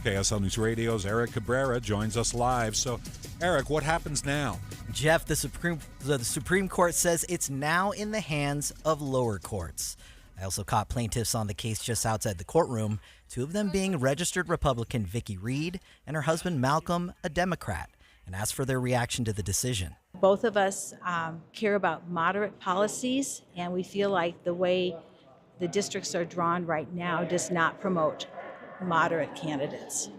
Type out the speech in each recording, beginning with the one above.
KSL News Radio's Eric Cabrera joins us live. So, Eric, what happens now? Jeff, the Supreme Court says it's now in the hands of lower courts. I also caught plaintiffs on the case just outside the courtroom, two of them being registered Republican Vicki Reed and her husband Malcolm, a Democrat, and asked for their reaction to the decision. Both of us care about moderate policies, and we feel like the way the districts are drawn right now does not promote moderate candidates.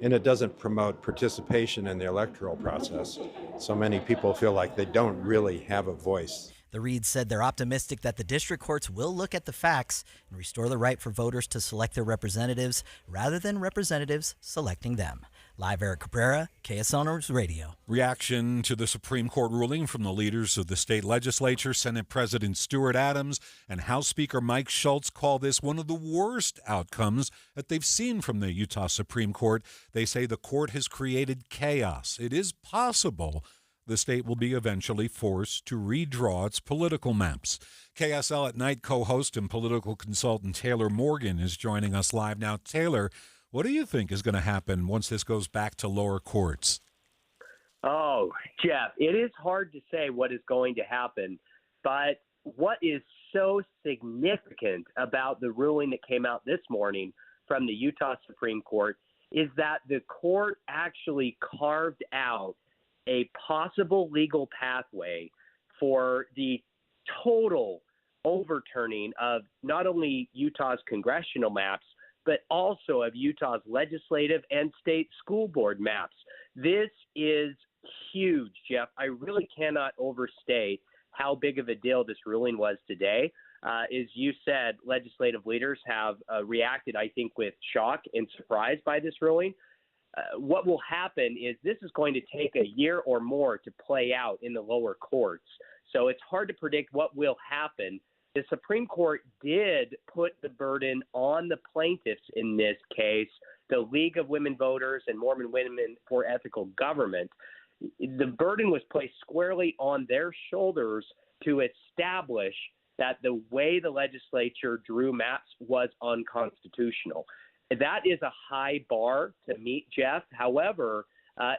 And it doesn't promote participation in the electoral process. So many people feel like they don't really have a voice. The Reeds said they're optimistic that the district courts will look at the facts and restore the right for voters to select their representatives rather than representatives selecting them. Live, Eric Cabrera, KSL News Radio. Reaction to the Supreme Court ruling from the leaders of the state legislature. Senate President Stuart Adams and House Speaker Mike Schultz call this one of the worst outcomes that they've seen from the Utah Supreme Court. They say the court has created chaos. It is possible the state will be eventually forced to redraw its political maps. KSL at Night co-host and political consultant Taylor Morgan is joining us live now. Taylor, what do you think is going to happen once this goes back to lower courts? Oh, Jeff, it is hard to say what is going to happen, but what is so significant about the ruling that came out this morning from the Utah Supreme Court is that the court actually carved out a possible legal pathway for the total overturning of not only Utah's congressional maps, but also of Utah's legislative and state school board maps. This is huge, Jeff. I really cannot overstate how big of a deal this ruling was today. As you said, legislative leaders have reacted, I think, with shock and surprise by this ruling. What will happen is this is going to take a year or more to play out in the lower courts. So it's hard to predict what will happen. The Supreme Court did put the burden on the plaintiffs in this case, the League of Women Voters and Mormon Women for Ethical Government. The burden was placed squarely on their shoulders to establish that the way the legislature drew maps was unconstitutional. That is a high bar to meet, Jeff. However,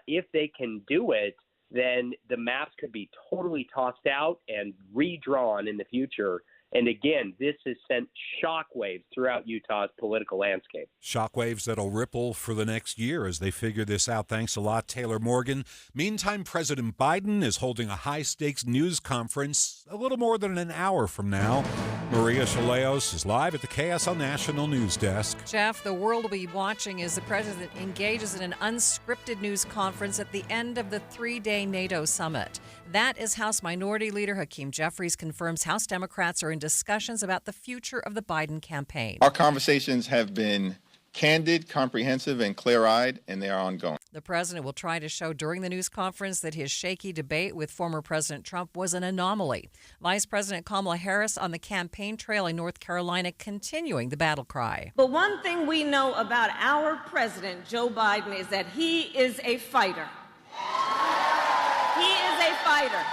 if they can do it, then the maps could be totally tossed out and redrawn in the future. And again, this has sent shockwaves throughout Utah's political landscape. Shockwaves that'll ripple for the next year as they figure this out. Thanks a lot, Taylor Morgan. Meantime, President Biden is holding a high-stakes news conference a little more than an hour from now. Maria Chaleos is live at the KSL National News Desk. Jeff, the world will be watching as the president engages in an unscripted news conference at the end of the three-day NATO summit. That is House Minority Leader Hakeem Jeffries confirms House Democrats are in discussions about the future of the Biden campaign. Our conversations have been candid, comprehensive, and clear-eyed, and they are ongoing. The president will try to show during the news conference that his shaky debate with former President Trump was an anomaly. Vice President Kamala Harris on the campaign trail in North Carolina continuing the battle cry. But one thing we know about our president, Joe Biden, is that he is a fighter. He is a fighter.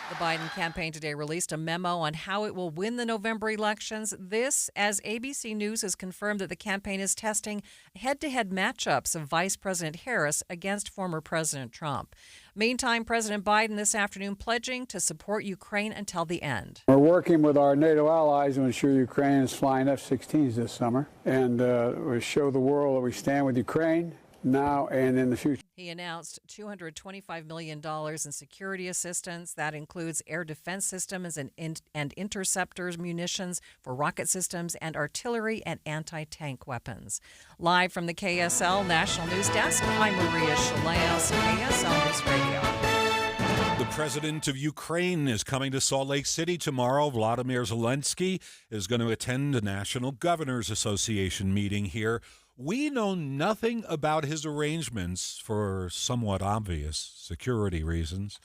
The Biden campaign today released a memo on how it will win the November elections. This, as ABC News has confirmed that the campaign is testing head-to-head matchups of Vice President Harris against former President Trump. Meantime, President Biden this afternoon pledging to support Ukraine until the end. We're working with our NATO allies to ensure Ukraine is flying F-16s this summer and we show the world that we stand with Ukraine now and in the future. He announced $225 million in security assistance. That includes air defense systems and interceptors, munitions for rocket systems, and artillery and anti-tank weapons. Live from the KSL National News Desk, I'm Maria Chaleos, KSL News Radio. The president of Ukraine is coming to Salt Lake City tomorrow. Vladimir Zelensky is going to attend a National Governors Association meeting here. We know nothing about his arrangements for somewhat obvious security reasons.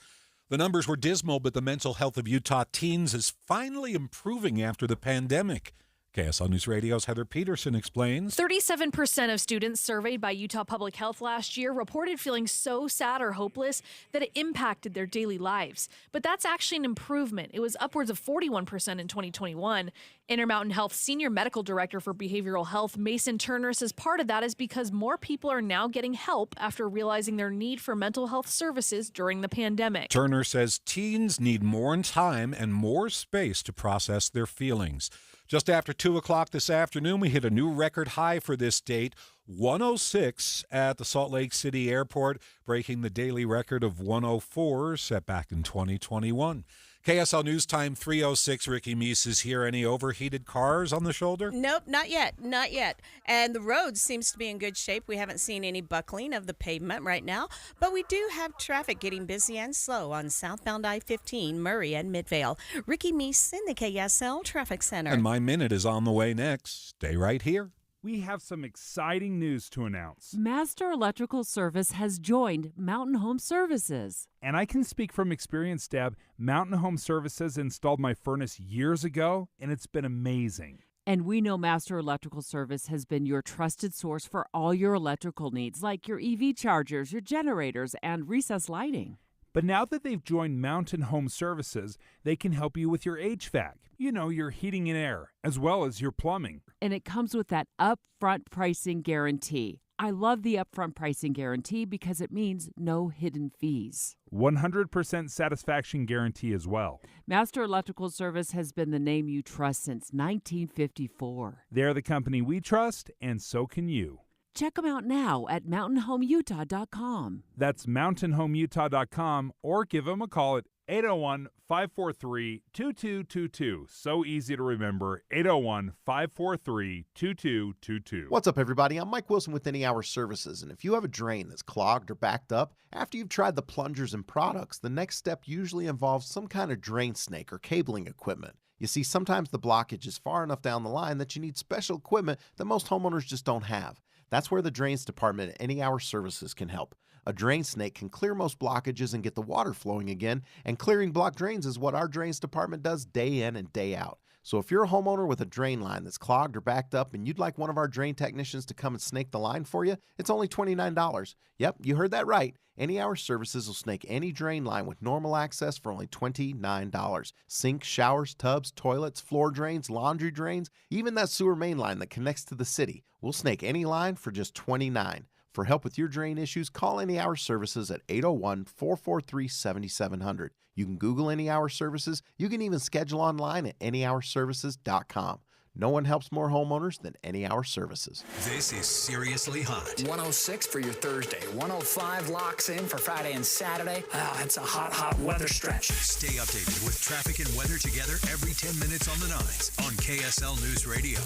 The numbers were dismal, but the mental health of Utah teens is finally improving after the pandemic. KSL News Radio's Heather Peterson explains. 37% of students surveyed by Utah Public Health last year reported feeling so sad or hopeless that it impacted their daily lives. But that's actually an improvement. It was upwards of 41% in 2021. Intermountain Health Senior Medical Director for Behavioral Health, Mason Turner, says part of that is because more people are now getting help after realizing their need for mental health services during the pandemic. Turner says teens need more time and more space to process their feelings. Just after 2 o'clock this afternoon, we hit a new record high for this date, 106 at the Salt Lake City Airport, breaking the daily record of 104 set back in 2021. KSL News Time 3:06. Ricky Meese is here. Any overheated cars on the shoulder? Nope, not yet. Not yet. And the road seems to be in good shape. We haven't seen any buckling of the pavement right now, but we do have traffic getting busy and slow on southbound I-15, Murray and Midvale. Ricky Meese in the KSL Traffic Center. And my minute is on the way next. Stay right here. We have some exciting news to announce. Master Electrical Service has joined Mountain Home Services. And I can speak from experience, Deb. Mountain Home Services installed my furnace years ago, and it's been amazing. And we know Master Electrical Service has been your trusted source for all your electrical needs, like your EV chargers, your generators, and recessed lighting. But now that they've joined Mountain Home Services, they can help you with your HVAC, your heating and air, as well as your plumbing. And it comes with that upfront pricing guarantee. I love the upfront pricing guarantee because it means no hidden fees. 100% satisfaction guarantee as well. Master Electrical Service has been the name you trust since 1954. They're the company we trust, and so can you. Check them out now at mountainhomeutah.com. That's mountainhomeutah.com, or give them a call at 801-543-2222. So easy to remember, 801-543-2222. What's up, everybody? I'm Mike Wilson with Any Hour Services, and if you have a drain that's clogged or backed up, after you've tried the plungers and products, the next step usually involves some kind of drain snake or cabling equipment. You see, sometimes the blockage is far enough down the line that you need special equipment that most homeowners just don't have. That's where the Drains Department at Any Hour Services can help. A drain snake can clear most blockages and get the water flowing again, and clearing blocked drains is what our Drains Department does day in and day out. So if you're a homeowner with a drain line that's clogged or backed up and you'd like one of our drain technicians to come and snake the line for you, it's only $29. Yep, you heard that right. Any Hour Services will snake any drain line with normal access for only $29. Sinks, showers, tubs, toilets, floor drains, laundry drains, even that sewer main line that connects to the city. We'll snake any line for just $29. For help with your drain issues, call Any Hour Services at 801-443-7700. You can Google Any Hour Services. You can even schedule online at anyhourservices.com. No one helps more homeowners than Any Hour Services. This is Seriously Hot. 106 for your Thursday. 105 locks in for Friday and Saturday. Oh, it's a hot weather stretch. Stay updated with traffic and weather together every 10 minutes on the 9s on KSL News Radio.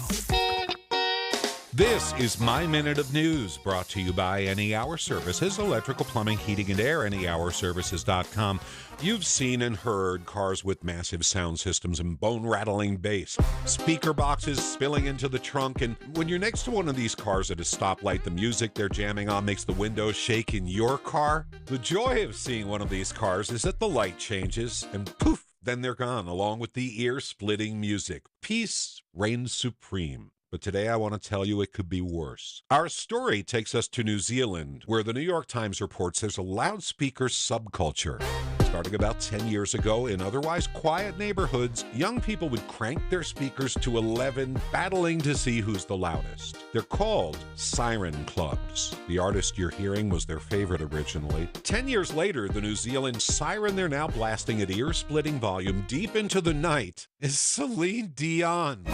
This is My Minute of News, brought to you by Any Hour Services, electrical, plumbing, heating, and air, anyhourservices.com. You've seen and heard cars with massive sound systems and bone-rattling bass, speaker boxes spilling into the trunk, and when you're next to one of these cars at a stoplight, the music they're jamming on makes the windows shake in your car. The joy of seeing one of these cars is that the light changes, and poof, then they're gone, along with the ear-splitting music. Peace reigns supreme. But today I want to tell you it could be worse. Our story takes us to New Zealand, where the New York Times reports there's a loudspeaker subculture. Starting about 10 years ago, in otherwise quiet neighborhoods, young people would crank their speakers to 11, battling to see who's the loudest. They're called siren clubs. The artist you're hearing was their favorite originally. 10 years later, the New Zealand siren they're now blasting at ear-splitting volume deep into the night is Celine Dion.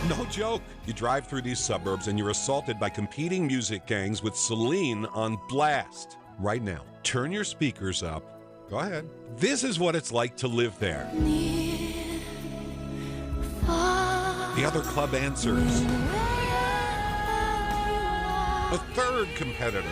No joke. You drive through these suburbs and you're assaulted by competing music gangs with Celine on blast. Right now, turn your speakers up. Go ahead. This is what it's like to live there. The other club answers. A third competitor.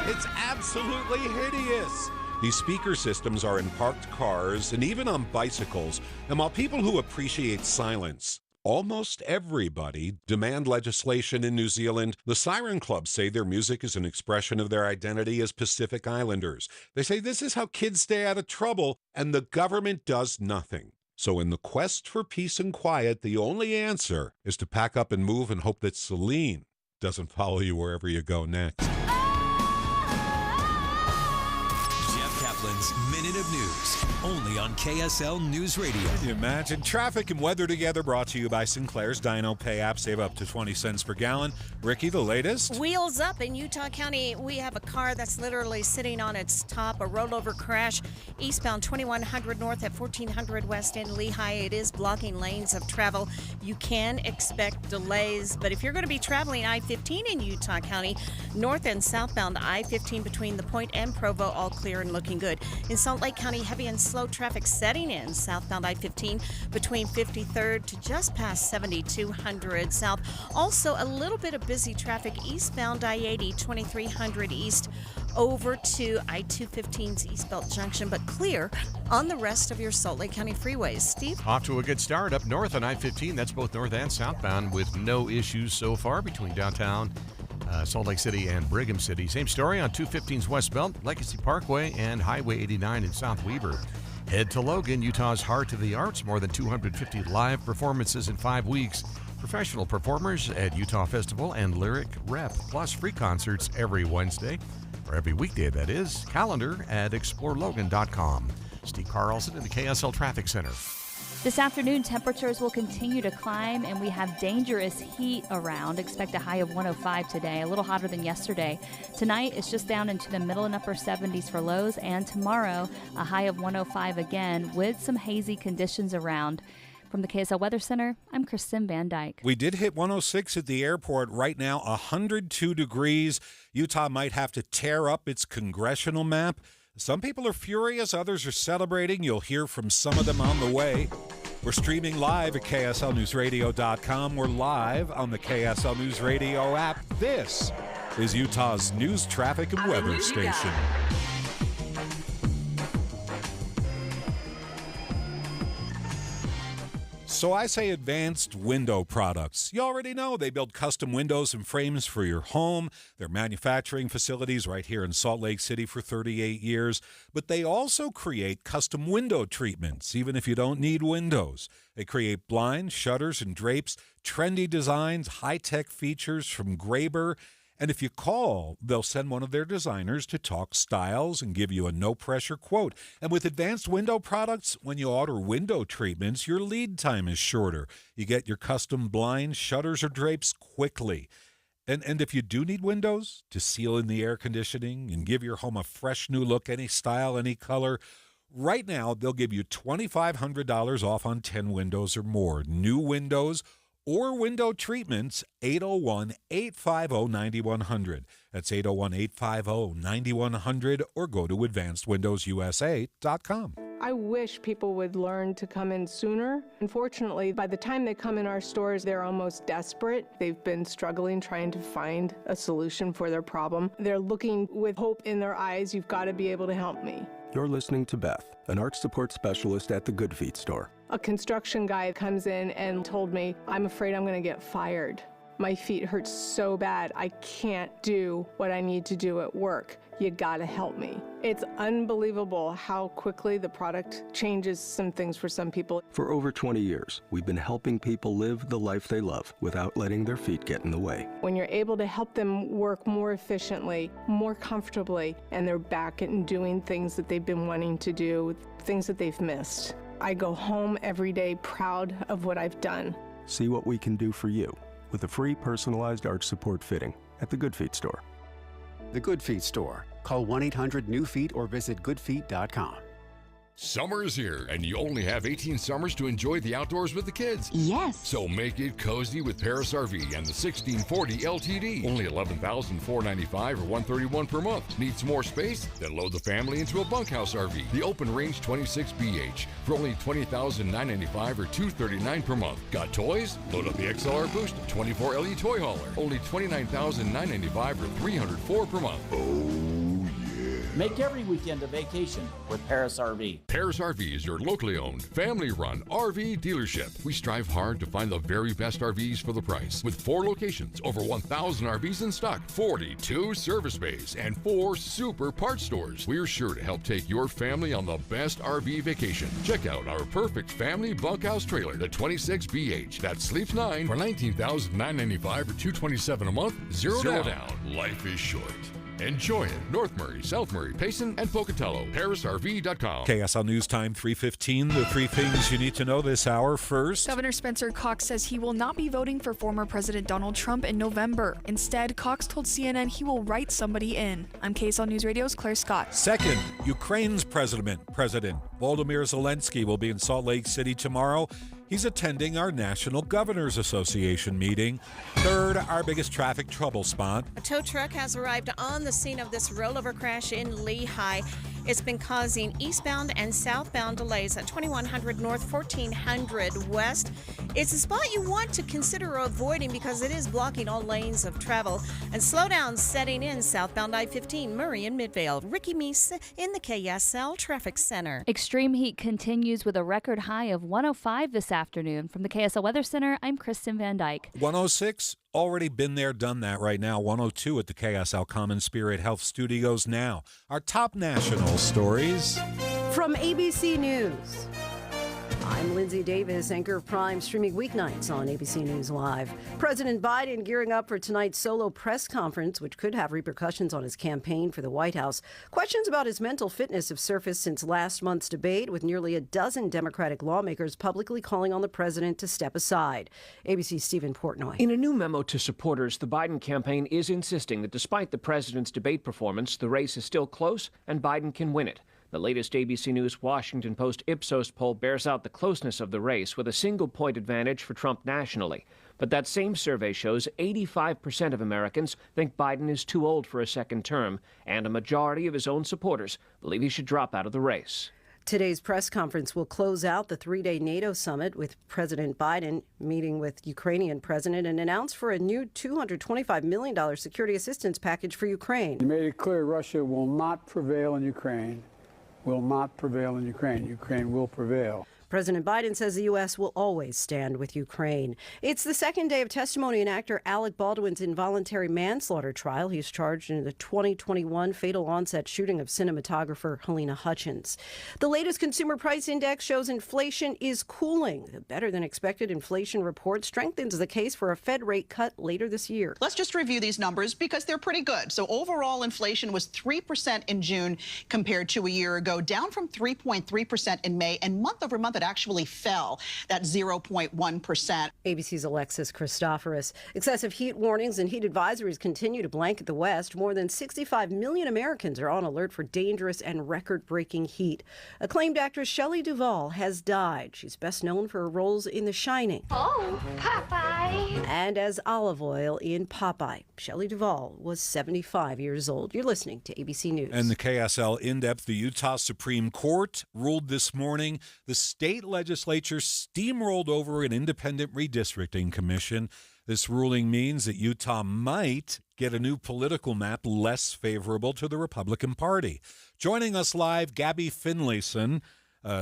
It's absolutely hideous. These speaker systems are in parked cars and even on bicycles. And while people who appreciate silence almost everybody demand legislation in New Zealand. The Siren Club say their music is an expression of their identity as Pacific Islanders. They say this is how kids stay out of trouble, and the government does nothing. So in the quest for peace and quiet, the only answer is to pack up and move and hope that Celine doesn't follow you wherever you go next. Caplan's Minute of News, only on KSL News Radio. Can you imagine? Traffic and weather together, brought to you by Sinclair's Dino Pay app. Save up to 20 cents per gallon. Ricky, the latest? Wheels up in Utah County. We have a car that's literally sitting on its top, a rollover crash eastbound 2100 north at 1400 west in Lehigh. It is blocking lanes of travel. You can expect delays, but if you're going to be traveling I-15 in Utah County, north and southbound I-15 between the Point and Provo, all clear and looking good. In Salt Lake County, heavy and slow traffic setting in southbound I-15 between 53rd to just past 7200 south. Also, a little bit of busy traffic eastbound I-80, 2300 east over to I-215's East Belt Junction, but clear on the rest of your Salt Lake County freeways. Steve? Off to a good start up north on I-15. That's both north and southbound with no issues so far between downtown Salt Lake City and Brigham City. Same story on 215's West Belt, Legacy Parkway, and Highway 89 in South Weaver. Head to Logan, Utah's Heart of the Arts. More than 250 live performances in 5 weeks. Professional performers at Utah Festival and Lyric Rep, plus free concerts every Wednesday, or every weekday, that is. Calendar at explorelogan.com. Steve Carlson in the KSL Traffic Center. This afternoon, temperatures will continue to climb, and we have dangerous heat around. Expect a high of 105 today, a little hotter than yesterday. Tonight, it's just down into the middle and upper 70s for lows, and tomorrow, a high of 105 again with some hazy conditions around. From the KSL Weather Center, I'm Kristen Van Dyke. We did hit 106 at the airport. Right now, 102 degrees. Utah might have to tear up its congressional map. Some people are furious, others are celebrating. You'll hear from some of them on the way. We're streaming live at KSLNewsRadio.com. We're live on the KSL News Radio app. This is Utah's news, traffic, and weather station. So I say Advanced Window Products. You already know they build custom windows and frames for your home. Their manufacturing facilities right here in Salt Lake City for 38 years. But they also create custom window treatments, even if you don't need windows. They create blinds, shutters, and drapes, trendy designs, high-tech features from Graber. And if you call, they'll send one of their designers to talk styles and give you a no-pressure quote. And with Advanced Window Products, when you order window treatments, your lead time is shorter. You get your custom blinds, shutters, or drapes quickly. And if you do need windows to seal in the air conditioning and give your home a fresh new look, any style, any color, right now they'll give you $2,500 off on 10 windows or more. New windows or window treatments, 801-850-9100. That's 801-850-9100, or go to advancedwindowsusa.com. I wish people would learn to come in sooner. Unfortunately, by the time they come in our stores, they're almost desperate. They've been struggling trying to find a solution for their problem. They're looking with hope in their eyes. You've got to be able to help me. You're listening to Beth, an arch support specialist at the Good Feet store. A construction guy comes in and told me, I'm afraid I'm going to get fired. My feet hurt so bad, I can't do what I need to do at work. You got to help me. It's unbelievable how quickly the product changes some things for some people. For over 20 years, we've been helping people live the life they love without letting their feet get in the way. When you're able to help them work more efficiently, more comfortably, and they're back and doing things that they've been wanting to do, things that they've missed. I go home every day proud of what I've done. See what we can do for you with a free personalized arch support fitting at the Good Feet store. The Good Feet store. Call 1-800-NEW-FEET or visit goodfeet.com. Summer is here, and you only have 18 summers to enjoy the outdoors with the kids. Yes. So make it cozy with Paris RV and the 1640 LTD. Only $11,495 or $131 per month. Need some more space? Then load the family into a bunkhouse RV. The open range 26BH for only $20,995 or $239 per month. Got toys? Load up the XLR Boost 24 LE toy hauler. Only $29,995 or $304 per month. Oh, yeah. Make every weekend a vacation with Paris RV. Paris RV is your locally owned, family-run RV dealership. We strive hard to find the very best RVs for the price. With 4 locations, over 1,000 RVs in stock, 42 service bays, and 4 super parts stores, we're sure to help take your family on the best RV vacation. Check out our perfect family bunkhouse trailer, the 26BH, that sleeps 9 for $19,995 or $227 a month, zero down. Life is short. Enjoy it. North Murray, South Murray, Payson, and Pocatello. ParisRV.com. KSL News Time 3:15. The 3 things you need to know this hour. First, Governor Spencer Cox says he will not be voting for former President Donald Trump in November. Instead, Cox told CNN he will write somebody in. I'm KSL News Radio's Claire Scott. Second, Ukraine's President Volodymyr Zelensky will be in Salt Lake City tomorrow. He's attending our National Governors Association meeting. Third, our biggest traffic trouble spot. A tow truck has arrived on the scene of this rollover crash in Lehigh. It's been causing eastbound and southbound delays at 2100 North, 1400 West. It's a spot you want to consider avoiding because it is blocking all lanes of travel. And slowdowns setting in southbound I-15, Murray and Midvale. Ricky Meese in the KSL Traffic Center. Extreme heat continues with a record high of 105 this afternoon. From the KSL Weather Center, I'm Kristen Van Dyke. 106, already been there, done that right now. 102 at the KSL Common Spirit Health Studios now. Our top national stories. From ABC News, I'm Lindsay Davis, anchor of Prime, streaming weeknights on ABC News Live. President Biden gearing up for tonight's solo press conference, which could have repercussions on his campaign for the White House. Questions about his mental fitness have surfaced since last month's debate, with nearly a dozen Democratic lawmakers publicly calling on the president to step aside. ABC's Stephen Portnoy. In a new memo to supporters, the Biden campaign is insisting that despite the president's debate performance, the race is still close and Biden can win it. The latest ABC News Washington Post Ipsos poll bears out the closeness of the race with a single-point advantage for Trump nationally. But that same survey shows 85% of Americans think Biden is too old for a second term, and a majority of his own supporters believe he should drop out of the race. Today's press conference will close out the 3-day NATO summit, with President Biden meeting with Ukrainian president and announce for a new $225 million security assistance package for Ukraine. You made it clear Russia will not prevail in Ukraine. Will not prevail in Ukraine. Ukraine will prevail. President Biden says the U.S. will always stand with Ukraine. It's the second day of testimony in actor Alec Baldwin's involuntary manslaughter trial. He's charged in the 2021 fatal onset shooting of cinematographer Helena Hutchins. The latest consumer price index shows inflation is cooling. The better than expected inflation report strengthens the case for a Fed rate cut later this year. Let's just review these numbers because they're pretty good. So overall inflation was 3% in June compared to a year ago, down from 3.3% in May, and month over month it actually fell, that 0.1%. ABC's Alexis Christoforous. Excessive heat warnings and heat advisories continue to blanket the West. More than 65 million Americans are on alert for dangerous and record-breaking heat. Acclaimed actress Shelley Duvall has died. She's best known for her roles in The Shining. Oh, Popeye! And as Olive Oyl in Popeye. Shelley Duvall was 75 years old. You're listening to ABC News. And the KSL In-Depth, the Utah Supreme Court ruled this morning the state legislature steamrolled over an independent redistricting commission. This ruling means that Utah might get a new political map less favorable to the Republican Party. Joining us live, Gabby Finlayson,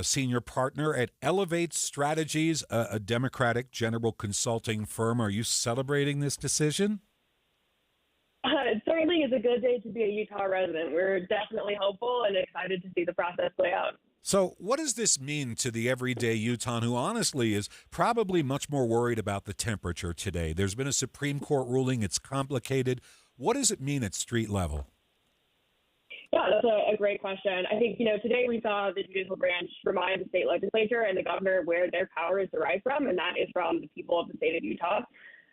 senior partner at Elevate Strategies, a Democratic general consulting firm. Are you celebrating this decision? It certainly is a good day to be a Utah resident. We're definitely hopeful and excited to see the process play out. So what does this mean to the everyday Utahn who honestly is probably much more worried about the temperature today? There's been a Supreme Court ruling. It's complicated. What does it mean at street level? Yeah, that's a great question. I think, today we saw the judicial branch remind the state legislature and the governor where their power is derived from, and that is from the people of the state of Utah.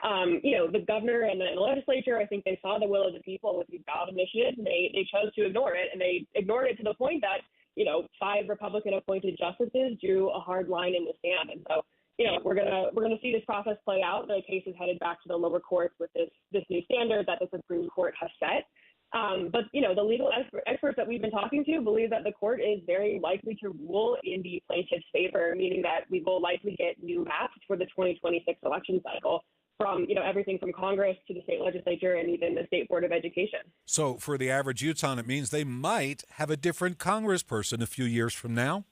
The governor and the legislature, I think they saw the will of the people with these ballot initiatives, and they chose to ignore it, and they ignored it to the point that 5 Republican-appointed justices drew a hard line in the sand. And so, we're gonna see this process play out. The case is headed back to the lower courts with this new standard that the Supreme Court has set. But the legal experts that we've been talking to believe that the court is very likely to rule in the plaintiff's favor, meaning that we will likely get new maps for the 2026 election cycle. from, everything from Congress to the state legislature and even the state board of education. So for the average Utahn, it means they might have a different congressperson a few years from now.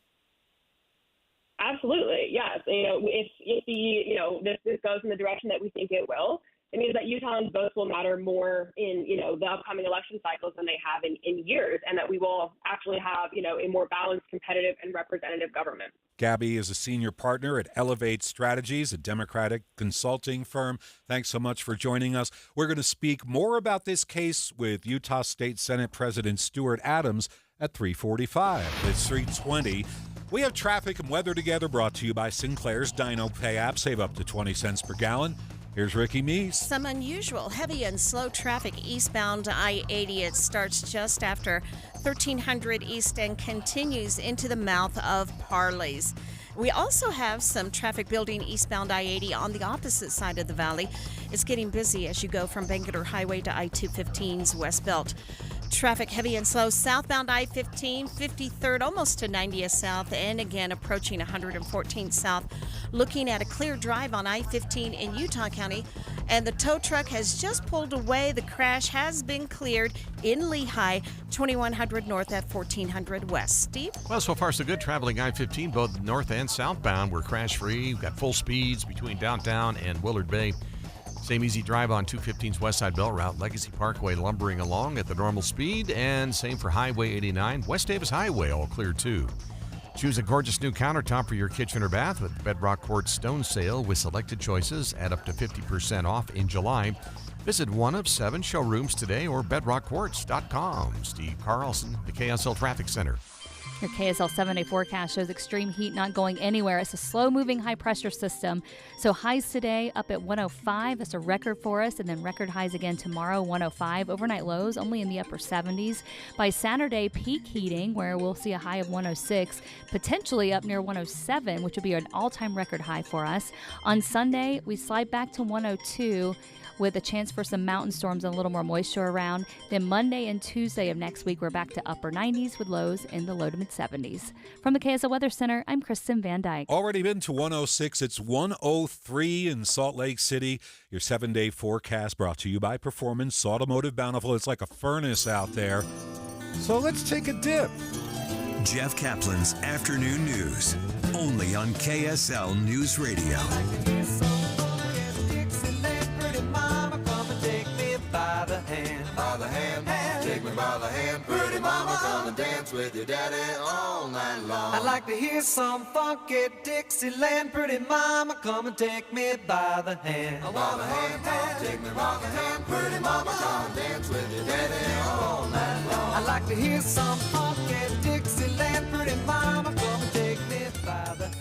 Absolutely, yes. If this goes in the direction that we think it will, it means that Utahns' votes will matter more in, the upcoming election cycles than they have in years, and that we will actually have, a more balanced, competitive, and representative government. Gabby is a senior partner at Elevate Strategies, a Democratic consulting firm. Thanks so much for joining us. We're going to speak more about this case with Utah State Senate President Stuart Adams at 3:45. It's 3:20. We have traffic and weather together, brought to you by Sinclair's Dino Pay app. Save up to 20 cents per gallon. Here's Ricky Meese. Some unusual heavy and slow traffic eastbound I-80. It starts just after 1300 East and continues into the mouth of Parley's. We also have some traffic building eastbound I-80 on the opposite side of the valley. It's getting busy as you go from Bangerter Highway to I-215's West Belt. Traffic heavy and slow southbound I-15, 53rd almost to 90th South, and again approaching 114th South. Looking at a clear drive on I-15 in Utah County, and the tow truck has just pulled away. The crash has been cleared in Lehigh, 2100 north at 1400 west. Steve? Well, so far so good. Traveling I-15 both north and southbound. We're crash-free. We've got full speeds between downtown and Willard Bay. Same easy drive on 215's West Side Belt Route, Legacy Parkway lumbering along at the normal speed, and same for Highway 89, West Davis Highway all clear too. Choose a gorgeous new countertop for your kitchen or bath with Bedrock Quartz Stone Sale with selected choices at up to 50% off in July. Visit one of 7 showrooms today or bedrockquartz.com. Steve Carlson, the KSL Traffic Center. Your KSL 7-day forecast shows extreme heat not going anywhere. It's a slow-moving high-pressure system. So highs today up at 105. That's a record for us. And then record highs again tomorrow, 105. Overnight lows only in the upper 70s. By Saturday, peak heating, where we'll see a high of 106, potentially up near 107, which will be an all-time record high for us. On Sunday, we slide back to 102. With a chance for some mountain storms and a little more moisture around. Then Monday and Tuesday of next week, we're back to upper 90s with lows in the low to mid 70s. From the KSL Weather Center, I'm Kristen Van Dyke. Already been to 106. It's 103 in Salt Lake City. Your 7-day forecast brought to you by Performance Automotive Bountiful. It's like a furnace out there. So let's take a dip. Jeff Kaplan's Afternoon News, only on KSL News Radio. Take me by the hand, pretty mama, come and dance with your daddy all night long. I'd like to hear some funky Dixieland, pretty mama, come and take me by the hand. By the hand, take me by the hand, pretty mama, come and dance with your daddy all night long. I'd like to hear some funky Dixieland, pretty mama, come and take me by the hand.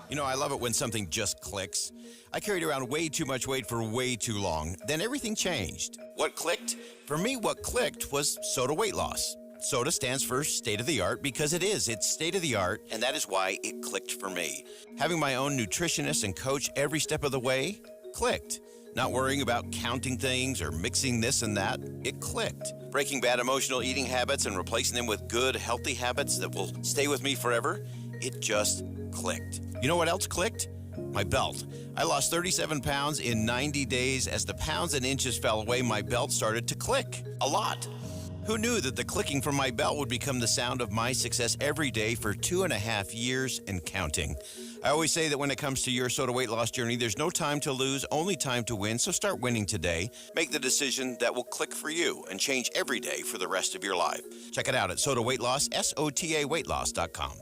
You know, I love it when something just clicks. I carried around way too much weight for way too long. Then everything changed. What clicked? For me, what clicked was Soda Weight Loss. Soda stands for state-of-the-art because it is. It's state-of-the-art, and that is why it clicked for me. Having my own nutritionist and coach every step of the way clicked. Not worrying about counting things or mixing this and that, it clicked. Breaking bad emotional eating habits and replacing them with good, healthy habits that will stay with me forever, it just clicked. You know what else clicked? My belt. I lost 37 pounds in 90 days. As the pounds and inches fell away, my belt started to click. A lot. Who knew that the clicking from my belt would become the sound of my success every day for 2.5 years and counting? I always say that when it comes to your Soda weight loss journey, there's no time to lose, only time to win. So start winning today. Make the decision that will click for you and change every day for the rest of your life. Check it out at Soda Weight Loss, SOTAweightloss.com.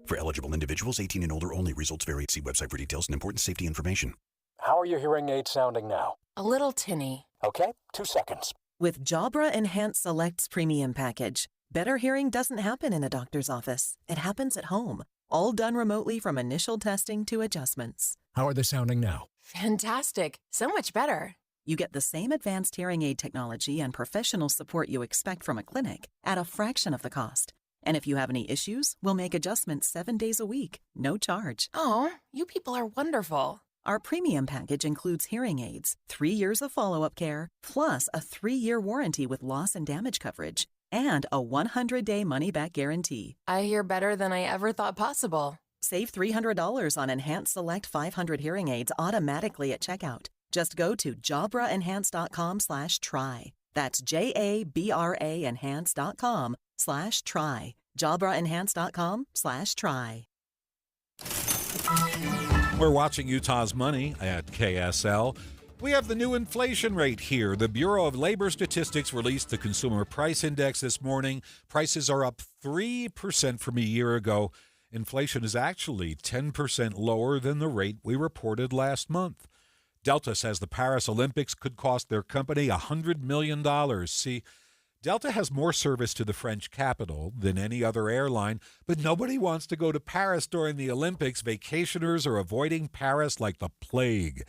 For eligible individuals, 18 and older only. Results vary. See website for details and important safety information. How are your hearing aids sounding now? A little tinny. Okay, 2 seconds. With Jabra Enhanced Selects Premium Package, better hearing doesn't happen in a doctor's office. It happens at home, all done remotely from initial testing to adjustments. How are they sounding now? Fantastic. So much better. You get the same advanced hearing aid technology and professional support you expect from a clinic at a fraction of the cost. And if you have any issues, we'll make adjustments 7 days a week, no charge. Oh, you people are wonderful. Our premium package includes hearing aids, 3 years of follow-up care, plus a 3-year warranty with loss and damage coverage, and a 100-day money-back guarantee. I hear better than I ever thought possible. Save $300 on Enhanced Select 500 hearing aids automatically at checkout. Just go to JabraEnhance.com/try. That's JABRA Enhance.com/try. JabraEnhance.com/try. We're watching Utah's Money at KSL. We have the new inflation rate here. The Bureau of Labor Statistics released the Consumer Price Index this morning. Prices are up 3% from a year ago. Inflation is actually 10% lower than the rate we reported last month. Delta says the Paris Olympics could cost their company $100 million. See, Delta has more service to the French capital than any other airline, but nobody wants to go to Paris during the Olympics. Vacationers are avoiding Paris like the plague.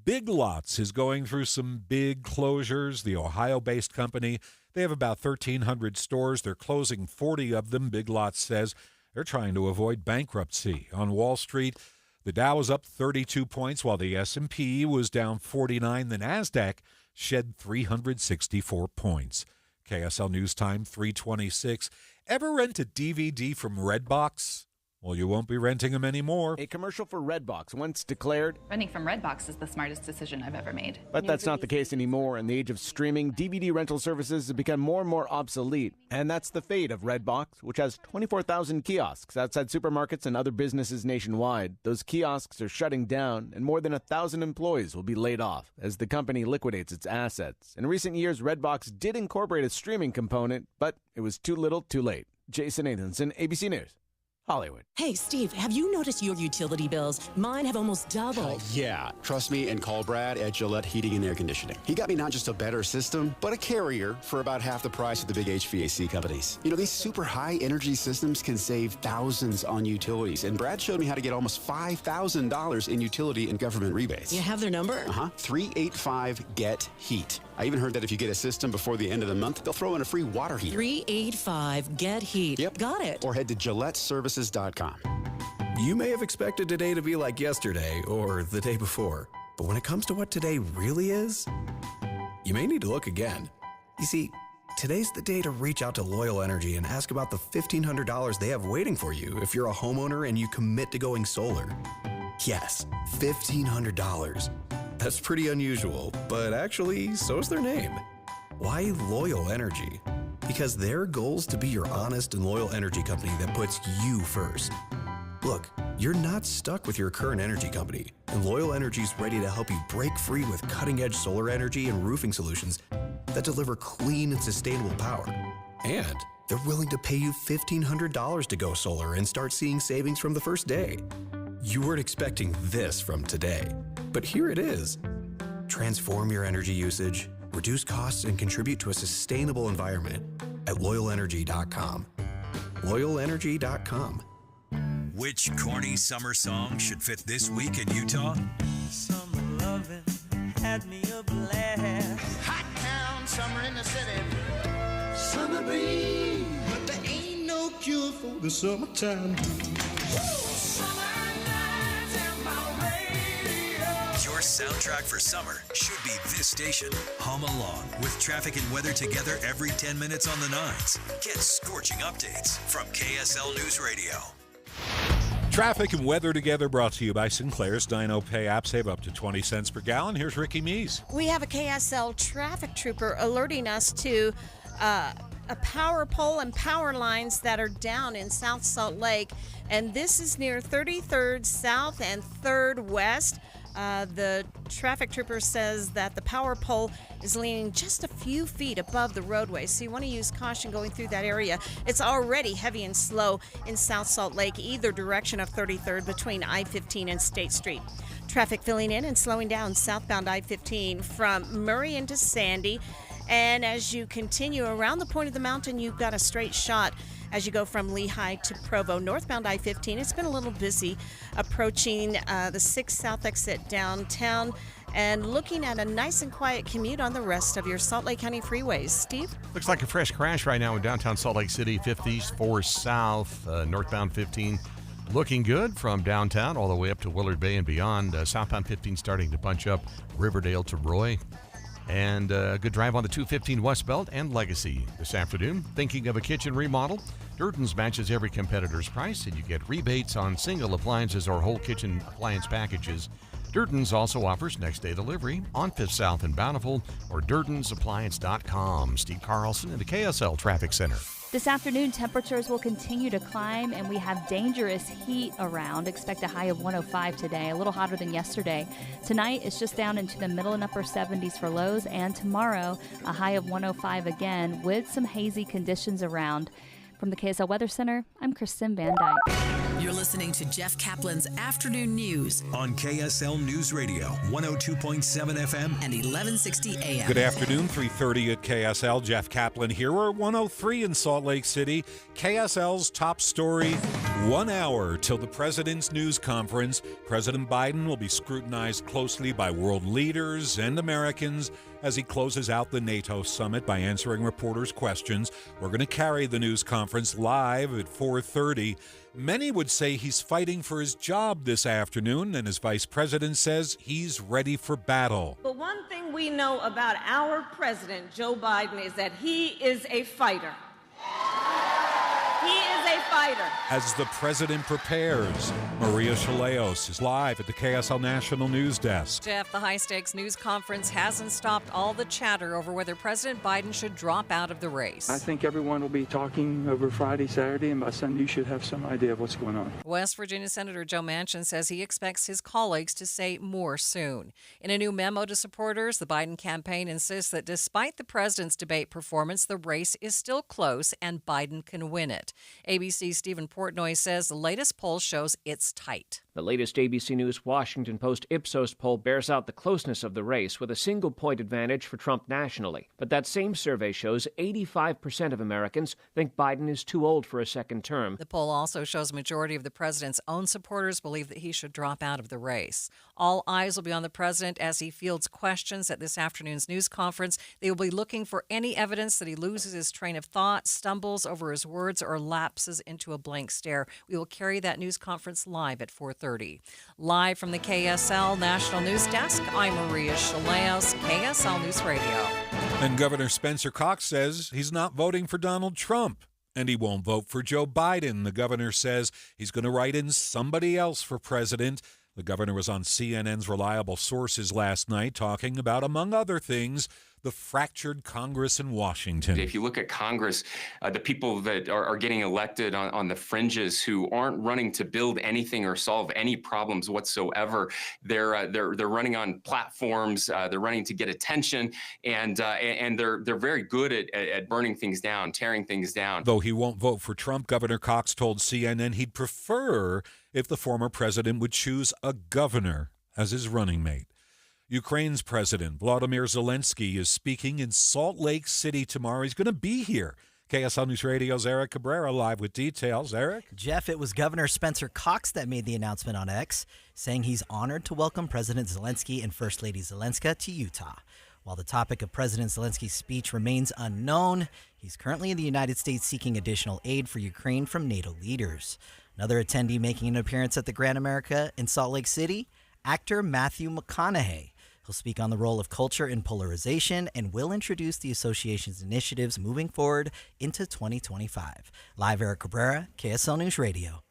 Big Lots is going through some big closures. The Ohio-based company, they have about 1,300 stores. They're closing 40 of them. Big Lots says they're trying to avoid bankruptcy. On Wall Street, the Dow was up 32 points, while the S&P was down 49. The Nasdaq shed 364 points. KSL News Time, 3:26. Ever rent a DVD from Redbox? Well, you won't be renting them anymore. A commercial for Redbox once declared, "Renting from Redbox is the smartest decision I've ever made." But that's not the case anymore. In the age of streaming, DVD rental services have become more and more obsolete. And that's the fate of Redbox, which has 24,000 kiosks outside supermarkets and other businesses nationwide. Those kiosks are shutting down, and more than 1,000 employees will be laid off as the company liquidates its assets. In recent years, Redbox did incorporate a streaming component, but it was too little, too late. Jason Nathanson, ABC News. Hollywood. Hey, Steve, have you noticed your utility bills? Mine have almost doubled. Yeah, trust me and call Brad at Gillette Heating and Air Conditioning. He got me not just a better system, but a carrier for about half the price of the big HVAC companies. You know, these super high energy systems can save thousands on utilities, and Brad showed me how to get almost $5,000 in utility and government rebates. You have their number? 385-GET-HEAT. I even heard that if you get a system before the end of the month, they'll throw in a free water heater. 385-GET-HEAT. Yep. Got it. Or head to GilletteServices.com. You may have expected today to be like yesterday or the day before, but when it comes to what today really is, you may need to look again. You see, today's the day to reach out to Loyal Energy and ask about the $1,500 they have waiting for you if you're a homeowner and you commit to going solar. Yes, $1,500. That's pretty unusual, but actually, so's their name. Why Loyal Energy? Because their goal's to be your honest and loyal energy company that puts you first. Look, you're not stuck with your current energy company, and Loyal Energy's ready to help you break free with cutting-edge solar energy and roofing solutions that deliver clean and sustainable power. And they're willing to pay you $1,500 to go solar and start seeing savings from the first day. You weren't expecting this from today, but here it is. Transform your energy usage, reduce costs, and contribute to a sustainable environment at LoyalEnergy.com. LoyalEnergy.com. Which corny summer song should fit this week in Utah? Summer loving had me a blast. Hot town, summer in the city. Summer breeze, but there ain't no cure for the summertime blues. Your soundtrack for summer should be this station. Hum along with traffic and weather together every 10 minutes on the 9s. Get scorching updates from KSL News Radio. Traffic and weather together brought to you by Sinclair's Dino Pay app. Save up to 20 cents per gallon. Here's Ricky Meese. We have a KSL traffic trooper alerting us to a power pole and power lines that are down in South Salt Lake. And this is near 33rd South and 3rd West. The traffic trooper says that the power pole is leaning just a few feet above the roadway, so you want to use caution going through that area. It's already heavy and slow in South Salt Lake, either direction of 33rd between I-15 and State Street. Traffic filling in and slowing down southbound I-15 from Murray into Sandy. And as you continue around the point of the mountain, you've got a straight shot as you go from Lehigh to Provo. Northbound I-15, it's been a little busy approaching the 6 South exit downtown and looking at a nice and quiet commute on the rest of your Salt Lake County freeways. Steve? Looks like a fresh crash right now in downtown Salt Lake City, 5th East, 4 South, northbound 15. Looking good from downtown all the way up to Willard Bay and beyond. Southbound 15 starting to bunch up Riverdale to Roy. And a good drive on the 215 Westbelt and Legacy this afternoon. Thinking of a kitchen remodel? Durden's matches every competitor's price, and you get rebates on single appliances or whole kitchen appliance packages. Durden's also offers next-day delivery on 5th South in Bountiful or Durden'sAppliance.com. Steve Carlson in the KSL Traffic Center. This afternoon, temperatures will continue to climb, and we have dangerous heat around. Expect a high of 105 today, a little hotter than yesterday. Tonight, it's just down into the middle and upper 70s for lows, and tomorrow, a high of 105 again with some hazy conditions around. From the KSL Weather Center, I'm Kristen Van Dyke. You're listening to Jeff Caplan's Afternoon News on KSL News Radio, 102.7 FM and 1160 AM. Good afternoon, 3:30 at KSL. Jeff Caplan here. We're at 103 in Salt Lake City. KSL's top story, 1 hour till the president's news conference. President Biden will be scrutinized closely by world leaders and Americans as he closes out the NATO summit by answering reporters' questions. We're going to carry the news conference live at 4:30. Many would say he's fighting for his job this afternoon, and his vice president says he's ready for battle. But one thing we know about our president, Joe Biden, is that he is a fighter. He is a fighter. As the president prepares, Maria Chaleos is live at the KSL National News Desk. Jeff, the high-stakes news conference hasn't stopped all the chatter over whether President Biden should drop out of the race. I think everyone will be talking over Friday, Saturday, and by Sunday you should have some idea of what's going on. West Virginia Senator Joe Manchin says he expects his colleagues to say more soon. In a new memo to supporters, the Biden campaign insists that despite the president's debate performance, the race is still close and Biden can win it. ABC's Stephen Portnoy says the latest poll shows it's tight. The latest ABC News Washington Post Ipsos poll bears out the closeness of the race with a single-point advantage for Trump nationally. But that same survey shows 85% of Americans think Biden is too old for a second term. The poll also shows a majority of the president's own supporters believe that he should drop out of the race. All eyes will be on the president as he fields questions at this afternoon's news conference. They will be looking for any evidence that he loses his train of thought, stumbles over his words, or lapses into a blank stare. We will carry that news conference live at 4:30. Live from the KSL National News Desk, I'm Maria Chaleos, KSL News Radio. And Governor Spencer Cox says he's not voting for Donald Trump, and he won't vote for Joe Biden. The governor says he's going to write in somebody else for president. The governor was on CNN's Reliable Sources last night talking about, among other things, the fractured Congress in Washington. If you look at Congress, the people that are getting elected on the fringes who aren't running to build anything or solve any problems whatsoever, they're running on platforms, they're running to get attention, and they're very good at burning things down, tearing things down. Though he won't vote for Trump, Governor Cox told CNN he'd prefer if the former president would choose a governor as his running mate. Ukraine's President Volodymyr Zelensky is speaking in Salt Lake City tomorrow. He's going to be here. KSL News Radio's Eric Cabrera live with details. Eric? Jeff, it was Governor Spencer Cox that made the announcement on X, saying he's honored to welcome President Zelensky and First Lady Zelenska to Utah. While the topic of President Zelensky's speech remains unknown, he's currently in the United States seeking additional aid for Ukraine from NATO leaders. Another attendee making an appearance at the Grand America in Salt Lake City, actor Matthew McConaughey. He'll speak on the role of culture in polarization and will introduce the association's initiatives moving forward into 2025. Live, Eric Cabrera, KSL News Radio.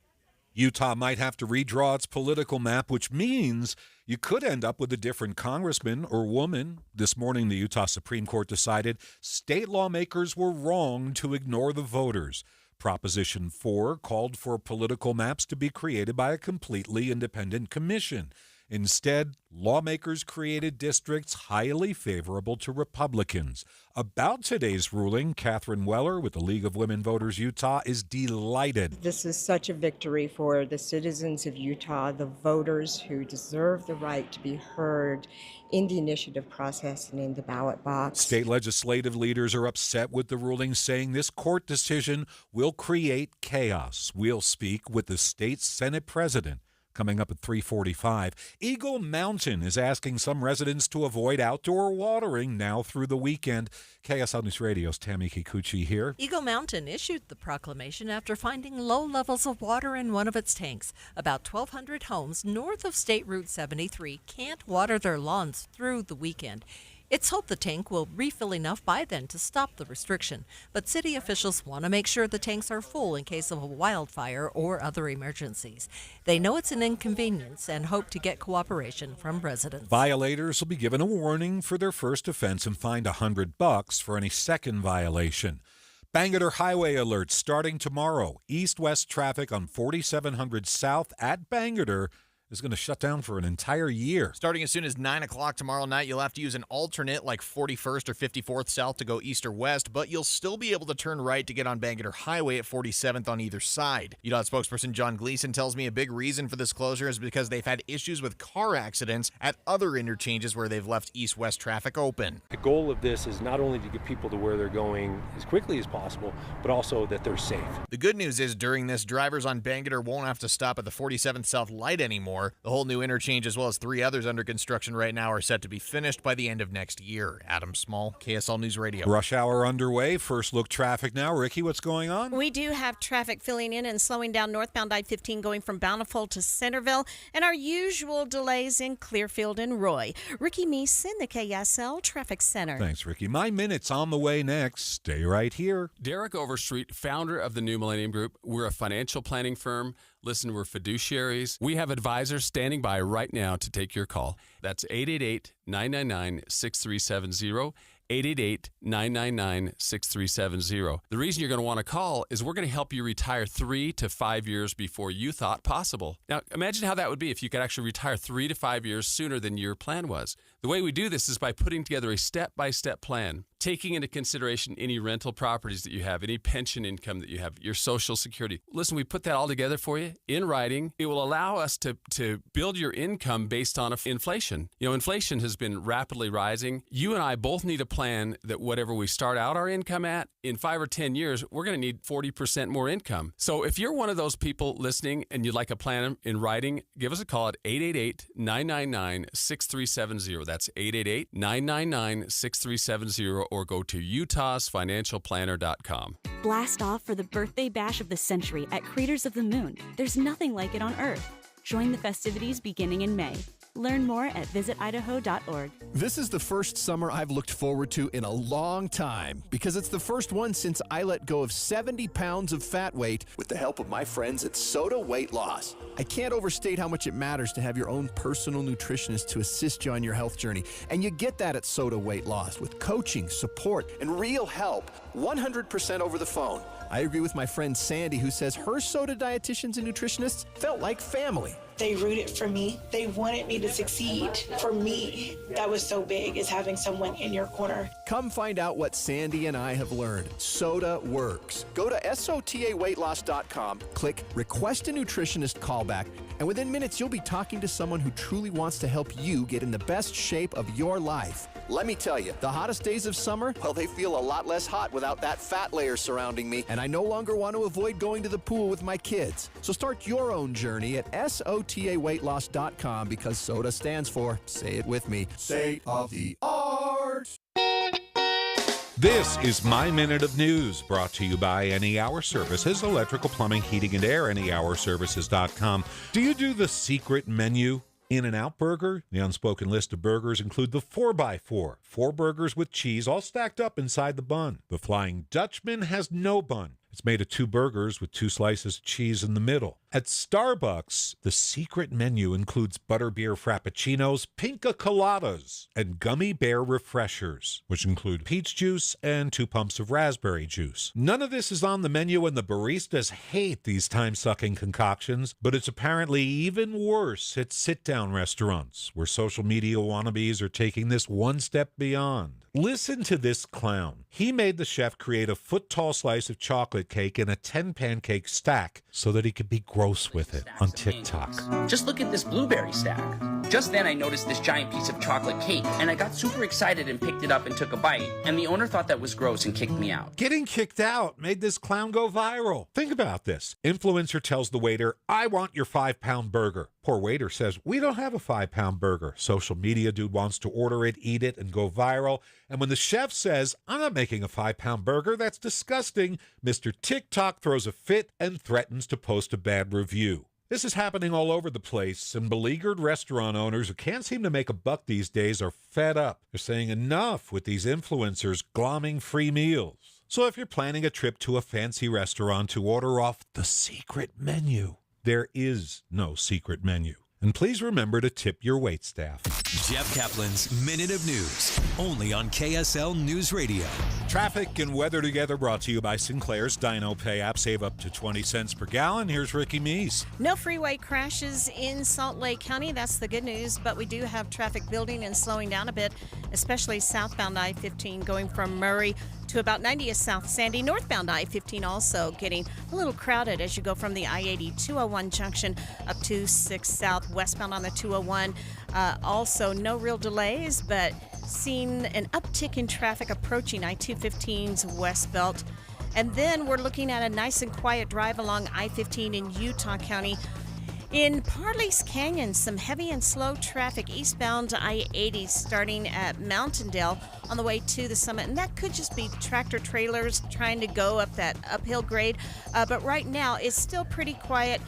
Utah might have to redraw its political map, which means you could end up with a different congressman or woman. This morning, the Utah Supreme Court decided state lawmakers were wrong to ignore the voters. Proposition 4 called for political maps to be created by a completely independent commission. Instead, lawmakers created districts highly favorable to Republicans. About today's ruling, Catherine Weller with the League of Women Voters Utah is delighted. This is such a victory for the citizens of Utah, the voters who deserve the right to be heard in the initiative process and in the ballot box. State legislative leaders are upset with the ruling, saying this court decision will create chaos. We'll speak with the state Senate president coming up at 3:45. Eagle Mountain is asking some residents to avoid outdoor watering now through the weekend. KSL News Radio's Tammy Kikuchi here. Eagle Mountain issued the proclamation after finding low levels of water in one of its tanks. About 1,200 homes north of State Route 73 can't water their lawns through the weekend. It's hoped the tank will refill enough by then to stop the restriction, but city officials want to make sure the tanks are full in case of a wildfire or other emergencies. They know it's an inconvenience and hope to get cooperation from residents. Violators will be given a warning for their first offense and fined $100 for any second violation. Bangor Highway alert starting tomorrow. East-west traffic on 4700 South at Bangor is going to shut down for an entire year. Starting as soon as 9 o'clock tomorrow night, you'll have to use an alternate like 41st or 54th South to go east or west, but you'll still be able to turn right to get on Bangor Highway at 47th on either side. UDOT spokesperson John Gleason tells me a big reason for this closure is because they've had issues with car accidents at other interchanges where they've left east-west traffic open. The goal of this is not only to get people to where they're going as quickly as possible, but also that they're safe. The good news is during this, drivers on Bangor won't have to stop at the 47th South light anymore. The whole new interchange, as well as 3 others under construction right now, are set to be finished by the end of next year. Adam Small, KSL News Radio. Rush hour underway. First look traffic now. Ricky, what's going on? We do have traffic filling in and slowing down northbound I-15 going from Bountiful to Centerville, and our usual delays in Clearfield and Roy. Ricky Meeson, the KSL Traffic Center. Thanks, Ricky. My Minute's on the way next. Stay right here. Derek Overstreet, founder of the New Millennium Group. We're a financial planning firm. Listen, we're fiduciaries. We have advisors standing by right now to take your call. That's 888-999-6370. 888-999-6370. The reason you're going to want to call is we're going to help you retire 3 to 5 years before you thought possible. Now, imagine how that would be if you could actually retire 3 to 5 years sooner than your plan was. The way we do this is by putting together a step-by-step plan, taking into consideration any rental properties that you have, any pension income that you have, your Social Security. Listen, we put that all together for you in writing. It will allow us to build your income based on inflation. You know, inflation has been rapidly rising. You and I both need a plan that whatever we start out our income at, in 5 or 10 years, we're going to need 40% more income. So if you're one of those people listening and you'd like a plan in writing, give us a call at 888-999-6370. That's 888-999-6370, or go to utahsfinancialplanner.com. Blast off for the birthday bash of the century at Craters of the Moon. There's nothing like it on Earth. Join the festivities beginning in May. Learn more at visitidaho.org. This is the first summer I've looked forward to in a long time because it's the first one since I let go of 70 pounds of fat weight with the help of my friends at Soda Weight Loss. I can't overstate how much it matters to have your own personal nutritionist to assist you on your health journey. And you get that at Soda Weight Loss with coaching, support, and real help, 100% over the phone. I agree with my friend Sandy, who says her Soda dietitians and nutritionists felt like family. They rooted for me. They wanted me to succeed. For me, that was so big, is having someone in your corner. Come find out what Sandy and I have learned. Soda works. Go to SOTAweightloss.com, click Request a Nutritionist Callback, and within minutes you'll be talking to someone who truly wants to help you get in the best shape of your life. Let me tell you, the hottest days of summer, well, they feel a lot less hot without that fat layer surrounding me, and I no longer want to avoid going to the pool with my kids. So start your own journey at SOTAweightloss.com, because SOTA stands for, say it with me, State of the Art. This is My Minute of News, brought to you by Any Hour Services, electrical, plumbing, heating, and air, anyhourservices.com. Do you do the secret menu? In-N-Out Burger. The unspoken list of burgers include the 4x4, 4 burgers with cheese all stacked up inside the bun. The Flying Dutchman has no bun. It's made of 2 burgers with 2 slices of cheese in the middle. At Starbucks, the secret menu includes butterbeer frappuccinos, pinca coladas, and gummy bear refreshers, which include peach juice and 2 pumps of raspberry juice. None of this is on the menu, and the baristas hate these time-sucking concoctions, but it's apparently even worse at sit-down restaurants, where social media wannabes are taking this one step beyond. Listen to this clown. He made the chef create a foot-tall slice of chocolate cake in a 10-pancake stack so that he could be gross with it on TikTok. Just look at this blueberry stack. Just then I noticed this giant piece of chocolate cake, and I got super excited and picked it up and took a bite, and the owner thought that was gross and kicked me out. Getting kicked out made this clown go viral. Think about this. Influencer tells the waiter, "I want your 5-pound burger." Poor waiter says, "We don't have a 5-pound burger." Social media dude wants to order it, eat it, and go viral. And when the chef says, "I'm not making a 5-pound burger, that's disgusting," Mr. TikTok throws a fit and threatens to post a bad review. This is happening all over the place, and beleaguered restaurant owners who can't seem to make a buck these days are fed up. They're saying enough with these influencers glomming free meals. So if you're planning a trip to a fancy restaurant to order off the secret menu, there is no secret menu. And please remember to tip your waitstaff. Jeff Kaplan's Minute of News, only on KSL News Radio. Traffic and weather together brought to you by Sinclair's Dino Pay app. Save up to 20 cents per gallon. Here's Ricky Meese. No freeway crashes in Salt Lake County. That's the good news, but we do have traffic building and slowing down a bit, especially southbound I-15 going from Murray to about 90th South Sandy. Northbound I-15 also getting a little crowded as you go from the I-80 201 junction up to 6 South, westbound on the 201. Also, no real delays, but seeing an uptick in traffic approaching I-215's west belt. And then we're looking at a nice and quiet drive along I-15 in Utah County. In Parley's Canyon, some heavy and slow traffic eastbound I-80 starting at Mountaindale on the way to the summit. And that could just be tractor trailers trying to go up that uphill grade. But right now, it's still pretty quiet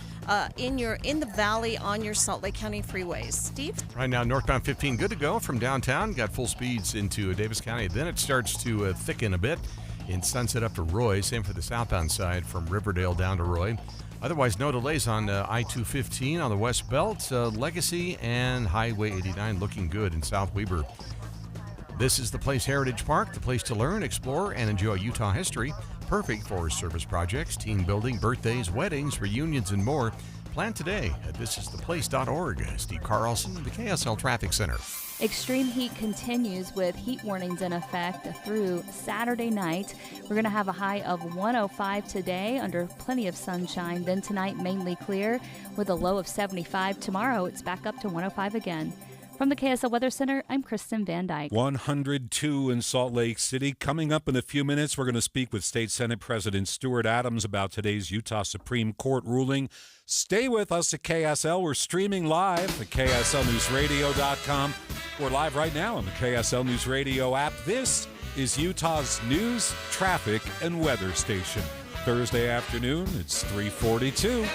in the valley on your Salt Lake County freeways. Steve? Right now, northbound 15 good to go from downtown. Got full speeds into Davis County. Then it starts to thicken a bit in Sunset up to Roy. Same for the southbound side from Riverdale down to Roy. Otherwise, no delays on I-215 on the West Belt, Legacy, and Highway 89 looking good in South Weber. This is the Place Heritage Park, the place to learn, explore, and enjoy Utah history. Perfect for service projects, team building, birthdays, weddings, reunions, and more. Plan today at thisistheplace.org. Steve Carlson, the KSL Traffic Center. Extreme heat continues with heat warnings in effect through Saturday night. We're going to have a high of 105 today under plenty of sunshine. Then tonight, mainly clear with a low of 75. Tomorrow, it's back up to 105 again. From the KSL Weather Center, I'm Kristen Van Dyke. 102 in Salt Lake City. Coming up in a few minutes, we're going to speak with State Senate President Stuart Adams about today's Utah Supreme Court ruling. Stay with us at KSL. We're streaming live at KSLNewsRadio.com. We're live right now on the KSL News Radio app. This is Utah's news, traffic, and weather station. Thursday afternoon, it's 3:42.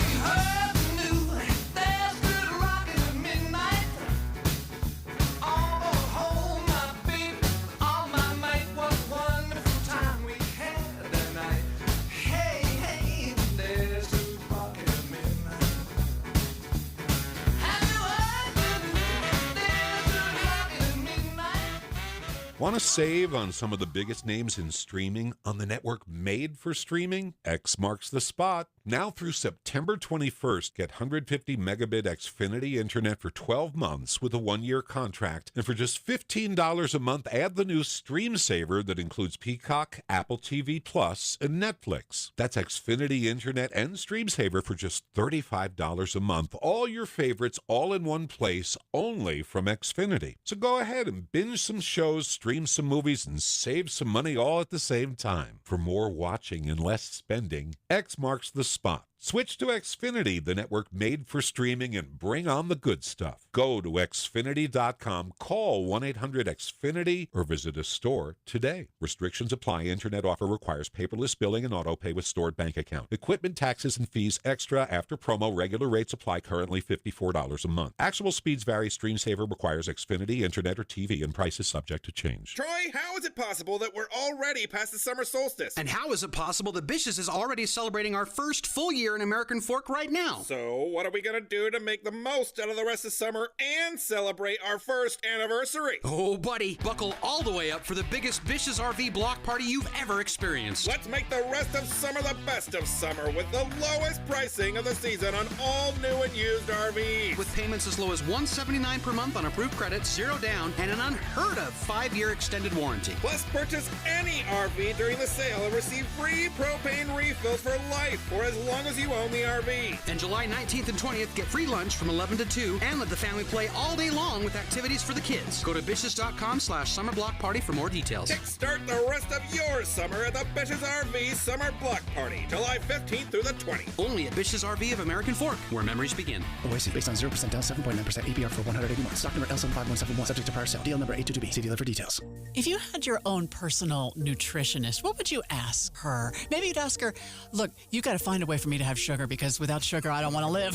Want to save on some of the biggest names in streaming on the network made for streaming? X marks the spot. Now through September 21st, get 150 megabit Xfinity internet for 12 months with a 1-year contract. And for just $15 a month, add the new Stream Saver that includes Peacock, Apple TV Plus, and Netflix. That's Xfinity internet and Stream Saver for just $35 a month. All your favorites all in one place, only from Xfinity. So go ahead and binge some shows, stream some movies, and save some money all at the same time. For more watching and less spending, X marks the spot. Switch to Xfinity, the network made for streaming, and bring on the good stuff. Go to Xfinity.com, call 1-800-XFINITY, or visit a store today. Restrictions apply. Internet offer requires paperless billing and auto-pay with stored bank account. Equipment, taxes, and fees extra after promo. Regular rates apply. Currently $54 a month. Actual speeds vary. Stream Saver requires Xfinity, internet, or TV, and prices subject to change. Troy, how is it possible that we're already past the summer solstice? And how is it possible that Bish's is already celebrating our first full year in American Fork right now? So, what are we gonna do to make the most out of the rest of summer and celebrate our first anniversary? Oh, buddy, buckle all the way up for the biggest Bish's RV block party you've ever experienced. Let's make the rest of summer the best of summer with the lowest pricing of the season on all new and used RVs. With payments as low as $179 per month on approved credit, 0 down, and an unheard of 5-year extended warranty. Plus, purchase any RV during the sale and receive free propane refills for life for as long as you own the RV. And July 19th and 20th, get free lunch from 11 to 2 and let the family play all day long with activities for the kids. Go to Bish's.com/summerblockparty for more details. Kickstart the rest of your summer at the Bish's RV Summer Block Party, July 15th through the 20th. Only at Bish's RV of American Fork, where memories begin. OIC based on 0% down, 7.9% APR for 180 months. Stock number L75171, subject to prior sale. Deal number 822B. See dealer for details. If you had your own personal nutritionist, what would you ask her? Maybe you'd ask her, look, you got to find a way for me to have sugar because without sugar, I don't want to live.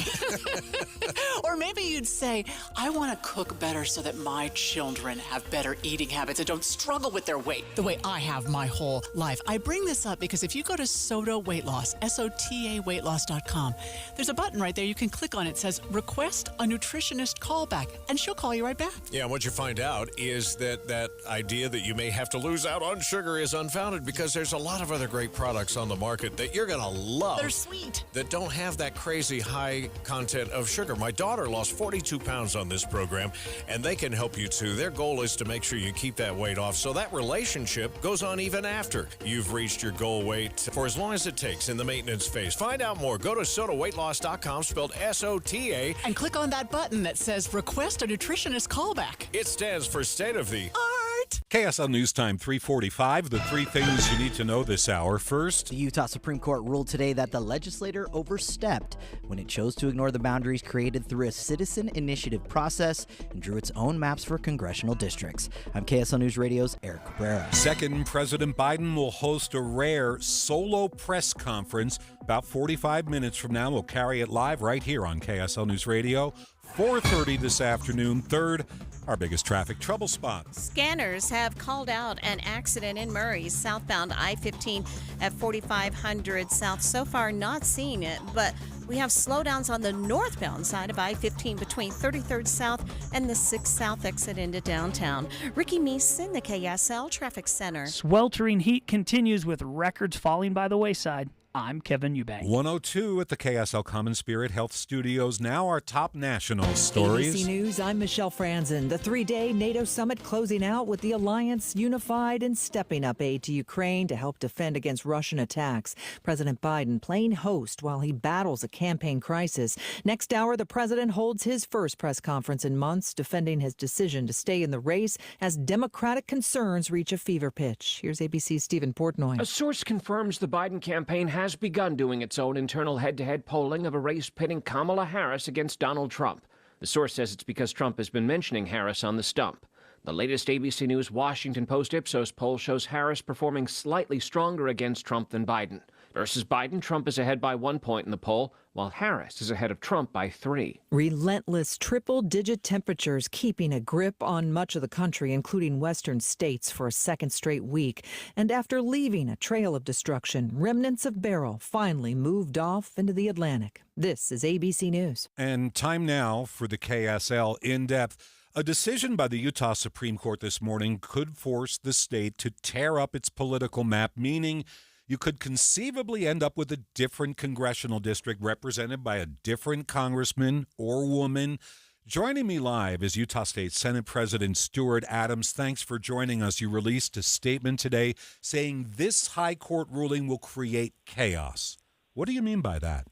Or maybe you'd say, I want to cook better so that my children have better eating habits and don't struggle with their weight the way I have my whole life. I bring this up because if you go to SOTA Weight Loss, SOTA weightloss.com, there's a button right there. You can click on it. It says, request a nutritionist callback, and she'll call you right back. Yeah, what you find out is that idea that you may have to lose out on sugar is unfounded because there's a lot of other great products on the market that you're going to love. They're sweet. That don't have that crazy high content of sugar. My daughter lost 42 pounds on this program, and they can help you too. Their goal is to make sure you keep that weight off so that relationship goes on even after you've reached your goal weight for as long as it takes in the maintenance phase. Find out more. Go to SOTAweightloss.com, spelled SOTA. And click on that button that says request a nutritionist callback. It stands for state of the art. KSL News Time 3:45. The three things you need to know this hour. First, the Utah Supreme Court ruled today that the legislature overstepped when it chose to ignore the boundaries created through a citizen initiative process and drew its own maps for congressional districts. I'm KSL News Radio's Eric Cabrera. Second, President Biden will host a rare solo press conference about 45 minutes from now. We'll carry it live right here on KSL News Radio, 4:30 this afternoon. Third, our biggest traffic trouble spot. Scanners have called out an accident in Murray, southbound I-15 at 4500 South. So far, not seeing it, but we have slowdowns on the northbound side of I-15 between 33rd South and the 6th South exit into downtown. Ricky Meese in the KSL Traffic Center. Sweltering heat continues with records falling by the wayside. I'm Kevin Eubank. 102 at the KSL Common Spirit Health Studios. Now our top national stories. ABC News, I'm Michelle Franzen. The three-day NATO summit closing out with the alliance unified and stepping up aid to Ukraine to help defend against Russian attacks. President Biden playing host while he battles a campaign crisis. Next hour, the president holds his first press conference in months, defending his decision to stay in the race as Democratic concerns reach a fever pitch. Here's ABC's Stephen Portnoy. A source confirms the Biden campaign has begun doing its own internal head-to-head polling of a race pitting Kamala Harris against Donald Trump. The source says it's because Trump has been mentioning Harris on the stump. The latest ABC News Washington Post Ipsos poll shows Harris performing slightly stronger against Trump than Biden. Versus Biden, Trump is ahead by 1 point in the poll, while Harris is ahead of Trump by 3. Relentless triple-digit temperatures keeping a grip on much of the country, including western states, for a second straight week. And after leaving a trail of destruction, remnants of Beryl finally moved off into the Atlantic. This is ABC News. And time now for the KSL In-Depth. A decision by the Utah Supreme Court this morning could force the state to tear up its political map, meaning you could conceivably end up with a different congressional district represented by a different congressman or woman. Joining me live is Utah State Senate President Stuart Adams. Thanks for joining us. You released a statement today saying this high court ruling will create chaos. What do you mean by that?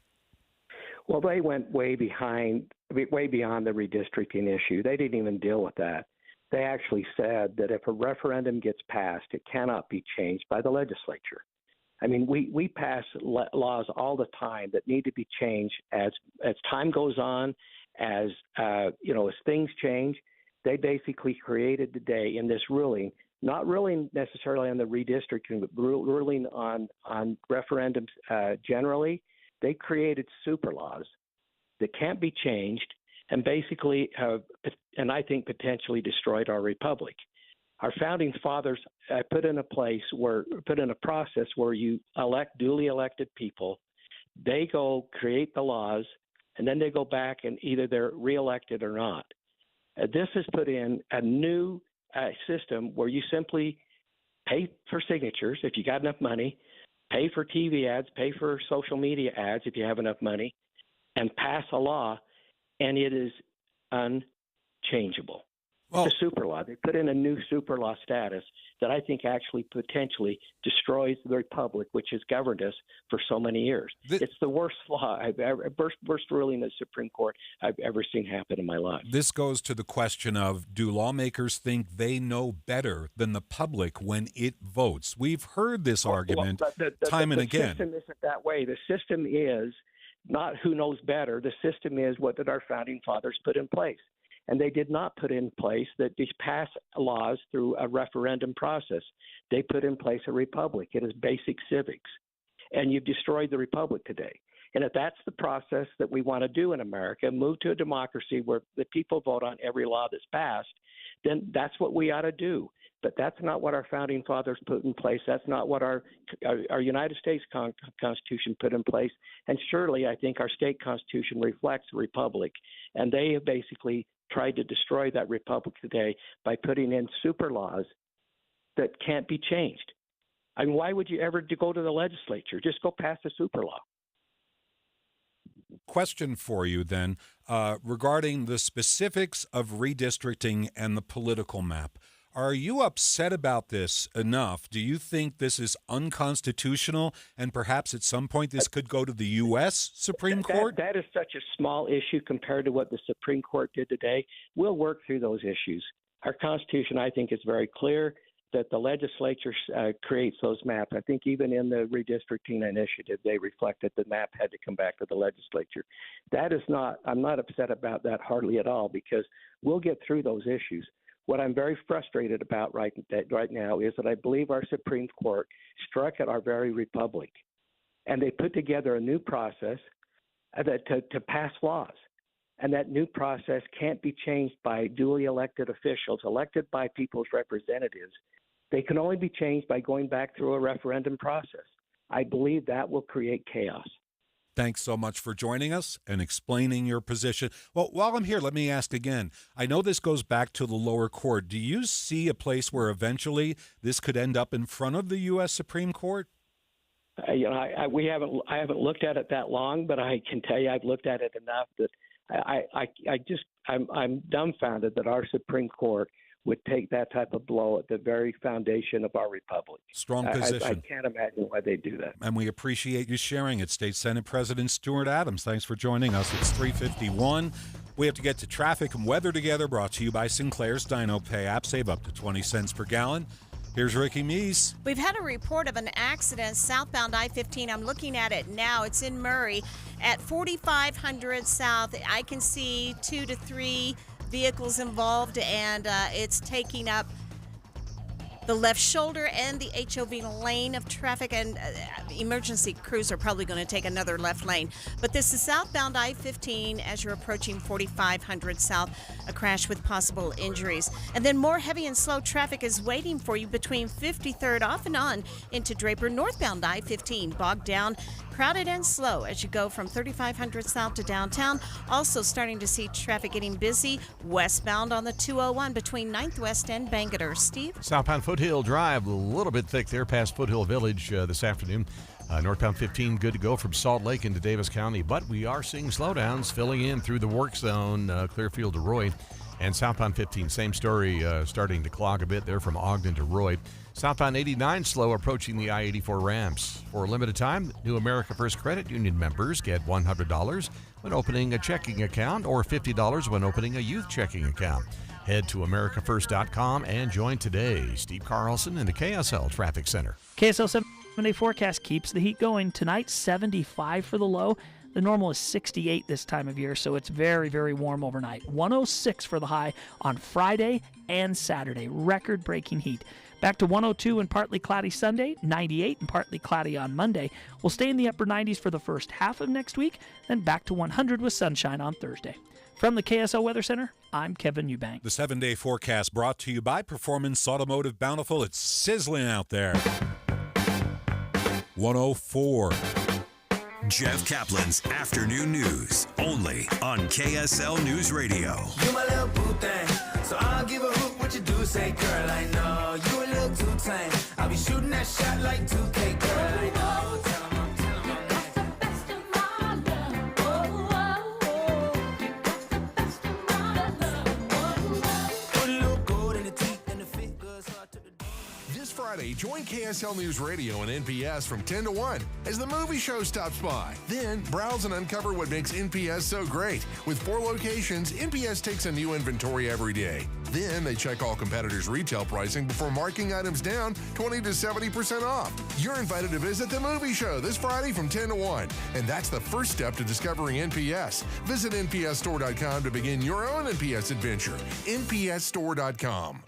Well, they went way beyond the redistricting issue. They didn't even deal with that. They actually said that if a referendum gets passed, it cannot be changed by the legislature. I mean, we pass laws all the time that need to be changed as time goes on, as things change. They basically created today in this ruling, not ruling necessarily on the redistricting, but ruling on referendums generally. They created super laws that can't be changed and basically have, and I think potentially destroyed our republic. Our founding fathers put in a process where you elect duly elected people. They go create the laws, and then they go back and either they're reelected or not. This has put in a new system where you simply pay for signatures if you got enough money, pay for TV ads, pay for social media ads if you have enough money, and pass a law, and it is unchangeable. It's a super law. They put in a new super law status that I think actually potentially destroys the republic, which has governed us for so many years. It's the worst law worst ruling the Supreme Court I've ever seen happen in my life. This goes to the question of, do lawmakers think they know better than the public when it votes? We've heard this argument time and again. The system isn't that way. The system is not who knows better. The system is what did our founding fathers put in place. And they did not put in place that these pass laws through a referendum process. They put in place a republic. It is basic civics. And you've destroyed the republic today. And if that's the process that we want to do in America, move to a democracy where the people vote on every law that's passed, then that's what we ought to do. But that's not what our founding fathers put in place. That's not what our United States Constitution put in place. And surely I think our state constitution reflects the republic. And they have basically tried to destroy that republic today by putting in super laws that can't be changed. I mean, why would you ever go to the legislature? Just go pass a super law. Question for you then regarding the specifics of redistricting and the political map. Are you upset about this enough? Do you think this is unconstitutional and perhaps at some point this could go to the U.S. Supreme Court? That is such a small issue compared to what the Supreme Court did today. We'll work through those issues. Our Constitution, I think, is very clear that the legislature creates those maps. I think even in the redistricting initiative, they reflected the map had to come back to the legislature. I'm not upset about that hardly at all because we'll get through those issues. What I'm very frustrated about right now is that I believe our Supreme Court struck at our very republic, and they put together a new process to pass laws. And that new process can't be changed by duly elected officials, elected by people's representatives. They can only be changed by going back through a referendum process. I believe that will create chaos. Thanks so much for joining us and explaining your position. Well, while I'm here, let me ask again. I know this goes back to the lower court. Do you see a place where eventually this could end up in front of the U.S. Supreme Court? I haven't looked at it that long, but I can tell you I've looked at it enough that I'm dumbfounded that our Supreme Court would take that type of blow at the very foundation of our republic. Strong position. I can't imagine why they do that. And we appreciate you sharing it. State Senate President Stuart Adams, thanks for joining us. It's 3:51. We have to get to traffic and weather together, brought to you by Sinclair's Dino Pay app. Save up to 20 cents per gallon. Here's Ricky Meese. We've had a report of an accident southbound I-15. I'm looking at it now. It's in Murray at 4500 South. I can see 2 to 3 vehicles involved, and it's taking up the left shoulder and the HOV lane of traffic, and emergency crews are probably going to take another left lane. But this is southbound I-15 as you're approaching 4500 South, a crash with possible injuries. And then more heavy and slow traffic is waiting for you between 53rd off and on into Draper, northbound I-15, bogged down, crowded and slow as you go from 3500 South to downtown. Also starting to see traffic getting busy westbound on the 201 between 9th West and Bangerter. Steve? Southbound Foothill Drive, a little bit thick there past Foothill Village this afternoon. Northbound 15, good to go from Salt Lake into Davis County, but we are seeing slowdowns filling in through the work zone, Clearfield to Roy. And southbound 15, same story, starting to clog a bit there from Ogden to Roy. Southbound 89 slow approaching the I-84 ramps. For a limited time, New America First Credit Union members get $100 when opening a checking account or $50 when opening a youth checking account. Head to americafirst.com and join today. Steve Carlson in the KSL Traffic Center. KSL 7-day forecast keeps the heat going. Tonight, 75 for the low. The normal is 68 this time of year, so it's very, very warm overnight. 106 for the high on Friday and Saturday. Record-breaking heat. Back to 102 and partly cloudy Sunday, 98 and partly cloudy on Monday. We'll stay in the upper 90s for the first half of next week, then back to 100 with sunshine on Thursday. From the KSL Weather Center, I'm Kevin Eubank. The 7-day forecast brought to you by Performance Automotive Bountiful. It's sizzling out there. 104. Jeff Caplan's Afternoon News, only on KSL News Radio. You my little boo thing, so I'll give a hoot what you do. Say, girl, I know you a little too tame. I'll be shooting that shot like 2K, girl, I know. Tell 'em I'm that's the best of my love. That's the best of my love. Put a little gold in the teeth and the fit good, so I took the This Friday, join KSL News Radio and NPS from 10 to 1 as the movie show stops by. Then, browse and uncover what makes NPS so great. With 4 locations, NPS takes a new inventory every day. Then, they check all competitors' retail pricing before marking items down 20 to 70% off. You're invited to visit the movie show this Friday from 10 to 1. And that's the first step to discovering NPS. Visit npsstore.com to begin your own NPS adventure. npsstore.com.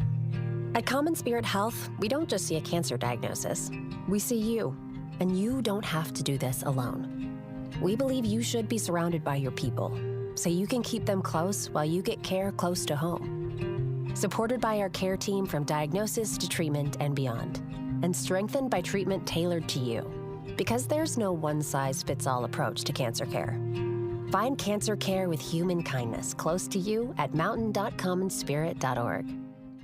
At Common Spirit Health, we don't just see a cancer diagnosis. We see you, and you don't have to do this alone. We believe you should be surrounded by your people, so you can keep them close while you get care close to home. Supported by our care team from diagnosis to treatment and beyond, and strengthened by treatment tailored to you. Because there's no one-size-fits-all approach to cancer care. Find cancer care with human kindness close to you at mountain.commonspirit.org.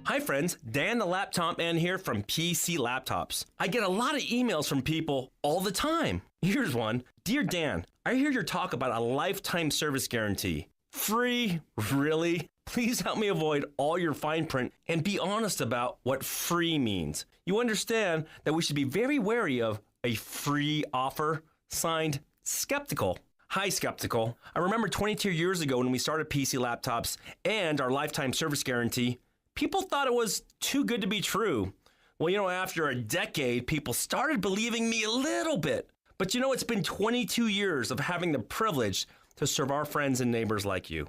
Hi friends, Dan the Laptop Man here from PC Laptops. I get a lot of emails from people all the time. Here's one. Dear Dan, I hear your talk about a lifetime service guarantee. Free? Really? Please help me avoid all your fine print and be honest about what free means. You understand that we should be very wary of a free offer. Signed, Skeptical. Hi, Skeptical. I remember 22 years ago when we started PC Laptops and our lifetime service guarantee, people thought it was too good to be true. Well, after a decade, people started believing me a little bit. But it's been 22 years of having the privilege to serve our friends and neighbors like you.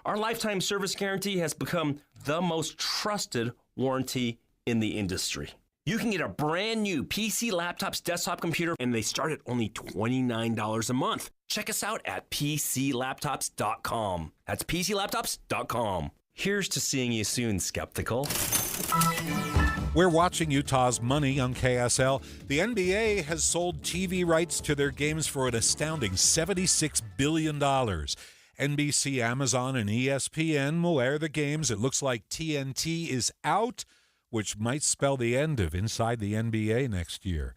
Our lifetime service guarantee has become the most trusted warranty in the industry. You can get a brand new PC Laptops desktop computer, and they start at only $29 a month. Check us out at PCLaptops.com. That's PCLaptops.com. Here's to seeing you soon, Skeptical. We're watching Utah's Money on KSL. The NBA has sold TV rights to their games for an astounding $76 billion. NBC, Amazon, and ESPN will air the games. It looks like TNT is out, which might spell the end of Inside the NBA next year.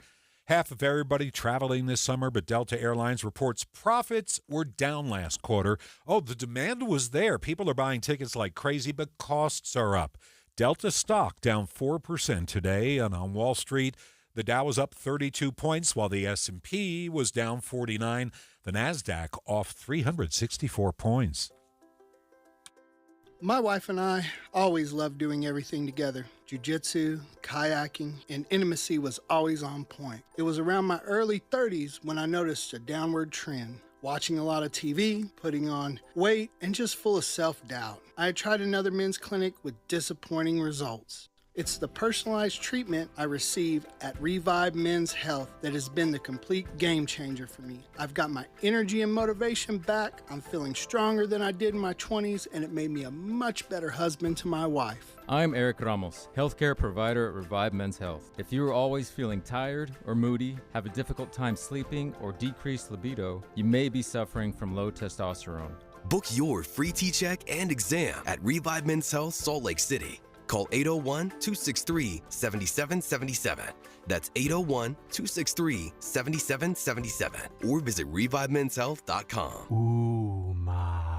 Half of everybody traveling this summer, but Delta Airlines reports profits were down last quarter. Oh, the demand was there. People are buying tickets like crazy, but costs are up. Delta stock down 4% today, and on Wall Street, the Dow was up 32 points, while the S&P was down 49. The Nasdaq off 364 points. My wife and I always loved doing everything together. Jiu-jitsu, kayaking, and intimacy was always on point. It was around my early 30s when I noticed a downward trend. Watching a lot of TV, putting on weight, and just full of self-doubt. I had tried another men's clinic with disappointing results. It's the personalized treatment I receive at Revive Men's Health that has been the complete game changer for me. I've got my energy and motivation back, I'm feeling stronger than I did in my 20s, and it made me a much better husband to my wife. I'm Eric Ramos, healthcare provider at Revive Men's Health. If you are always feeling tired or moody, have a difficult time sleeping, or decreased libido, you may be suffering from low testosterone. Book your free T-check and exam at Revive Men's Health, Salt Lake City. Call 801-263-7777. That's 801-263-7777. Or visit ReviveMen'sHealth.com. Ooh, ma.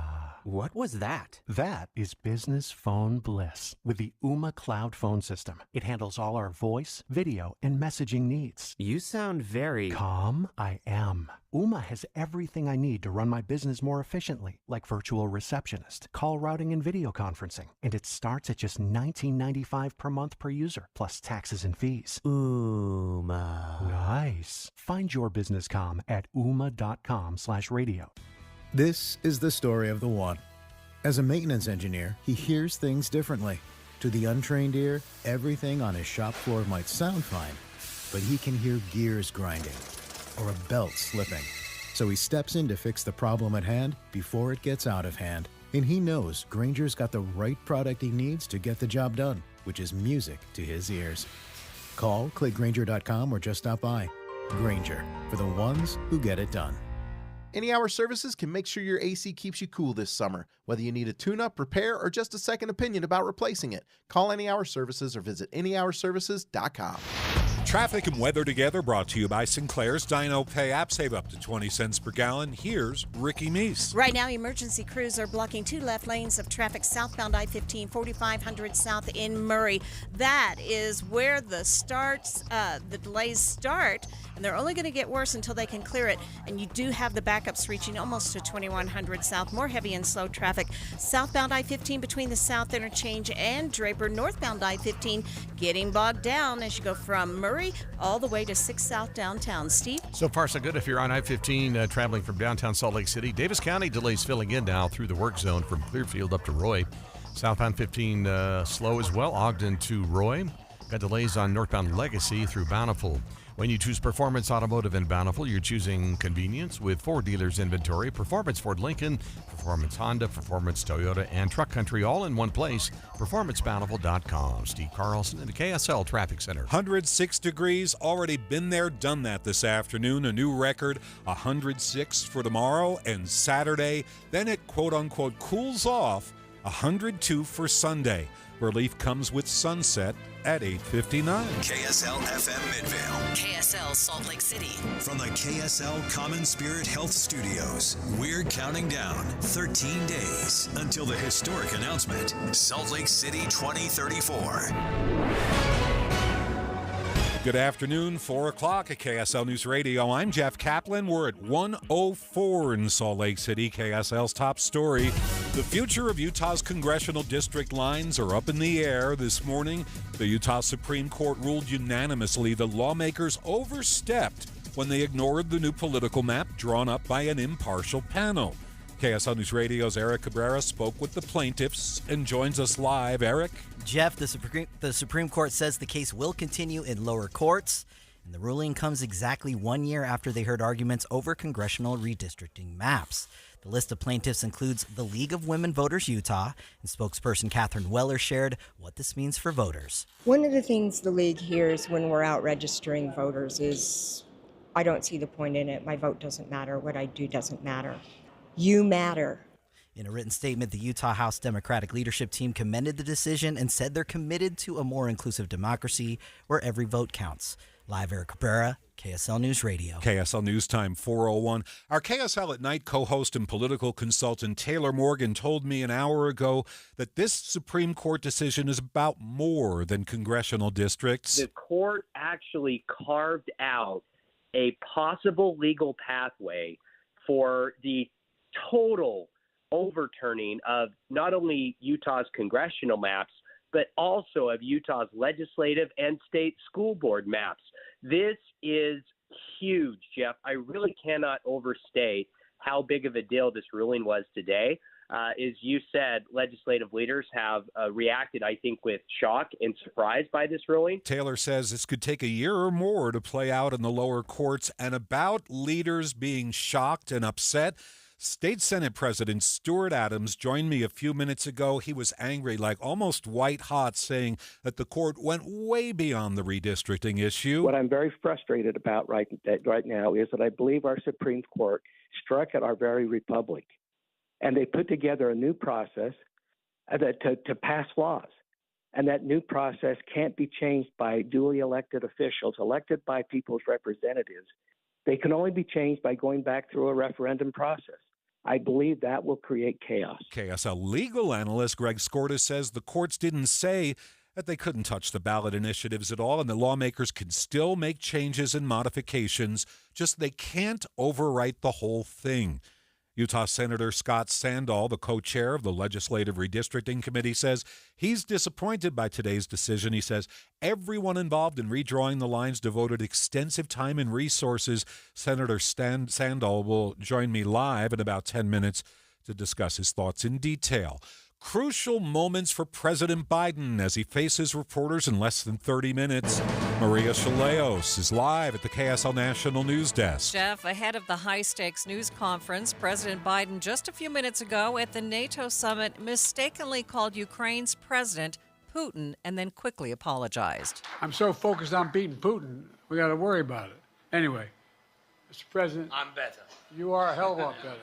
What was that? That is business phone bliss with the Ooma Cloud Phone System. It handles all our voice, video, and messaging needs. You sound very... Calm? I am. Ooma has everything I need to run my business more efficiently, like virtual receptionist, call routing, and video conferencing. And it starts at just $19.95 per month per user, plus taxes and fees. Ooma. Nice. Find your business comm at ooma.com/radio. This is the story of the one. As a maintenance engineer, he hears things differently. To the untrained ear, everything on his shop floor might sound fine, but he can hear gears grinding or a belt slipping. So he steps in to fix the problem at hand before it gets out of hand. And he knows Grainger's got the right product he needs to get the job done, which is music to his ears. Call, click Grainger.com, or just stop by. Grainger, for the ones who get it done. Any Hour Services can make sure your AC keeps you cool this summer. Whether you need a tune-up, repair, or just a second opinion about replacing it, call Any Hour Services or visit anyhourservices.com. Traffic and weather together brought to you by Sinclair's Dino Pay app. Save up to 20 cents per gallon. Here's Ricky Meese. Right now, emergency crews are blocking 2 left lanes of traffic southbound I-15, 4500 south in Murray. That is where the delays start, and they're only going to get worse until they can clear it. And you do have the backups reaching almost to 2100 south. More heavy and slow traffic southbound I-15 between the South Interchange and Draper. Northbound I-15 getting bogged down as you go from Murray all the way to 6 South downtown. Steve? So far, so good. If you're on I-15 traveling from downtown Salt Lake City, Davis County delays filling in now through the work zone from Clearfield up to Roy. Southbound 15 slow as well, Ogden to Roy. Got delays on northbound Legacy through Bountiful. When you choose Performance Automotive in Bountiful, you're choosing convenience with 4 dealers inventory: Performance Ford Lincoln, Performance Honda, Performance Toyota, and Truck Country, all in one place. PerformanceBountiful.com. Steve Carlson in the KSL Traffic Center. 106 degrees, already been there, done that this afternoon. A new record, 106 for tomorrow and Saturday. Then it quote-unquote cools off, 102 for Sunday. Relief comes with sunset at 8:59. KSL FM Midvale. KSL Salt Lake City. From the KSL Common Spirit Health Studios, we're counting down 13 days until the historic announcement, Salt Lake City 2034. Good afternoon, 4 o'clock at KSL News Radio. I'm Jeff Caplan. We're at 104 in Salt Lake City. KSL's top story. The future of Utah's congressional district lines are up in the air this morning. The Utah Supreme Court ruled unanimously the lawmakers overstepped when they ignored the new political map drawn up by an impartial panel. KSL News Radio's Eric Cabrera spoke with the plaintiffs and joins us live. Eric? Jeff, the Supreme Court says the case will continue in lower courts, and the ruling comes exactly 1 year after they heard arguments over congressional redistricting maps. The list of plaintiffs includes the League of Women Voters Utah, and spokesperson Catherine Weller shared what this means for voters. One of the things the League hears when we're out registering voters is, I don't see the point in it. My vote doesn't matter. What I do doesn't matter. You matter. In a written statement, the Utah House Democratic leadership team commended the decision and said they're committed to a more inclusive democracy where every vote counts. Live, Eric Cabrera, KSL News Radio. KSL News Time 4:01. Our KSL at Night co-host and political consultant Taylor Morgan told me an hour ago that this Supreme Court decision is about more than congressional districts. The court actually carved out a possible legal pathway for the total overturning of not only Utah's congressional maps, but also of Utah's legislative and state school board maps. This is huge, Jeff. I really cannot overstate how big of a deal this ruling was today. As you said, legislative leaders have reacted, I think, with shock and surprise by this ruling. Taylor says this could take a year or more to play out in the lower courts. And about leaders being shocked and upset, State Senate President Stuart Adams joined me a few minutes ago. He was angry, like almost white hot, saying that the court went way beyond the redistricting issue. What I'm very frustrated about right now is that I believe our Supreme Court struck at our very republic, and they put together a new process to pass laws. And that new process can't be changed by duly elected officials, elected by people's representatives. They can only be changed by going back through a referendum process. I believe that will create chaos. KSL legal analyst Greg Skorda says the courts didn't say that they couldn't touch the ballot initiatives at all, and the lawmakers can still make changes and modifications, just they can't overwrite the whole thing. Utah Senator Scott Sandall, the co-chair of the Legislative Redistricting Committee, says he's disappointed by today's decision. He says everyone involved in redrawing the lines devoted extensive time and resources. Senator Sandall will join me live in about 10 minutes to discuss his thoughts in detail. Crucial moments for President Biden as he faces reporters in less than 30 minutes. Maria Chaleos is live at the KSL National News Desk. Jeff, ahead of the high-stakes news conference, President Biden just a few minutes ago at the NATO summit mistakenly called Ukraine's president Putin and then quickly apologized. I'm so focused on beating Putin, we got to worry about it. Anyway, Mr. President. I'm better. You are a hell of a lot better.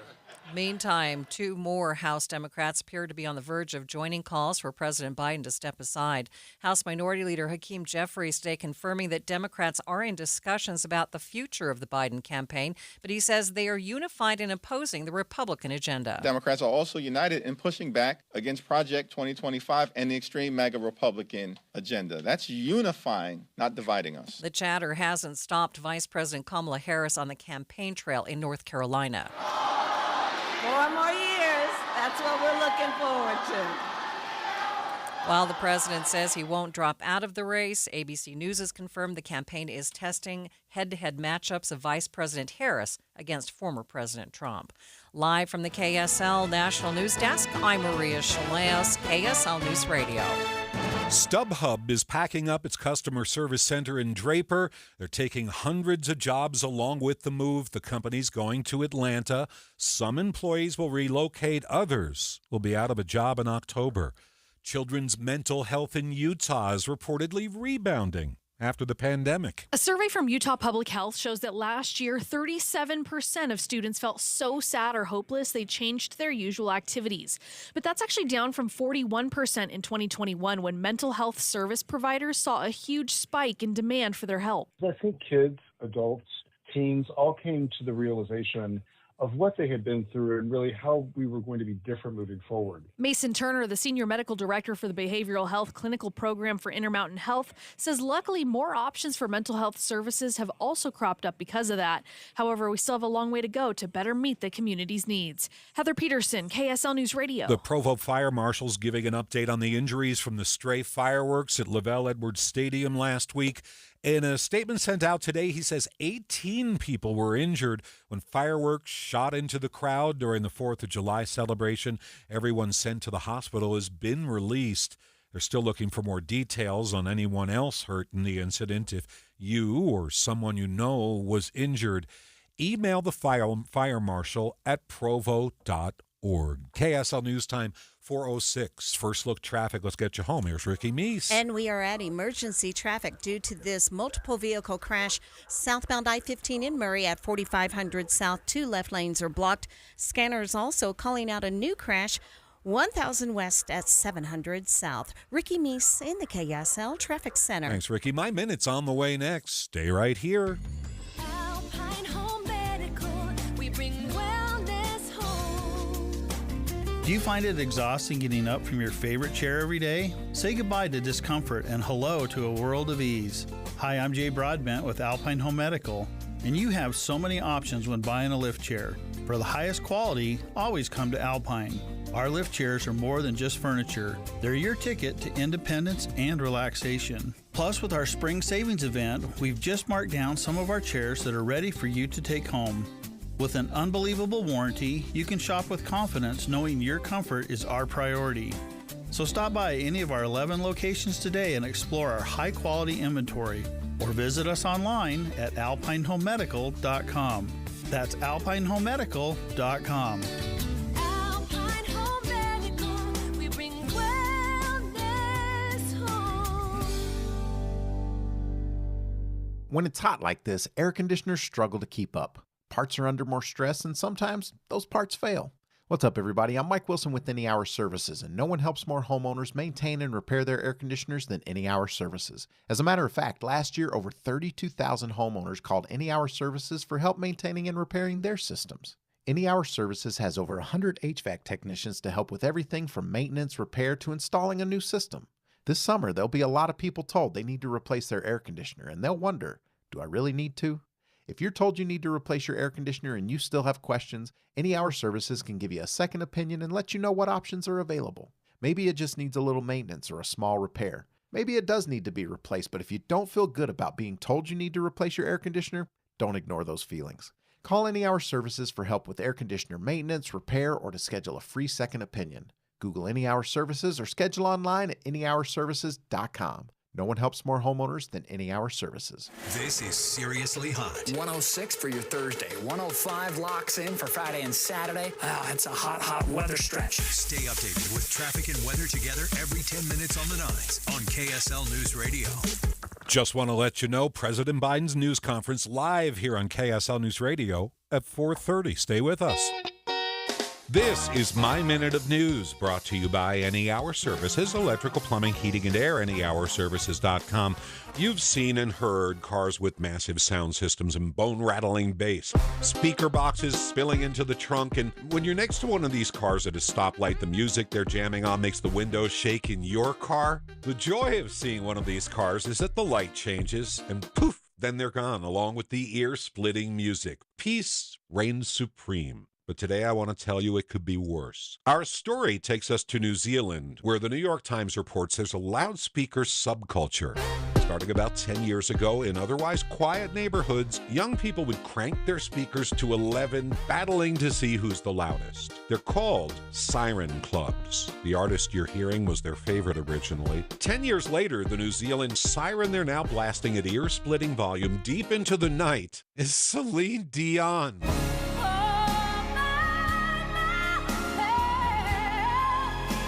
Meantime, 2 more House Democrats appear to be on the verge of joining calls for President Biden to step aside. House Minority Leader Hakeem Jeffries today confirming that Democrats are in discussions about the future of the Biden campaign, but he says they are unified in opposing the Republican agenda. Democrats are also united in pushing back against Project 2025 and the extreme MAGA Republican agenda. That's unifying, not dividing us. The chatter hasn't stopped Vice President Kamala Harris on the campaign trail in North Carolina. 4 more years. That's what we're looking forward to. While the president says he won't drop out of the race, ABC News has confirmed the campaign is testing head-to-head matchups of Vice President Harris against former President Trump. Live from the KSL National News Desk, I'm Maria Chaleos, KSL News Radio. StubHub is packing up its customer service center in Draper. They're taking hundreds of jobs along with the move. The company's going to Atlanta. Some employees will relocate. Others will be out of a job in October. Children's mental health in Utah is reportedly rebounding after the pandemic. A survey from Utah Public Health shows that last year, 37% of students felt so sad or hopeless they changed their usual activities. But that's actually down from 41% in 2021 when mental health service providers saw a huge spike in demand for their help. I think kids, adults, teens all came to the realization of what they had been through and really how we were going to be different moving forward. Mason Turner, the senior medical director for the Behavioral Health Clinical Program for Intermountain Health, says luckily more options for mental health services have also cropped up because of that. However, we still have a long way to go to better meet the community's needs. Heather Peterson, KSL News Radio. The Provo Fire Marshal's giving an update on the injuries from the stray fireworks at Lavelle Edwards Stadium last week. In a statement sent out today, he says 18 people were injured when fireworks shot into the crowd during the 4th of July celebration. Everyone sent to the hospital has been released. They're still looking for more details on anyone else hurt in the incident. If you or someone you know was injured, email the fire marshal at provo.org. KSL News Time 4:06. First look traffic. Let's get you home. Here's Ricky Meese. And we are at emergency traffic due to this multiple vehicle crash. Southbound I-15 in Murray at 4500 South. 2 left lanes are blocked. Scanners also calling out a new crash. 1000 West at 700 South. Ricky Meese in the KSL Traffic Center. Thanks, Ricky. My minute's on the way next. Stay right here. Do you find it exhausting getting up from your favorite chair every day? Say goodbye to discomfort and hello to a world of ease. Hi, I'm Jay Broadbent with Alpine Home Medical, and you have so many options when buying a lift chair. For the highest quality, always come to Alpine. Our lift chairs are more than just furniture. They're your ticket to independence and relaxation. Plus, with our spring savings event, we've just marked down some of our chairs that are ready for you to take home. With an unbelievable warranty, you can shop with confidence knowing your comfort is our priority. So stop by any of our 11 locations today and explore our high-quality inventory, or visit us online at alpinehomemedical.com. That's alpinehomemedical.com. Alpine Home Medical, we bring wellness home. When it's hot like this, air conditioners struggle to keep up. Parts are under more stress, and sometimes those parts fail. What's up, everybody? I'm Mike Wilson with Any Hour Services, and no one helps more homeowners maintain and repair their air conditioners than Any Hour Services. As a matter of fact, last year, over 32,000 homeowners called Any Hour Services for help maintaining and repairing their systems. Any Hour Services has over 100 HVAC technicians to help with everything from maintenance, repair, to installing a new system. This summer, there'll be a lot of people told they need to replace their air conditioner, and they'll wonder, do I really need to? If you're told you need to replace your air conditioner and you still have questions, Any Hour Services can give you a second opinion and let you know what options are available. Maybe it just needs a little maintenance or a small repair. Maybe it does need to be replaced, but if you don't feel good about being told you need to replace your air conditioner, don't ignore those feelings. Call Any Hour Services for help with air conditioner maintenance, repair, or to schedule a free second opinion. Google Any Hour Services or schedule online at anyhourservices.com. No one helps more homeowners than Any Hour Services. This is Seriously Hot. 106 for your Thursday. 105 locks in for Friday and Saturday. Oh, it's a hot, hot weather stretch. Stay updated with traffic and weather together every 10 minutes on the 9s on KSL News Radio. Just want to let you know, President Biden's news conference live here on KSL News Radio at 4:30. Stay with us. This is My Minute of News, brought to you by Any Hour Services, electrical, plumbing, heating, and air, anyhourservices.com. You've seen and heard cars with massive sound systems and bone-rattling bass, speaker boxes spilling into the trunk, and when you're next to one of these cars at a stoplight, the music they're jamming on makes the windows shake in your car. The joy of seeing one of these cars is that the light changes, and poof, then they're gone, along with the ear-splitting music. Peace reigns supreme. But today I want to tell you it could be worse. Our story takes us to New Zealand, where the New York Times reports there's a loudspeaker subculture. Starting about 10 years ago, in otherwise quiet neighborhoods, young people would crank their speakers to 11, battling to see who's the loudest. They're called siren clubs. The artist you're hearing was their favorite originally. 10 years later, the New Zealand siren they're now blasting at ear-splitting volume deep into the night is Celine Dion.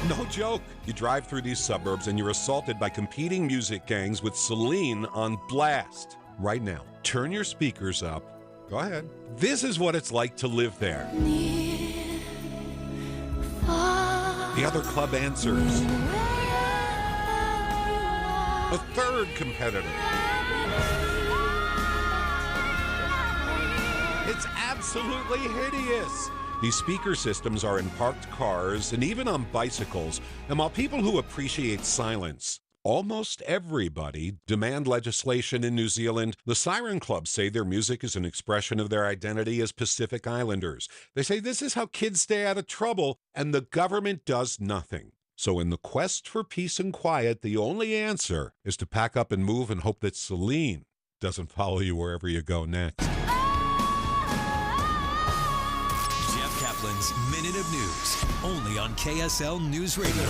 No joke. You drive through these suburbs and you're assaulted by competing music gangs with Celine on blast. Right now, turn your speakers up. Go ahead. This is what it's like to live there. The other club answers. A third competitor. It's absolutely hideous. These speaker systems are in parked cars and even on bicycles. And while people who appreciate silence, almost everybody, demand legislation in New Zealand, the Siren Clubs say their music is an expression of their identity as Pacific Islanders. They say this is how kids stay out of trouble, and the government does nothing. So in the quest for peace and quiet, the only answer is to pack up and move and hope that Celine doesn't follow you wherever you go next. Caplan's Minute of News, only on KSL News Radio.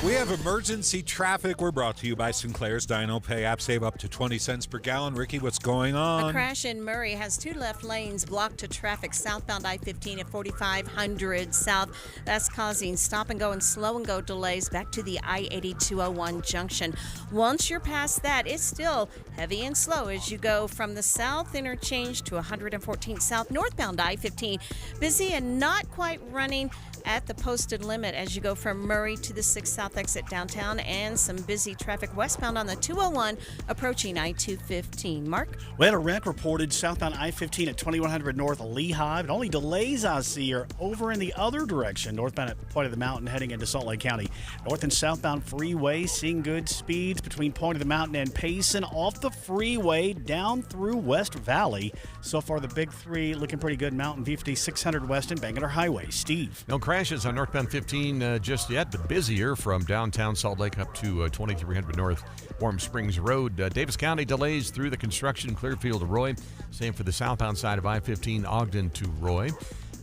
We have emergency traffic. We're brought to you by Sinclair's Dino Pay app. Save up to 20 cents per gallon. Ricky, what's going on? A crash in Murray has two left lanes blocked to traffic southbound I-15 at 4500 south. That's causing stop and go and slow and go delays back to the I-80-201 junction. Once you're past that, it's still heavy and slow as you go from the south interchange to 114 south northbound I-15. Busy and not quite running at the posted limit as you go from Murray to the 6 South exit downtown, and some busy traffic westbound on the 201 approaching I-215. Mark? We had a wreck reported southbound I-15 at 2100 North Lehigh, but only delays I see are over in the other direction, northbound at Point of the Mountain heading into Salt Lake County. North and southbound freeway seeing good speeds between Point of the Mountain and Payson, off the freeway down through West Valley. So far the big three looking pretty good. Mountain View 600 West and Bangalore Highway. Steve? No crashes on northbound 15 just yet, but busier from downtown Salt Lake up to 2300 North Warm Springs Road. Davis County delays through the construction Clearfield to Roy. Same for the southbound side of I-15 Ogden to Roy.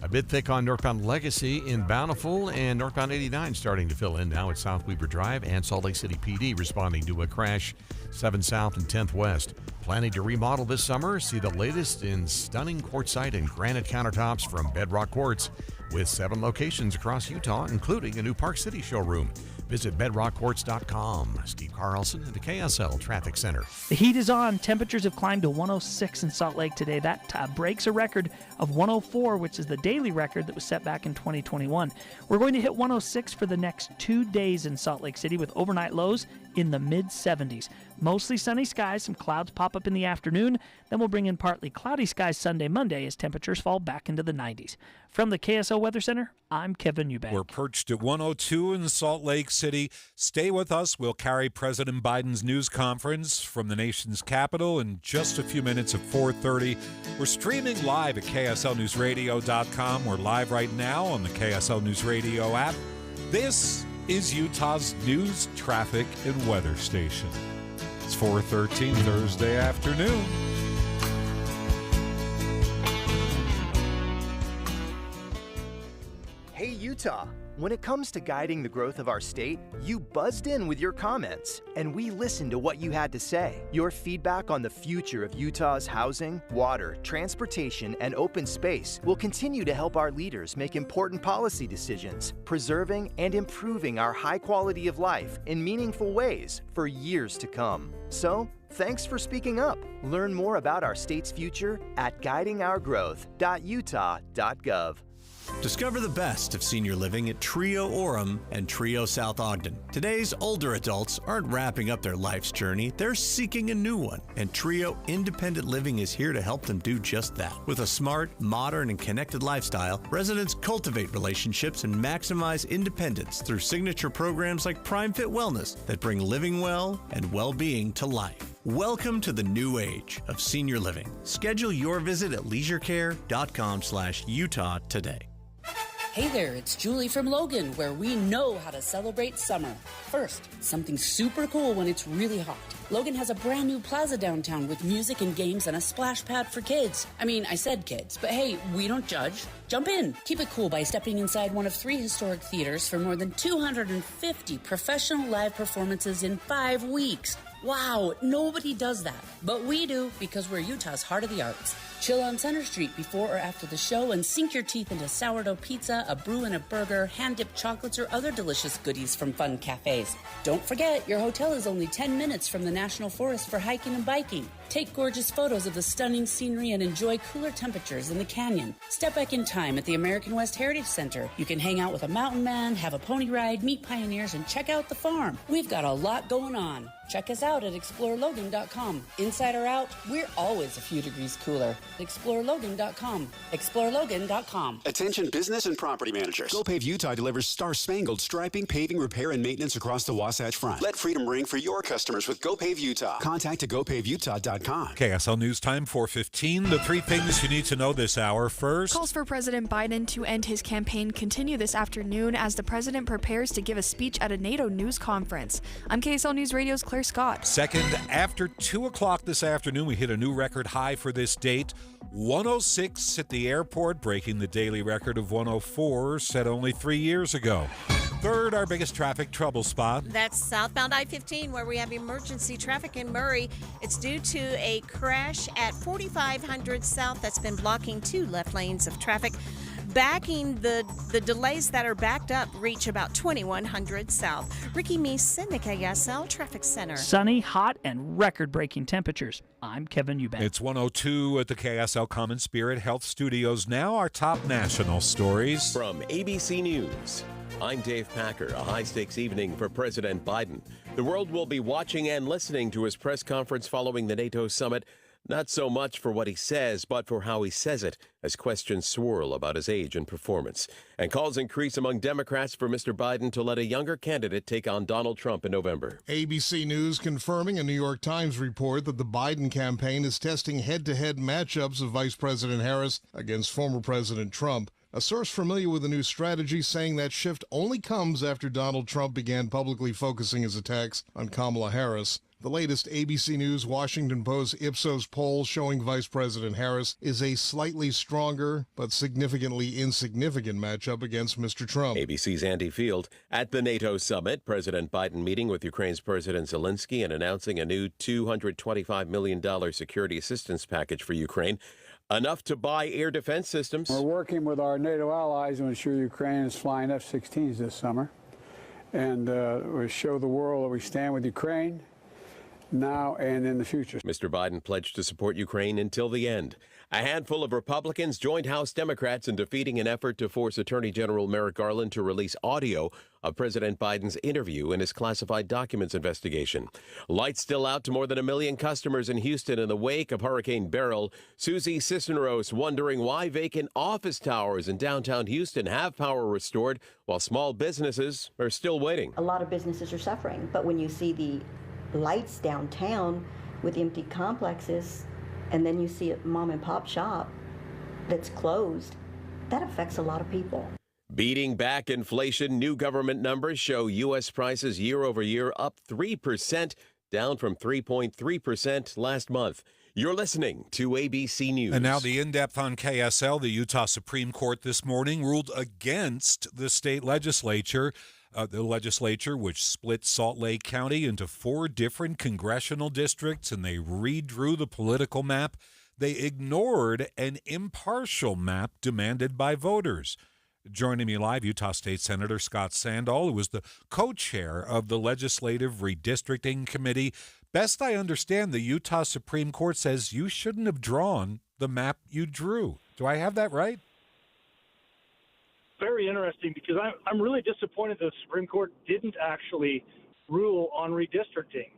A bit thick on northbound Legacy in Bountiful, and northbound 89 starting to fill in now at South Weaver Drive, and Salt Lake City PD responding to a crash 7 South and 10th West. Planning to remodel this summer? See the latest in stunning quartzite and granite countertops from Bedrock Quartz, with 7 locations across Utah, including a new Park City showroom. Visit bedrockquartz.com. Steve Carlson at the KSL Traffic Center. The heat is on. Temperatures have climbed to 106 in Salt Lake today. That breaks a record of 104, which is the daily record that was set back in 2021. We're going to hit 106 for the next 2 days in Salt Lake City, with overnight lows in the mid-70s. Mostly sunny skies, some clouds pop up in the afternoon. Then we'll bring in partly cloudy skies Sunday, Monday as temperatures fall back into the 90s. From the KSL Weather Center, I'm Kevin Eubank. We're perched at 102 in Salt Lake City. Stay with us. We'll carry President Biden's news conference from the nation's capital in just a few minutes at 4:30. We're streaming live at KSLNewsRadio.com. We're live right now on the KSL News Radio app. This is Utah's news, traffic, and weather station. It's 4:13 Thursday afternoon. Hey Utah, when it comes to guiding the growth of our state, you buzzed in with your comments, and we listened to what you had to say. Your feedback on the future of Utah's housing, water, transportation, and open space will continue to help our leaders make important policy decisions, preserving and improving our high quality of life in meaningful ways for years to come. So, thanks for speaking up. Learn more about our state's future at guidingourgrowth.utah.gov. Discover the best of senior living at Trio Orem and Trio South Ogden. Today's older adults aren't wrapping up their life's journey, they're seeking a new one. And Trio Independent Living is here to help them do just that. With a smart, modern, and connected lifestyle, residents cultivate relationships and maximize independence through signature programs like Prime Fit Wellness that bring living well and well-being to life. Welcome to the new age of senior living. Schedule your visit at leisurecare.com/Utah today. Hey there, it's Julie from Logan, where we know how to celebrate summer. First, something super cool when it's really hot. Logan has a brand new plaza downtown with music and games and a splash pad for kids. I mean, I said kids, but hey, we don't judge. Jump in. Keep it cool by stepping inside one of 3 historic theaters for more than 250 professional live performances in 5 weeks. Wow, nobody does that. But we do, because we're Utah's heart of the arts. Chill on Center Street before or after the show and sink your teeth into sourdough pizza, a brew and a burger, hand-dipped chocolates, or other delicious goodies from fun cafes. Don't forget, your hotel is only 10 minutes from the National Forest for hiking and biking. Take gorgeous photos of the stunning scenery and enjoy cooler temperatures in the canyon. Step back in time at the American West Heritage Center. You can hang out with a mountain man, have a pony ride, meet pioneers, and check out the farm. We've got a lot going on. Check us out at explorelogan.com. Inside or out, we're always a few degrees cooler. explorelogan.com. explorelogan.com. Attention business and property managers. GoPave Utah delivers star-spangled striping, paving, repair, and maintenance across the Wasatch Front. Let freedom ring for your customers with GoPave Utah. Contact at gopavutah.com. KSL News Time 4:15. The 3 things you need to know this hour. First, calls for President Biden to end his campaign continue this afternoon as the president prepares to give a speech at a NATO news conference. I'm KSL News Radio's Claire Scott. Second, after 2 o'clock this afternoon, we hit a new record high for this date. 106 at the airport, breaking the daily record of 104 set only 3 years ago. Third, our biggest traffic trouble spot. That's southbound I-15, where we have emergency traffic in Murray. It's due to a crash at 4500 South that's been blocking 2 left lanes of traffic. Backing the delays that are backed up reach about 2100 South. Ricky Meese in the KSL Traffic Center. Sunny, hot, and record-breaking temperatures. I'm Kevin Eubank. It's 102 at the KSL Common Spirit Health Studios. Now our top national stories. From ABC News, I'm Dave Packer. A high-stakes evening for President Biden. The world will be watching and listening to his press conference following the NATO summit. Not so much for what he says, but for how he says it, as questions swirl about his age and performance. And calls increase among Democrats for Mr. Biden to let a younger candidate take on Donald Trump in November. ABC News confirming a New York Times report that the Biden campaign is testing head-to-head matchups of Vice President Harris against former President Trump. A source familiar with the new strategy saying that shift only comes after Donald Trump began publicly focusing his attacks on Kamala Harris. The latest ABC News Washington Post Ipsos poll showing Vice President Harris is a slightly stronger but significantly insignificant matchup against Mr. Trump. ABC's Andy Field. At the NATO summit, President Biden meeting with Ukraine's President Zelensky and announcing a new $225 million security assistance package for Ukraine. Enough to buy air defense systems. We're working with our NATO allies to ensure Ukraine is flying F-16s this summer. And we show the world that we stand with Ukraine now and in the future. Mr. Biden pledged to support Ukraine until the end. A handful of Republicans joined House Democrats in defeating an effort to force Attorney General Merrick Garland to release audio of President Biden's interview in his classified documents investigation. Lights still out to more than 1 million customers in Houston in the wake of Hurricane Beryl. Susie Cisneros wondering why vacant office towers in downtown Houston have power restored while small businesses are still waiting. A lot of businesses are suffering, but when you see the lights downtown with empty complexes, and then you see a mom and pop shop that's closed, that affects a lot of people. Beating back inflation, new government numbers show U.S. prices year over year up 3%, down from 3.3% last month. You're listening to ABC News. And now the in-depth on KSL. The Utah Supreme Court this morning ruled against the state legislature. The legislature, which split Salt Lake County into 4 different congressional districts, and they redrew the political map. They ignored an impartial map demanded by voters. Joining me live, Utah State Senator Scott Sandall, who was the co-chair of the Legislative Redistricting Committee. Best I understand, the Utah Supreme Court says you shouldn't have drawn the map you drew. Do I have that right? Very interesting, because I'm really disappointed the Supreme Court didn't actually rule on redistricting.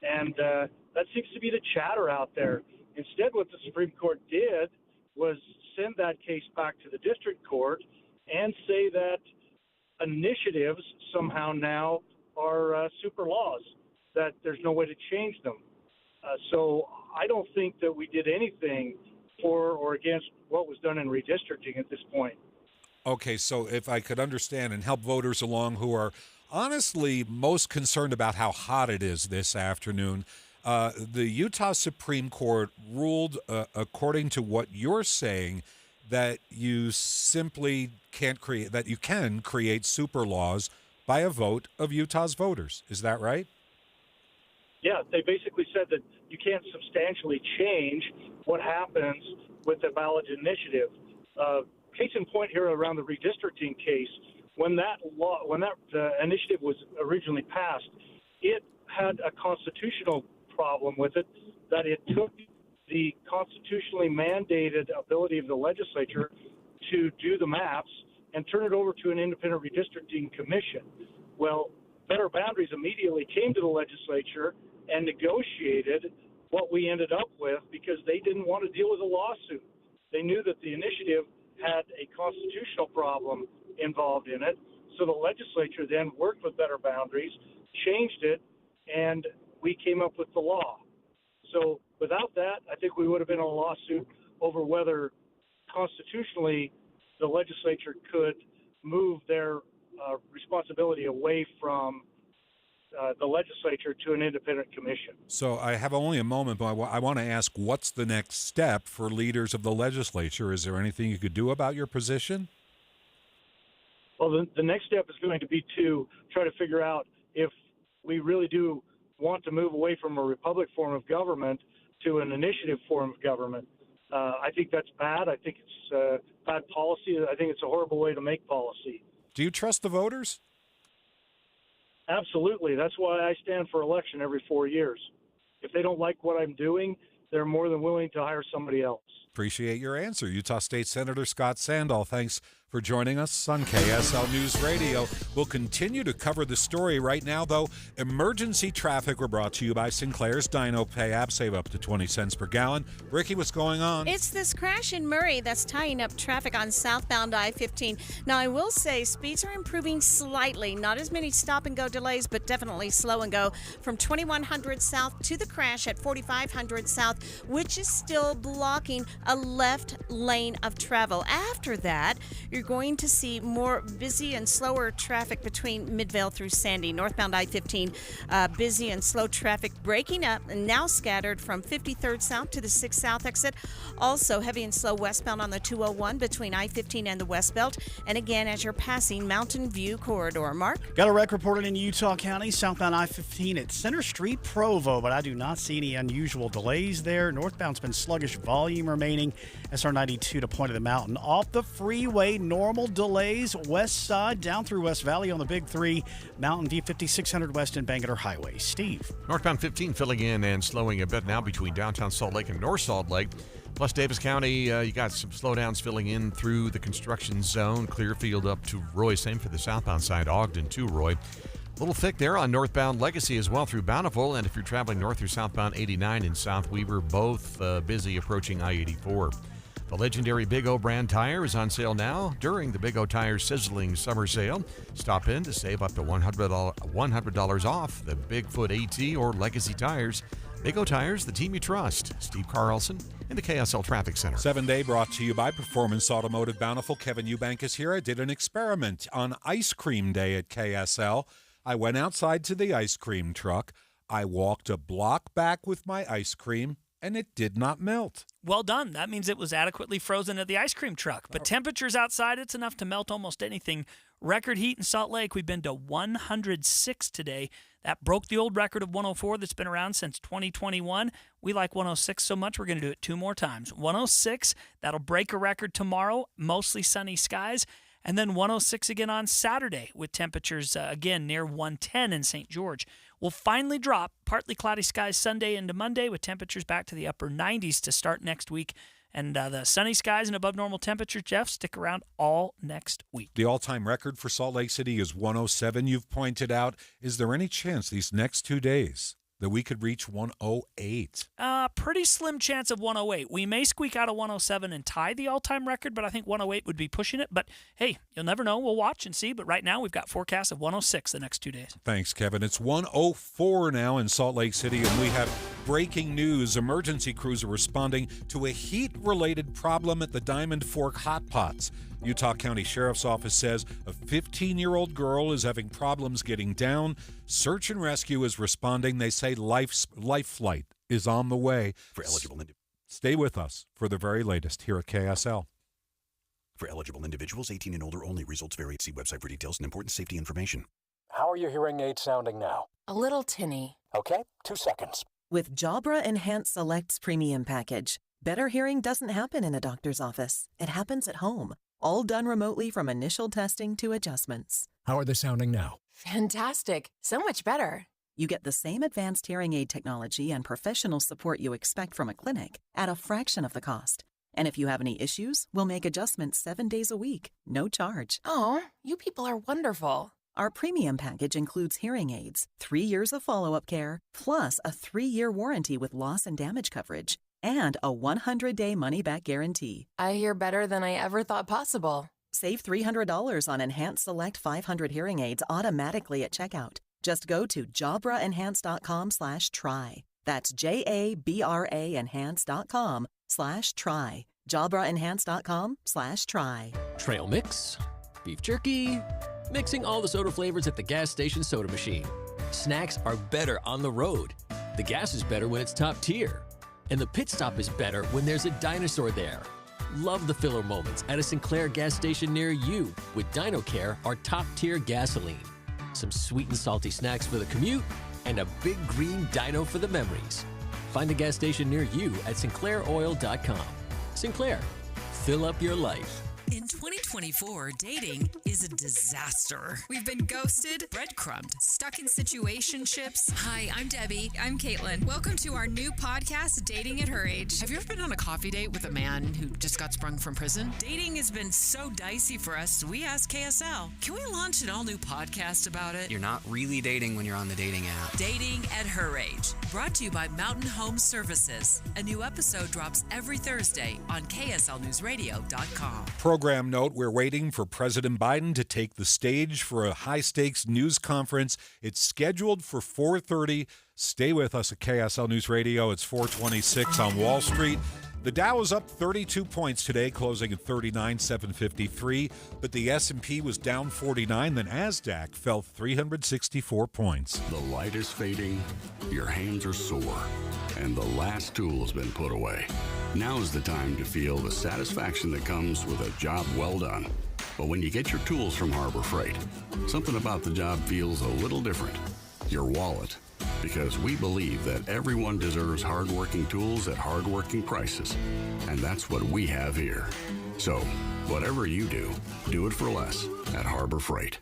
And that seems to be the chatter out there. Instead, what the Supreme Court did was send that case back to the district court and say that initiatives somehow now are super laws, that there's no way to change them. So I don't think that we did anything for or against what was done in redistricting at this point. Okay, so if I could understand and help voters along who are honestly most concerned about how hot it is this afternoon, the Utah Supreme Court ruled, according to what you're saying, that you simply can't create, that you can create super laws by a vote of Utah's voters. Is that right? Yeah, they basically said that you can't substantially change what happens with the ballot initiative. Case in point here around the redistricting case, when that initiative was originally passed, it had a constitutional problem with it, that it took the constitutionally mandated ability of the legislature to do the maps and turn it over to an independent redistricting commission. Well, Better Boundaries immediately came to the legislature and negotiated what we ended up with because they didn't want to deal with a lawsuit. They knew that the initiative had a constitutional problem involved in it. So the legislature then worked with Better Boundaries, changed it, and we came up with the law. So without that, I think we would have been in a lawsuit over whether constitutionally the legislature could move their responsibility away from the legislature to an independent commission. So I have only a moment, but I want to ask, what's the next step for leaders of the legislature? Is there anything you could do about your position? Well, the next step is going to be to try to figure out if we really do want to move away from a republic form of government to an initiative form of government. I think that's bad. I think it's bad policy. I think it's a horrible way to make policy. Do you trust the voters? Absolutely. That's why I stand for election every 4 years. If they don't like what I'm doing, they're more than willing to hire somebody else. Appreciate your answer. Utah State Senator Scott Sandall, thanks for joining us on KSL News Radio. We'll continue to cover the story. Right now, though, emergency traffic. We're brought to you by Sinclair's Dino Pay app. Save up to 20 cents per gallon. Ricky, what's going on? It's this crash in Murray that's tying up traffic on southbound I-15. Now, I will say speeds are improving slightly. Not as many stop-and-go delays, but definitely slow and go from 2100 south to the crash at 4500 south, which is still blocking a left lane of travel. After that, you're going to see more busy and slower traffic between Midvale through Sandy. Northbound I-15, busy and slow traffic breaking up and now scattered from 53rd South to the 6th South exit. Also heavy and slow westbound on the 201 between I-15 and the West Belt. And again, as you're passing Mountain View Corridor. Mark? Got a wreck reported in Utah County, southbound I-15 at Center Street, Provo, but I do not see any unusual delays there. Northbound's been sluggish volume remaining. SR92 to Point of the Mountain. Off the freeway, normal delays west side down through West Valley on the Big 3, Mountain View 5600 West and Bangerter Highway. Steve. Northbound 15 filling in and slowing a bit now between downtown Salt Lake and North Salt Lake. Plus Davis County, you got some slowdowns filling in through the construction zone. Clearfield up to Roy. Same for the southbound side, Ogden to Roy. A little thick there on northbound Legacy as well through Bountiful. And if you're traveling north through southbound 89 in South Weaver, both busy approaching I-84. The legendary Big O brand tire is on sale now during the Big O Tire Sizzling Summer Sale. Stop in to save up to $100 off the Bigfoot AT or Legacy tires. Big O Tires, the team you trust. Steve Carlson in the KSL Traffic Center. 7-Day brought to you by Performance Automotive Bountiful. Kevin Eubank is here. I did an experiment on Ice Cream Day at KSL. I went outside to the ice cream truck. I walked a block back with my ice cream, and it did not melt. Well done. That means it was adequately frozen at the ice cream truck. But temperatures outside, it's enough to melt almost anything. Record heat in Salt Lake, we've been to 106 today. That broke the old record of 104 that's been around since 2021. We like 106 so much, we're going to do it 2 more times. 106, that'll break a record tomorrow, mostly sunny skies. And then 106 again on Saturday with temperatures, again, near 110 in St. George. We'll finally drop partly cloudy skies Sunday into Monday with temperatures back to the upper 90s to start next week. And the sunny skies and above normal temperatures, Jeff, stick around all next week. The all-time record for Salt Lake City is 107, you've pointed out. Is there any chance these next 2 days that we could reach 108? Pretty slim chance of 108. We may squeak out a 107 and tie the all-time record, but I think 108 would be pushing it. But, hey, you'll never know. We'll watch and see. But right now, we've got forecasts of 106 the next 2 days. Thanks, Kevin. It's 104 now in Salt Lake City, and we have breaking news. Emergency crews are responding to a heat-related problem at the Diamond Fork Hot Pots. Utah County Sheriff's Office says a 15-year-old girl is having problems getting down. Search and rescue is responding. They say life flight is on the way. For eligible Stay with us for the very latest here at KSL. For eligible individuals, 18 and older only. Results vary. See website for details and important safety information. How are your hearing aids sounding now? A little tinny. Okay, 2 seconds. With Jabra Enhanced Selects Premium Package, better hearing doesn't happen in a doctor's office. It happens at home, all done remotely from initial testing to adjustments. How are they sounding now? Fantastic. So much better. You get the same advanced hearing aid technology and professional support you expect from a clinic at a fraction of the cost. And if you have any issues, we'll make adjustments 7 days a week, no charge. Oh, you people are wonderful. Our premium package includes hearing aids, 3 years of follow-up care, plus a 3-year warranty with loss and damage coverage, and a 100-day money-back guarantee. I hear better than I ever thought possible. Save $300 on Enhanced Select 500 hearing aids automatically at checkout. Just go to jabraenhance.com/try. That's JABRA enhance.com/try. jabraenhance.com/try. Trail mix, beef jerky, mixing all the soda flavors at the gas station soda machine. Snacks are better on the road. The gas is better when it's top tier. And the pit stop is better when there's a dinosaur there. Love the filler moments at a Sinclair gas station near you with DinoCare, our top tier gasoline. Some sweet and salty snacks for the commute, and a big green dino for the memories. Find a gas station near you at sinclairoil.com. Sinclair, fill up your life. In 2024, dating is a disaster. We've been ghosted, breadcrumbed, stuck in situationships. Hi, I'm Debbie. I'm Caitlin. Welcome to our new podcast, Dating at Her Age. Have you ever been on a coffee date with a man who just got sprung from prison? Dating has been so dicey for us, we asked KSL, can we launch an all-new podcast about it? You're not really dating when you're on the dating app. Dating at Her Age, brought to you by Mountain Home Services. A new episode drops every Thursday on KSLNewsRadio.com. Program note, we're waiting for President Biden to take the stage for a high-stakes news conference. It's scheduled for 4:30. Stay with us at KSL News Radio. It's 426 on Wall Street. The Dow is up 32 points today, closing at 39,753, but the S&P was down 49. The Nasdaq fell 364 points. The light is fading, your hands are sore, and the last tool has been put away. Now is the time to feel the satisfaction that comes with a job well done. But when you get your tools from Harbor Freight, something about the job feels a little different. Your wallet. Because we believe that everyone deserves hardworking tools at hardworking prices. And that's what we have here. So, whatever you do, do it for less at Harbor Freight.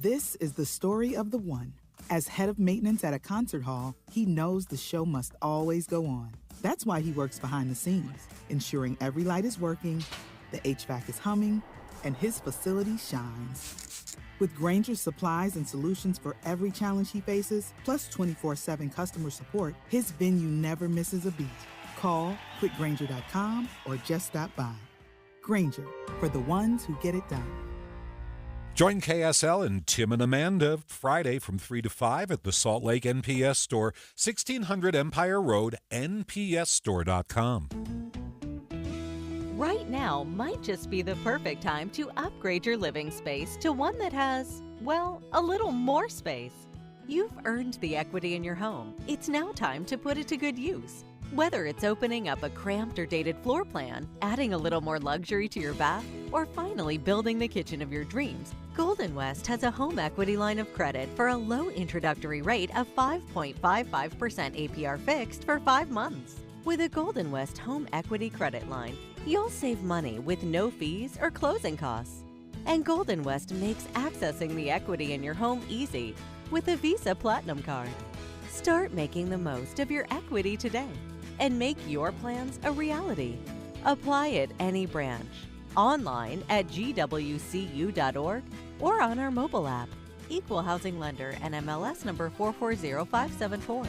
This is the story of the one. As head of maintenance at a concert hall, he knows the show must always go on. That's why he works behind the scenes, ensuring every light is working, the HVAC is humming, and his facility shines. With Grainger's supplies and solutions for every challenge he faces, plus 24/7 customer support, his venue never misses a beat. Call quickgrainger.com or just stop by. Grainger, for the ones who get it done. Join KSL and Tim and Amanda Friday from 3 to 5 at the Salt Lake NPS store, 1600 Empire Road, npsstore.com. Right now might just be the perfect time to upgrade your living space to one that has, well, a little more space. You've earned the equity in your home. It's now time to put it to good use. Whether it's opening up a cramped or dated floor plan, adding a little more luxury to your bath, or finally building the kitchen of your dreams, Golden West has a home equity line of credit for a low introductory rate of 5.55% APR fixed for 5 months. With a Golden West home equity credit line, you'll save money with no fees or closing costs. And Golden West makes accessing the equity in your home easy with a Visa Platinum Card. Start making the most of your equity today and make your plans a reality. Apply at any branch, online at gwcu.org, or on our mobile app. Equal Housing Lender, NMLS number 440574.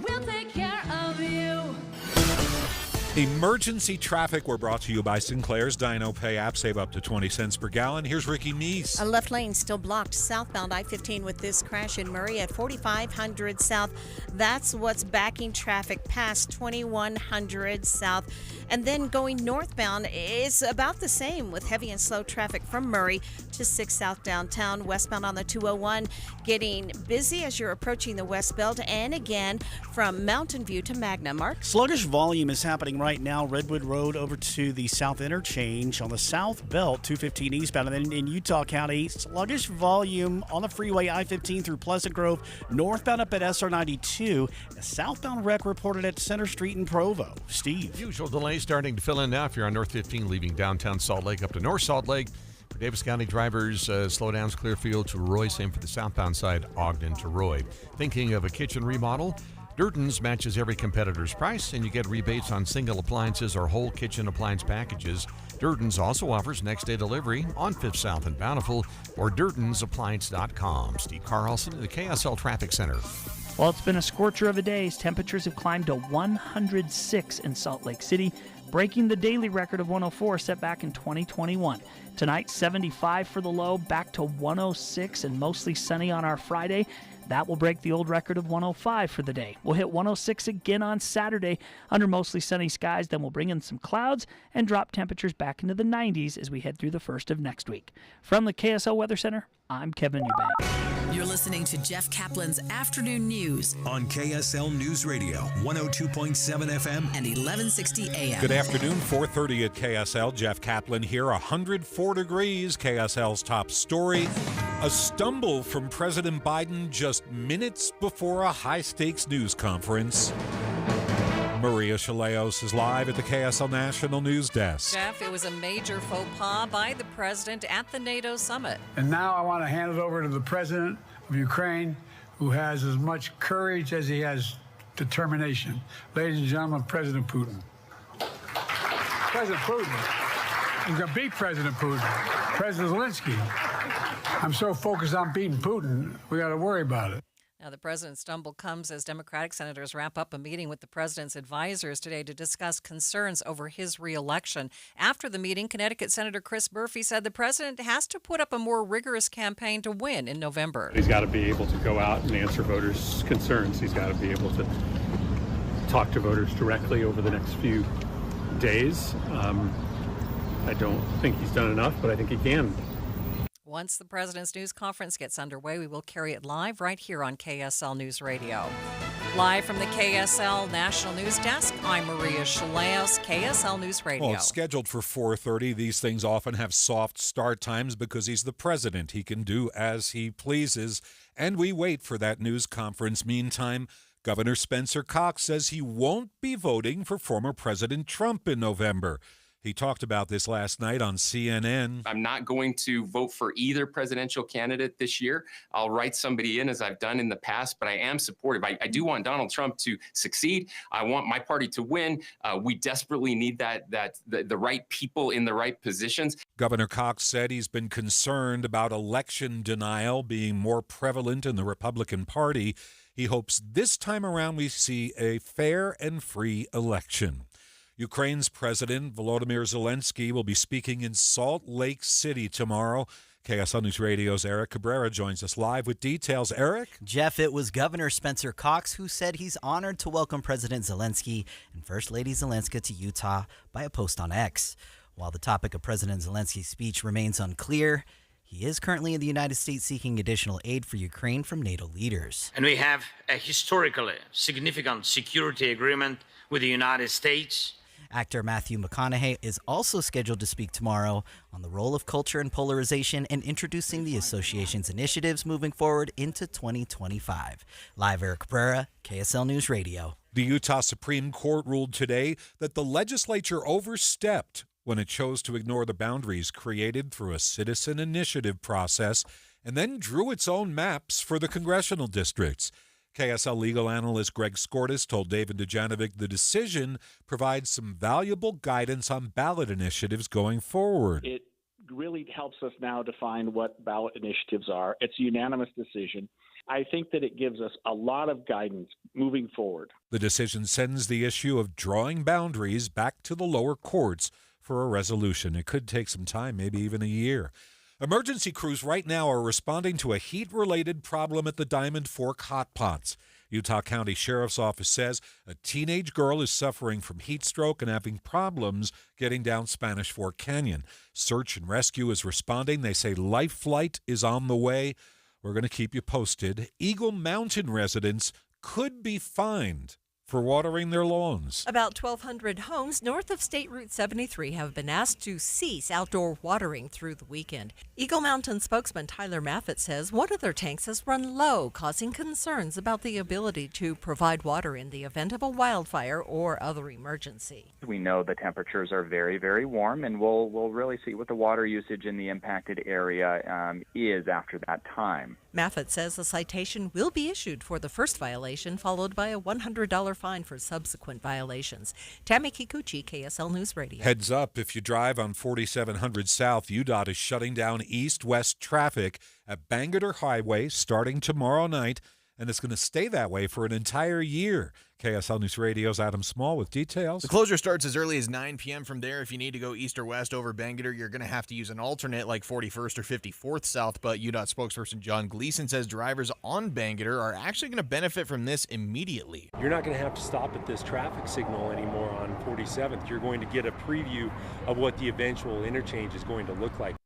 We'll take care of you. Emergency traffic, we're brought to you by Sinclair's Dino Pay app. Save up to 20 cents per gallon. Here's Ricky Meese. A left lane still blocked southbound I-15 with this crash in Murray at 4500 South. That's what's backing traffic past 2100 South. And then going northbound is about the same with heavy and slow traffic from Murray to 6 South downtown. Westbound on the 201 getting busy as you're approaching the West Belt, and again from Mountain View to Magna. Mark? Sluggish volume is happening right now. Redwood Road over to the South Interchange on the South Belt, 215 eastbound. And then in Utah County, sluggish volume on the freeway I-15 through Pleasant Grove, northbound up at SR92. A southbound wreck reported at Center Street in Provo. Steve? Usual delays starting to fill in now if you're on North 15 leaving downtown Salt Lake up to North Salt Lake. For Davis County drivers, slowdowns Clearfield to Roy. Same for the southbound side, Ogden to Roy. Thinking of a kitchen remodel? Durden's matches every competitor's price, and you get rebates on single appliances or whole kitchen appliance packages. Durden's also offers next-day delivery on 5th South and Bountiful or Durden'sAppliance.com. Steve Carlson at the KSL Traffic Center. Well, it's been a scorcher of a day. Temperatures have climbed to 106 in Salt Lake City, breaking the daily record of 104 set back in 2021. Tonight, 75 for the low, back to 106 and mostly sunny on our Friday. That will break the old record of 105 for the day. We'll hit 106 again on Saturday under mostly sunny skies. Then we'll bring in some clouds and drop temperatures back into the 90s as we head through the first of next week. From the KSL Weather Center, I'm Kevin Eubank. You're listening to Jeff Kaplan's Afternoon News on KSL News Radio, 102.7 FM and 1160 AM. Good afternoon, 4:30 at KSL. Jeff Caplan here, 104 degrees. KSL's top story. A stumble from President Biden just minutes before a high-stakes news conference. Maria Chaleos is live at the KSL National News Desk. Jeff, it was a major faux pas by the president at the NATO summit. And now I want to hand it over to the president of Ukraine, who has as much courage as he has determination. Ladies and gentlemen, President Putin. President Putin. He's going to beat President Putin. President Zelensky. I'm so focused on beating Putin, we got to worry about it. Now, the president's stumble comes as Democratic senators wrap up a meeting with the president's advisors today to discuss concerns over his reelection. After the meeting, Connecticut Senator Chris Murphy said the president has to put up a more rigorous campaign to win in November. He's got to be able to go out and answer voters' concerns. He's got to be able to talk to voters directly over the next few days. I don't think he's done enough, but I think he can. Once the president's news conference gets underway, we will carry it live right here on KSL News Radio. Live from the KSL National News Desk, I'm Maria Chaleos, KSL News Radio. Well, it's scheduled for 4:30. These things often have soft start times because he's the president. He can do as he pleases, and we wait for that news conference. Meantime, Governor Spencer Cox says he won't be voting for former President Trump in November. He talked about this last night on CNN. I'm not going to vote for either presidential candidate this year. I'll write somebody in as I've done in the past, but I am supportive. I do want Donald Trump to succeed. I want my party to win. We desperately need the right people in the right positions. Governor Cox said he's been concerned about election denial being more prevalent in the Republican Party. He hopes this time around we see a fair and free election. Ukraine's President Volodymyr Zelensky will be speaking in Salt Lake City tomorrow. KSL News Radio's Eric Cabrera joins us live with details. Eric? Jeff, it was Governor Spencer Cox who said he's honored to welcome President Zelensky and First Lady Zelenska to Utah by a post on X. While the topic of President Zelensky's speech remains unclear, he is currently in the United States seeking additional aid for Ukraine from NATO leaders. And we have a historically significant security agreement with the United States. Actor Matthew McConaughey is also scheduled to speak tomorrow on the role of culture and polarization and introducing the association's initiatives moving forward into 2025. Live, Eric Cabrera, KSL News Radio. The Utah Supreme Court ruled today that the legislature overstepped when it chose to ignore the boundaries created through a citizen initiative process and then drew its own maps for the congressional districts. KSL legal analyst Greg Skordas told David Dujanovic the decision provides some valuable guidance on ballot initiatives going forward. It really helps us now define what ballot initiatives are. It's a unanimous decision. I think that it gives us a lot of guidance moving forward. The decision sends the issue of drawing boundaries back to the lower courts for a resolution. It could take some time, maybe even a year. Emergency crews right now are responding to a heat-related problem at the Diamond Fork Hot Pots. Utah County Sheriff's Office says a teenage girl is suffering from heat stroke and having problems getting down Spanish Fork Canyon. Search and rescue is responding. They say life flight is on the way. We're going to keep you posted. Eagle Mountain residents could be fined for watering their lawns. About 1,200 homes north of State Route 73 have been asked to cease outdoor watering through the weekend. Eagle Mountain spokesman Tyler Maffett says one of their tanks has run low, causing concerns about the ability to provide water in the event of a wildfire or other emergency. We know the temperatures are very, very warm, and we'll really see what the water usage in the impacted area is after that time. Maffett says a citation will be issued for the first violation, followed by a $100 fine for subsequent violations. Tammy Kikuchi, KSL News Radio. Heads up, if you drive on 4700 South, UDOT is shutting down east-west traffic at Bangerter Highway starting tomorrow night, and it's going to stay that way for an entire year. KSL News Radio's Adam Small with details. The closure starts as early as 9 p.m. from there. If you need to go east or west over Bangerter, you're going to have to use an alternate like 41st or 54th South, but UDOT spokesperson John Gleason says drivers on Bangerter are actually going to benefit from this immediately. You're not going to have to stop at this traffic signal anymore on 47th. You're going to get a preview of what the eventual interchange is going to look like.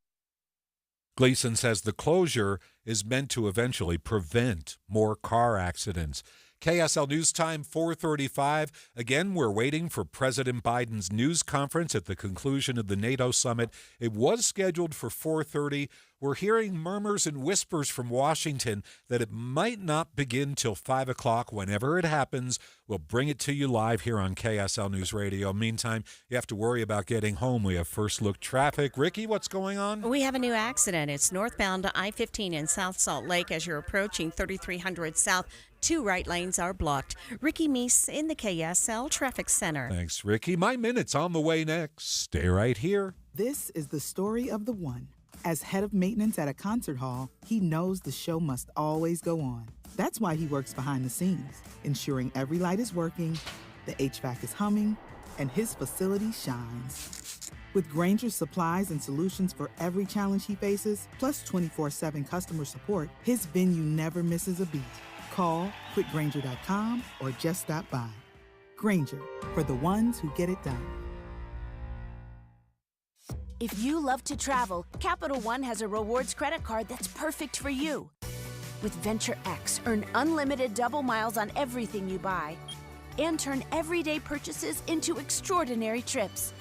Gleason says the closure is meant to eventually prevent more car accidents. KSL News Time, 4:35. Again, we're waiting for President Biden's news conference at the conclusion of the NATO summit. It was scheduled for 4:30. We're hearing murmurs and whispers from Washington that it might not begin till 5 o'clock. Whenever it happens, we'll bring it to you live here on KSL News Radio. Meantime, you have to worry about getting home. We have first look traffic. Ricky, what's going on? We have a new accident. It's northbound I-15 in South Salt Lake as you're approaching 3300 South. 2 right lanes are blocked. Ricky Meese in the KSL Traffic Center. Thanks, Ricky. My Minute's on the way next. Stay right here. This is the story of the one. As head of maintenance at a concert hall, he knows the show must always go on. That's why he works behind the scenes, ensuring every light is working, the HVAC is humming, and his facility shines. With Grainger's supplies and solutions for every challenge he faces, plus 24/7 customer support, his venue never misses a beat. Call quickgrainger.com or just stop by. Grainger, for the ones who get it done. If you love to travel, Capital One has a rewards credit card that's perfect for you. With Venture X, earn unlimited double miles on everything you buy and turn everyday purchases into extraordinary trips.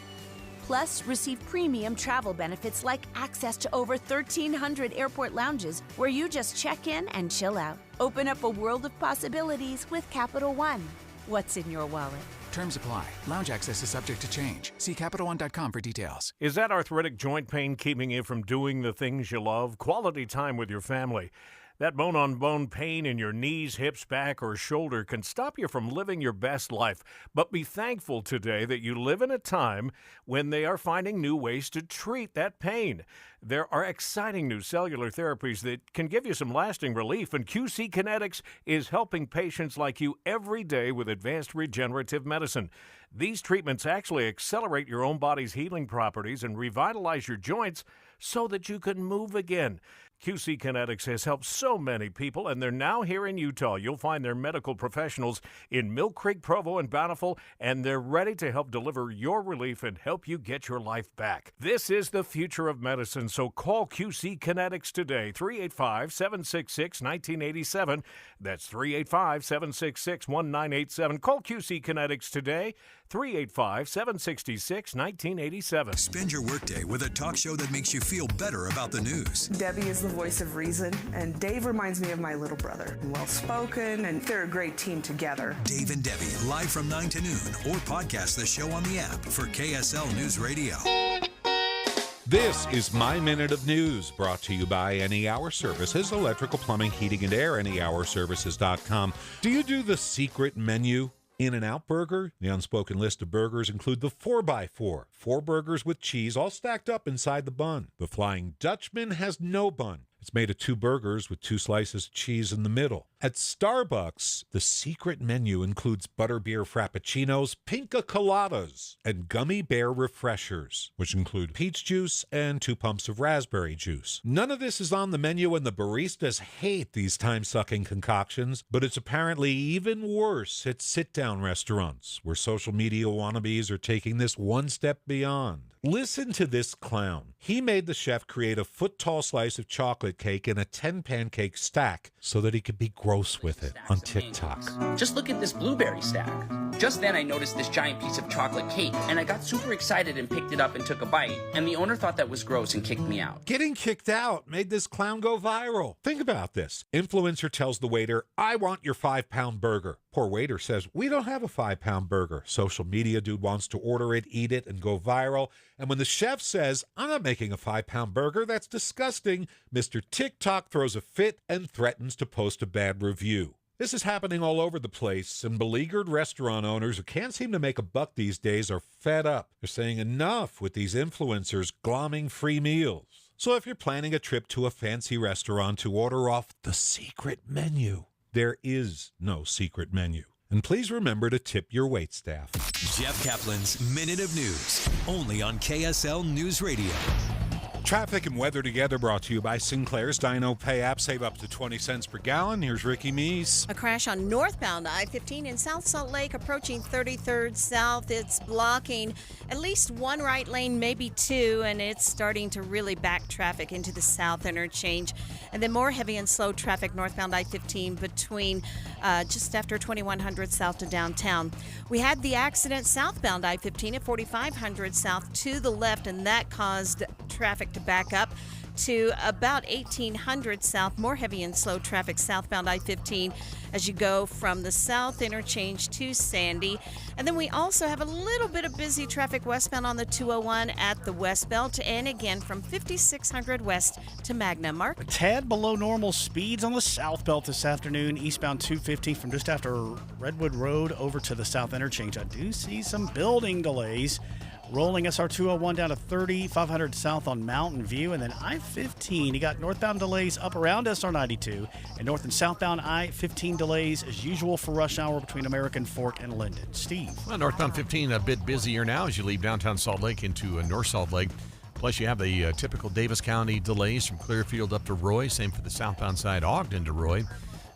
Plus, receive premium travel benefits like access to over 1,300 airport lounges where you just check in and chill out. Open up a world of possibilities with Capital One. What's in your wallet? Terms apply. Lounge access is subject to change. See CapitalOne.com for details. Is that arthritic joint pain keeping you from doing the things you love? Quality time with your family. That bone-on-bone pain in your knees, hips, back, or shoulder can stop you from living your best life. But be thankful today that you live in a time when they are finding new ways to treat that pain. There are exciting new cellular therapies that can give you some lasting relief, and QC Kinetics is helping patients like you every day with advanced regenerative medicine. These treatments actually accelerate your own body's healing properties and revitalize your joints so that you can move again. QC Kinetics has helped so many people, and they're now here in Utah. You'll find their medical professionals in Mill Creek, Provo, and Bountiful, and they're ready to help deliver your relief and help you get your life back. This is the future of medicine, so call QC Kinetics today, 385-766-1987. That's 385-766-1987. Call QC Kinetics today, 385-766-1987. Spend your workday with a talk show that makes you feel better about the news. Debbie is the voice of reason, and Dave reminds me of my little brother. Well-spoken, and they're a great team together. Dave and Debbie, live from 9 to noon, or podcast the show on the app for KSL News Radio. This is My Minute of News, brought to you by Any Hour Services, electrical, plumbing, heating, and air, anyhourservices.com. Do you do the secret menu? In-N-Out Burger. The unspoken list of burgers include the 4x4, 4 burgers with cheese all stacked up inside the bun. The Flying Dutchman has no bun. It's made of 2 burgers with 2 slices of cheese in the middle. At Starbucks, the secret menu includes butterbeer frappuccinos, pinca coladas, and gummy bear refreshers, which include peach juice and 2 pumps of raspberry juice. None of this is on the menu, and the baristas hate these time-sucking concoctions, but it's apparently even worse at sit-down restaurants, where social media wannabes are taking this one step beyond. Listen to this clown. He made the chef create a foot-tall slice of chocolate cake in a 10-pancake stack so that he could be gross with it on TikTok. Just look at this blueberry stack. Just then I noticed this giant piece of chocolate cake, and I got super excited and picked it up and took a bite, and the owner thought that was gross and kicked me out. Getting kicked out made this clown go viral. Think about this. Influencer tells the waiter, "I want your 5-pound burger." Poor waiter says, "We don't have a 5-pound burger." Social media dude wants to order it, eat it, and go viral. And when the chef says, "I'm not making a 5-pound burger, that's disgusting," Mr. TikTok throws a fit and threatens to post a bad review. This is happening all over the place, and beleaguered restaurant owners who can't seem to make a buck these days are fed up. They're saying enough with these influencers glomming free meals. So if you're planning a trip to a fancy restaurant to order off the secret menu, there is no secret menu. And please remember to tip your waitstaff. Jeff Kaplan's Minute of News, only on KSL News Radio. Traffic and weather together brought to you by Sinclair's Dino Pay app. Save up to 20 cents per gallon. Here's Ricky Meese. A crash on northbound I-15 in South Salt Lake approaching 33rd South. It's blocking at least one right lane, maybe 2, and it's starting to really back traffic into the south interchange. And then more heavy and slow traffic northbound I-15 between just after 2100 south to downtown. We had the accident southbound I-15 at 4500 south to the left, and that caused traffic to back up to about 1800 south. More heavy and slow traffic southbound I-15 as you go from the south interchange to Sandy. And then we also have a little bit of busy traffic westbound on the 201 at the West Belt, and again from 5600 west to Magna. Mark? A tad below normal speeds on the South Belt this afternoon, eastbound 250 from just after Redwood Road over to the south interchange. I do see some building delays. Rolling SR 201 down to 3500 south on Mountain View, and then I-15. You got northbound delays up around SR 92, and north and southbound I-15 delays as usual for rush hour between American Fork and Linden. Steve. Well, northbound 15 a bit busier now as you leave downtown Salt Lake into North Salt Lake. Plus, you have the typical Davis County delays from Clearfield up to Roy. Same for the southbound side, Ogden to Roy.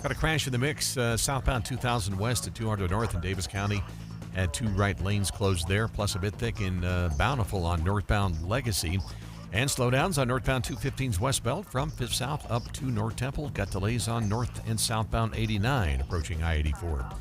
Got a crash in the mix, southbound 2000 west to 200 north in Davis County. Had 2 right lanes closed there, plus a bit thick in Bountiful on northbound Legacy. And slowdowns on northbound 215's West Belt from 5th South up to North Temple. Got delays on north and southbound 89 approaching I-84.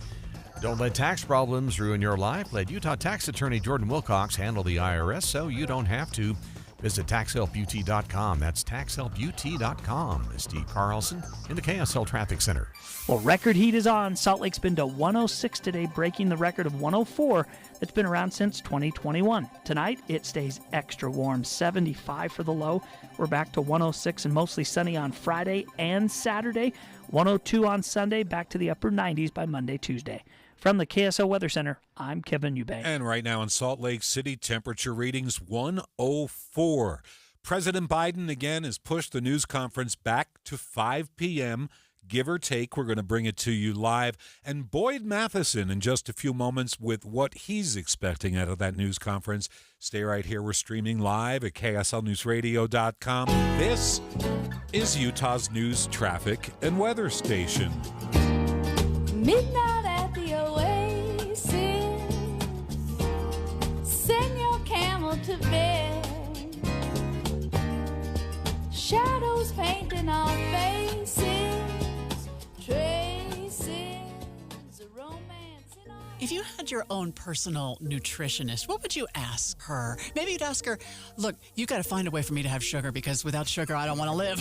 Don't let tax problems ruin your life. Let Utah tax attorney Jordan Wilcox handle the IRS so you don't have to. Visit TaxHelpUT.com. That's TaxHelpUT.com. Steve Carlson in the KSL Traffic Center. Well, record heat is on. Salt Lake's been to 106 today, breaking the record of 104 that's been around since 2021. Tonight, it stays extra warm, 75 for the low. We're back to 106 and mostly sunny on Friday and Saturday. 102 on Sunday, back to the upper 90s by Monday, Tuesday. From the KSL Weather Center, I'm Kevin Eubank. And right now in Salt Lake City, temperature readings 104. President Biden again has pushed the news conference back to 5 p.m., give or take. We're going to bring it to you live. And Boyd Matheson in just a few moments with what he's expecting out of that news conference. Stay right here. We're streaming live at KSLNewsRadio.com. This is Utah's news, traffic, and weather station. Midnight at the Oasis, send your camel to bed, shadows painting our faces, traces of romance in our... If you had your own personal nutritionist, what would you ask her? Maybe you'd ask her, look, you got to find a way for me to have sugar because without sugar, I don't want to live.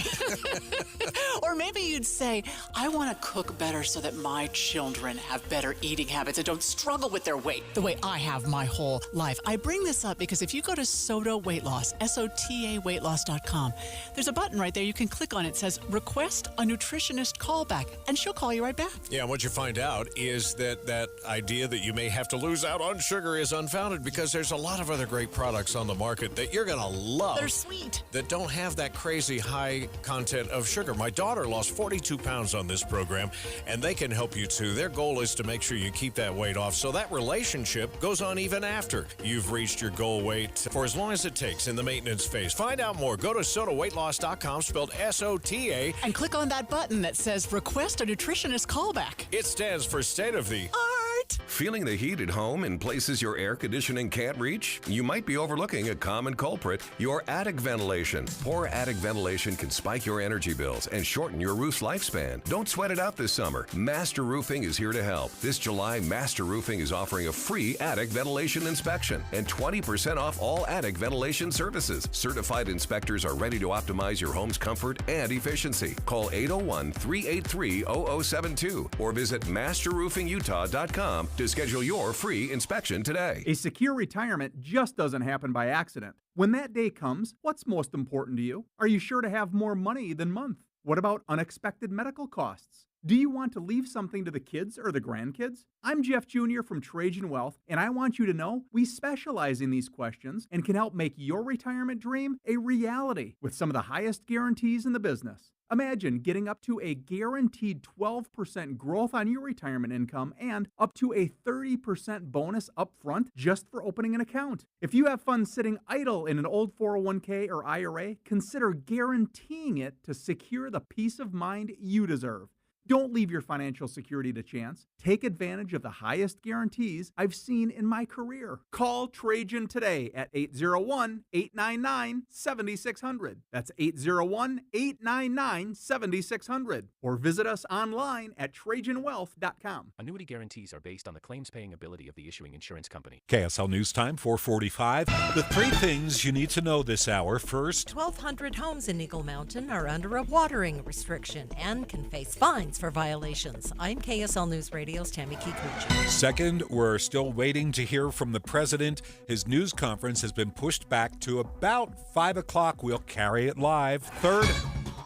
Or maybe you'd say, I want to cook better so that my children have better eating habits and don't struggle with their weight the way I have my whole life. I bring this up because if you go to SOTA Weight Loss, SOTA weightloss.com, there's a button right there. You can click on it. It says, request a nutritionist callback, and she'll call you right back. Yeah, and what you find out is that idea that you may have to lose out on sugar is unfounded because there's a lot of other great products on the market that you're going to love. They're sweet. That don't have that crazy high content of sugar. My daughter lost 42 pounds on this program, and they can help you too. Their goal is to make sure you keep that weight off so that relationship goes on even after you've reached your goal weight for as long as it takes in the maintenance phase. Find out more. Go to sodaweightloss.com, spelled SOTA. And click on that button that says Request a Nutritionist Callback. It stands for State of the Art. Feeling the heat at home in places your air conditioning can't reach? You might be overlooking a common culprit, your attic ventilation. Poor attic ventilation can spike your energy bills and shorten your roof's lifespan. Don't sweat it out this summer. Master Roofing is here to help. This July, Master Roofing is offering a free attic ventilation inspection and 20% off all attic ventilation services. Certified inspectors are ready to optimize your home's comfort and efficiency. Call 801-383-0072 or visit masterroofingutah.com to schedule your free inspection today. A secure retirement just doesn't happen by accident. When that day comes, what's most important to you? Are you sure to have more money than month? What about unexpected medical costs? Do you want to leave something to the kids or the grandkids? I'm Jeff Jr. from Trajan Wealth, and I want you to know we specialize in these questions and can help make your retirement dream a reality with some of the highest guarantees in the business. Imagine getting up to a guaranteed 12% growth on your retirement income and up to a 30% bonus up front just for opening an account. If you have funds sitting idle in an old 401k or IRA, consider guaranteeing it to secure the peace of mind you deserve. Don't leave your financial security to chance. Take advantage of the highest guarantees I've seen in my career. Call Trajan today at 801-899-7600. That's 801-899-7600. Or visit us online at TrajanWealth.com. Annuity guarantees are based on the claims-paying ability of the issuing insurance company. KSL News Time, 445. The three things you need to know this hour. First, 1,200 homes in Eagle Mountain are under a watering restriction and can face fines for violations. I'm KSL News Radio's Tammy Kikuchi. second, we're still waiting to hear from the president. His news conference has been pushed back to about 5 o'clock. We'll carry it live. Third,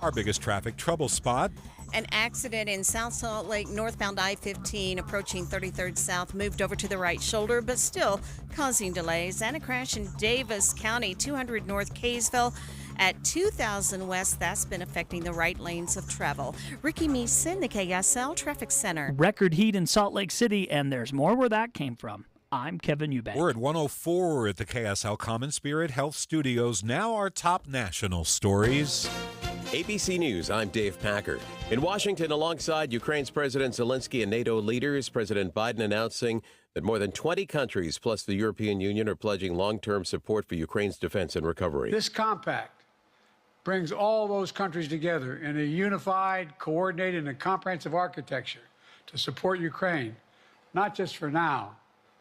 our biggest traffic trouble spot. An accident in South Salt Lake, northbound I-15, approaching 33rd South, moved over to the right shoulder, but still causing delays. And a crash in Davis County, 200 North Kaysville at 2000 West. That's been affecting the right lanes of travel. Ricky Meeson, the KSL Traffic Center. Record heat in Salt Lake City, and there's more where that came from. I'm Kevin Eubank. We're at 104 at the KSL Common Spirit Health Studios. Now our top national stories. ABC News, I'm Dave Packer. In Washington, alongside Ukraine's President Zelensky and NATO leaders, President Biden announcing that more than 20 countries plus the European Union are pledging long-term support for Ukraine's defense and recovery. This compact brings all those countries together in a unified, coordinated, and comprehensive architecture to support Ukraine, not just for now,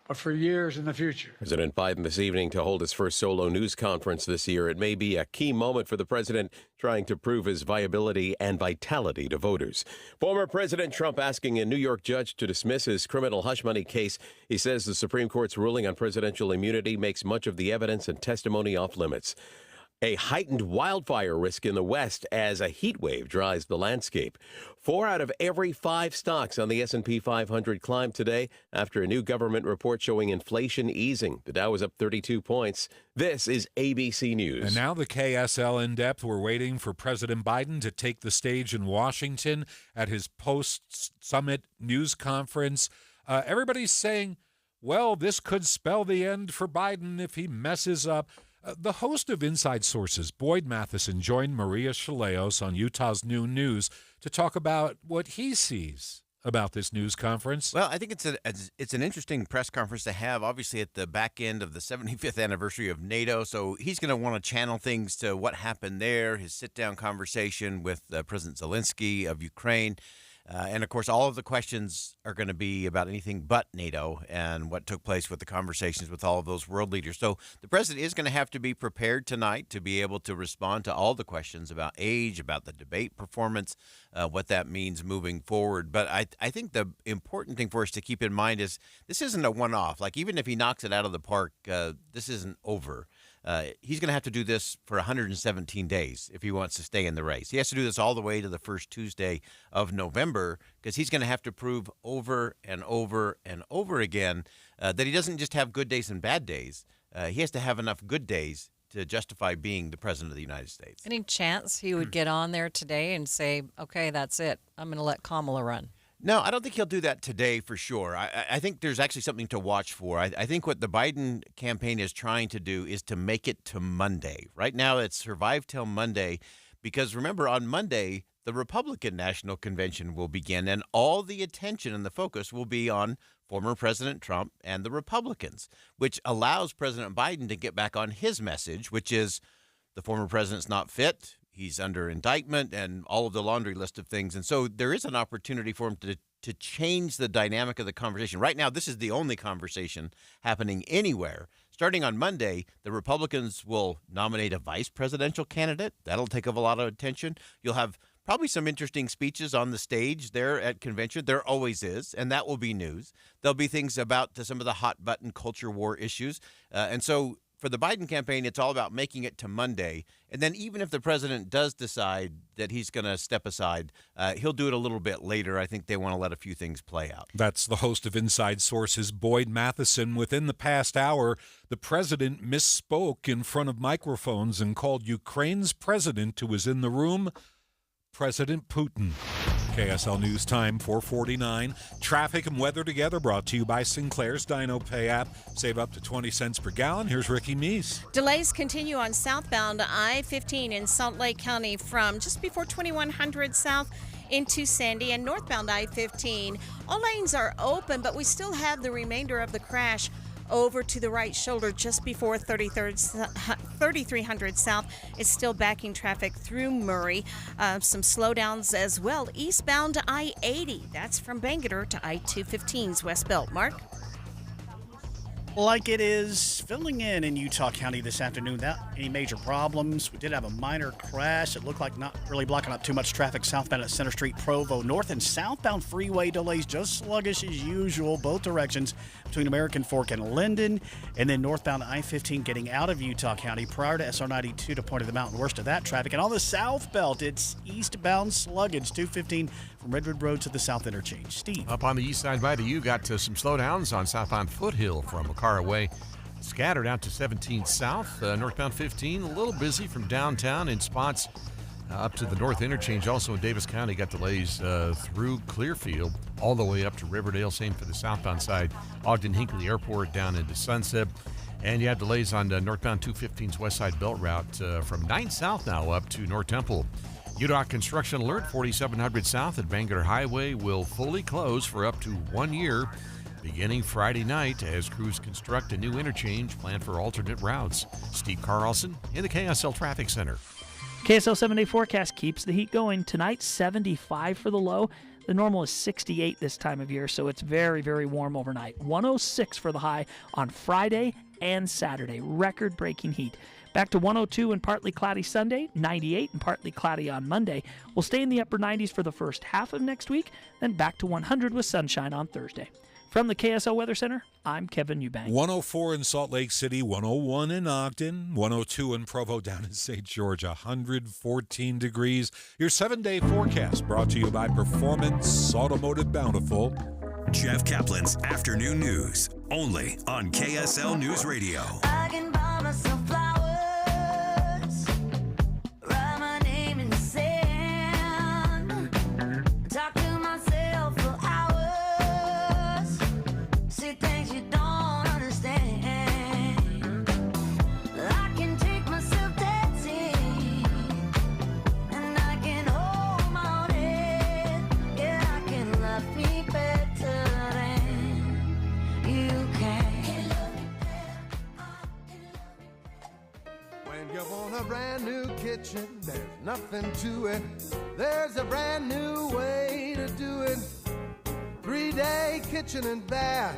but for years in the future. President Biden this evening to hold his first solo news conference this year. It may be a key moment for the president trying to prove his viability and vitality to voters. Former President Trump asking a New York judge to dismiss his criminal hush money case. He says the Supreme Court's ruling on presidential immunity makes much of the evidence and testimony off limits. A heightened wildfire risk in the West as a heat wave dries the landscape. 4 out of every 5 stocks on the S&P 500 climbed today after a new government report showing inflation easing. The Dow was up 32 points. This is ABC News. And now the KSL In-Depth. We're waiting for President Biden to take the stage in Washington at his post-summit news conference. Everybody's saying, well, this could spell the end for Biden if he messes up. The host of Inside Sources, Boyd Matheson, joined Maria Chaleos on Utah's Noon News to talk about what he sees about this news conference. Well, I think it's an interesting press conference to have, obviously at the back end of the 75th anniversary of NATO. So he's going to want to channel things to what happened there, his sit-down conversation with President Zelensky of Ukraine. And, of course, all of the questions are going to be about anything but NATO and what took place with the conversations with all of those world leaders. So the president is going to have to be prepared tonight to be able to respond to all the questions about age, about the debate performance, what that means moving forward. But I think the important thing for us to keep in mind is this isn't a one-off. Like, even if he knocks it out of the park, this isn't over. He's going to have to do this for 117 days if he wants to stay in the race. He has to do this all the way to the first Tuesday of November because he's going to have to prove over and over and over again that he doesn't just have good days and bad days. He has to have enough good days to justify being the president of the United States. Any chance he would get on there today and say, okay, that's it. I'm going to let Kamala run? No, I don't think he'll do that today for sure. I think there's actually something to watch for. I think what the Biden campaign is trying to do is to make it to Monday. Right now, it's survive till Monday because, remember, on Monday, the Republican National Convention will begin, and all the attention and the focus will be on former President Trump and the Republicans, which allows President Biden to get back on his message, which is the former president's not fit. He's under indictment and all of the laundry list of things. And so there is an opportunity for him to change the dynamic of the conversation. Right now, this is the only conversation happening anywhere. Starting on Monday, the Republicans will nominate a vice presidential candidate. That'll take up a lot of attention. You'll have probably some interesting speeches on the stage there at convention. There always is, and that will be news. There'll be things about some of the hot-button culture war issues. And so for the Biden campaign, it's all about making it to Monday. And then even if the president does decide that he's going to step aside, he'll do it a little bit later. I think they want to let a few things play out. That's the host of Inside Sources, Boyd Matheson. Within the past hour, the president misspoke in front of microphones and called Ukraine's president, who was in the room, President Putin. KSL News Time, 4:49. Traffic and weather together brought to you by Sinclair's Dino Pay app. Save up to 20 cents per gallon. Here's Ricky Meese. Delays continue on southbound I-15 in Salt Lake County from just before 2100 south into Sandy, and northbound I-15. All lanes are open, but we still have the remainder of the crash over to the right shoulder just before 3300 south. It's still backing traffic through Murray. Some slowdowns as well eastbound I-80. That's from Bangor to I-215's West Belt. Mark? Like it is filling in Utah County this afternoon without any major problems. We did have a minor crash. It looked like not really blocking up too much traffic southbound at Center Street, Provo. North and southbound freeway delays just sluggish as usual, both directions between American Fork and Linden. And then northbound I-15 getting out of Utah County prior to SR-92 to Point of the Mountain. Worst of that traffic. And on the south belt, it's eastbound sluggish, 215 from Redwood Road to the South Interchange. Steve. Up on the east side by the U, got some slowdowns on southbound Foothill from McCarra Way. Scattered out to 17 south. Northbound 15, a little busy from downtown in spots up to the North Interchange. Also in Davis County, got delays through Clearfield all the way up to Riverdale. Same for the southbound side. Ogden-Hinckley Airport down into Sunset. And you have delays on northbound 215's West Side Belt Route from 9 south now up to North Temple. UDOT construction alert, 4700 south at Bangor Highway will fully close for up to 1 year beginning Friday night as crews construct a new interchange planned for alternate routes. Steve Carlson in the KSL Traffic Center. KSL 7-day forecast keeps the heat going. Tonight, 75 for the low. The normal is 68 this time of year, so it's very, very warm overnight. 106 for the high on Friday and Saturday. Record-breaking heat. Back to 102 and partly cloudy Sunday, 98 and partly cloudy on Monday. We'll stay in the upper 90s for the first half of next week, then back to 100 with sunshine on Thursday. From the KSL Weather Center, I'm Kevin Eubank. 104 in Salt Lake City, 101 in Ogden, 102 in Provo, down in St. George, 114 degrees. Your 7-day forecast brought to you by Performance Automotive Bountiful. Jeff Kaplan's Afternoon News, only on KSL News Radio. I can buy myself flowers, write my name in the sand, talk to myself for hours, see things you don't understand. I can take myself dancing, and I can hold my own head. Yeah, I can love me better than you can. When you want a brand new kitchen, there's nothing to it. There's a brand new way to do it. 3-day kitchen and bath.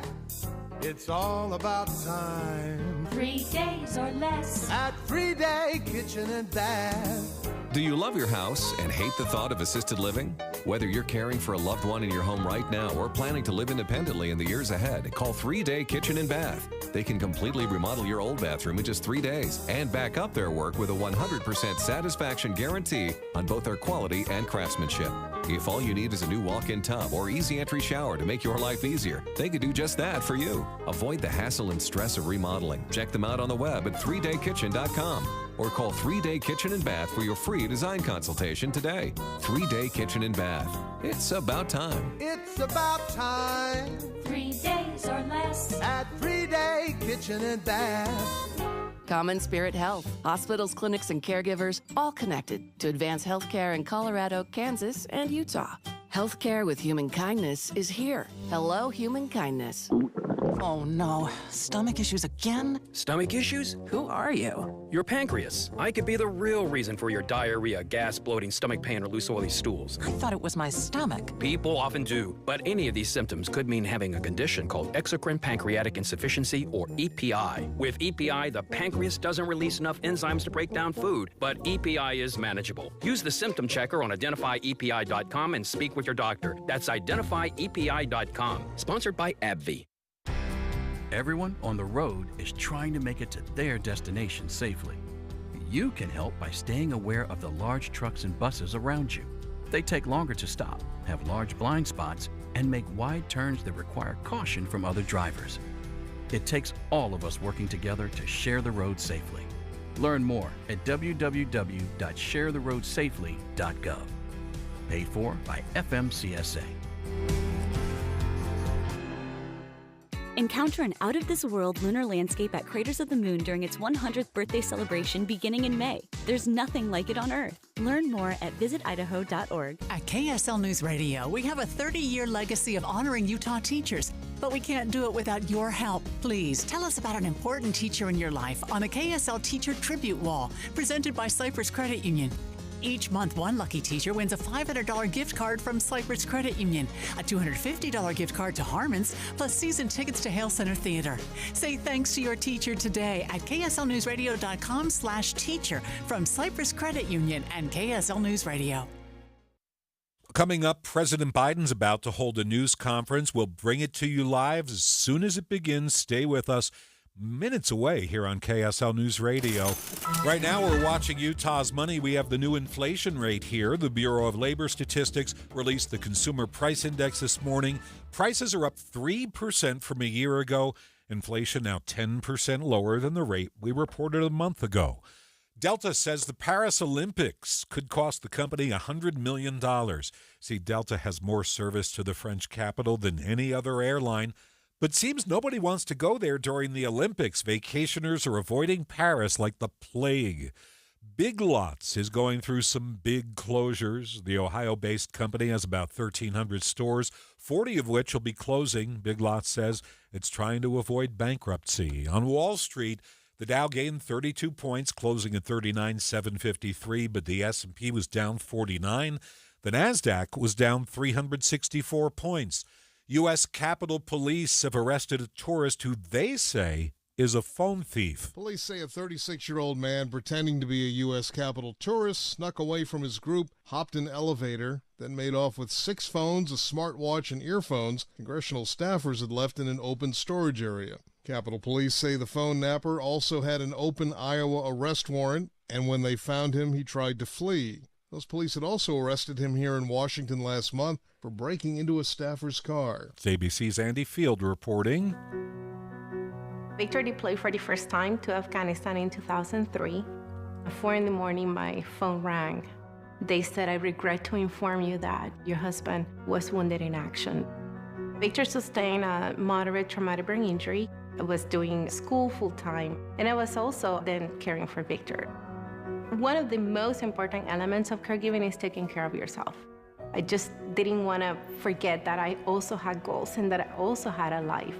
It's all about time. 3 days or less at 3-day kitchen and bath. Do you love your house and hate the thought of assisted living? Whether you're caring for a loved one in your home right now or planning to live independently in the years ahead, call 3 Day Kitchen and Bath. They can completely remodel your old bathroom in just 3 days and back up their work with a 100% satisfaction guarantee on both their quality and craftsmanship. If all you need is a new walk-in tub or easy entry shower to make your life easier, they could do just that for you. Avoid the hassle and stress of remodeling. Check them out on the web at 3daykitchen.com or call 3 Day Kitchen and Bath for your free design consultation today. 3 Day Kitchen and Bath. It's about time. It's about time. 3 days or less at 3 Day Kitchen and Bath. Common Spirit Health. Hospitals, clinics, and caregivers all connected to advance healthcare in Colorado, Kansas, and Utah. Healthcare with human kindness is here. Hello, human kindness. Oh no, stomach issues again? Stomach issues? Who are you? Your pancreas. I could be the real reason for your diarrhea, gas, bloating, stomach pain, or loose oily stools. I thought it was my stomach. People often do, but any of these symptoms could mean having a condition called exocrine pancreatic insufficiency, or EPI. With EPI, the pancreas doesn't release enough enzymes to break down food, but EPI is manageable. Use the symptom checker on identifyepi.com and speak with your doctor. That's identifyepi.com. Sponsored by AbbVie. Everyone on the road is trying to make it to their destination safely. You can help by staying aware of the large trucks and buses around you. They take longer to stop, have large blind spots, and make wide turns that require caution from other drivers. It takes all of us working together to share the road safely. Learn more at www.sharetheroadsafely.gov. Paid for by FMCSA. Encounter an out-of-this-world lunar landscape at Craters of the Moon during its 100th birthday celebration beginning in May. There's nothing like it on Earth. Learn more at visitidaho.org. At KSL News Radio, we have a 30-year legacy of honoring Utah teachers, but we can't do it without your help. Please tell us about an important teacher in your life on the KSL Teacher Tribute Wall, presented by Cypress Credit Union. Each month, one lucky teacher wins a $500 gift card from Cypress Credit Union, a $250 gift card to Harmon's, plus season tickets to Hale Center Theater. Say thanks to your teacher today at kslnewsradio.com/teacher from Cypress Credit Union and KSL News Radio. Coming up, President Biden's about to hold a news conference. We'll bring it to you live as soon as it begins. Stay with us. Minutes away here on KSL News Radio. Right now, we're watching Utah's money. We have the new inflation rate here. The Bureau of Labor Statistics released the Consumer Price Index this morning. Prices are up 3% from a year ago. Inflation now 10% lower than the rate we reported a month ago. Delta says the Paris Olympics could cost the company $100 million. See, Delta has more service to the French capital than any other airline. But seems nobody wants to go there during the Olympics. Vacationers are avoiding Paris like the plague. Big Lots is going through some big closures. The Ohio-based company has about 1,300 stores, 40 of which will be closing. Big Lots says it's trying to avoid bankruptcy. On Wall Street, the Dow gained 32 points, closing at 39,753, but the S&P was down 49. The Nasdaq was down 364 points. U.S. Capitol Police have arrested a tourist who they say is a phone thief. Police say a 36-year-old man pretending to be a U.S. Capitol tourist snuck away from his group, hopped an elevator, then made off with 6 phones, a smartwatch, and earphones congressional staffers had left in an open storage area. Capitol Police say the phone napper also had an open Iowa arrest warrant, and when they found him, he tried to flee. Those police had also arrested him here in Washington last month for breaking into a staffer's car. It's ABC's Andy Field reporting. Victor deployed for the first time to Afghanistan in 2003. At 4 in the morning, my phone rang. They said, "I regret to inform you that your husband was wounded in action." Victor sustained a moderate traumatic brain injury. I was doing school full-time, and I was also then caring for Victor. One of the most important elements of caregiving is taking care of yourself. I just didn't want to forget that I also had goals and that I also had a life.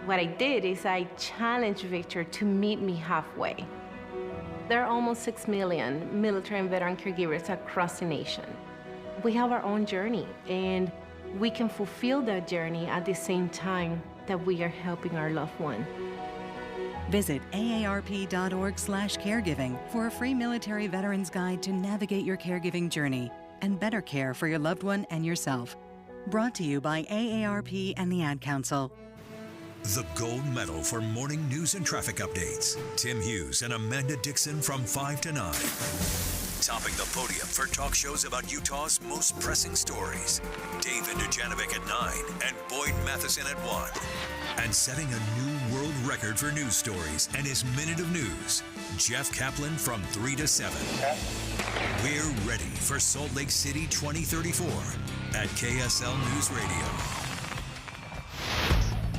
What I did is I challenged Victor to meet me halfway. There are almost 6 million military and veteran caregivers across the nation. We have our own journey, and we can fulfill that journey at the same time that we are helping our loved one. Visit aarp.org/caregiving for a free military veterans guide to navigate your caregiving journey and better care for your loved one and yourself. Brought to you by AARP and the Ad Council. The gold medal for morning news and traffic updates. Tim Hughes and Amanda Dixon from 5 to 9. Topping the podium for talk shows about Utah's most pressing stories. David Dujanovic at 9 and Boyd Matheson at 1. And setting a new world record for news stories and his Minute of News, Jeff Caplan from 3 to 7. We're ready for Salt Lake City 2034 at KSL News Radio.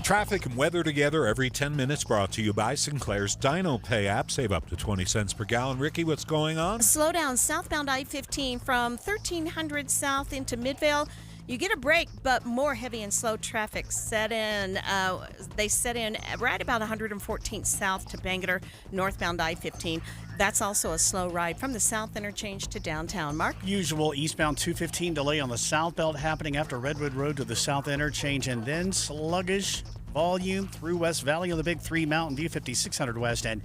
Traffic and weather together every 10 minutes, brought to you by Sinclair's Dino Pay app. Save up to 20 cents per gallon. Ricky, what's going on? Slow down southbound I-15 from 1300 south into Midvale. You get a break, but more heavy and slow traffic set in. They set in right about 114th south to Bangerter, northbound I-15. That's also a slow ride from the south interchange to downtown. Mark? Usual eastbound 215 delay on the south belt happening after Redwood Road to the south interchange, and then sluggish volume through West Valley on the Big 3, Mountain View 5600 West and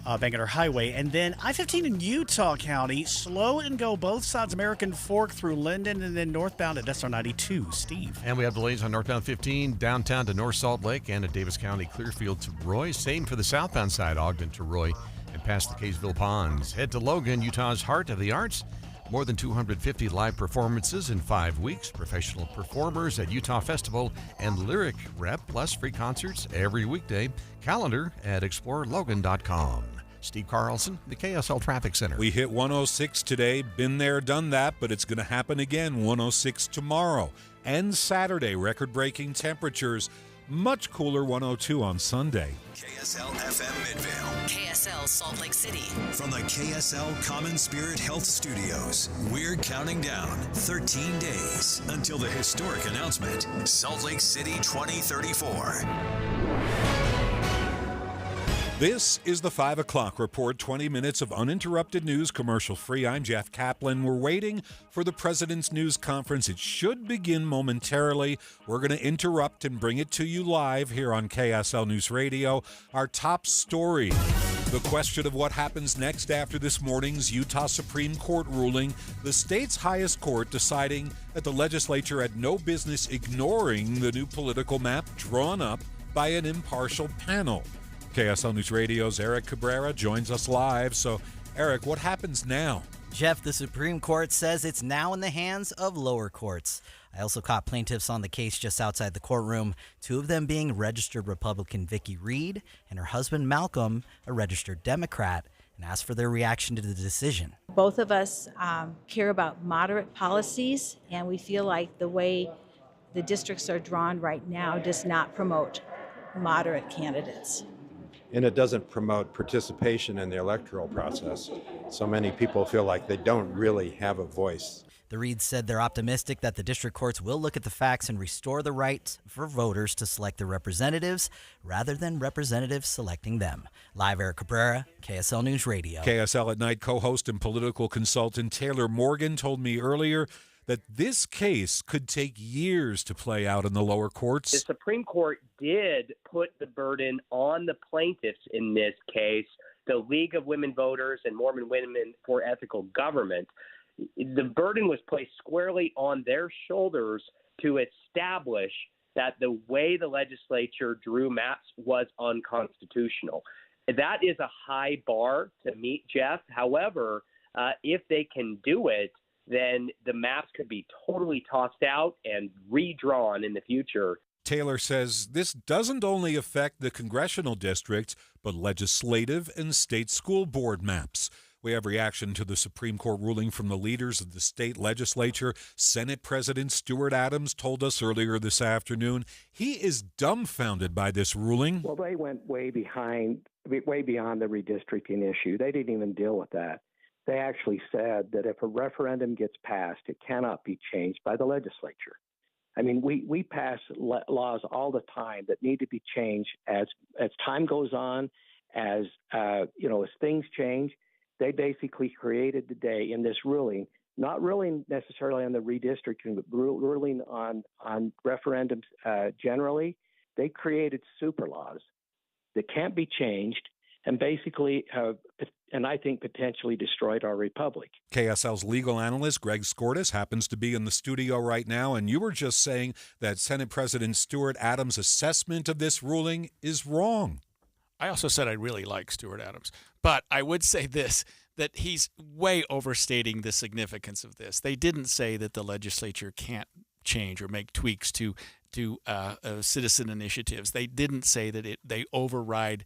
Bangerter Highway. And then I-15 in Utah County, slow and go both sides American Fork through Linden, and then northbound at SR 92. Steve? And we have delays on northbound 15, downtown to North Salt Lake and at Davis County, Clearfield to Roy. Same for the southbound side, Ogden to Roy and past the Kaysville Ponds. Head to Logan, Utah's heart of the arts. More than 250 live performances in 5 weeks, professional performers at Utah Festival and Lyric Rep, plus free concerts every weekday. Calendar at explorelogan.com. Steve Carlson, the KSL Traffic Center. We hit 106 today. Been there, done that, but it's going to happen again. 106 tomorrow and Saturday. Record-breaking temperatures. Much cooler 102 on Sunday. KSL FM Midvale. KSL Salt Lake City. From the KSL Common Spirit Health Studios, we're counting down 13 days until the historic announcement, Salt Lake City 2034. This is the 5 o'clock report, 20 minutes of uninterrupted news, commercial-free. I'm Jeff Caplan. We're waiting for the President's News Conference. It should begin momentarily. We're going to interrupt and bring it to you live here on KSL News Radio. Our top story, the question of what happens next after this morning's Utah Supreme Court ruling, the state's highest court deciding that the legislature had no business ignoring the new political map drawn up by an impartial panel. KSL News Radio's Eric Cabrera joins us live. So, Eric, what happens now? Jeff, the Supreme Court says it's now in the hands of lower courts. I also caught plaintiffs on the case just outside the courtroom, two of them being registered Republican Vicki Reed and her husband Malcolm, a registered Democrat, and asked for their reaction to the decision. Both of us care about moderate policies, and we feel like the way the districts are drawn right now does not promote moderate candidates. And it doesn't promote participation in the electoral process. So many people feel like they don't really have a voice. The Reeds said they're optimistic that the district courts will look at the facts and restore the right for voters to select their representatives rather than representatives selecting them. Live, Eric Cabrera, KSL News Radio. KSL at Night co-host and political consultant Taylor Morgan told me earlier that this case could take years to play out in the lower courts. The Supreme Court did put the burden on the plaintiffs in this case, the League of Women Voters and Mormon Women for Ethical Government. The burden was placed squarely on their shoulders to establish that the way the legislature drew maps was unconstitutional. That is a high bar to meet, Jeff. However, if they can do it, then the maps could be totally tossed out and redrawn in the future. Taylor says this doesn't only affect the congressional districts, but legislative and state school board maps. We have reaction to the Supreme Court ruling from the leaders of the state legislature. Senate President Stuart Adams told us earlier this afternoon he is dumbfounded by this ruling. Well, they went way beyond the redistricting issue. They didn't even deal with that. They actually said that if a referendum gets passed, it cannot be changed by the legislature. I mean, we pass laws all the time that need to be changed as time goes on, as things change. They basically created today in this ruling, not ruling necessarily on the redistricting, but ruling on referendums generally. They created super laws that can't be changed and basically have, and I think potentially destroyed our republic. KSL's legal analyst, Greg Skordas, happens to be in the studio right now, and you were just saying that Senate President Stuart Adams' assessment of this ruling is wrong. I also said I really like Stuart Adams, but I would say this, that he's way overstating the significance of this. They didn't say that the legislature can't change or make tweaks to citizen initiatives. They didn't say that they override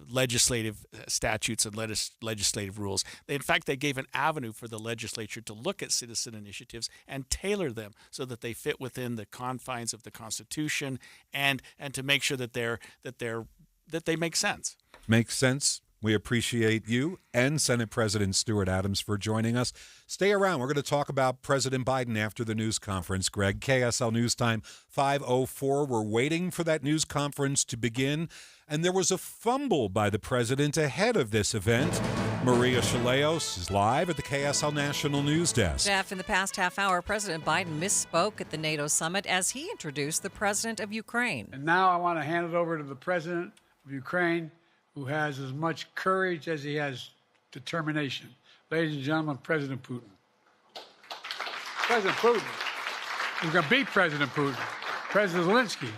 legislative statutes and legislative rules. In fact, they gave an avenue for the legislature to look at citizen initiatives and tailor them so that they fit within the confines of the Constitution and to make sure that they make sense. Makes sense. We appreciate you and Senate President Stuart Adams for joining us. Stay around. We're going to talk about President Biden after the news conference, Greg. KSL News Time 5:04. We're waiting for that news conference to begin, and there was a fumble by the president ahead of this event. Maria Shilaos is live at the KSL National News Desk. Jeff, in the past half hour, President Biden misspoke at the NATO summit as he introduced the president of Ukraine. And now I want to hand it over to the president of Ukraine, who has as much courage as he has determination. Ladies and gentlemen, President Putin. President Putin. We're going to beat President Putin. President Zelensky.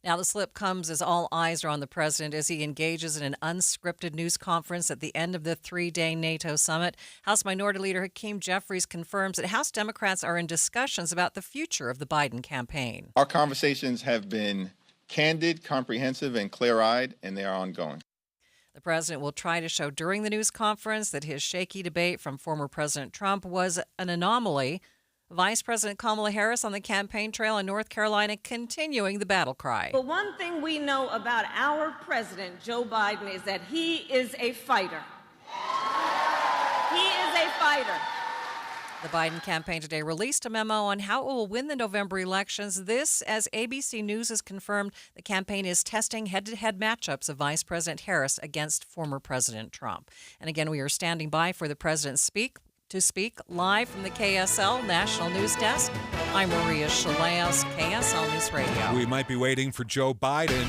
Now, the slip comes as all eyes are on the president as he engages in an unscripted news conference at the end of the three-day NATO summit. House Minority Leader Hakeem Jeffries confirms that House Democrats are in discussions about the future of the Biden campaign. Our conversations have been candid, comprehensive, and clear-eyed, and they are ongoing. The president will try to show during the news conference that his shaky debate from former President Trump was an anomaly. Vice President Kamala Harris on the campaign trail in North Carolina continuing the battle cry. But one thing we know about our president, Joe Biden, is that he is a fighter. He is a fighter. The Biden campaign today released a memo on how it will win the November elections. This, as ABC News has confirmed, the campaign is testing head-to-head matchups of Vice President Harris against former President Trump. And again, we are standing by for the president to speak live from the KSL National News Desk. I'm Maria Shilaos, KSL News Radio. We might be waiting for Joe Biden,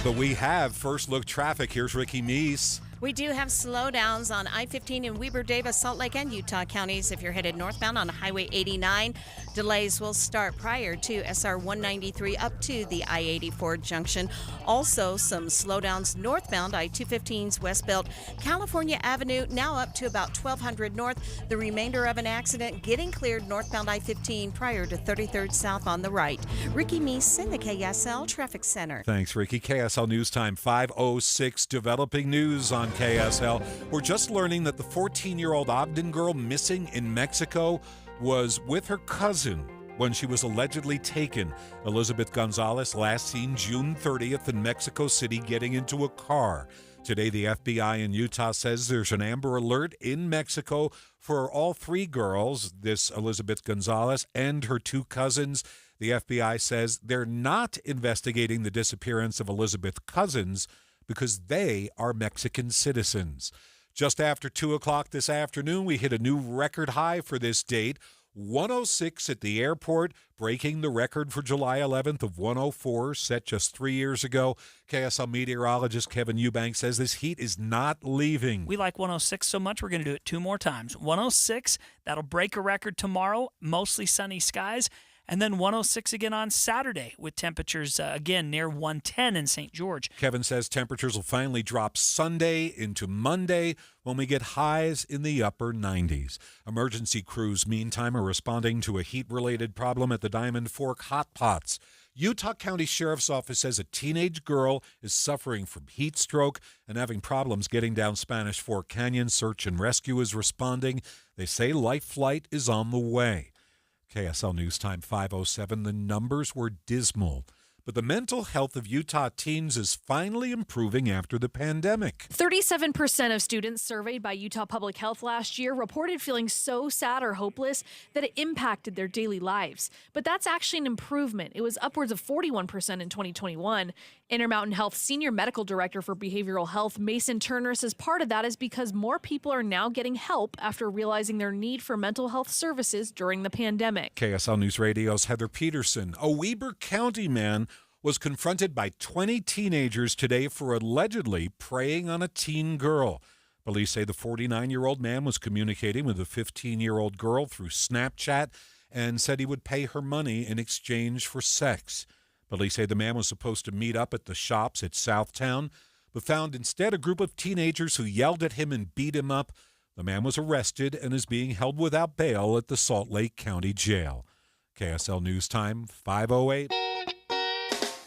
but we have First Look traffic. Here's Ricky Meese. We do have slowdowns on I-15 in Weber, Davis, Salt Lake, and Utah counties. If you're headed northbound on Highway 89, delays will start prior to SR 193 up to the I-84 junction. Also, some slowdowns northbound I-215's westbound California Avenue, now up to about 1200 north. The remainder of an accident getting cleared northbound I-15 prior to 33rd south on the right. Ricky Meese in the KSL Traffic Center. Thanks, Ricky. KSL News Time 5:06. Developing news on KSL. We're just learning that the 14-year-old Ogden girl missing in Mexico was with her cousin when she was allegedly taken. Elizabeth Gonzalez last seen June 30th in Mexico City getting into a car. Today, the FBI in Utah says there's an Amber Alert in Mexico for all three girls, this Elizabeth Gonzalez and her two cousins. The FBI says they're not investigating the disappearance of Elizabeth Cousins because they are Mexican citizens. Just after 2 o'clock this afternoon, we hit a new record high for this date, 106 at the airport, breaking the record for July 11th of 104, set just 3 years ago. KSL meteorologist Kevin Eubank says this heat is not leaving. We like 106 so much, we're going to do it 2 more times. 106, that'll break a record tomorrow, mostly sunny skies. And then 106 again on Saturday with temperatures, again, near 110 in St. George. Kevin says temperatures will finally drop Sunday into Monday when we get highs in the upper 90s. Emergency crews, meantime, are responding to a heat-related problem at the Diamond Fork Hot Pots. Utah County Sheriff's Office says a teenage girl is suffering from heat stroke and having problems getting down Spanish Fork Canyon. Search and rescue is responding. They say life flight is on the way. KSL News Time 5:07. The numbers were dismal, but the mental health of Utah teens is finally improving after the pandemic. 37% of students surveyed by Utah Public Health last year reported feeling so sad or hopeless that it impacted their daily lives. But that's actually an improvement. It was upwards of 41% in 2021. Intermountain Health Senior Medical Director for Behavioral Health, Mason Turner, says part of that is because more people are now getting help after realizing their need for mental health services during the pandemic. KSL News Radio's Heather Peterson. A Weber County man was confronted by 20 teenagers today for allegedly preying on a teen girl. Police say the 49-year-old man was communicating with a 15-year-old girl through Snapchat and said he would pay her money in exchange for sex. Police say the man was supposed to meet up at the shops at Southtown, but found instead a group of teenagers who yelled at him and beat him up. The man was arrested and is being held without bail at the Salt Lake County Jail. KSL News Time, 5:08.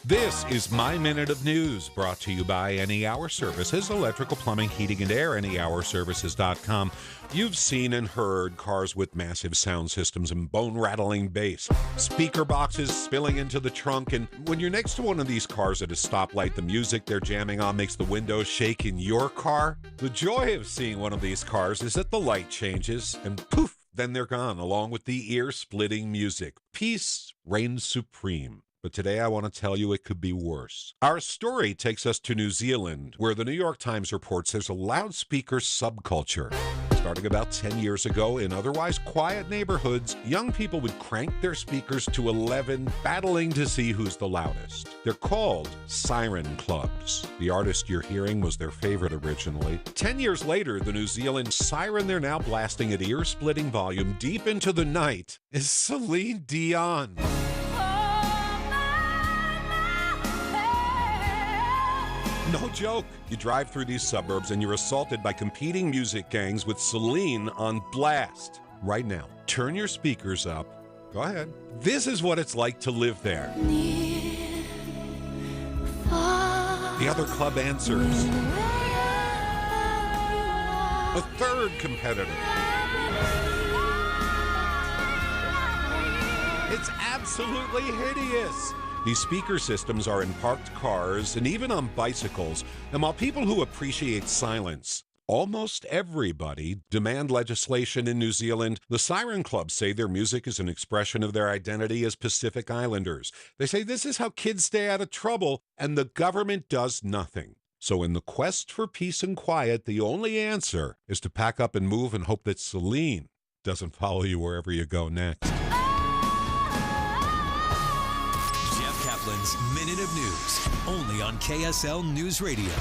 This is My Minute of News, brought to you by Any Hour Services, electrical, plumbing, heating, and air, anyhourservices.com. You've seen and heard cars with massive sound systems and bone-rattling bass, speaker boxes spilling into the trunk, and when you're next to one of these cars at a stoplight, the music they're jamming on makes the windows shake in your car. The joy of seeing one of these cars is that the light changes, and poof, then they're gone, along with the ear-splitting music. Peace reigns supreme. But today I want to tell you it could be worse. Our story takes us to New Zealand, where the New York Times reports there's a loudspeaker subculture. Starting about 10 years ago, in otherwise quiet neighborhoods, young people would crank their speakers to 11, battling to see who's the loudest. They're called siren clubs. The artist you're hearing was their favorite originally. 10 years later, the New Zealand siren they're now blasting at ear-splitting volume deep into the night is Celine Dion. No joke. You drive through these suburbs and you're assaulted by competing music gangs with Celine on blast. Right now, turn your speakers up. Go ahead. This is what it's like to live there. The other club answers. A third competitor. It's absolutely hideous. These speaker systems are in parked cars and even on bicycles. And while people who appreciate silence, almost everybody, demand legislation in New Zealand, the Siren Clubs say their music is an expression of their identity as Pacific Islanders. They say this is how kids stay out of trouble, and the government does nothing. So in the quest for peace and quiet, the only answer is to pack up and move and hope that Celine doesn't follow you wherever you go next. Caplan's Minute of News, only on KSL News Radio.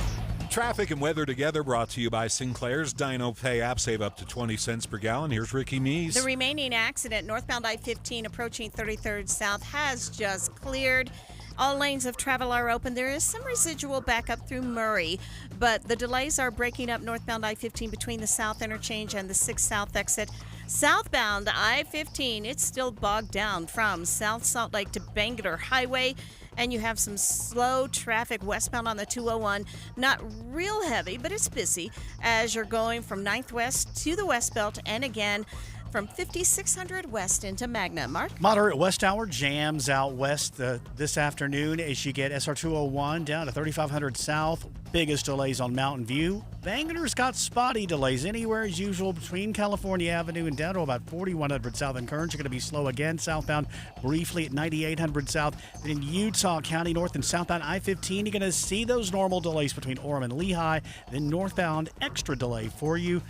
Traffic and weather together, brought to you by Sinclair's Dino Pay app. Save up to 20 cents per gallon. Here's Ricky Meese. The remaining accident, northbound I-15 approaching 33rd South, has just cleared. All lanes of travel are open. There is some residual backup through Murray, but the delays are breaking up northbound I-15 between the South Interchange and the 6 South exit. Southbound I-15, it's still bogged down from South Salt Lake to Bangalore Highway, and you have some slow traffic westbound on the 201. Not real heavy, but it's busy as you're going from 9th West to the West Belt and again from 5600 West into Magna. Mark? Moderate west hour jams out west this afternoon as you get SR 201 down to 3500 South. Biggest delays on Mountain View. Bangor's got spotty delays anywhere as usual between California Avenue and down to about 4100 South. And Kearns are going to be slow again southbound briefly at 9800 South. Then in Utah County, north and southbound I-15, you're going to see those normal delays between Orem and Lehigh. Then northbound, extra delay for you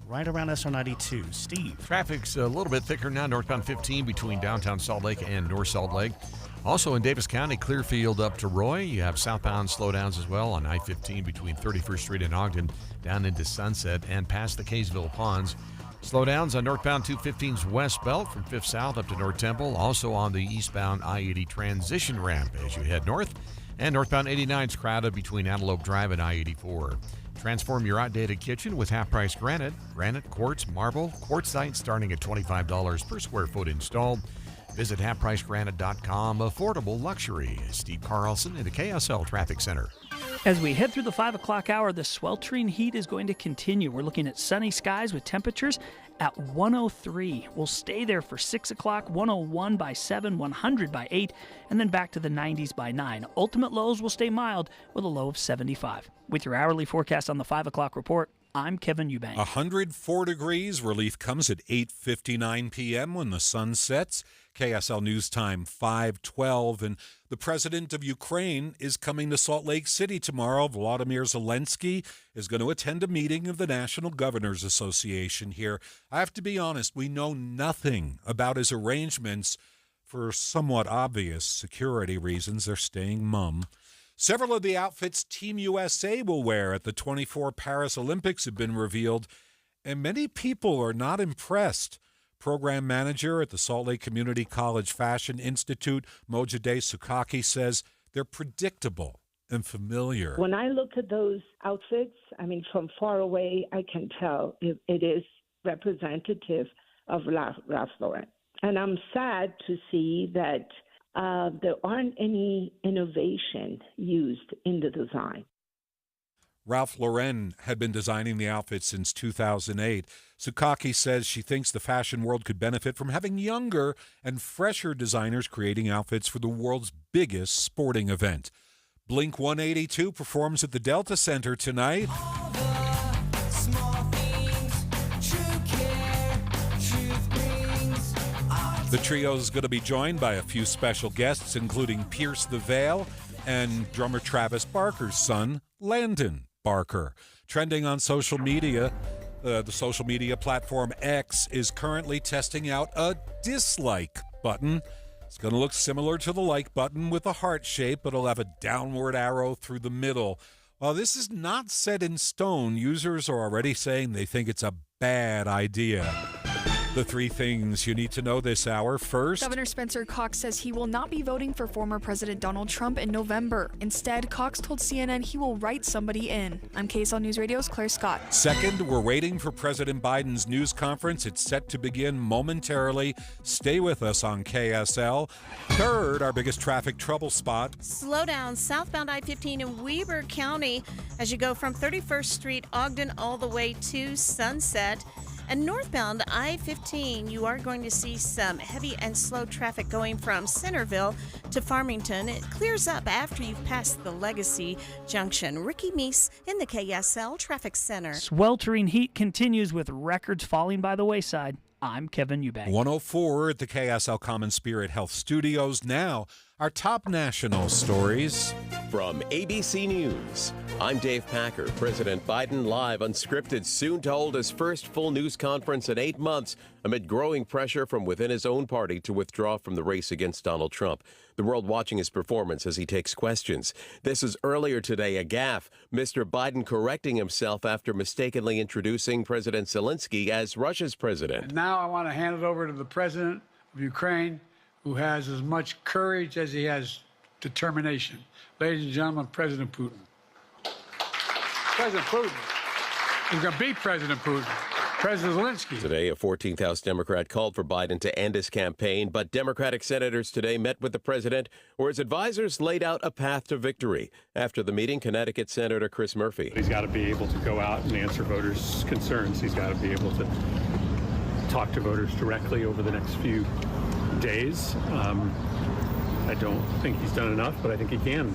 right around SR92. Steve. Traffic's a little bit thicker now, northbound 15 between downtown Salt Lake and North Salt Lake. Also in Davis County, Clearfield up to Roy. You have southbound slowdowns as well on I-15 between 31st Street and Ogden down into Sunset and past the Kaysville Ponds. Slowdowns on northbound 215's West Belt from 5th South up to North Temple. Also on the eastbound I-80 transition ramp as you head north. And northbound 89's crowded between Antelope Drive and I-84. Transform your outdated kitchen with half-price granite. Granite, quartz, marble, quartzite starting at $25 per square foot installed. Visit halfpricegranite.com. Affordable luxury. Steve Carlson in the KSL Traffic Center. As we head through the 5 o'clock hour, the sweltering heat is going to continue. We're looking at sunny skies with temperatures at 103. We'll stay there for 6 o'clock, 101 by 7, 100 by 8, and then back to the 90s by 9. Ultimate lows will stay mild with a low of 75. With your hourly forecast on the 5 o'clock report, I'm Kevin Eubank. 104 degrees. Relief comes at 8:59 p.m. when the sun sets. KSL News Time 5:12. And the president of Ukraine is coming to Salt Lake City tomorrow. Volodymyr Zelensky is going to attend a meeting of the National Governors Association here. I have to be honest, we know nothing about his arrangements For somewhat obvious security reasons, they're staying mum. Several of the outfits Team USA will wear at the 24 Paris Olympics have been revealed, and many people are not impressed. Program manager at the Salt Lake Community College Fashion Institute, Mojade Sukaki, says they're predictable and familiar. When I look at those outfits, I mean, from far away, I can tell it is representative of Ralph Lauren. And I'm sad to see that there aren't any innovation used in the design. Ralph Lauren had been designing the outfit since 2008. Sukaki says she thinks the fashion world could benefit from having younger and fresher designers creating outfits for the world's biggest sporting event. Blink 182 performs at the Delta Center tonight. The trio is going to be joined by a few special guests, including Pierce the Veil and drummer Travis Barker's son, Landon Barker. Trending on social media, the social media platform X is currently testing out a dislike button. It's going to look similar to the like button with a heart shape, but it'll have a downward arrow through the middle. While this is not set in stone, users are already saying they think it's a bad idea. The three things you need to know this hour. First, Governor Spencer Cox says he will not be voting for former President Donald Trump in November. Instead, Cox told CNN he will write somebody in. I'm KSL News Radio's Claire Scott. Second, we're waiting for President Biden's news conference. It's set to begin momentarily. Stay with us on KSL. Third, our biggest traffic trouble spot. Slow down southbound I-15 in Weber County as you go from 31st Street, Ogden, all the way to Sunset. And northbound I-15, you are going to see some heavy and slow traffic going from Centerville to Farmington. It clears up after you've passed the Legacy Junction. Ricky Meese in the KSL Traffic Center. Sweltering heat continues with records falling by the wayside. I'm Kevin Eubank. 104 at the KSL Common Spirit Health Studios. Now, our top national stories. From ABC News, I'm Dave Packer. President Biden live unscripted, soon to hold his first full news conference in 8 months amid growing pressure from within his own party to withdraw from the race against Donald Trump. The world watching his performance as he takes questions. This is earlier today a gaffe. Mr. Biden correcting himself after mistakenly introducing President Zelensky as Russia's president. And now I want to hand it over to the president of Ukraine, who has as much courage as he has determination. Ladies and gentlemen, President Putin. President Putin. He's going to beat President Putin. President Zelensky. Today, a 14th House Democrat called for Biden to end his campaign, but Democratic senators today met with the president, where his advisors laid out a path to victory. After the meeting, Connecticut Senator Chris Murphy. He's got to be able to go out and answer voters' concerns. He's got to be able to talk to voters directly over the next few days. I don't think he's done enough, but I think he can,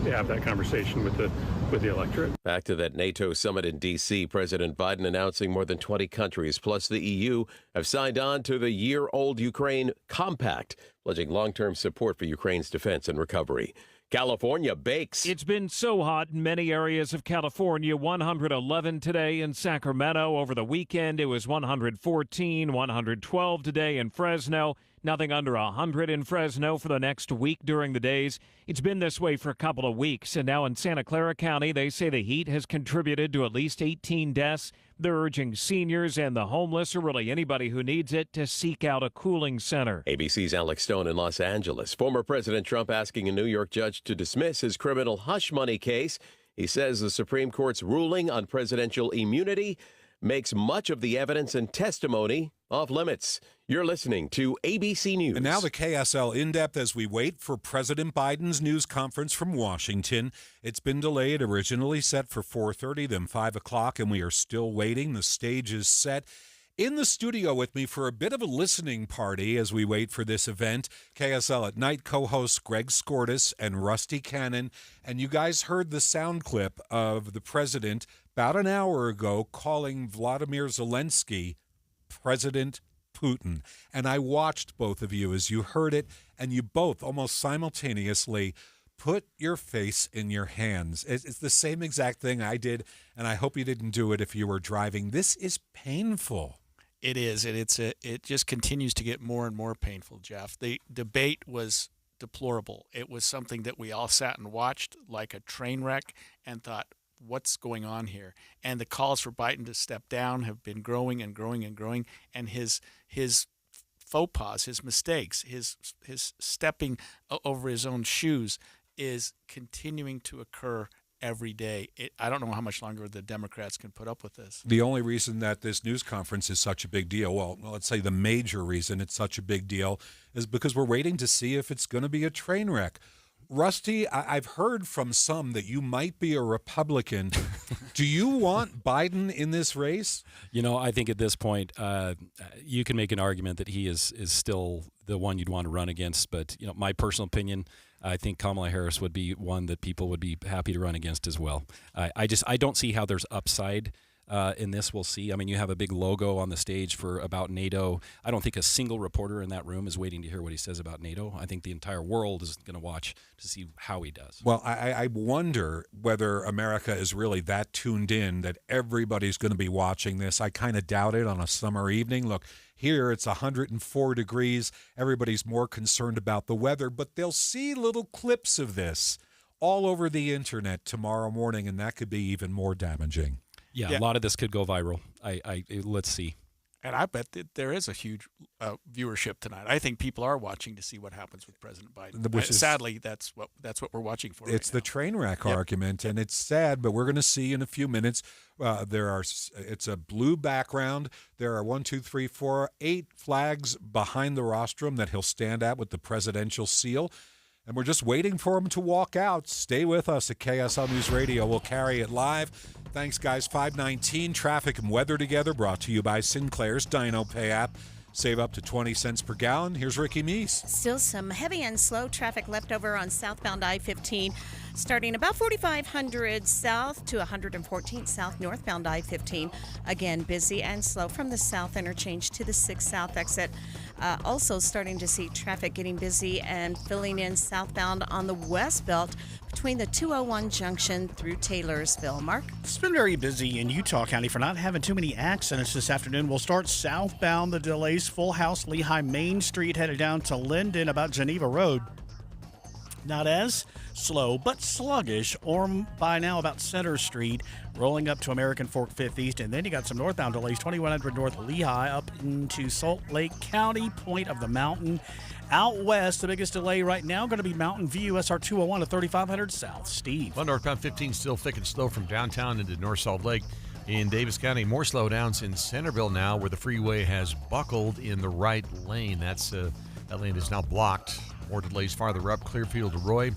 have that conversation with the electorate. Back to that NATO summit in D.C., President Biden announcing more than 20 countries plus the EU have signed on to the year-old Ukraine Compact, pledging long-term support for Ukraine's defense and recovery. California bakes. It's been so hot in many areas of California. 111 today in Sacramento. Over the weekend, it was 114, 112 today in Fresno. Nothing under 100 in Fresno for the next week during the days. It's been this way for a couple of weeks. And now in Santa Clara County, they say the heat has contributed to at least 18 deaths. They're urging seniors and the homeless, or really anybody who needs it, to seek out a cooling center. ABC's Alex Stone in Los Angeles. Former President Trump asking a New York judge to dismiss his criminal hush money case. He says the Supreme Court's ruling on presidential immunity makes much of the evidence and testimony off limits. You're listening to ABC News. And now the KSL In-Depth as we wait for President Biden's news conference from Washington. It's been delayed, originally set for 4:30, then 5 o'clock, and we are still waiting. The stage is set. In the studio with me for a bit of a listening party as we wait for this event, KSL at Night co-hosts Greg Skordas and Rusty Cannon. And you guys heard the sound clip of the president about an hour ago calling Vladimir Zelensky President Putin. And I watched both of you as you heard it, and you both almost simultaneously put your face in your hands. It's the same exact thing I did, and I hope you didn't do it if you were driving. This is painful. It is, and it just continues to get more and more painful, Jeff. The debate was deplorable. It was something that we all sat and watched like a train wreck and thought, what's going on here? And the calls for Biden to step down have been growing and growing and growing, and his faux pas, his mistakes, his stepping over his own shoes is continuing to occur every day. I don't know how much longer the Democrats can put up with this. The only reason that this news conference is such a big deal, well, let's say the major reason it's such a big deal, is because we're waiting to see if it's going to be a train wreck. Rusty, I've heard from some that you might be a Republican. Do you want Biden in this race? You know, I think at this point, you can make an argument that he is still the one you'd want to run against. But, you know, my personal opinion, I think Kamala Harris would be one that people would be happy to run against as well. I don't see how there's upside in this. We'll see. I mean, you have a big logo on the stage about NATO. I don't think a single reporter in that room is waiting to hear what he says about NATO. I think the entire world is going to watch to see how he does. Well, I wonder whether America is really that tuned in that everybody's going to be watching this. I kind of doubt it on a summer evening. Look, here it's 104 degrees. Everybody's more concerned about the weather, but they'll see little clips of this all over the internet tomorrow morning, and that could be even more damaging. Yeah, a lot of this could go viral. Let's see. And I bet that there is a huge viewership tonight. I think people are watching to see what happens with President Biden. Sadly, that's what we're watching for. It's the train wreck argument, and it's sad, but we're going to see in a few minutes. It's a blue background. There are 8 flags behind the rostrum that he'll stand at with the presidential seal. And we're just waiting for him to walk out. Stay with us at KSL News Radio. We'll carry it live. Thanks, guys. 5:19, traffic and weather together, brought to you by Sinclair's Dino Pay app. Save up to 20 cents per gallon. Here's Ricky Meese. Still some heavy and slow traffic left over on southbound I-15, starting about 4,500 south to 114 south northbound I-15. Again, busy and slow from the south interchange to the 6 south exit. Also starting to see traffic getting busy and filling in southbound on the west belt between the 201 junction through Taylorsville. Mark? It's been very busy in Utah County for not having too many accidents this afternoon. We'll start southbound. The delays, Full House, Lehigh Main Street, headed down to Linden about Geneva Road. Not as slow, but sluggish, or by now about Center Street, rolling up to American Fork 5th East. And then you got some northbound delays, 2100 North Lehigh up into Salt Lake County, point of the mountain. Out west, the biggest delay right now going to be Mountain View, SR 201 to 3500 South. Steve. Well, northbound 15 still thick and slow from downtown into North Salt Lake. In Davis County, more slowdowns in Centerville now, where the freeway has buckled in the right lane. That lane is now blocked. More delays farther up, Clearfield to Roy.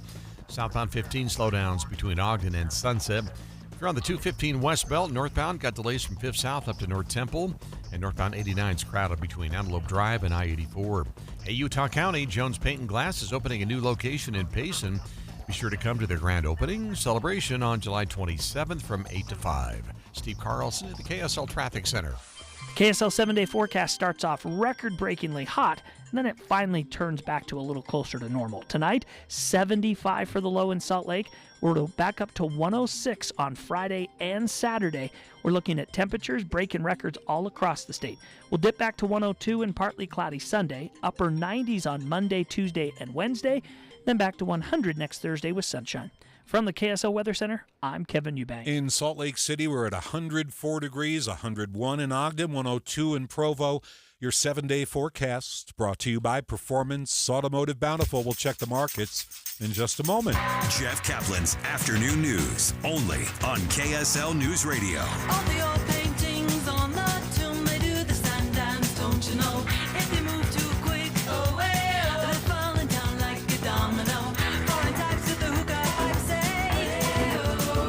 Southbound 15 slowdowns between Ogden and Sunset. If you're on the 215 West Belt, northbound got delays from 5th South up to North Temple. And northbound 89 is crowded between Antelope Drive and I-84. Hey, Utah County, Jones Paint and Glass is opening a new location in Payson. Be sure to come to their grand opening celebration on July 27th from 8 to 5. Steve Carlson at the KSL Traffic Center. KSL 7-day forecast starts off record-breakingly hot, and then it finally turns back to a little closer to normal. Tonight, 75 for the low in Salt Lake. We're back up to 106 on Friday and Saturday. We're looking at temperatures breaking records all across the state. We'll dip back to 102 and partly cloudy Sunday, upper 90s on Monday, Tuesday, and Wednesday, then back to 100 next Thursday with sunshine. From the KSL Weather Center, I'm Kevin Eubank. In Salt Lake City, we're at 104 degrees, 101 in Ogden, 102 in Provo. Your 7-day forecast brought to you by Performance Automotive Bountiful. We'll check the markets in just a moment. Jeff Kaplan's Afternoon News, only on KSL News Radio. All the old paintings on the tomb, they do the stand dance, don't you know? If you move too quick, oh, well, they're falling down like a domino. Foreign types with the hookah pipe say, oh,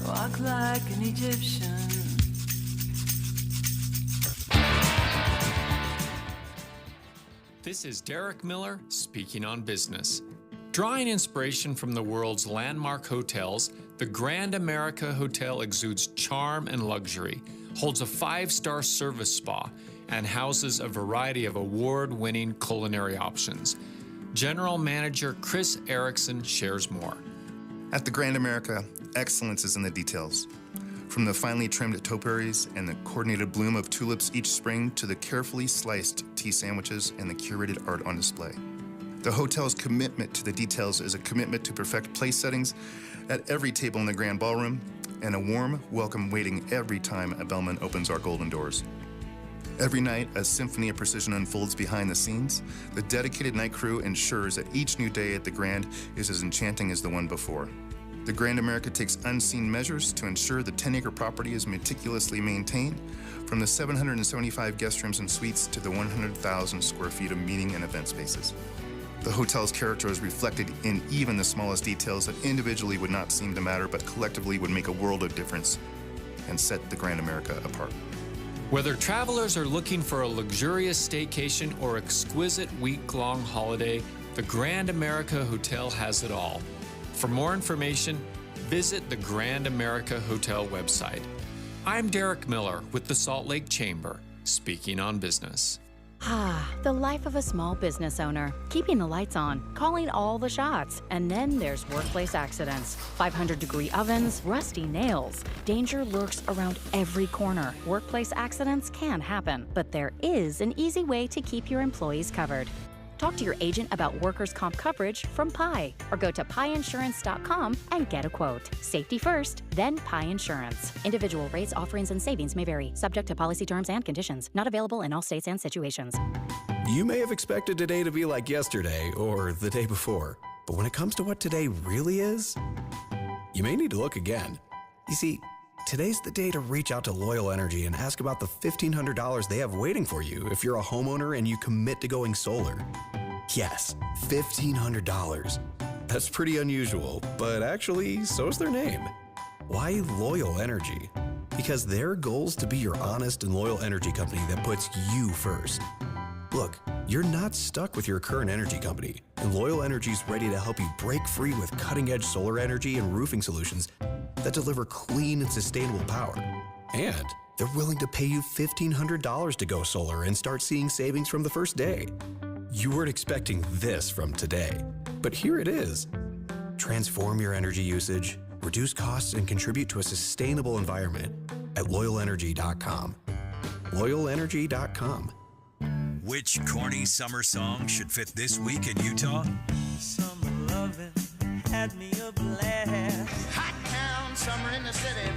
well, walk like an Egyptian. This is Derek Miller speaking on business. Drawing inspiration from the world's landmark hotels, the Grand America Hotel exudes charm and luxury, holds a 5-star service spa, and houses a variety of award-winning culinary options. General Manager Chris Erickson shares more. At the Grand America, excellence is in the details. From the finely trimmed topiaries and the coordinated bloom of tulips each spring to the carefully sliced tea sandwiches and the curated art on display. The hotel's commitment to the details is a commitment to perfect place settings at every table in the grand ballroom and a warm welcome waiting every time a bellman opens our golden doors. Every night, a symphony of precision unfolds behind the scenes. The dedicated night crew ensures that each new day at the Grand is as enchanting as the one before. The Grand America takes unseen measures to ensure the 10-acre property is meticulously maintained, from the 775 guest rooms and suites to the 100,000 square feet of meeting and event spaces. The hotel's character is reflected in even the smallest details that individually would not seem to matter, but collectively would make a world of difference and set the Grand America apart. Whether travelers are looking for a luxurious staycation or exquisite week-long holiday, the Grand America Hotel has it all. For more information, visit the Grand America Hotel website. I'm Derek Miller with the Salt Lake Chamber, speaking on business. The life of a small business owner. Keeping the lights on, calling all the shots. And then there's workplace accidents. 500-degree ovens, rusty nails. Danger lurks around every corner. Workplace accidents can happen, but there is an easy way to keep your employees covered. Talk to your agent about workers' comp coverage from Pi, or go to piinsurance.com and get a quote. Safety first, then Pi Insurance. Individual rates, offerings, and savings may vary, subject to policy terms and conditions. Not available in all states and situations. You may have expected today to be like yesterday or the day before, but when it comes to what today really is, you may need to look again. You see, today's the day to reach out to Loyal Energy and ask about the $1,500 they have waiting for you if you're a homeowner and you commit to going solar. Yes, $1,500. That's pretty unusual, but actually, so's their name. Why Loyal Energy? Because their goal's to be your honest and loyal energy company that puts you first. Look, you're not stuck with your current energy company, and Loyal Energy's ready to help you break free with cutting-edge solar energy and roofing solutions that deliver clean and sustainable power. And they're willing to pay you $1,500 to go solar and start seeing savings from the first day. You weren't expecting this from today, but here it is. Transform your energy usage, reduce costs, and contribute to a sustainable environment at loyalenergy.com. Loyalenergy.com. Which corny summer song should fit this week in Utah? Summer loving had me a blast. Hot town, summer in the city.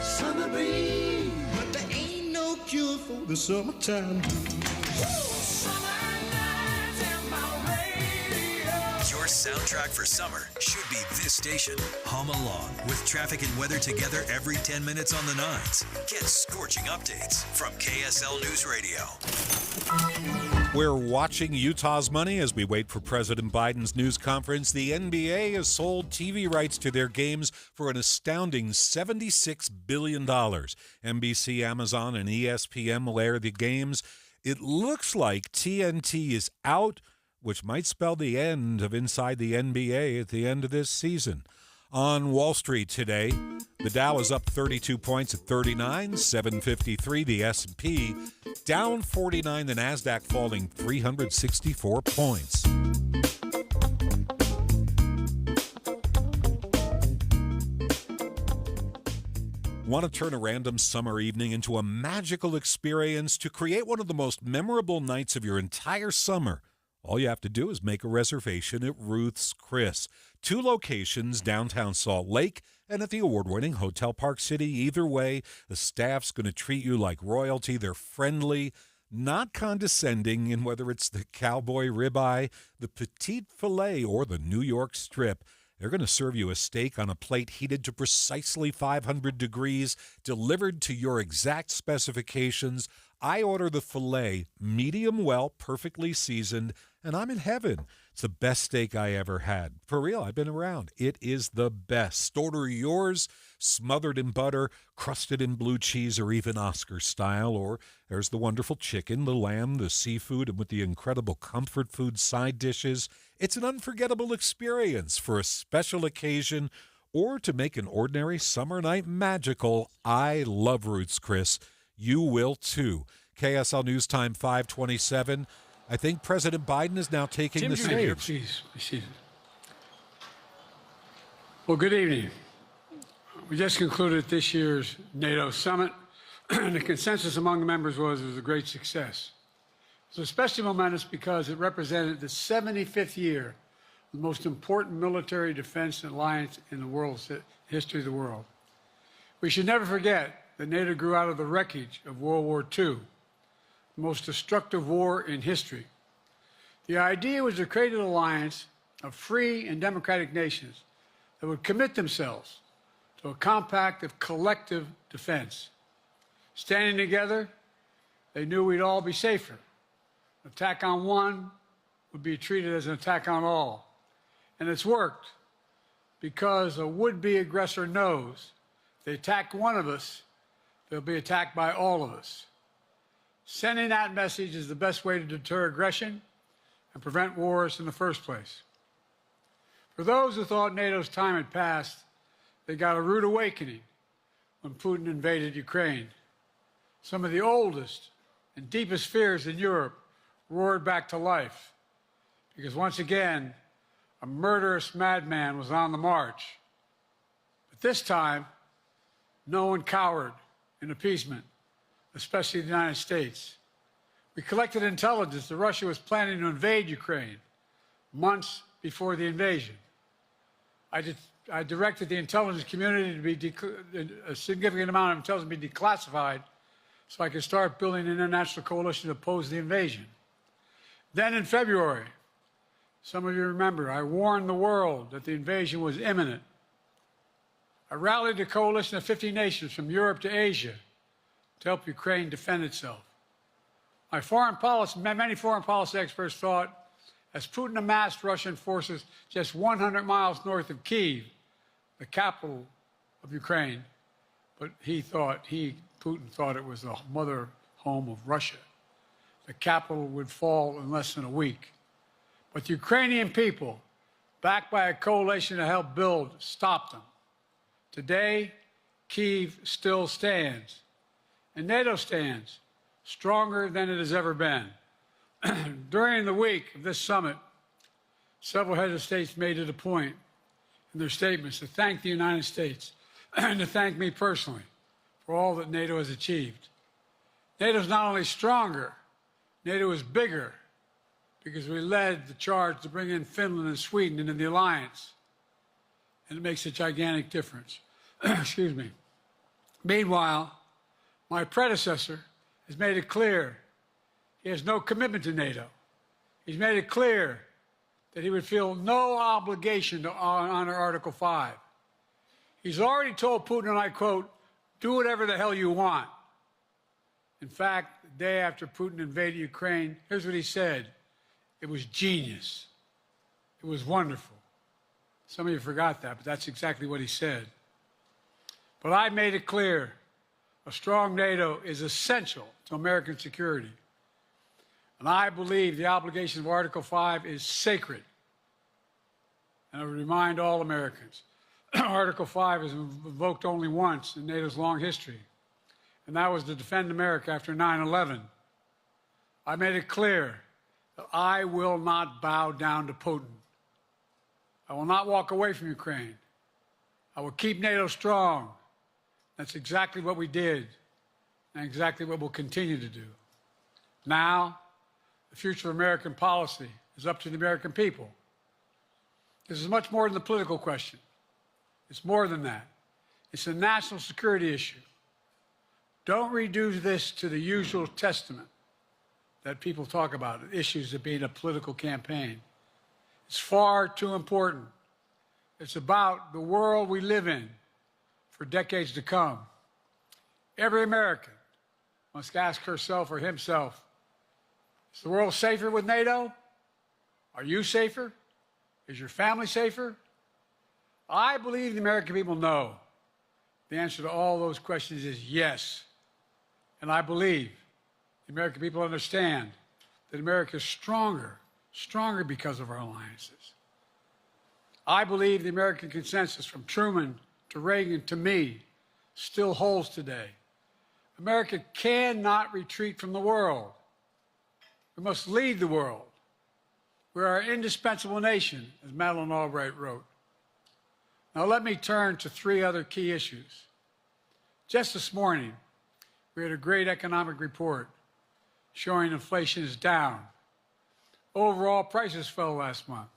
Summer breeze, but there ain't no cure for the summertime blues. Summer nights and my radio. Your soundtrack for summer should be this station. Hum along with traffic and weather together every 10 minutes on the nines. Get scorching updates from KSL News Radio. We're watching Utah's money as we wait for President Biden's news conference. The NBA has sold TV rights to their games for an astounding $76 billion. NBC, Amazon, and ESPN will air the games. It looks like TNT is out, which might spell the end of Inside the NBA at the end of this season. On Wall Street today, the Dow is up 32 points at 39, 753. The S&P down 49, the Nasdaq falling 364 points. Want to turn a random summer evening into a magical experience to create one of the most memorable nights of your entire summer? All you have to do is make a reservation at Ruth's Chris. 2 locations, downtown Salt Lake and at the award-winning Hotel Park City. Either way, the staff's going to treat you like royalty. They're friendly, not condescending, and whether it's the cowboy ribeye, the petite filet, or the New York strip, they're going to serve you a steak on a plate heated to precisely 500 degrees, delivered to your exact specifications. I order the filet, medium well, perfectly seasoned, and I'm in heaven. It's the best steak I ever had. For real, I've been around. It is the best. Order yours, smothered in butter, crusted in blue cheese, or even Oscar style. Or there's the wonderful chicken, the lamb, the seafood, and with the incredible comfort food side dishes. It's an unforgettable experience for a special occasion or to make an ordinary summer night magical. I love Ruth's Chris. You will too. KSL News Time 527. I think President Biden is now taking the stage. Please be seated. Well, good evening. We just concluded this year's NATO summit, and the consensus among the members was it was a great success. It was especially momentous because it represented the 75th year of the most important military defense alliance in the world's history of the world. We should never forget that NATO grew out of the wreckage of World War II, the most destructive war in history. The idea was to create an alliance of free and democratic nations that would commit themselves to a compact of collective defense. Standing together, they knew we'd all be safer. An attack on one would be treated as an attack on all. And it's worked because a would-be aggressor knows if they attack one of us, they'll be attacked by all of us. Sending that message is the best way to deter aggression and prevent wars in the first place. For those who thought NATO's time had passed, they got a rude awakening when Putin invaded Ukraine. Some of the oldest and deepest fears in Europe roared back to life because once again, a murderous madman was on the march. But this time, no one cowered in appeasement, especially the United States. We collected intelligence that Russia was planning to invade Ukraine months before the invasion. I directed the intelligence community to be a significant amount of intelligence be declassified so I could start building an international coalition to oppose the invasion. Then in February, some of you remember, I warned the world that the invasion was imminent. I rallied a coalition of 50 nations from Europe to Asia to help Ukraine defend itself. Many foreign policy experts thought as Putin amassed Russian forces just 100 miles north of Kyiv, the capital of Ukraine, but Putin thought it was the mother home of Russia. The capital would fall in less than a week. But the Ukrainian people, backed by a coalition to help build, stopped them. Today, Kyiv still stands, and NATO stands stronger than it has ever been. During the week of this summit, several heads of states made it a point in their statements to thank the United States and to thank me personally for all that NATO has achieved. NATO is not only stronger, NATO is bigger because we led the charge to bring in Finland and Sweden into the alliance, and it makes a gigantic difference. Excuse me. Meanwhile, my predecessor has made it clear he has no commitment to NATO. He's made it clear that he would feel no obligation to honor Article 5. He's already told Putin, and I quote, "Do whatever the hell you want." In fact, the day after Putin invaded Ukraine, here's what he said. It was genius. It was wonderful. Some of you forgot that, but that's exactly what he said. But I made it clear a strong NATO is essential to American security. And I believe the obligation of Article 5 is sacred. And I would remind all Americans, Article 5 is invoked only once in NATO's long history, and that was to defend America after 9/11. I made it clear that I will not bow down to Putin. I will not walk away from Ukraine. I will keep NATO strong. That's exactly what we did, and exactly what we'll continue to do. Now, the future of American policy is up to the American people. This is much more than the political question. It's more than that. It's a national security issue. Don't reduce this to the usual testament that people talk about, issues of being a political campaign. It's far too important. It's about the world we live in for decades to come. Every American must ask herself or himself, is the world safer with NATO? Are you safer? Is your family safer? I believe the American people know the answer to all those questions is yes. And I believe the American people understand that America is stronger because of our alliances. I believe the American consensus from Truman to Reagan to me still holds today. America cannot retreat from the world. We must lead the world. We are an indispensable nation, as Madeleine Albright wrote. Now let me turn to three other key issues. Just this morning, we had a great economic report showing inflation is down. Overall prices fell last month.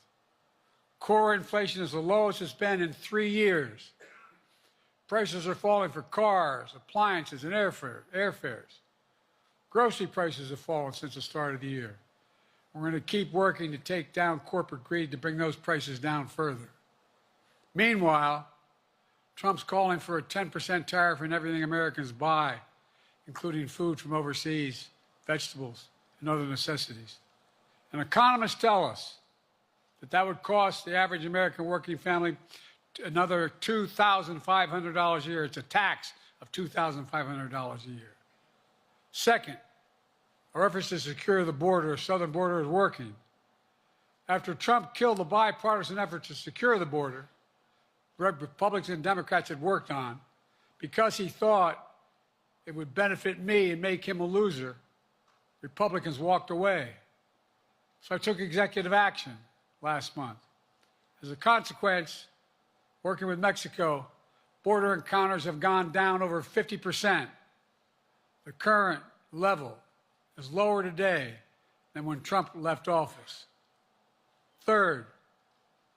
Core inflation is the lowest it's been in 3 years. Prices are falling for cars, appliances, and airfares. Grocery prices have fallen since the start of the year. We're going to keep working to take down corporate greed to bring those prices down further. Meanwhile, Trump's calling for a 10% tariff on everything Americans buy, including food from overseas, vegetables, and other necessities. And economists tell us that that would cost the average American working family another $2,500 a year. It's a tax of $2,500 a year. Second, our efforts to secure the border, the southern border, is working. After Trump killed the bipartisan effort to secure the border, Republicans and Democrats had worked on, because he thought it would benefit me and make him a loser, Republicans walked away. So I took executive action last month. As a consequence, working with Mexico, border encounters have gone down over 50%. The current level is lower today than when Trump left office. Third,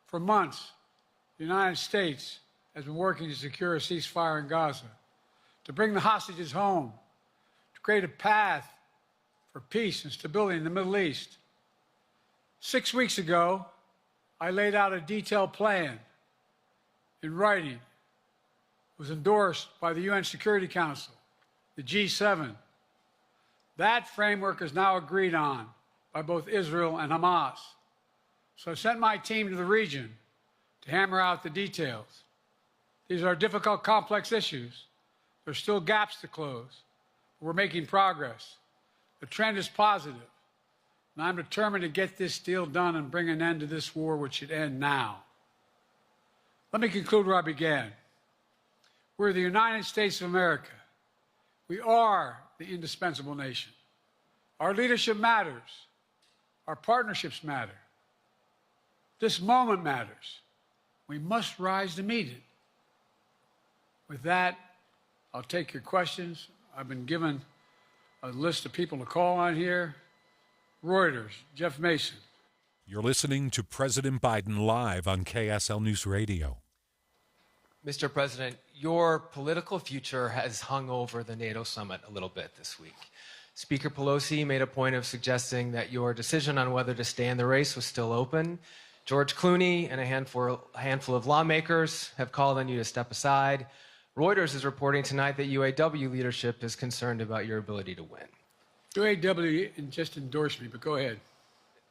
for months, the United States has been working to secure a ceasefire in Gaza, to bring the hostages home, to create a path for peace and stability in the Middle East. 6 weeks ago, I laid out a detailed plan in writing. It was endorsed by the UN Security Council, the G7. That framework is now agreed on by both Israel and Hamas. So I sent my team to the region to hammer out the details. These are difficult, complex issues. There's still gaps to close. We're making progress. The trend is positive. And I'm determined to get this deal done and bring an end to this war, which should end now. Let me conclude where I began. We're the United States of America. We are the indispensable nation. Our leadership matters. Our partnerships matter. This moment matters. We must rise to meet it. With that, I'll take your questions. I've been given a list of people to call on here. Reuters, Jeff Mason. You're listening to President Biden live on KSL News Radio. Mr. President, your political future has hung over the NATO summit a little bit this week. Speaker Pelosi made a point of suggesting that your decision on whether to stay in the race was still open. George Clooney and a handful of lawmakers have called on you to step aside. Reuters is reporting tonight that UAW leadership is concerned about your ability to win. UAW just endorsed me, but go ahead.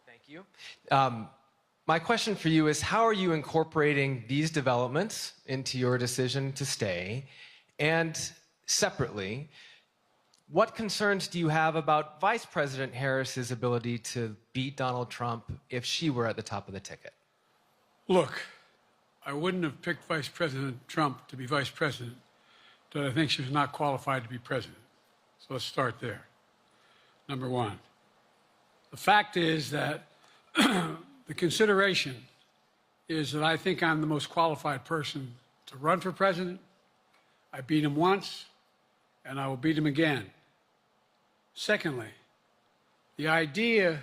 Thank you. My question for you is, how are you incorporating these developments into your decision to stay? And separately, what concerns do you have about Vice President Harris's ability to beat Donald Trump if she were at the top of the ticket? Look, I wouldn't have picked Vice President Trump to be vice president, but I think she was not qualified to be president. So let's start there. Number one. The fact is that the consideration is that I think I'm the most qualified person to run for president. I beat him once, and I will beat him again. Secondly, the idea,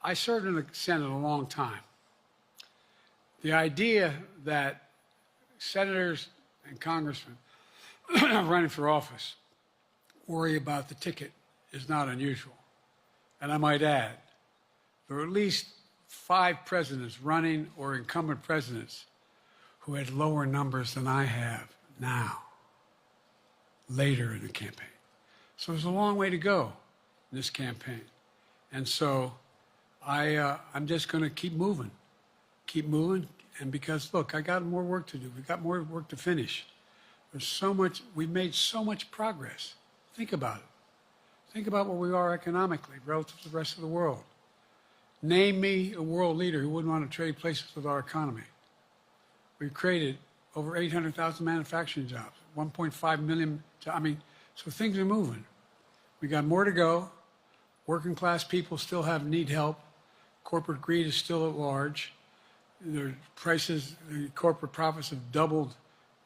I served in the Senate a long time. The idea that senators and congressmen running for office worry about the ticket is not unusual. And I might add, there are at least 5 presidents running or incumbent presidents who had lower numbers than I have now, later in the campaign. So there's a long way to go in this campaign. And so I'm just going to keep moving. And because, look, I got more work to do. We've got more work to finish. There's so much, we've made so much progress. Think about it. Think about where we are economically relative to the rest of the world. Name me a world leader who wouldn't want to trade places with our economy. We've created over 800,000 manufacturing jobs, 1.5 million, so things are moving. We got more to go. Working class people still need help. Corporate greed is still at large. Their prices, the corporate profits have doubled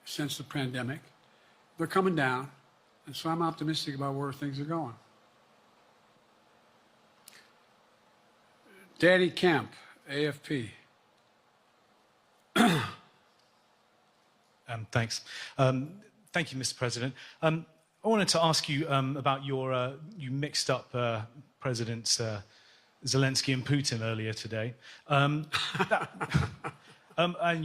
since the pandemic. They're coming down, and so I'm optimistic about where things are going. Danny Kemp, AFP. Thanks. Thank you, Mr. President. I wanted to ask you about your, you mixed up Presidents Zelensky and Putin earlier today. And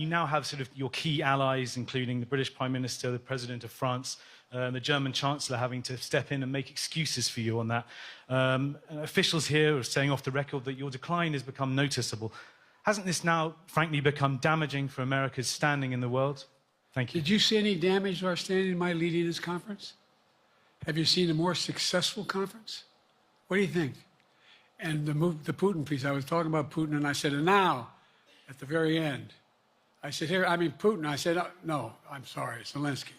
you now have sort of your key allies, including the British Prime Minister, the President of France, the German Chancellor having to step in and make excuses for you on that. Officials here are saying off the record that your decline has become noticeable. Hasn't this now, frankly, become damaging for America's standing in the world? Thank you. Did you see any damage to our standing in my leading this conference? Have you seen a more successful conference? What do you think? And the Putin piece, I was talking about Putin, and I said, and now, at the very end, I said, here, I mean, Putin. I said, no, I'm sorry, it's Zelensky.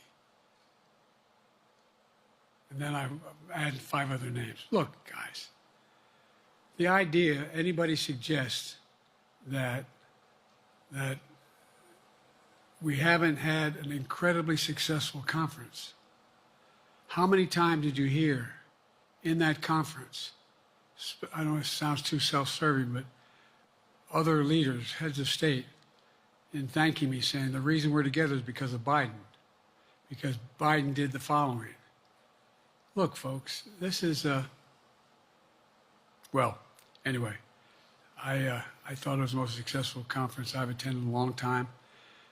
And then I added 5 other names. Look, guys, the idea anybody suggests that we haven't had an incredibly successful conference. How many times did you hear in that conference, I know it sounds too self-serving, but other leaders, heads of state, in thanking me, saying the reason we're together is because of Biden, because Biden did the following. Look, folks, this is, well, anyway, I thought it was the most successful conference I've attended in a long time,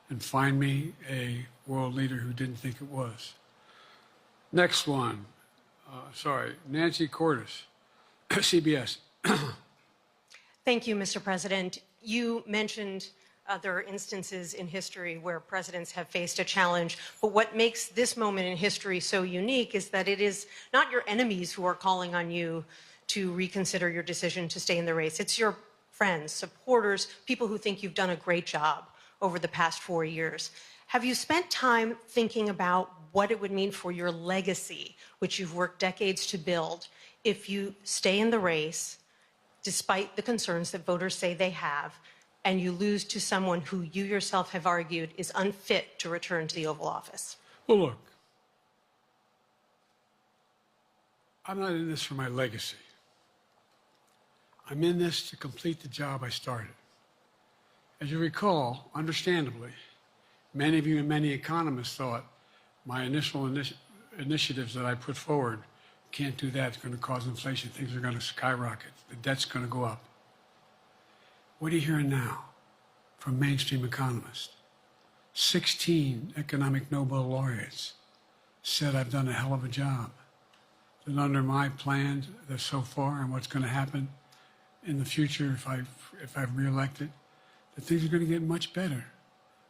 and find me a world leader who didn't think it was. Next one, Nancy Cordes, CBS. Thank you, Mr. President. You mentioned other instances in history where presidents have faced a challenge, but what makes this moment in history so unique is that it is not your enemies who are calling on you to reconsider your decision to stay in the race. It's your friends, supporters, people who think you've done a great job over the past 4 years. Have you spent time thinking about what it would mean for your legacy, which you've worked decades to build, if you stay in the race, despite the concerns that voters say they have, and you lose to someone who you yourself have argued is unfit to return to the Oval Office? Well, look, I'm not in this for my legacy. I'm in this to complete the job I started. As you recall, understandably, many of you and many economists thought my initial initiatives that I put forward, can't do that, it's going to cause inflation, things are going to skyrocket, the debt's going to go up. What are you hearing now from mainstream economists? 16 economic Nobel laureates said I've done a hell of a job. That under my plan so far and what's going to happen in the future if I'm reelected, that things are going to get much better.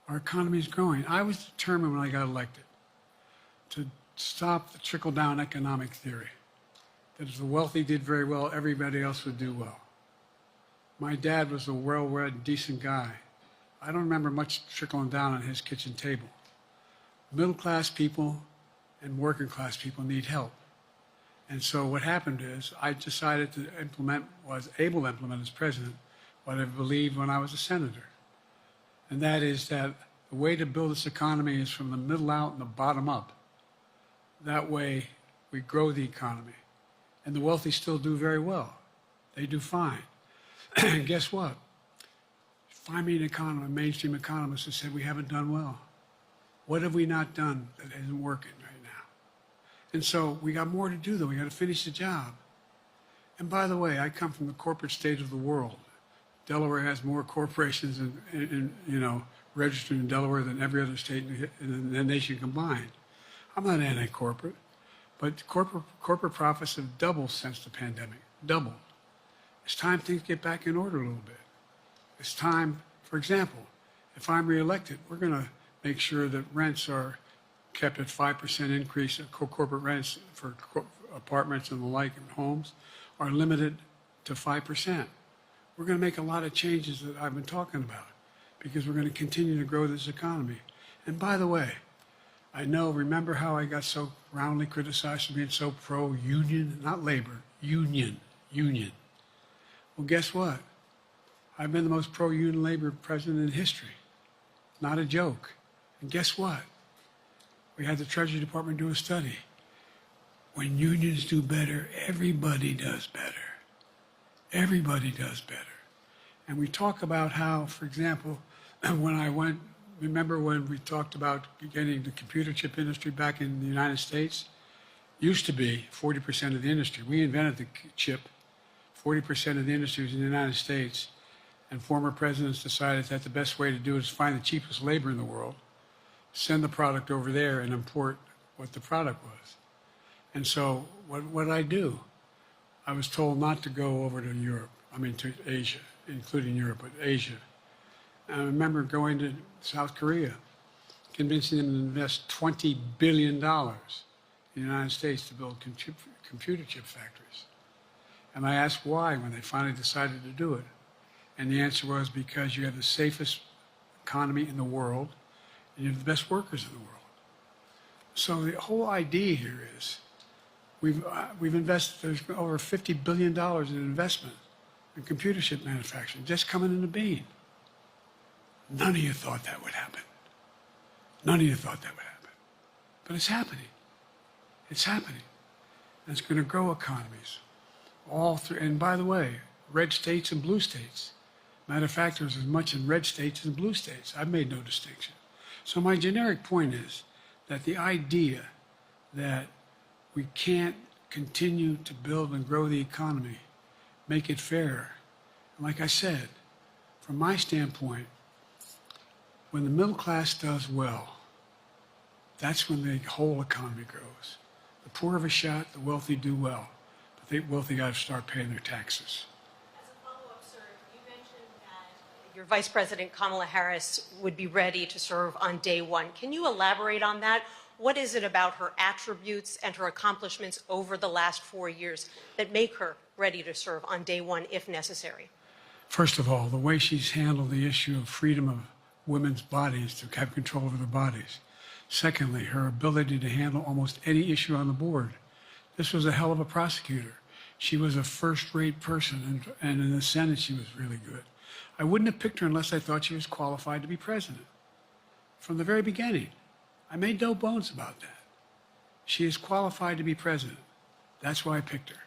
Our economy is growing. I was determined when I got elected to stop the trickle-down economic theory, that if the wealthy did very well, everybody else would do well. My dad was a well-read, decent guy. I don't remember much trickling down on his kitchen table. Middle-class people and working-class people need help. And so what happened is I decided to implement, was able to implement as president, what I believed when I was a senator. And that is that the way to build this economy is from the middle out and the bottom up. That way we grow the economy. And the wealthy still do very well. They do fine. And guess what? Find me an economist, a mainstream economist, that said we haven't done well. What have we not done that isn't working right now? And so we got more to do, though. We got to finish the job. And by the way, I come from the corporate state of the world. Delaware has more corporations registered in Delaware than every other state in the nation combined. I'm not anti-corporate, but corporate profits have doubled since the pandemic, doubled. It's time things get back in order a little bit. It's time, for example, if I'm reelected, we're going to make sure that rents are kept at 5% increase, corporate rents for apartments and the like and homes are limited to 5%. We're going to make a lot of changes that I've been talking about because we're going to continue to grow this economy. And by the way, I know, remember how I got so roundly criticized for being so pro-union? Not labor, union. Well, guess what? I've been the most pro-union labor president in history. Not a joke. And guess what? We had the Treasury Department do a study. When unions do better, everybody does better. Everybody does better. And we talk about how, for example, remember when we talked about getting the computer chip industry back in the United States? Used to be 40% of the industry. We invented the chip. 40% of the industry was in the United States. And former presidents decided that the best way to do it is find the cheapest labor in the world, send the product over there, and import what the product was. And so what did I do? I was told not to go over to Europe, to Asia, including Europe, but Asia. And I remember going to South Korea, convincing them to invest $20 billion in the United States to build computer chip factories. And I asked why when they finally decided to do it. And the answer was because you have the safest economy in the world, and you have the best workers in the world. So the whole idea here is we've invested, there's over $50 billion in investment in computer chip manufacturing just coming into being. None of you thought that would happen. None of you thought that would happen. But it's happening. It's happening. And it's going to grow economies all through. And by the way, red states and blue states. Matter of fact, there's as much in red states as blue states. I've made no distinction. So my generic point is that the idea that we can't continue to build and grow the economy, make it fairer. And like I said, from my standpoint, when the middle class does well, that's when the whole economy grows. The poor have a shot, the wealthy do well. But the wealthy got to start paying their taxes. As a follow-up, sir, you mentioned that your Vice President Kamala Harris would be ready to serve on day one. Can you elaborate on that? What is it about her attributes and her accomplishments over the last 4 years that make her ready to serve on day one if necessary? First of all, the way she's handled the issue of freedom of women's bodies to have control over their bodies. Secondly, her ability to handle almost any issue on the board. This was a hell of a prosecutor. She was a first-rate person, and in the Senate she was really good. I wouldn't have picked her unless I thought she was qualified to be president. From the very beginning, I made no bones about that. She is qualified to be president. That's why I picked her.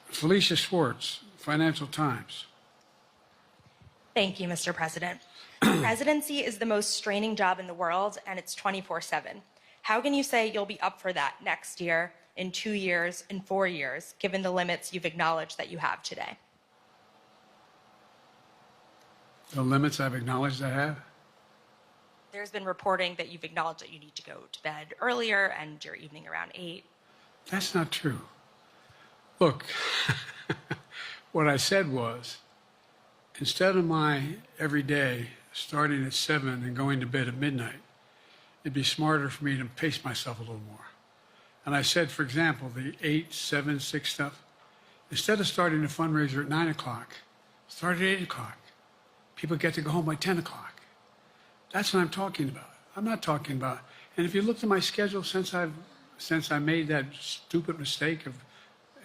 Felicia Schwartz, Financial Times. Thank you, Mr. President. Presidency is the most straining job in the world, and it's 24/7. How can you say you'll be up for that next year, in 2 years, in 4 years, given the limits you've acknowledged that you have today? The limits I've acknowledged I have? There's been reporting that you've acknowledged that you need to go to bed earlier and your evening around 8. That's not true. Look, what I said was, instead of my every day starting at 7 and going to bed at midnight, it'd be smarter for me to pace myself a little more. And I said, for example, the 8, 7, 6 stuff, instead of starting a fundraiser at 9 o'clock, start at 8 o'clock. People get to go home by 10 o'clock. That's what I'm talking about. I'm not talking about, and if you look at my schedule since I made that stupid mistake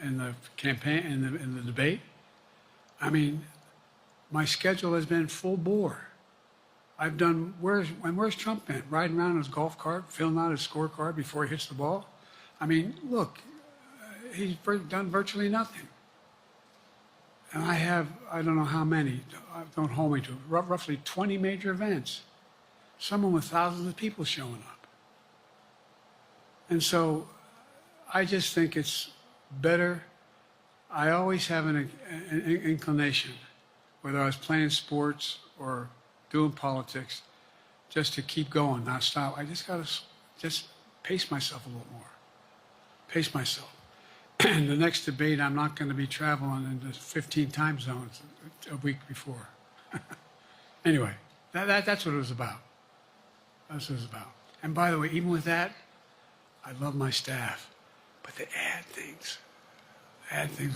in the campaign, in the debate, I mean, my schedule has been full bore. I've done, where's Trump been? Riding around in his golf cart, filling out his scorecard before he hits the ball? I mean, look, he's done virtually nothing. And I have, I don't know how many, don't hold me to it, roughly 20 major events. Some with thousands of people showing up. And so I just think it's better. I always have an inclination, whether I was playing sports or doing politics, just to keep going, not stop. I just got to just pace myself a little more. Pace myself. And the next debate, I'm not going to be traveling into 15 time zones a week before. Anyway, that's what it was about. That's what it was about. And by the way, even with that, I love my staff, but they add things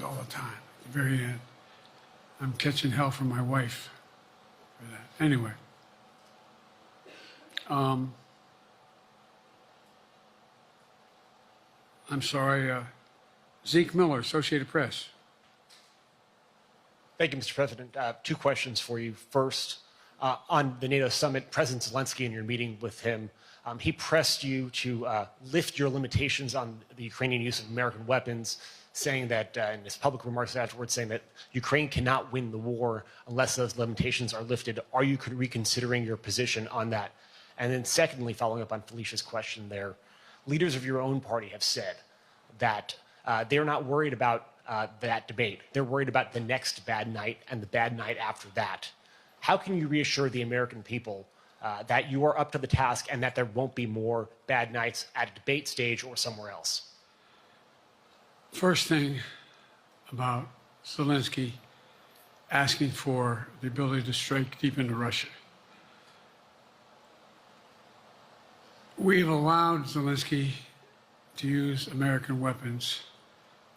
all the time. At the very end, I'm catching hell from my wife for that. Anyway, I'm sorry. Zeke Miller, Associated Press. Thank you, Mr. President. Two questions for you. First, on the NATO summit, President Zelensky, in your meeting with him, he pressed you to lift your limitations on the Ukrainian use of American weapons, saying that, in his public remarks afterwards, saying that Ukraine cannot win the war unless those limitations are lifted. Are you reconsidering your position on that? And then secondly, following up on Felicia's question there, leaders of your own party have said that they're not worried about that debate. They're worried about the next bad night and the bad night after that. How can you reassure the American people that you are up to the task and that there won't be more bad nights at a debate stage or somewhere else? First thing about Zelensky asking for the ability to strike deep into Russia. We've allowed Zelensky to use American weapons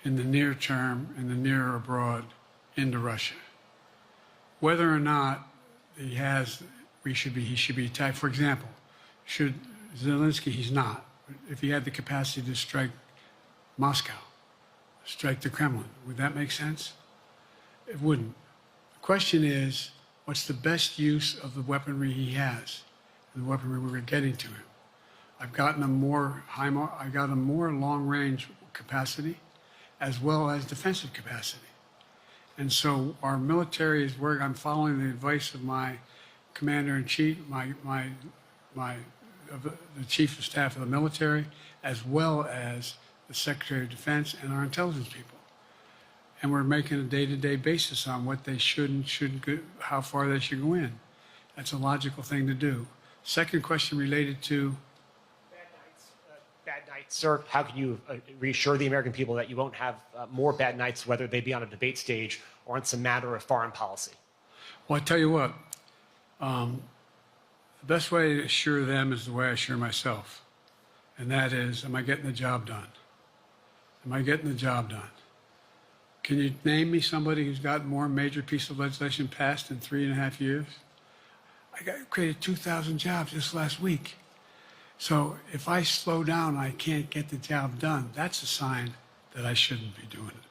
in the near term, in the near or abroad, into Russia. Whether or not he should be attacked. For example, should Zelensky, he's not. If he had the capacity to strike Moscow, strike the Kremlin, would that make sense? It wouldn't. The question is, what's the best use of the weaponry he has, and the weaponry we're getting to him? I've gotten him more long-range capacity, as well as defensive capacity. And so our military is where I'm following the advice of my commander-in-chief, the chief of staff of the military, as well as the Secretary of Defense and our intelligence people. And we're making a day-to-day basis on what they should and shouldn't go, how far they should go in. That's a logical thing to do. Second question related to Bad nights, sir. How can you reassure the American people that you won't have more bad nights, whether they be on a debate stage or on some matter of foreign policy? Well, I tell you what, the best way to assure them is the way I assure myself. And that is, am I getting the job done? Am I getting the job done? Can you name me somebody who's got more major piece of legislation passed in 3.5 years? Created 2,000 jobs just last week. So if I slow down, I can't get the job done. That's a sign that I shouldn't be doing it.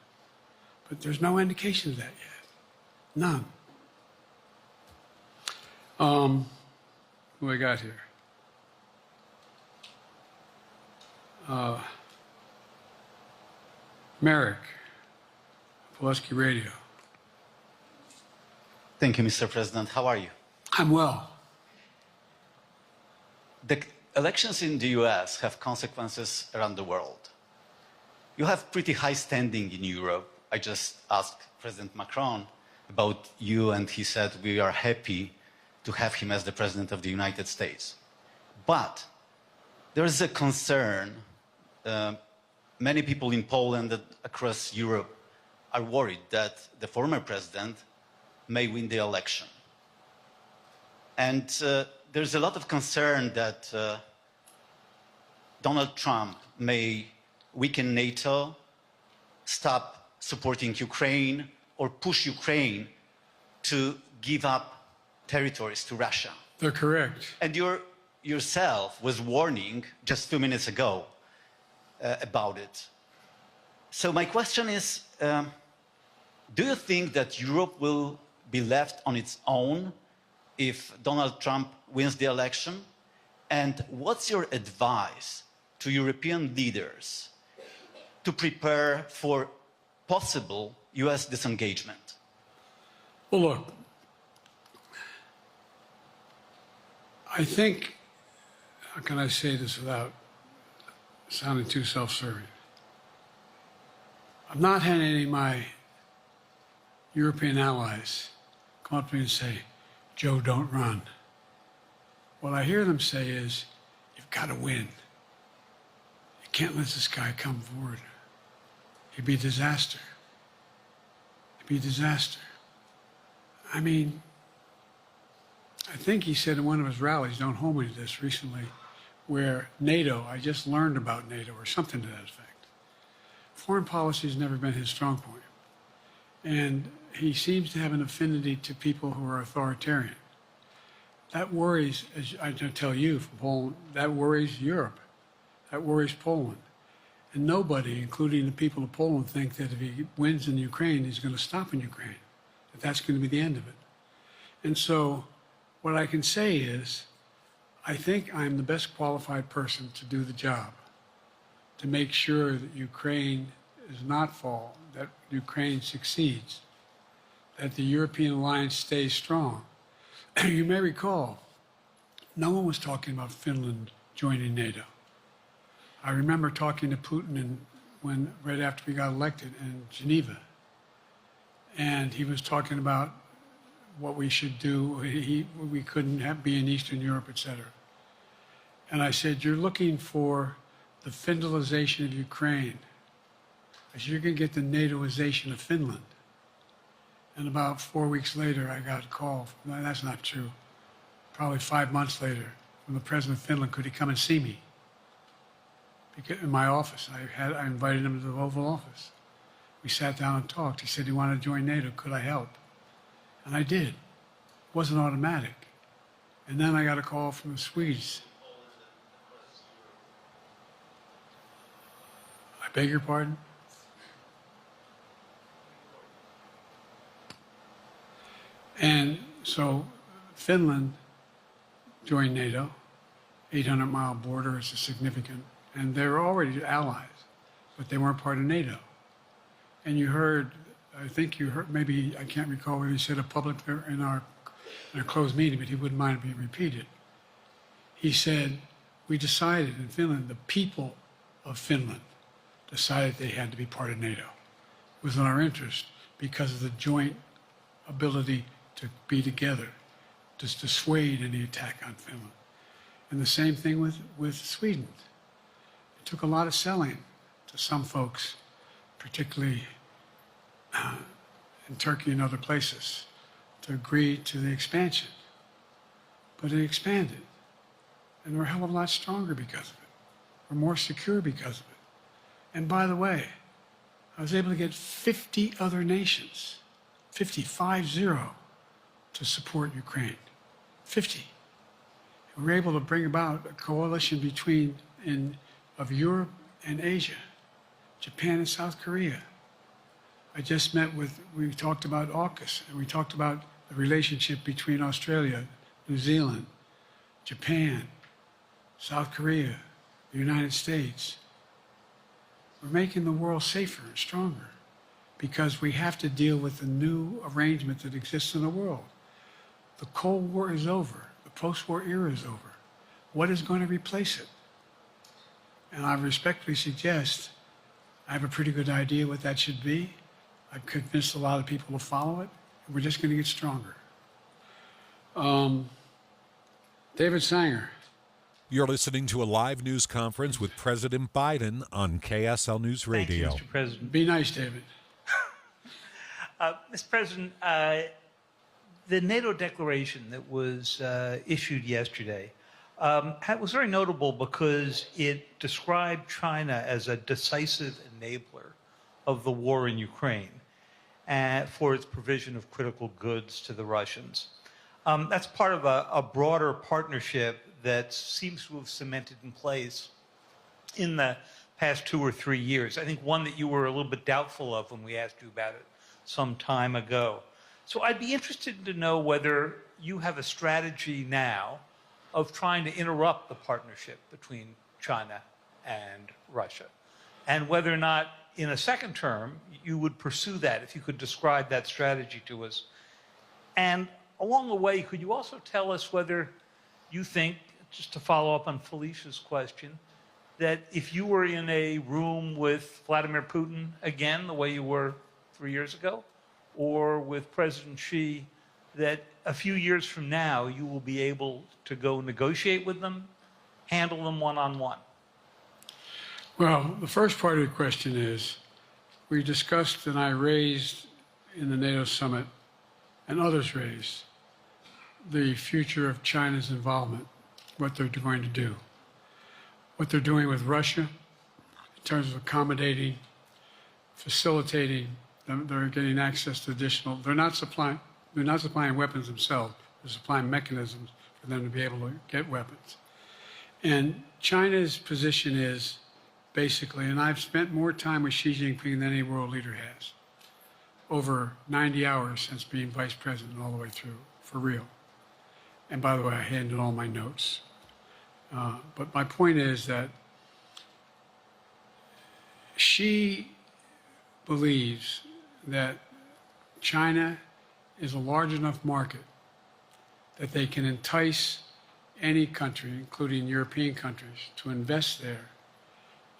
But there's no indication of that yet. None. Who I got here? Merrick, Pulaski Radio. Thank you, Mr. President. How are you? I'm well. The elections in the US have consequences around the world. You have pretty high standing in Europe. I just asked President Macron about you, and he said we are happy to have him as the President of the United States. But there is a concern. Many people in Poland and across Europe are worried that the former president may win the election. And there's a lot of concern that Donald Trump may weaken NATO, stop supporting Ukraine, or push Ukraine to give up territories to Russia. They're correct. And yourself was warning just 2 minutes ago about it. So my question is, do you think that Europe will be left on its own if Donald Trump wins the election? And what's your advice to European leaders to prepare for possible US disengagement? Well, look, I think, how can I say this without sounding too self-serving? I'm not having any of my European allies come up to me and say, Joe, don't run. What I hear them say is, you've got to win. You can't let this guy come forward. It'd be a disaster. It'd be a disaster. I mean, I think he said in one of his rallies, don't hold me to this, recently, where NATO, I just learned about NATO, or something to that effect. Foreign policy has never been his strong point. And he seems to have an affinity to people who are authoritarian. That worries, as I tell you from Poland, that worries Europe. That worries Poland. And nobody, including the people of Poland, think that if he wins in Ukraine, he's going to stop in Ukraine. that that's going to be the end of it. And so what I can say is, I think I'm the best qualified person to do the job, to make sure that Ukraine does not fall, that Ukraine succeeds, that the European alliance stays strong. You may recall, no one was talking about Finland joining NATO. I remember talking to Putin right after we got elected in Geneva, and he was talking about what we should do. We couldn't be in Eastern Europe, etc. And I said, you're looking for the Finlandization of Ukraine. I said, you're going to get the NATOization of Finland. And about 4 weeks later, I got a call. No, that's not true. Probably 5 months later, from the president of Finland, could he come and see me? Because in my office, I invited him to the Oval Office. We sat down and talked. He said he wanted to join NATO. Could I help? And I did. It wasn't automatic. And then I got a call from the Swedes. I beg your pardon? And so Finland joined NATO. 800-mile border is significant. And they were already allies, but they weren't part of NATO. And you heard, I think you heard, maybe, I can't recall whether he said it publicly in our closed meeting, but he wouldn't mind it being repeated. He said, we decided in Finland, the people of Finland decided they had to be part of NATO. It was in our interest because of the joint ability to be together, to dissuade any attack on Finland. And the same thing with Sweden. It took a lot of selling to some folks, particularly in Turkey and other places, to agree to the expansion. But it expanded. And we're a hell of a lot stronger because of it. We're more secure because of it. And by the way, I was able to get 50 other nations, 50, to support Ukraine. 50. And we were able to bring about a coalition of Europe and Asia, Japan and South Korea. I just we talked about AUKUS, and we talked about the relationship between Australia, New Zealand, Japan, South Korea, the United States. We're making the world safer and stronger because we have to deal with the new arrangement that exists in the world. The Cold War is over. The post-war era is over. What is going to replace it? And I respectfully suggest I have a pretty good idea what that should be. I've convinced a lot of people to follow it. And we're just going to get stronger. David Sanger. You're listening to a live news conference with President Biden on KSL News Radio. Thank you, Mr. President. Be nice, David. Mr. President, the NATO declaration that was issued yesterday was very notable because it described China as a decisive enabler of the war in Ukraine for its provision of critical goods to the Russians. That's part of a broader partnership that seems to have cemented in place in the past 2 or 3 years. I think one that you were a little bit doubtful of when we asked you about it some time ago. So I'd be interested to know whether you have a strategy now of trying to interrupt the partnership between China and Russia, and whether or not in a second term you would pursue that, if you could describe that strategy to us. And along the way, could you also tell us whether you think, just to follow up on Felicia's question, that if you were in a room with Vladimir Putin again, the way you were 3 years ago, or with President Xi, that a few years from now you will be able to go negotiate with them, handle them one-on-one? Well, the first part of the question is, we discussed and I raised in the NATO summit, and others raised, the future of China's involvement, what they're going to do, what they're doing with Russia in terms of accommodating, facilitating. They're getting access to additional. They're not supplying weapons themselves. They're supplying mechanisms for them to be able to get weapons. And China's position is basically, and I've spent more time with Xi Jinping than any world leader has over 90 hours since being vice president all the way through, for real. And by the way, I handed all my notes. But my point is that she believes that China is a large enough market that they can entice any country, including European countries, to invest there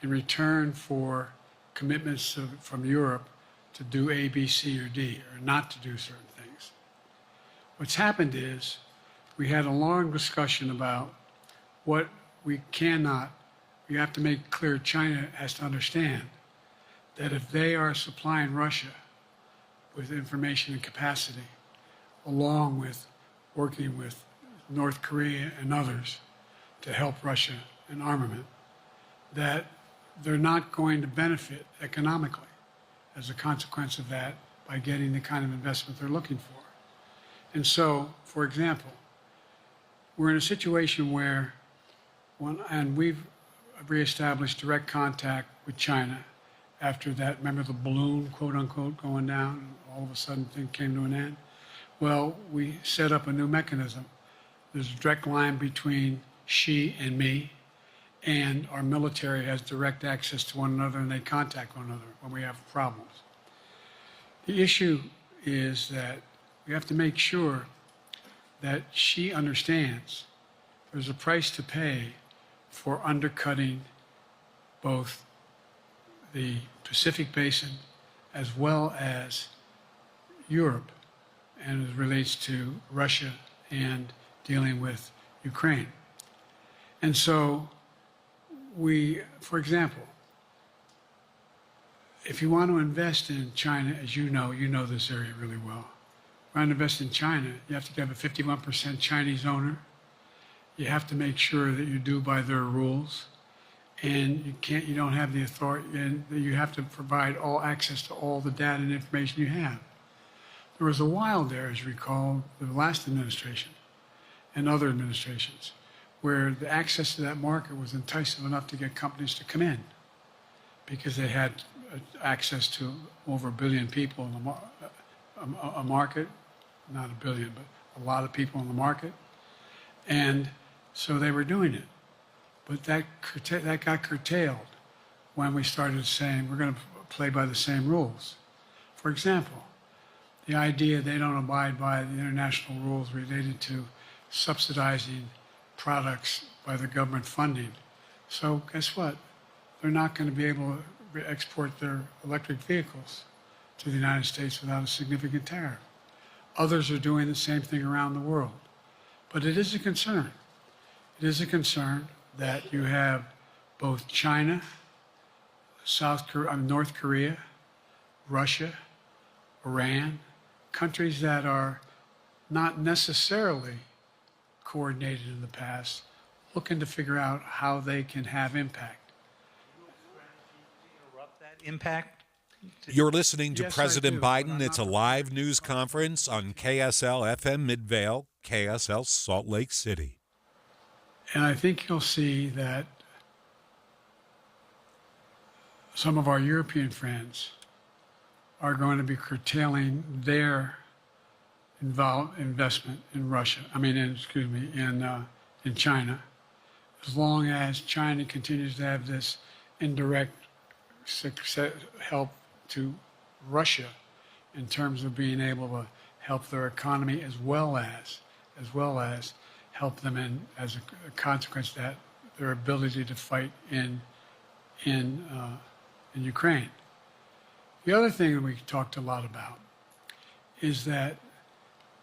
in return for commitments from Europe to do A, B, C, or D, or not to do certain things. What's happened is we had a long discussion about what we have to make clear. China has to understand that if they are supplying Russia with information and capacity, along with working with North Korea and others to help Russia in armament, that they're not going to benefit economically as a consequence of that by getting the kind of investment they're looking for. And so, for example, we're in a situation where, and we've reestablished direct contact with China after that, remember the balloon, quote unquote, going down, and all of a sudden things came to an end? Well, we set up a new mechanism. There's a direct line between Xi and me, and our military has direct access to one another, and they contact one another when we have problems. The issue is that we have to make sure that Xi understands there's a price to pay for undercutting both the Pacific Basin as well as Europe, and it relates to Russia and dealing with Ukraine. And so for example, if you want to invest in China, as you know this area really well. If you want to invest in China, you have to have a 51% Chinese owner. You have to make sure that you do by their rules. And you don't have the authority, and you have to provide all access to all the data and information you have. There was a while there, as you recall, the last administration and other administrations, where the access to that market was enticing enough to get companies to come in because they had access to over 1 billion people in a market, not 1 billion, but a lot of people in the market. And so they were doing it. But that got curtailed when we started saying we're going to play by the same rules. For example, the idea they don't abide by the international rules related to subsidizing products by the government funding. So guess what? They're not going to be able to export their electric vehicles to the United States without a significant tariff. Others are doing the same thing around the world. But it is a concern. It is a concern that you have both China, North Korea, Russia, Iran, countries that are not necessarily coordinated in the past, looking to figure out how they can have impact. Interrupt that impact? You're listening to Yes, President I do, but Biden. I'm It's a not- live news conference on KSL FM Midvale, KSL Salt Lake City. And I think you'll see that some of our European friends are going to be curtailing their investment in Russia. In China, as long as China continues to have this indirect help to Russia in terms of being able to help their economy as well as help them in, as a consequence of that, their ability to fight in Ukraine. The other thing that we talked a lot about is that,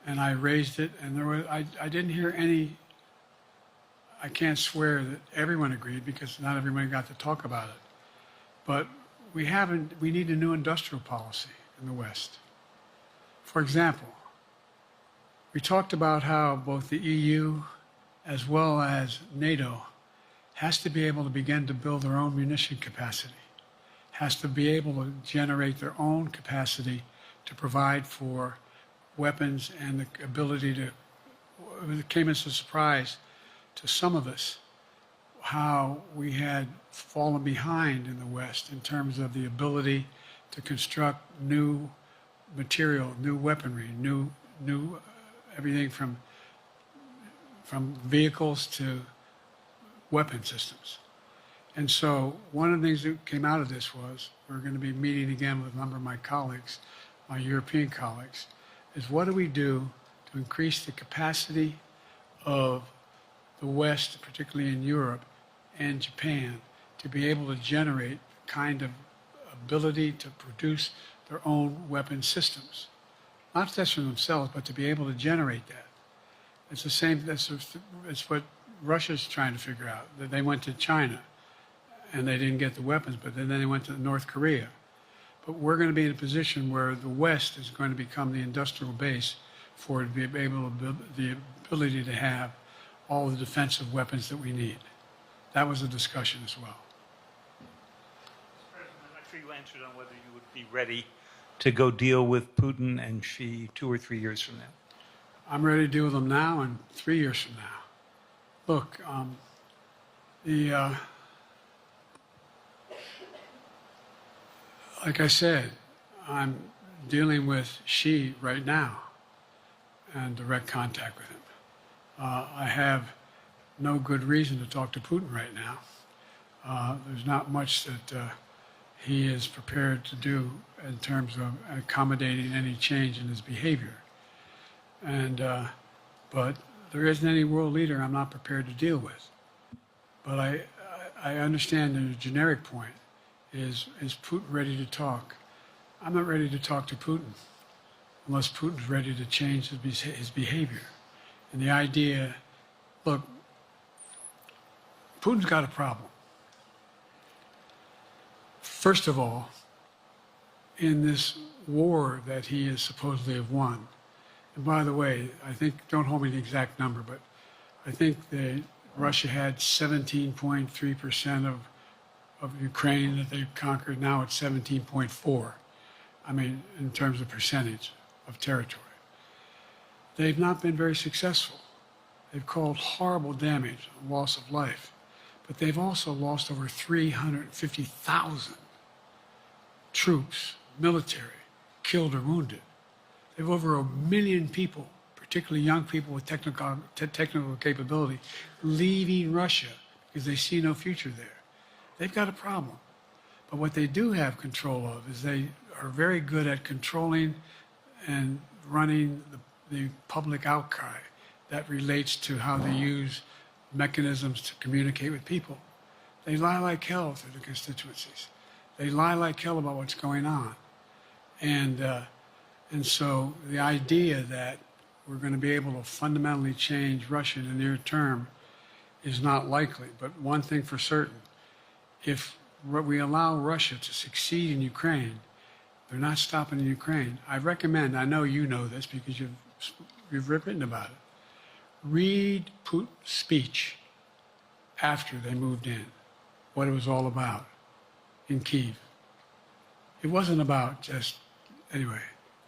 and I raised it, and I didn't hear any. I can't swear that everyone agreed because not everyone got to talk about it, but we need a new industrial policy in the West. For example, we talked about how both the EU as well as NATO has to be able to begin to build their own munition capacity, has to be able to generate their own capacity to provide for weapons and the ability to, it came as a surprise to some of us how we had fallen behind in the West in terms of the ability to construct new material, new weaponry, new everything from vehicles to weapon systems. And so one of the things that came out of this was we're going to be meeting again with a number of my colleagues, my European colleagues, is what do we do to increase the capacity of the West, particularly in Europe and Japan, to be able to generate the kind of ability to produce their own weapon systems. Not just for themselves, but to be able to generate that. It's the same, it's what Russia's trying to figure out. That they went to China and they didn't get the weapons, but then they went to North Korea. But we're going to be in a position where the West is going to become the industrial base for it to be able to, the ability to have all the defensive weapons that we need. That was a discussion as well. President, I'm sure you answered on whether you would be ready to go deal with Putin and Xi 2 or 3 years from now. I'm ready to deal with them now and 3 years from now. Look, like I said, I'm dealing with Xi right now and direct contact with him. I have no good reason to talk to Putin right now. There's not much that he is prepared to do in terms of accommodating any change in his behavior. And, but there isn't any world leader I'm not prepared to deal with. But I understand the generic point is Putin ready to talk? I'm not ready to talk to Putin unless Putin's ready to change his behavior. And the idea, look, Putin's got a problem. First of all, in this war that he is supposedly have won, and by the way, I think, don't hold me to the exact number, but I think that Russia had 17.3% of Ukraine that they conquered. Now it's 17.4. I mean, in terms of percentage of territory. They've not been very successful. They've caused horrible damage, loss of life, but they've also lost over 350,000 troops, military, killed or wounded. They've over 1 million people, particularly young people with technical capability, leaving Russia because they see no future there. They've got a problem. But what they do have control of is they are very good at controlling and running the public outcry that relates to how they use mechanisms to communicate with people. They lie like hell through the constituencies. They lie like hell about what's going on. And so the idea that we're going to be able to fundamentally change Russia in the near term is not likely. But one thing for certain, if we allow Russia to succeed in Ukraine, they're not stopping in Ukraine. I recommend, I know you know this because you've written about it, read Putin's speech after they moved in, what it was all about in Kyiv. It wasn't about just, anyway.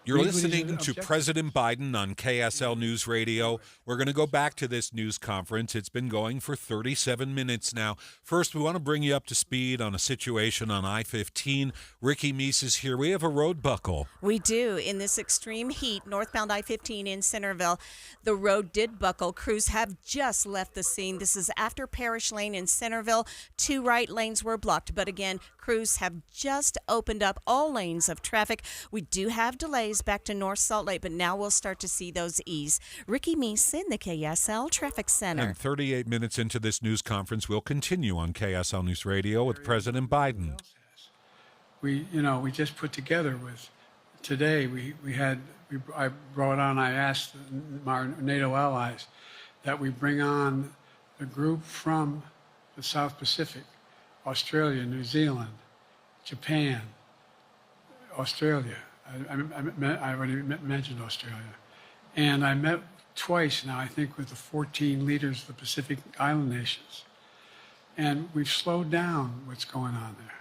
You're listening to President Biden on KSL News Radio. We're going to go back to this news conference. It's been going for 37 minutes now. First, we want to bring you up to speed on a situation on I-15. Ricky Meese is here. We have a road buckle. We do. In this extreme heat, northbound I-15 in Centerville, the road did buckle. Crews have just left the scene. This is after Parish Lane in Centerville. 2 right lanes were blocked. But again, crews have just opened up all lanes of traffic. We do have delays back to North Salt Lake, but now we'll start to see those ease. Ricky Meese in the KSL Traffic Center. And 38 minutes into this news conference, we'll continue on KSL News Radio with President Biden. We just put together with today. I brought on. I asked our NATO allies that we bring on a group from the South Pacific, Australia, New Zealand, Japan, Australia. I already mentioned Australia. And I met twice now, I think, with the 14 leaders of the Pacific Island nations. And we've slowed down what's going on there.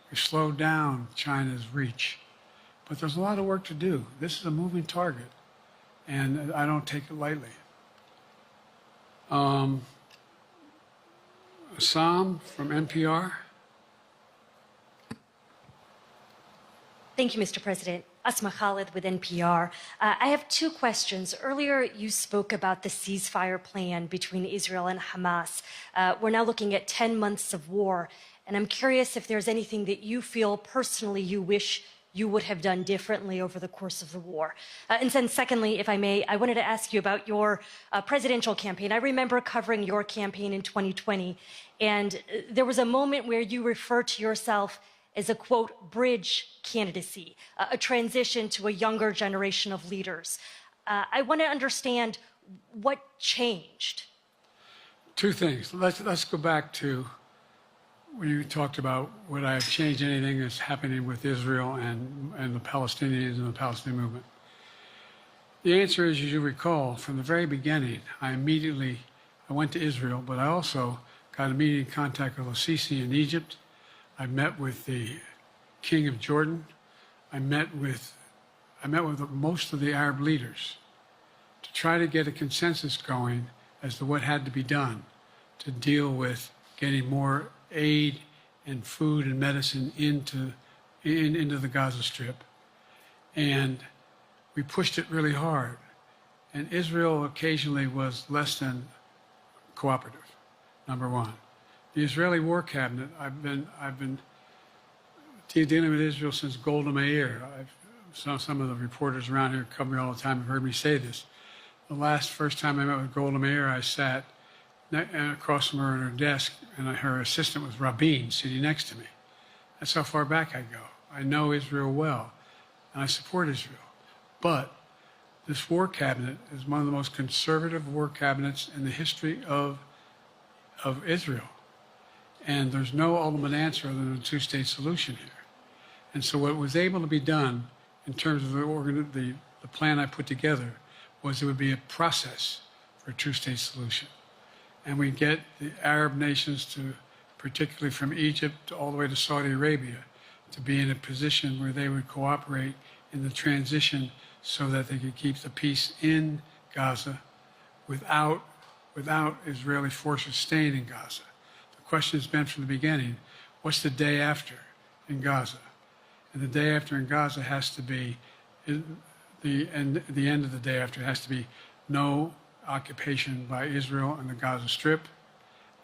We've slowed down China's reach. But there's a lot of work to do. This is a moving target, and I don't take it lightly. Assam from NPR. Thank you, Mr. President. Asma Khalid with NPR. I have two questions. Earlier, you spoke about the ceasefire plan between Israel and Hamas. We're now looking at 10 months of war, and I'm curious if there's anything that you feel personally you wish you would have done differently over the course of the war. And then secondly, if I may, I wanted to ask you about your presidential campaign. I remember covering your campaign in 2020, and there was a moment where you referred to yourself as a, quote, bridge candidacy, a transition to a younger generation of leaders. I want to understand what changed. Two things. Let's go back to when you talked about would I have changed anything that's happening with Israel and the Palestinians and the Palestinian movement. The answer is, as you recall, from the very beginning, I went to Israel, but I also got immediate contact with al-Sisi in Egypt. I met with the King of Jordan. I met with most of the Arab leaders to try to get a consensus going as to what had to be done to deal with getting more aid and food and medicine into the Gaza Strip. And we pushed it really hard. And Israel occasionally was less than cooperative, number one. The Israeli War Cabinet, I've been dealing with Israel since Golda Meir. Some of the reporters around here cover me all the time have heard me say this. The first time I met with Golda Meir, I sat across from her at her desk, and her assistant was Rabin sitting next to me. That's how far back I go. I know Israel well, and I support Israel. But this war cabinet is one of the most conservative war cabinets in the history of Israel. And there's no ultimate answer other than a two-state solution here. And so what was able to be done in terms of the plan I put together was it would be a process for a two-state solution. And we get the Arab nations to, particularly from Egypt all the way to Saudi Arabia, to be in a position where they would cooperate in the transition so that they could keep the peace in Gaza without Israeli forces staying in Gaza. The question has been from the beginning, what's the day after in Gaza? And the day after in Gaza has to be, the end of the day after has to be no occupation by Israel in the Gaza Strip,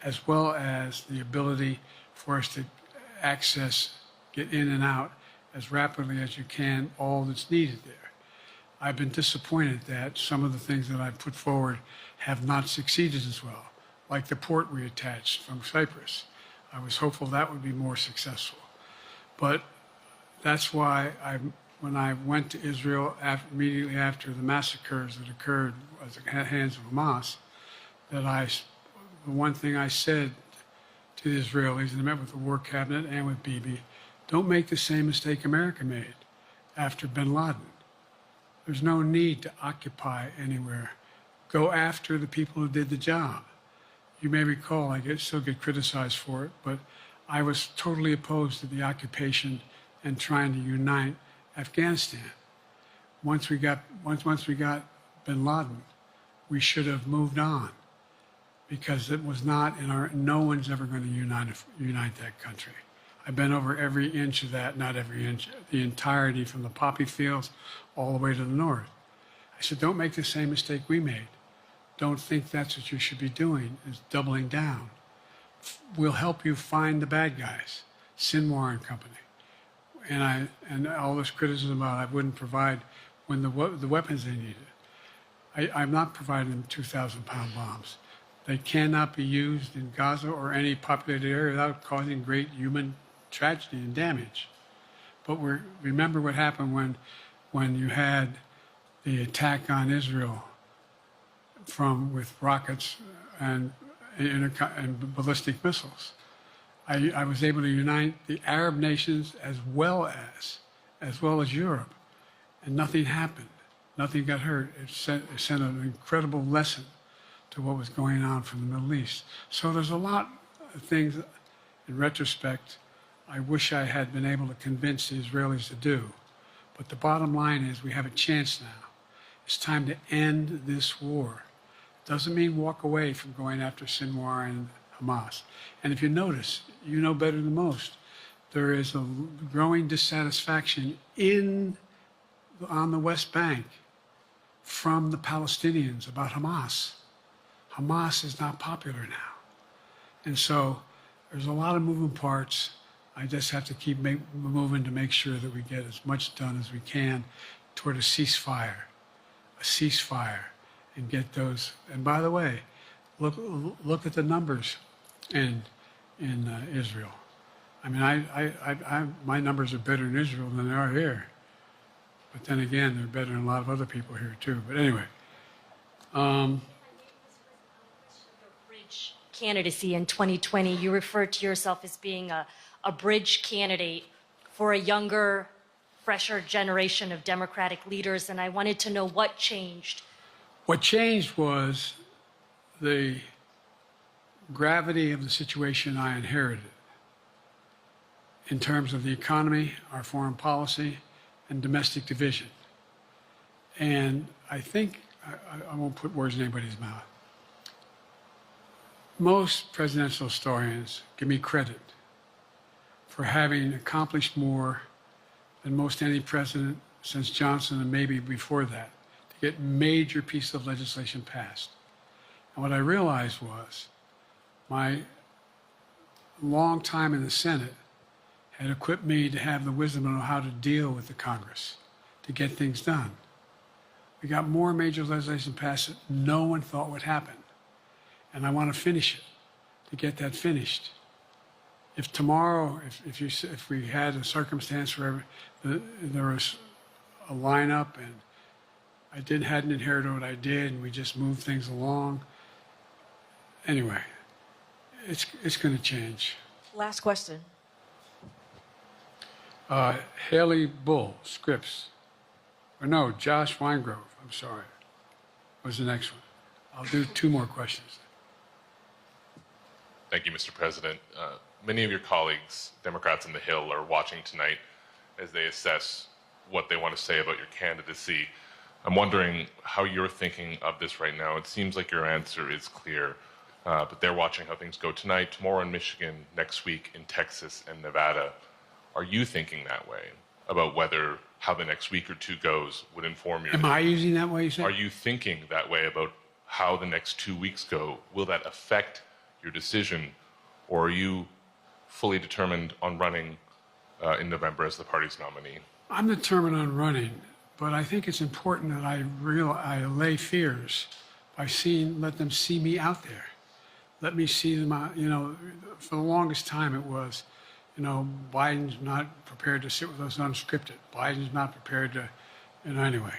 as well as the ability for us to get in and out as rapidly as you can, all that's needed there. I've been disappointed that some of the things that I've put forward have not succeeded as well, like the port we attached from Cyprus. I was hopeful that would be more successful. But that's why when I went to Israel immediately after the massacres that occurred at the hands of Hamas, the one thing I said to the Israelis, and I met with the War Cabinet and with Bibi, don't make the same mistake America made after bin Laden. There's no need to occupy anywhere. Go after the people who did the job. You may recall, I still get criticized for it, but I was totally opposed to the occupation and trying to unite Afghanistan. Once we got bin Laden, we should have moved on, because it was not no one's ever going to unite that country. I've been over every inch of that, not every inch, the entirety from the poppy fields all the way to the north. I said, don't make the same mistake we made. Don't think that's what you should be doing, is doubling down. We'll help you find the bad guys, Sinwar and company. And all this criticism about I wouldn't provide when the weapons they needed. I'm not providing them 2,000-pound bombs. They cannot be used in Gaza or any populated area without causing great human tragedy and damage. But remember what happened when you had the attack on Israel with rockets and ballistic missiles. I was able to unite the Arab nations as well as Europe, and nothing happened. Nothing got hurt. It sent an incredible lesson to what was going on from the Middle East. So there's a lot of things, in retrospect, I wish I had been able to convince the Israelis to do. But the bottom line is we have a chance now. It's time to end this war. Doesn't mean walk away from going after Sinwar and Hamas. And if you notice, you know better than most, there is a growing dissatisfaction on the West Bank from the Palestinians about Hamas. Hamas is not popular now. And so there's a lot of moving parts. I just have to keep moving to make sure that we get as much done as we can toward a ceasefire, and get those. And by the way, look at the numbers in Israel. I mean, my numbers are better in Israel than they are here. But then again, they're better than a lot of other people here too. But anyway, Bridge candidacy in 2020, you referred to yourself as being a bridge candidate for a younger, fresher generation of Democratic leaders, and I wanted to know what changed. What changed was the gravity of the situation I inherited in terms of the economy, our foreign policy, and domestic division. And I think, I won't put words in anybody's mouth, most presidential historians give me credit for having accomplished more than most any president since Johnson and maybe before that to get major pieces of legislation passed. And what I realized was my long time in the Senate had equipped me to have the wisdom to know how to deal with the Congress, to get things done. We got more major legislation passed that no one thought would happen. And I want to finish it, to get that finished. If tomorrow, if we had a circumstance where there was a lineup and I hadn't inherited what I did and we just moved things along, anyway, it's going to change. Last question. Haley Bull, Scripps. Or no, Josh Weingrove, I'm sorry, was the next one. I'll do 2 more questions. Thank you, Mr. President. Many of your colleagues, Democrats on the Hill, are watching tonight as they assess what they want to say about your candidacy. I'm wondering how you're thinking of this right now. It seems like your answer is clear, but they're watching how things go tonight, tomorrow in Michigan, next week in Texas and Nevada. Are you thinking that way about whether how the next week or 2 goes would inform your... Am I using that way, you said? Are you thinking that way about how the next 2 weeks go? Will that affect your decision, or are you fully determined on running in November as the party's nominee? I'm determined on running, but I think it's important that I allay fears by let them see me out there. Let me see them out. You know, for the longest time it was, you know, Biden's not prepared to sit with us unscripted. Biden's not prepared to, anyway.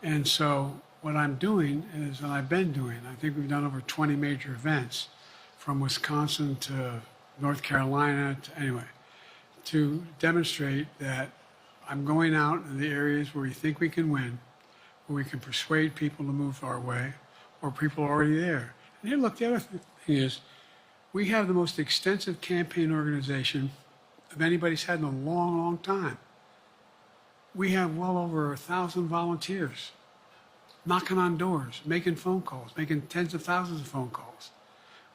And so what I'm doing is, and I've been doing, I think we've done over 20 major events from Wisconsin to North Carolina, to demonstrate that I'm going out in the areas where we think we can win, where we can persuade people to move our way, or people are already there. And then look, the other thing is, we have the most extensive campaign organization of anybody's had in a long, long time. We have well over 1,000 volunteers knocking on doors, making phone calls, making tens of thousands of phone calls.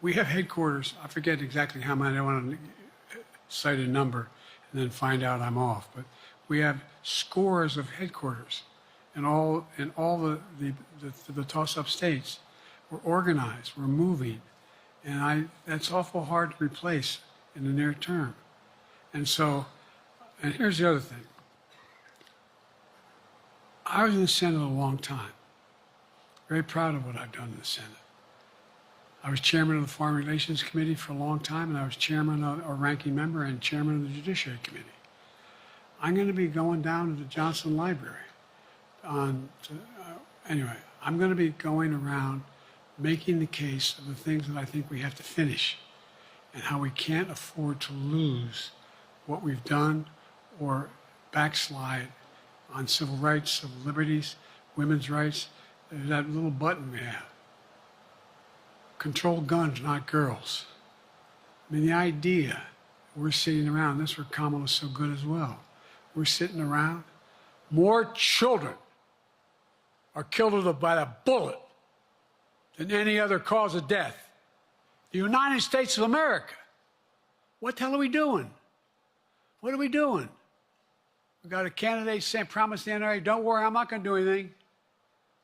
We have headquarters, I forget exactly how many, I don't want to cite a number and then find out I'm off, but we have scores of headquarters in all the toss-up states. We're organized, we're moving, and that's awful hard to replace in the near term. And so, and here's the other thing. I was in the Senate a long time. Very proud of what I've done in the Senate. I was chairman of the Foreign Relations Committee for a long time, and I was chairman or ranking member and chairman of the Judiciary Committee. I'm going to be going down to the Johnson Library. Anyway, I'm going to be going around making the case of the things that I think we have to finish and how we can't afford to lose what we've done or backslide on civil rights, civil liberties, women's rights. There's that little button we have. Control guns, not girls. I mean, the idea, we're sitting around, this is where Kamala's so good as well. We're sitting around, more children are killed by a bullet than any other cause of death. The United States of America. What the hell are we doing? What are we doing? We got a candidate saying, promised the NRA, don't worry, I'm not going to do anything.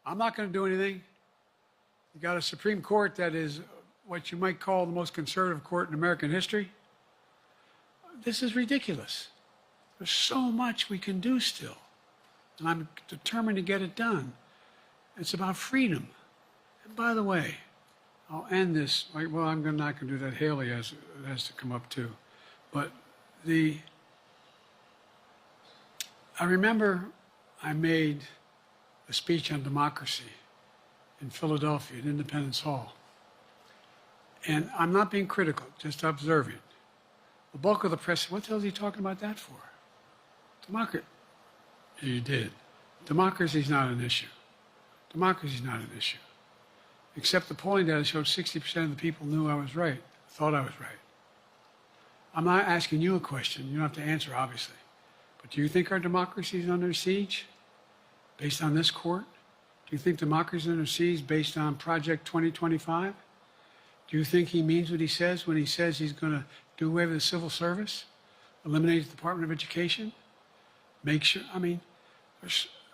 I'm not going to do anything. You got a Supreme Court that is what you might call the most conservative court in American history. This is ridiculous. There's so much we can do still, and I'm determined to get it done. It's about freedom. And by the way, I'll end this. Well, I'm not going to do that. Haley has to come up too. But I remember I made a speech on democracy in Philadelphia at Independence Hall. And I'm not being critical, just observing. The bulk of the press said, what the hell is he talking about that for? Democracy. You did. Democracy is not an issue. Democracy is not an issue. Except the polling data showed 60% of the people knew I was right, thought I was right. I'm not asking you a question. You don't have to answer, obviously. But do you think our democracy is under siege based on this court? Do you think democracy is under siege based on Project 2025? Do you think he means what he says when he says he's going to do away with the civil service, eliminate the Department of Education, make sure,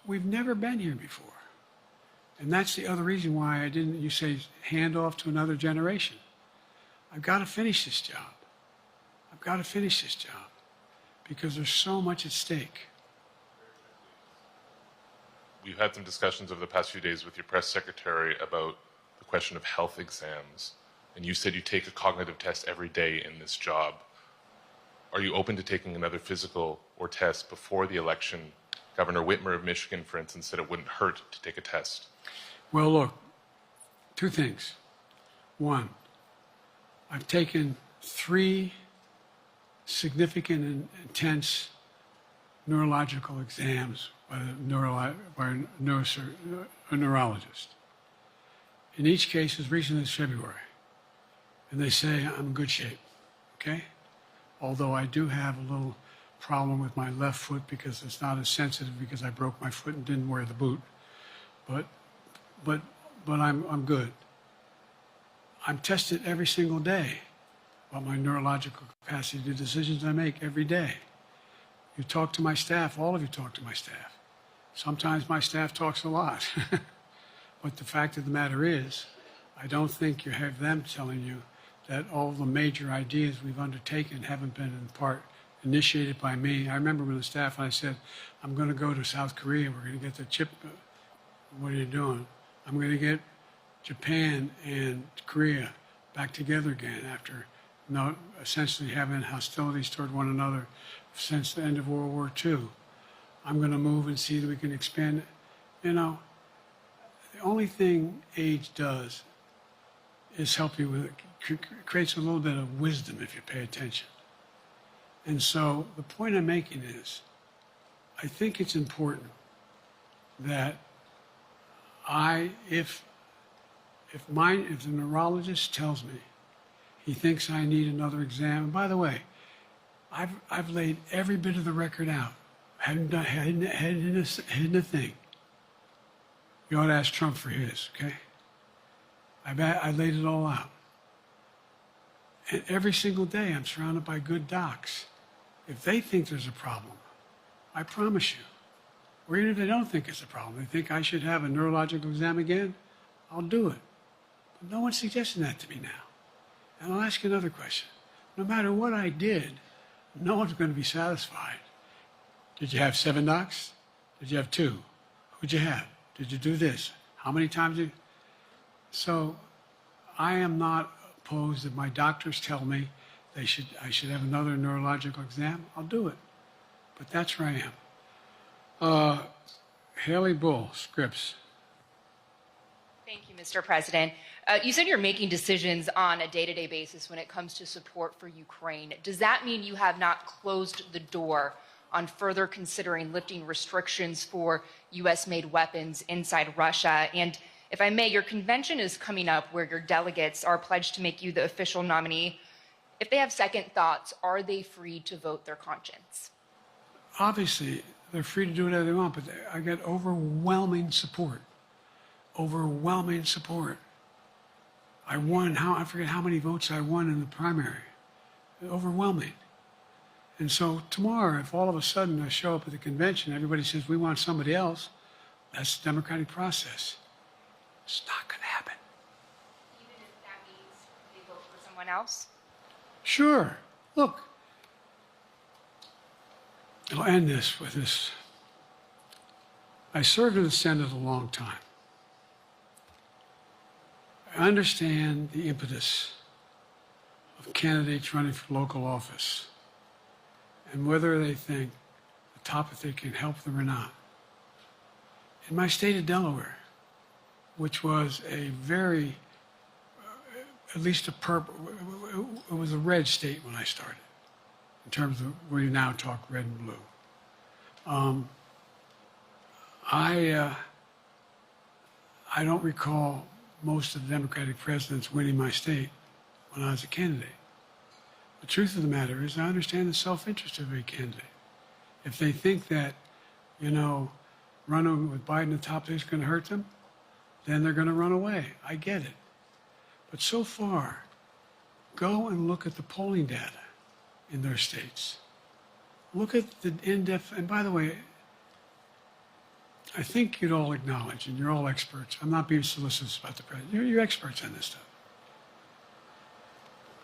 we've never been here before. And that's the other reason why you say, hand off to another generation. I've got to finish this job. I've got to finish this job because there's so much at stake. We've had some discussions over the past few days with your press secretary about the question of health exams. And you said you take a cognitive test every day in this job. Are you open to taking another physical or test before the election? Governor Whitmer of Michigan, for instance, said it wouldn't hurt to take a test. Well, look, two things. One, I've taken 3 significant and intense neurological exams by a neurologist. In each case, as recently as February. And they say I'm in good shape, okay? Although I do have a little problem with my left foot because it's not as sensitive because I broke my foot and didn't wear the boot. But I'm good. I'm tested every single day about my neurological capacity, the decisions I make every day. You talk to my staff, all of you talk to my staff. Sometimes my staff talks a lot. But the fact of the matter is, I don't think you have them telling you that all the major ideas we've undertaken haven't been in part initiated by me. I remember when the staff, I said, I'm going to go to South Korea. We're going to get the chip. What are you doing? I'm going to get Japan and Korea back together again after essentially having hostilities toward one another since the end of World War II. I'm going to move and see that we can expand. The only thing age does is help you with it. Creates a little bit of wisdom if you pay attention. And so the point I'm making is, I think it's important that if the neurologist tells me he thinks I need another exam, and by the way, I've laid every bit of the record out. Hadn't hidden a thing. You ought to ask Trump for his, okay? I laid it all out. And every single day I'm surrounded by good docs. If they think there's a problem, I promise you, or even if they don't think it's a problem, they think I should have a neurological exam again, I'll do it. But no one's suggesting that to me now. And I'll ask you another question. No matter what I did, no one's going to be satisfied. Did you have 7 docs? Did you have 2? Who'd you have? Did you do this? How many times did you? So I am not opposed if my doctors tell me I should have another neurological exam, I'll do it. But that's where I am. Haley Bull, Scripps. Thank you, Mr. President. You said you're making decisions on a day-to-day basis when it comes to support for Ukraine. Does that mean you have not closed the door on further considering lifting restrictions for U.S.-made weapons inside Russia? And if I may, your convention is coming up where your delegates are pledged to make you the official nominee. If they have second thoughts, are they free to vote their conscience? Obviously, they're free to do whatever they want, but I get overwhelming support. Overwhelming support. I won, I forget how many votes I won in the primary. Overwhelming. And so tomorrow, if all of a sudden I show up at the convention, everybody says, we want somebody else, that's the democratic process. It's not going to happen. Even if that means they vote for someone else? Sure. Look, I'll end this with this. I served in the Senate a long time. I understand the impetus of candidates running for local office and whether they think the topic can help them or not. In my state of Delaware, which was a very, at least it was a red state when I started, in terms of where you now talk red and blue. I don't recall most of the Democratic presidents winning my state when I was a candidate. The truth of the matter is I understand the self-interest of every candidate. If they think that, running with Biden at the top is going to hurt them, then they're going to run away. I get it. But so far, go and look at the polling data in their states. Look at the in-depth, and by the way, I think you'd all acknowledge, and you're all experts. I'm not being solicitous about the president. You're experts on this stuff.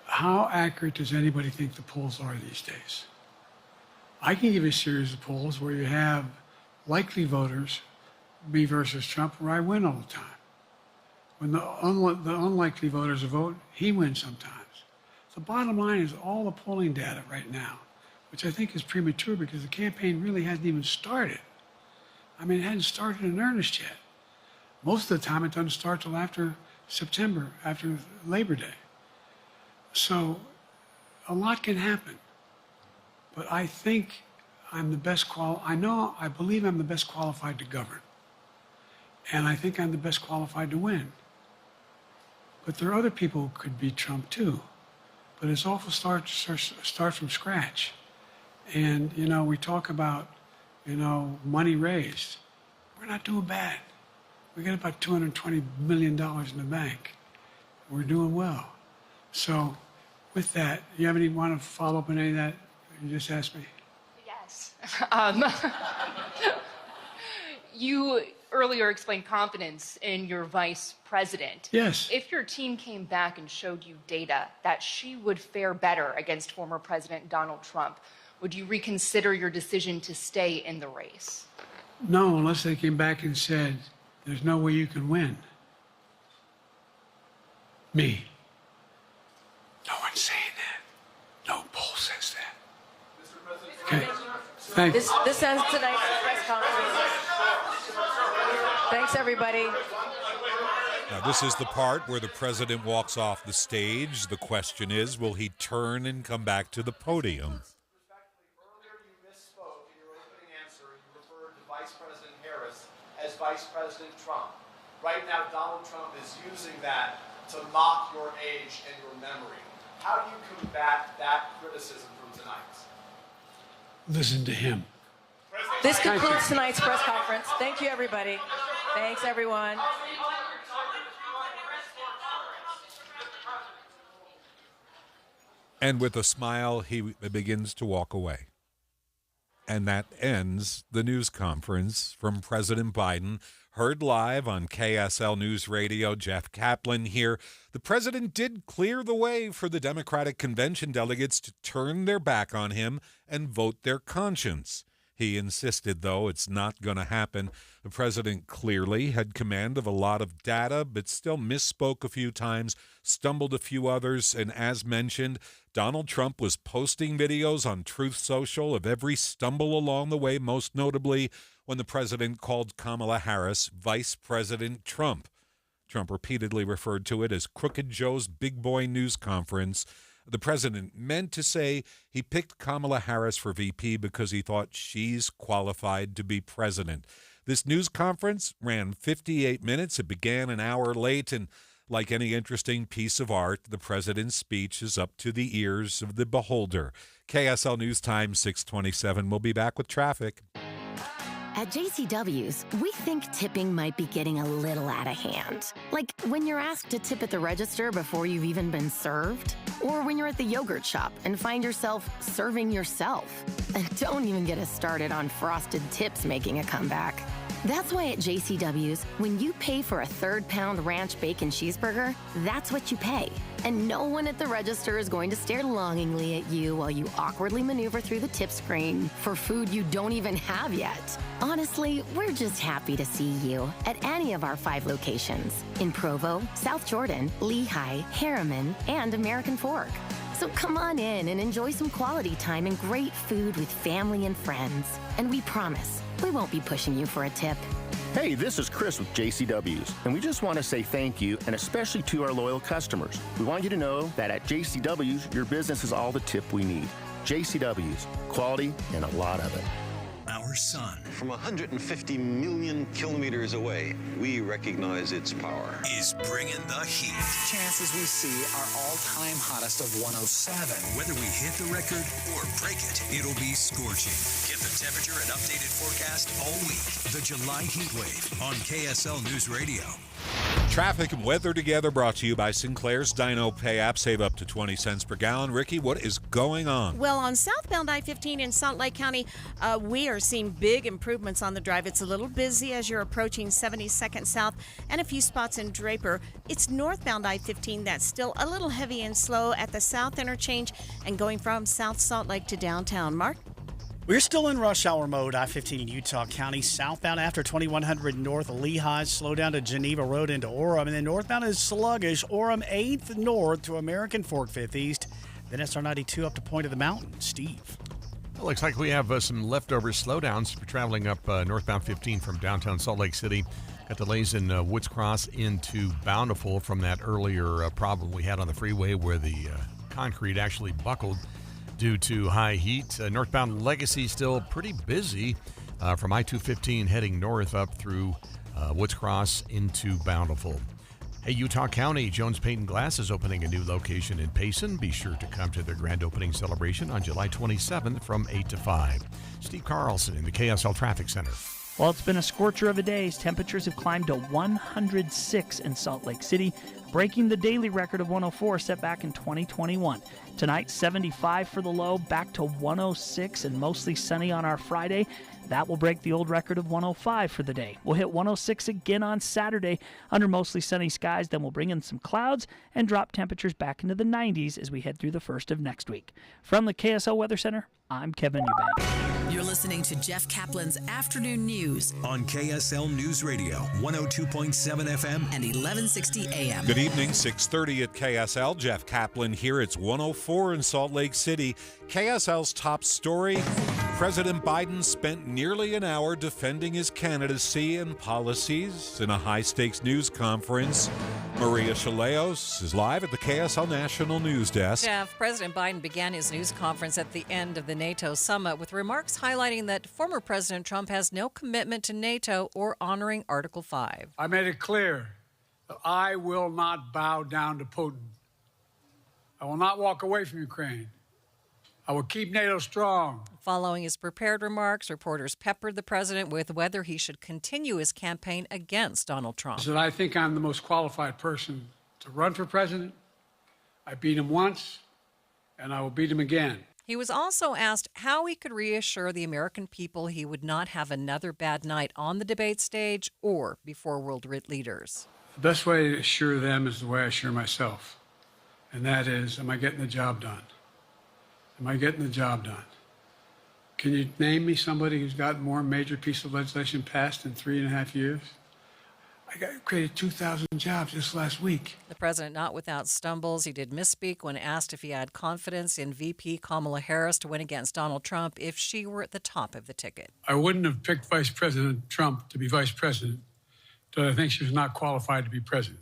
How accurate does anybody think the polls are these days? I can give you a series of polls where you have likely voters, me versus Trump, where I win all the time. When the unlikely voters vote, he wins sometimes. The bottom line is all the polling data right now, which I think is premature because the campaign really hasn't even started. I mean, it hadn't started in earnest yet. Most of the time, it doesn't start till after September, after Labor Day. So a lot can happen. But I think I'm the best I believe I'm the best qualified to govern. And I think I'm the best qualified to win. But there are other people who could beat Trump too. But it's awful start from scratch. And, we talk about, money raised. We're not doing bad. We got about $220 million in the bank. We're doing well. So with that, you have want to follow up on any of that you just asked me? Yes. You earlier explained confidence in your vice president. Yes. If your team came back and showed you data that she would fare better against former President Donald Trump, would you reconsider your decision to stay in the race? No, unless they came back and said, there's no way you can win. Me. No one's saying that. No poll says that. Okay. Thank you. This ends tonight's press conference. Thanks, everybody. Now, this is the part where the president walks off the stage. The question is, will he turn and come back to the podium? Earlier, you misspoke in your opening answer. You referred to Vice President Harris as Vice President Trump. Right now, Donald Trump is using that to mock your age and your memory. How do you combat that criticism from tonight? Listen to him. This concludes tonight's press conference. Thank you, everybody. Thanks, everyone. And with a smile, he begins to walk away. And that ends the news conference from President Biden, heard live on KSL News Radio. Jeff Caplan here. The president did clear the way for the Democratic convention delegates to turn their back on him and vote their conscience. He insisted, though, it's not going to happen. The president clearly had command of a lot of data, but still misspoke a few times, stumbled a few others, and as mentioned, Donald Trump was posting videos on Truth Social of every stumble along the way, most notably when the president called Kamala Harris Vice President Trump. Trump repeatedly referred to it as Crooked Joe's Big Boy News Conference. The president meant to say he picked Kamala Harris for VP because he thought she's qualified to be president. This news conference ran 58 minutes. It began an hour late, and like any interesting piece of art, the president's speech is up to the ears of the beholder. KSL News Time 627. We'll be back with traffic. At JCW's, we think tipping might be getting a little out of hand. Like when you're asked to tip at the register before you've even been served, or when you're at the yogurt shop and find yourself serving yourself. And don't even get us started on frosted tips making a comeback. That's why at JCW's, when you pay for a 3rd-pound ranch bacon cheeseburger, that's what you pay. And no one at the register is going to stare longingly at you while you awkwardly maneuver through the tip screen for food you don't even have yet. Honestly, we're just happy to see you at any of our 5 locations in Provo, South Jordan, Lehigh, Harriman, and American Fork. So come on in and enjoy some quality time and great food with family and friends. And we promise, we won't be pushing you for a tip. Hey, this is Chris with JCW's, and we just want to say thank you, and especially to our loyal customers. We want you to know that at JCW's, your business is all the tip we need. JCW's, quality and a lot of it. Our sun From 150 million kilometers away, we recognize its power. is bringing the heat. Chances we see are all-time hottest of 107. Whether we hit the record or break it, it'll be scorching. Get the temperature and updated forecast all week. The July heat wave on KSL News Radio. Traffic and weather together brought to you by Sinclair's Dino Pay app. Save up to 20 cents per gallon. Ricky, what is going on? Well, on southbound I-15 in Salt Lake County, we are seeing big improvements on the drive. It's a little busy as you're approaching 72nd South and a few spots in Draper. It's northbound I-15 that's still a little heavy and slow at the South Interchange and going from South Salt Lake to downtown. Mark? We're still in rush hour mode, I-15 in Utah County. Southbound after 2100 north of Lehigh, slow down to Geneva Road into Orem. And then northbound is sluggish, Orem 8th north to American Fork 5th east. Then SR 92 up to Point of the Mountain. Steve. It looks like we have some leftover slowdowns for traveling up northbound 15 from downtown Salt Lake City. Got delays in Woods Cross into Bountiful from that earlier problem we had on the freeway where the concrete actually buckled due to high heat. Northbound Legacy still pretty busy from I-215 heading north up through Woods Cross into Bountiful. Hey, Utah County, Jones Paint and Glass is opening a new location in Payson. Be sure to come to their grand opening celebration on July 27th from 8 to 5. Steve Carlson in the KSL Traffic Center. Well, it's been a scorcher of a day. Temperatures have climbed to 106 in Salt Lake City, breaking the daily record of 104 set back in 2021. Tonight, 75 for the low, back to 106 and mostly sunny on our Friday. That will break the old record of 105 for the day. We'll hit 106 again on Saturday under mostly sunny skies. Then we'll bring in some clouds and drop temperatures back into the 90s as we head through the first of next week. From the KSL Weather Center, I'm Kevin Eubank. You're listening to Jeff Kaplan's Afternoon News on KSL News Radio, 102.7 FM and 1160 AM. Good evening, 6:30 at KSL. Jeff Caplan here. It's 104 in Salt Lake City. KSL's top story: President Biden spent nearly an hour defending his candidacy and policies in a high-stakes news conference. Maria Chaleos is live at the KSL National News Desk. Jeff, President Biden began his news conference at the end of the NATO summit with remarks highlighting that former President Trump has no commitment to NATO or honoring Article 5. I made it clear that I will not bow down to Putin. I will not walk away from Ukraine. I will keep NATO strong. Following his prepared remarks, reporters peppered the president with whether he should continue his campaign against Donald Trump. I said, I think I'm the most qualified person to run for president. I beat him once, and I will beat him again. He was also asked how he could reassure the American people he would not have another bad night on the debate stage or before world leaders. The best way to assure them is the way I assure myself, and that is, am I getting the job done? Am I getting the job done? Can you name me somebody who's got more major piece of legislation passed in 3.5 years? I created 2,000 jobs just last week. The president, not without stumbles, he did misspeak when asked if he had confidence in VP Kamala Harris to win against Donald Trump if she were at the top of the ticket. I wouldn't have picked Vice President Trump to be vice president, but I think she was not qualified to be president.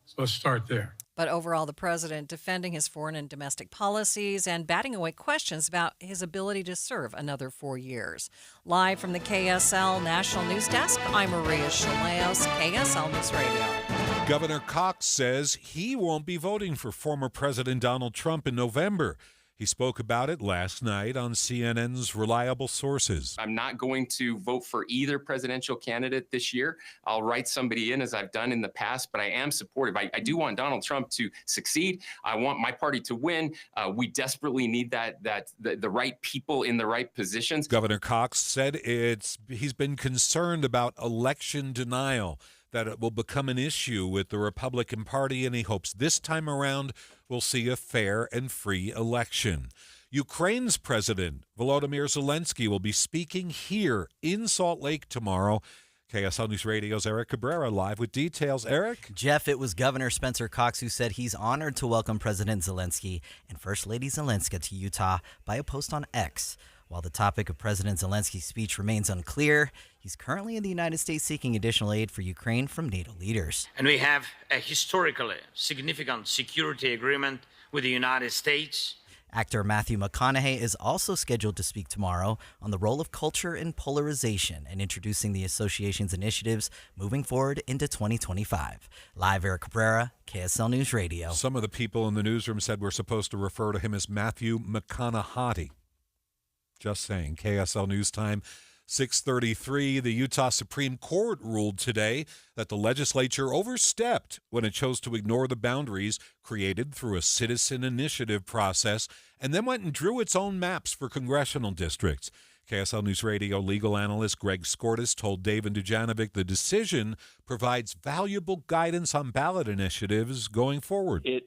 So let's start there. But overall, the president defending his foreign and domestic policies and batting away questions about his ability to serve another 4 years. Live from the KSL National News Desk, I'm Maria Chaleos, KSL News Radio. Governor Cox says he won't be voting for former President Donald Trump in November. He spoke about it last night on CNN's Reliable Sources. I'm not going to vote for either presidential candidate this year. I'll write somebody in as I've done in the past, but I am supportive. I do want Donald Trump to succeed. I want my party to win. We desperately need the right people in the right positions. Governor Cox said he's been concerned about election denial, that it will become an issue with the Republican Party, and he hopes this time around we'll see a fair and free election. Ukraine's President Volodymyr Zelensky will be speaking here in Salt Lake tomorrow. KSL News Radio's Eric Cabrera live with details. Eric? Jeff, it was Governor Spencer Cox who said he's honored to welcome President Zelensky and First Lady Zelenska to Utah by a post on X. While the topic of President Zelensky's speech remains unclear, he's currently in the United States seeking additional aid for Ukraine from NATO leaders. And we have a historically significant security agreement with the United States. Actor Matthew McConaughey is also scheduled to speak tomorrow on the role of culture in polarization and introducing the association's initiatives moving forward into 2025. Live, Eric Cabrera, KSL News Radio. Some of the people in the newsroom said we're supposed to refer to him as Matthew McConaughey. Just saying. KSL News Time, 6:33. The Utah Supreme Court ruled today that the legislature overstepped when it chose to ignore the boundaries created through a citizen initiative process and then went and drew its own maps for congressional districts. KSL News Radio legal analyst Greg Skordas told Dave and Dujanovic the decision provides valuable guidance on ballot initiatives going forward. It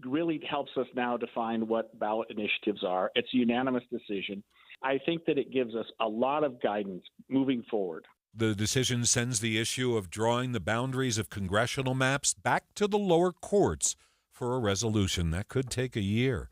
really helps us now define what ballot initiatives are. It's a unanimous decision. I think that it gives us a lot of guidance moving forward. The decision sends the issue of drawing the boundaries of congressional maps back to the lower courts for a resolution. That could take a year.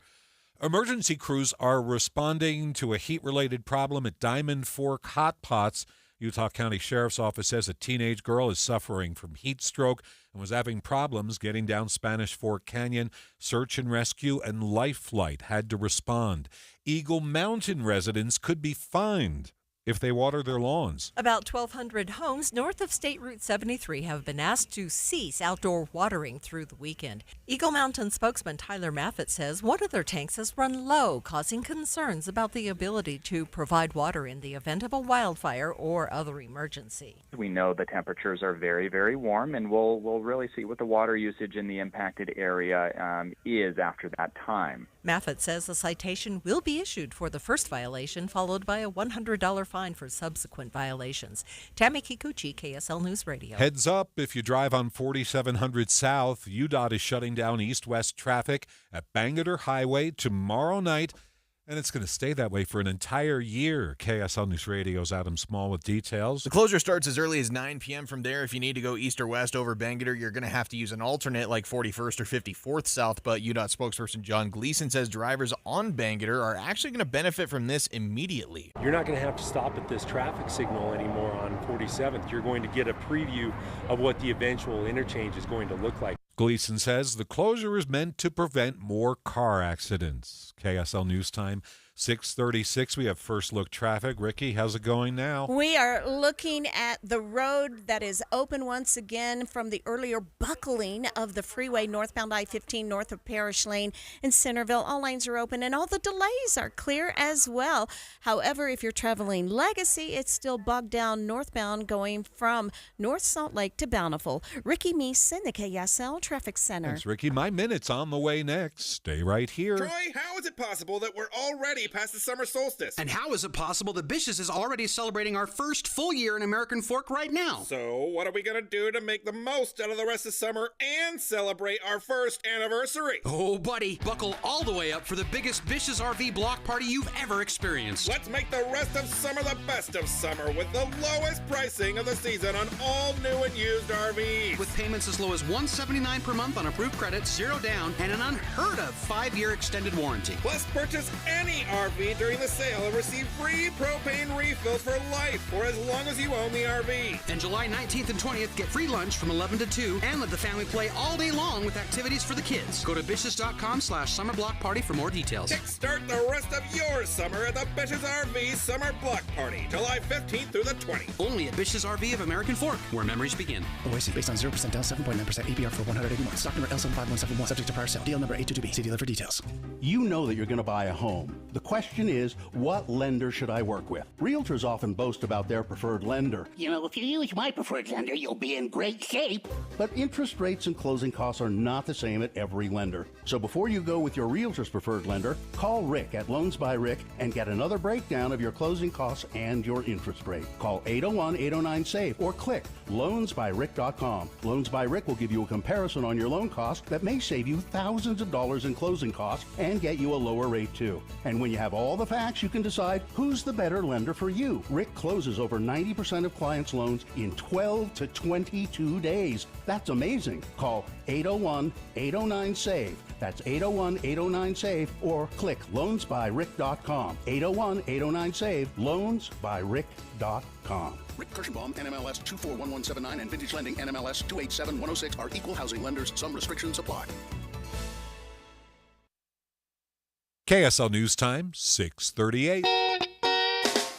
Emergency crews are responding to a heat-related problem at Diamond Fork Hot Pots. Utah County Sheriff's Office says a teenage girl is suffering from heat stroke and was having problems getting down Spanish Fork Canyon. Search and Rescue and Life Flight had to respond. Eagle Mountain residents could be fined if they water their lawns. About 1,200 homes north of State Route 73 have been asked to cease outdoor watering through the weekend. Eagle Mountain spokesman Tyler Maffett says one of their tanks has run low, causing concerns about the ability to provide water in the event of a wildfire or other emergency. We know the temperatures are very, very warm, and we'll really see what the water usage in the impacted area is after that time. Maffett says a citation will be issued for the first violation, followed by a $100 fine for subsequent violations. Tammy Kikuchi, KSL News Radio. Heads up, if you drive on 4700 South, UDOT is shutting down east-west traffic at Bangerter Highway tomorrow night, and it's going to stay that way for an entire year. KSL News Radio's Adam Small with details. The closure starts as early as 9 p.m. From there, if you need to go east or west over Bangerter, you're going to have to use an alternate like 41st or 54th South, but UDOT spokesperson John Gleason says drivers on Bangerter are actually going to benefit from this immediately. You're not going to have to stop at this traffic signal anymore on 47th. You're going to get a preview of what the eventual interchange is going to look like. Gleason says the closure is meant to prevent more car accidents. KSL News Time, 6:36. We have first look traffic. Ricky, how's it going now? We are looking at the road that is open once again from the earlier buckling of the freeway northbound I-15 north of Parish Lane in Centerville. All lanes are open and all the delays are clear as well. However, if you're traveling Legacy, it's still bogged down northbound going from North Salt Lake to Bountiful. Ricky Meese in the KSL Traffic Center. Thanks, Ricky. My minute's on the way next. Stay right here. Troy, how is it possible that we're already past the summer solstice? And how is it possible that Bish's is already celebrating our first full year in American Fork right now? So what are we going to do to make the most out of the rest of summer and celebrate our first anniversary? Oh, buddy, buckle all the way up for the biggest Bish's RV block party you've ever experienced. Let's make the rest of summer the best of summer with the lowest pricing of the season on all new and used RVs. With payments as low as $179 per month on approved credit, 0 down, and an unheard of 5-year extended warranty. Plus, purchase any RV during the sale and receive free propane refills for life for as long as you own the RV. And July 19th and 20th, get free lunch from 11 to 2 and let the family play all day long with activities for the kids. Go to Bish's.com/summerblock party for more details. Kickstart the rest of your summer at the Bish's RV Summer Block Party, July 15th through the 20th. Only at Bish's RV of American Fork, where memories begin. OIC based on 0% down, 7.9% APR for 180 months. Stock number L75171, subject to prior sale. Deal number 822B. See dealer for details. You know that you're going to buy a home. The question is, what lender should I work with? Realtors often boast about their preferred lender. You know, if you use my preferred lender, you'll be in great shape. But interest rates and closing costs are not the same at every lender. So before you go with your realtor's preferred lender, call Rick at Loans by Rick and get another breakdown of your closing costs and your interest rate. Call 801-809-SAVE or click loansbyrick.com. Loans by Rick will give you a comparison on your loan cost that may save you thousands of dollars in closing costs and get you a lower rate too. And when you have all the facts, you can decide who's the better lender for you. Rick closes over 90% of clients' loans in 12 to 22 days. That's amazing. Call 801-809-SAVE. That's 801-809-SAVE or click loansbyrick.com. 801-809-SAVE, loansbyrick.com. Rick Kirschenbaum, NMLS 241179, and Vintage Lending, NMLS 287106 are equal housing lenders. Some restrictions apply. KSL News Time, 6:38.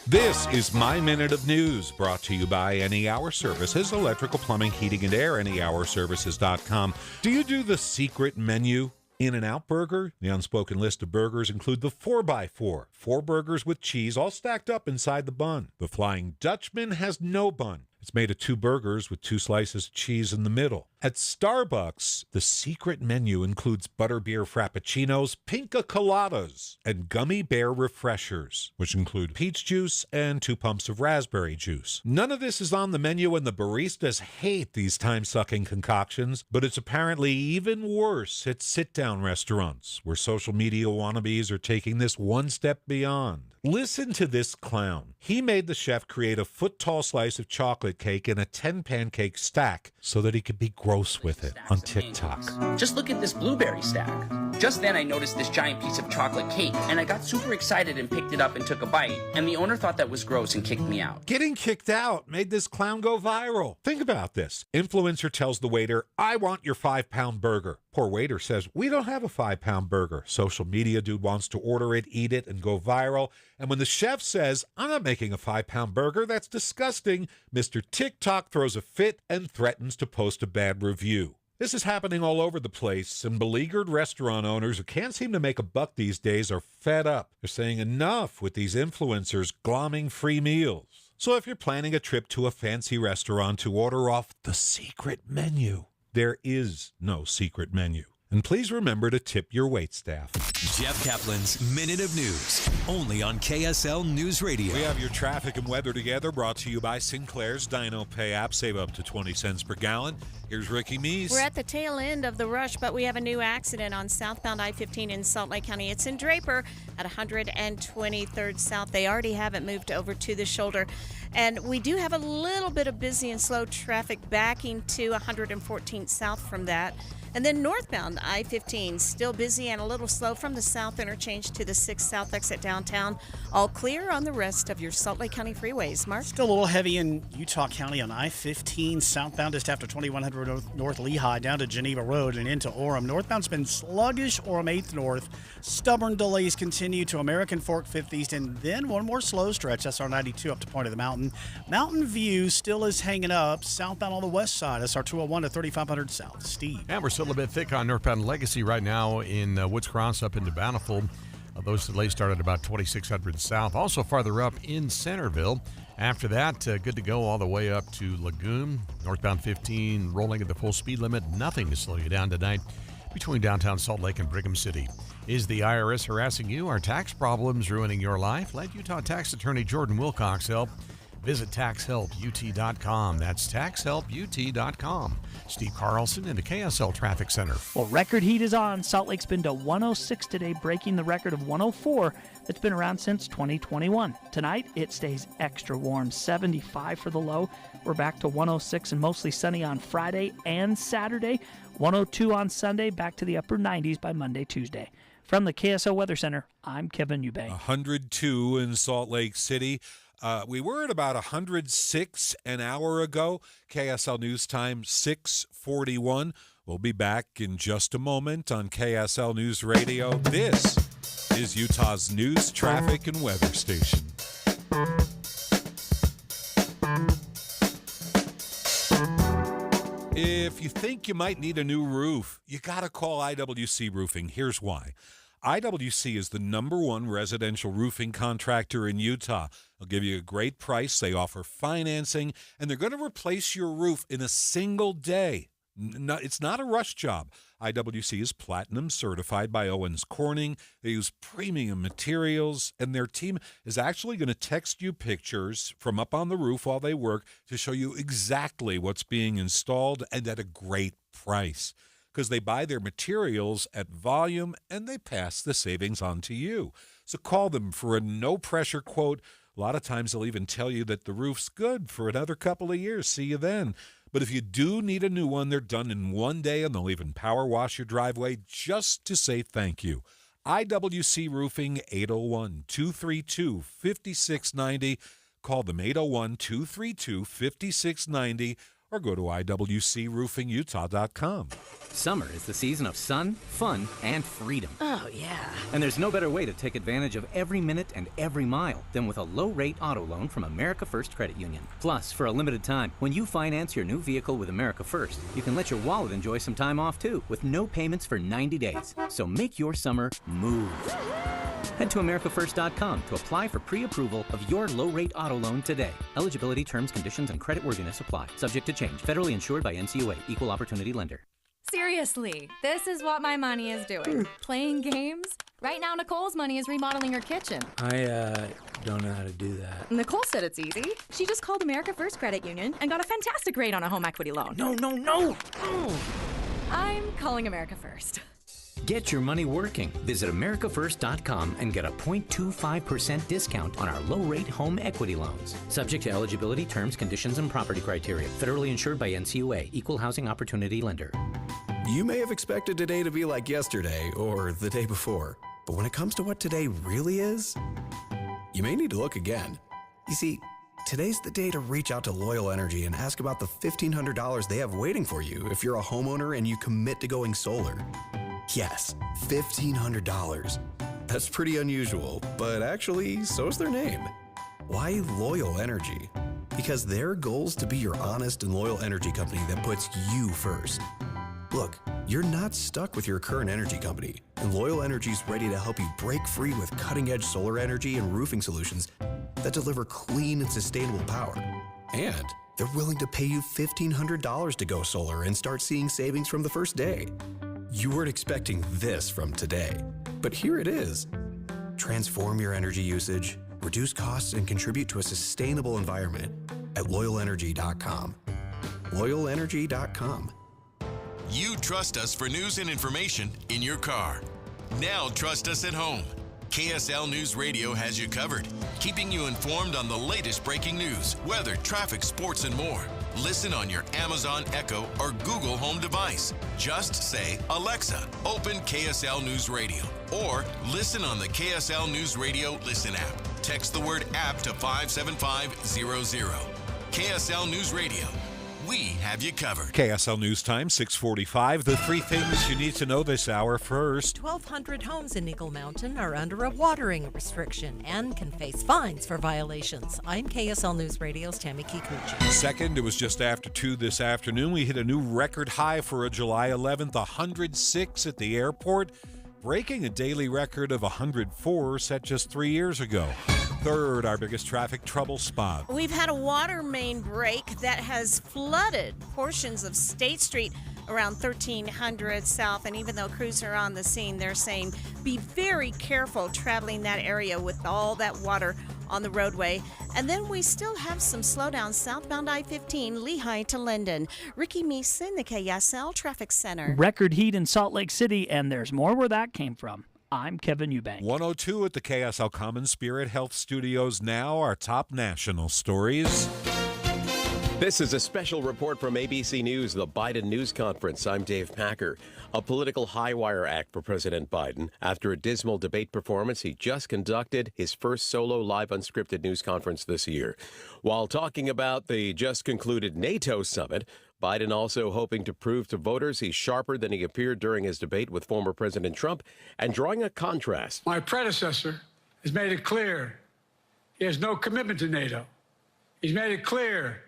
This is My Minute of News, brought to you by Any Hour Services, electrical, plumbing, heating, and air, anyhourservices.com. Do you do the secret menu? In-N-Out Burger? The unspoken list of burgers include the 4x4, 4 burgers with cheese all stacked up inside the bun. The Flying Dutchman has no bun. It's made of 2 burgers with 2 slices of cheese in the middle. At Starbucks, the secret menu includes butterbeer frappuccinos, pinca coladas, and gummy bear refreshers, which include peach juice and 2 pumps of raspberry juice. None of this is on the menu, and the baristas hate these time-sucking concoctions, but it's apparently even worse at sit-down restaurants, where social media wannabes are taking this one step beyond. Listen to this clown. He made the chef create a foot-tall slice of chocolate cake in a 10-pancake stack so that he could be gross with it on TikTok. Just look at this blueberry stack. Just then I noticed this giant piece of chocolate cake, and I got super excited and picked it up and took a bite, and the owner thought that was gross and kicked me out. Getting kicked out made this clown go viral. Think about this. Influencer tells the waiter, "I want your 5-pound burger." Poor waiter says, "We don't have a 5-pound burger." Social media dude wants to order it, eat it, and go viral. And when the chef says, "I'm not making a 5-pound burger, that's disgusting," Mr. TikTok throws a fit and threatens to post a bad review. This is happening all over the place, and beleaguered restaurant owners who can't seem to make a buck these days are fed up. They're saying enough with these influencers glomming free meals. So if you're planning a trip to a fancy restaurant to order off the secret menu, there is no secret menu. And please remember to tip your waitstaff. Jeff Kaplan's Minute of News, only on KSL News Radio. We have your traffic and weather together, brought to you by Sinclair's Dino Pay app. Save up to 20 cents per gallon. Here's Ricky Meese. We're at the tail end of the rush, but we have a new accident on southbound I-15 in Salt Lake County. It's in Draper at 123rd South. They already have it moved over to the shoulder. And we do have a little bit of busy and slow traffic backing to 114th South from that. And then northbound I-15, still busy and a little slow from the south interchange to the 6th South exit downtown. All clear on the rest of your Salt Lake County freeways. Mark? Still a little heavy in Utah County on I-15 southbound just after 2100 North Lehigh down to Geneva Road and into Orem. Northbound's been sluggish, Orem 8th North. Stubborn delays continue to American Fork 5th East, and then one more slow stretch, SR 92 up to Point of the Mountain. Mountain View still is hanging up southbound on the west side, SR 201 to 3500 South. Steve? And we're still a bit thick on northbound Legacy right now in Woods Cross up into Bountiful. Those delays started about 2600 South. Also farther up in Centerville. After that, good to go all the way up to Lagoon. Northbound 15 rolling at the full speed limit. Nothing to slow you down tonight between downtown Salt Lake and Brigham City. Is the IRS harassing you? Are tax problems ruining your life? Let Utah tax attorney Jordan Wilcox help. Visit TaxHelpUT.com. That's TaxHelpUT.com. Steve Carlson in the KSL Traffic Center. Well, record heat is on. Salt Lake's been to 106 today, breaking the record of 104 that's been around since 2021. Tonight, it stays extra warm, 75 for the low. We're back to 106 and mostly sunny on Friday and Saturday. 102 on Sunday, back to the upper 90s by Monday, Tuesday. From the KSL Weather Center, I'm Kevin Eubank. 102 in Salt Lake City. We were at about 106 an hour ago. KSL News Time 6:41. We'll be back in just a moment on KSL News Radio. This is Utah's news, traffic, and weather station. If you think you might need a new roof, you got to call IWC Roofing. Here's why. IWC is the #1 residential roofing contractor in Utah. They'll give you a great price. They offer financing, and they're going to replace your roof in a single day. No, it's not a rush job. IWC is platinum certified by Owens Corning. They use premium materials, and their team is actually going to text you pictures from up on the roof while they work to show you exactly what's being installed and at a great price, because they buy their materials at volume and they pass the savings on to you. So call them for a no-pressure quote. A lot of times they'll even tell you that the roof's good for another couple of years. See you then. But if you do need a new one, they're done in one day, and they'll even power wash your driveway just to say thank you. IWC Roofing, 801-232-5690. Call them 801-232-5690 or go to iwcroofingutah.com. Summer is the season of sun, fun, and freedom. Oh, yeah. And there's no better way to take advantage of every minute and every mile than with a low-rate auto loan from America First Credit Union. Plus, for a limited time, when you finance your new vehicle with America First, you can let your wallet enjoy some time off, too, with no payments for 90 days. So make your summer move. Head to AmericaFirst.com to apply for pre-approval of your low-rate auto loan today. Eligibility, terms, conditions, and creditworthiness apply. Subject to change. Federally insured by NCUA. Equal Opportunity Lender. Seriously, this is what my money is doing. Playing games. Right now, Nicole's money is remodeling her kitchen. I don't know how to do that. Nicole said it's easy. She just called America First Credit Union and got a fantastic rate on a home equity loan. No! I'm calling America First. Get your money working. Visit AmericaFirst.com and get a 0.25% discount on our low-rate home equity loans. Subject to eligibility, terms, conditions, and property criteria. Federally insured by NCUA. Equal Housing Opportunity Lender. You may have expected today to be like yesterday or the day before, but when it comes to what today really is, you may need to look again. You see, today's the day to reach out to Loyal Energy and ask about the $1,500 they have waiting for you if you're a homeowner and you commit to going solar. Yes, $1,500. That's pretty unusual, but actually, so's their name. Why Loyal Energy? Because their goal's to be your honest and loyal energy company that puts you first. Look, you're not stuck with your current energy company, and Loyal Energy's ready to help you break free with cutting-edge solar energy and roofing solutions that deliver clean and sustainable power. And they're willing to pay you $1,500 to go solar and start seeing savings from the first day. You weren't expecting this from today, but here it is. Transform your energy usage, reduce costs, and contribute to a sustainable environment at LoyalEnergy.com. LoyalEnergy.com. You trust us for news and information in your car. Now trust us at home. KSL News Radio has you covered, keeping you informed on the latest breaking news, weather, traffic, sports, and more. Listen on your Amazon Echo or Google Home device. Just say, Alexa, open KSL News Radio. Or listen on the KSL News Radio Listen app. Text the word app to 57500. KSL News Radio. We have you covered. KSL News Time, 6:45. The three things you need to know this hour. First, 1,200 homes in Eagle Mountain are under a watering restriction and can face fines for violations. I'm KSL News Radio's Tammy Kikuchi. Second, it was just after 2 this afternoon. We hit a new record high for a July 11th, 106 at the airport, breaking a daily record of 104 set just 3 years ago. Third, our biggest traffic trouble spot. We've had a water main break that has flooded portions of State Street around 1300 South. And even though crews are on the scene, they're saying be very careful traveling that area with all that water on the roadway. And then we still have some slowdowns southbound I-15, Lehigh to Linden. Ricky Meeson, the KSL Traffic Center. Record heat in Salt Lake City, and there's more where that came from. I'm Kevin Eubank. 102 at the KSL Common Spirit Health Studios now. Our top national stories. This is a special report from ABC News, the Biden News Conference. I'm Dave Packer. A political high-wire act for President Biden. After a dismal debate performance, he just conducted his first solo live unscripted news conference this year. While talking about the just concluded NATO summit, Biden also hoping to prove to voters he's sharper than he appeared during his debate with former President Trump and drawing a contrast. My predecessor has made it clear he has no commitment to NATO. He's made it clear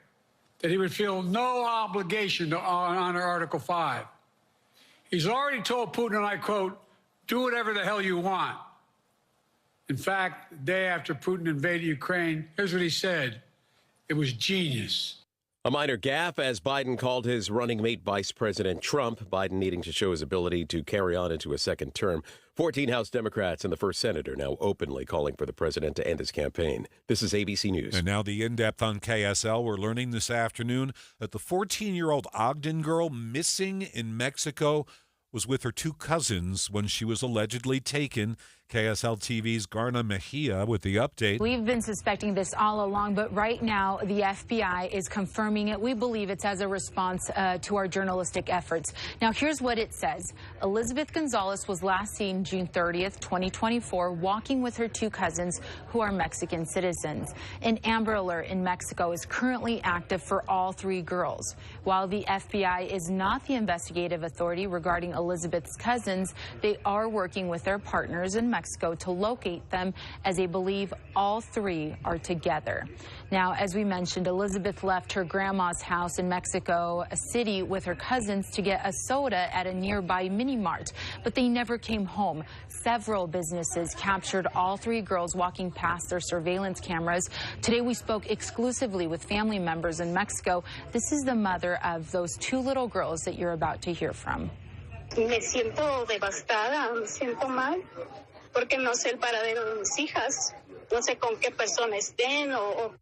that he would feel no obligation to honor Article 5. He's already told Putin, and I quote, "Do whatever the hell you want." In fact, the day after Putin invaded Ukraine, here's what he said. It was genius. A minor gaffe, as Biden called his running mate Vice President Trump, Biden needing to show his ability to carry on into a second term. 14 House Democrats and the first senator now openly calling for the president to end his campaign. This is ABC News. And now the in-depth on KSL. We're learning this afternoon that the 14-year-old Ogden girl missing in Mexico was with her two cousins when she was allegedly taken. KSL TV's Garna Mejia with the update. We've been suspecting this all along, but right now the FBI is confirming it. We believe it's as a response to our journalistic efforts. Now, here's what it says. Elizabeth Gonzalez was last seen June 30th, 2024, walking with her two cousins who are Mexican citizens. An Amber Alert in Mexico is currently active for all three girls. While the FBI is not the investigative authority regarding Elizabeth's cousins, they are working with their partners in Mexico to locate them, as they believe all three are together. Now, as we mentioned, Elizabeth left her grandma's house in Mexico City with her cousins to get a soda at a nearby mini mart, but they never came home. Several businesses captured all three girls walking past their surveillance cameras. Today we spoke exclusively with family members in Mexico. This is the mother of those two little girls that you're about to hear from. Me siento devastada, me siento mal, porque no sé el paradero de mis hijas, no sé con qué persona estén o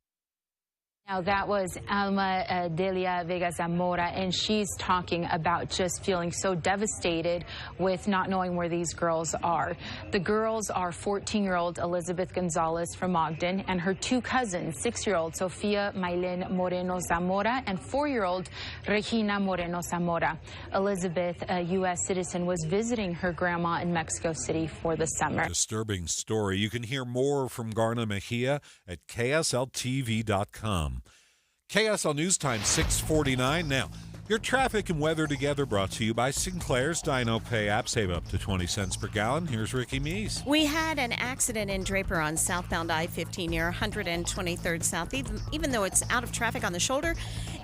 Now, that was Alma Delia Vega Zamora, and she's talking about just feeling so devastated with not knowing where these girls are. The girls are 14-year-old Elizabeth Gonzalez from Ogden and her two cousins, 6-year-old Sofia Maylen Moreno Zamora and 4-year-old Regina Moreno Zamora. Elizabeth, a U.S. citizen, was visiting her grandma in Mexico City for the summer. Disturbing story. You can hear more from Garna Mejia at KSLTV.com. KSL News Time, 6:49 now. Your traffic and weather together brought to you by Sinclair's Dino Pay app. Save up to 20 cents per gallon. Here's Ricky Meese. We had an accident in Draper on southbound I-15 near 123rd South. Even though it's out of traffic on the shoulder,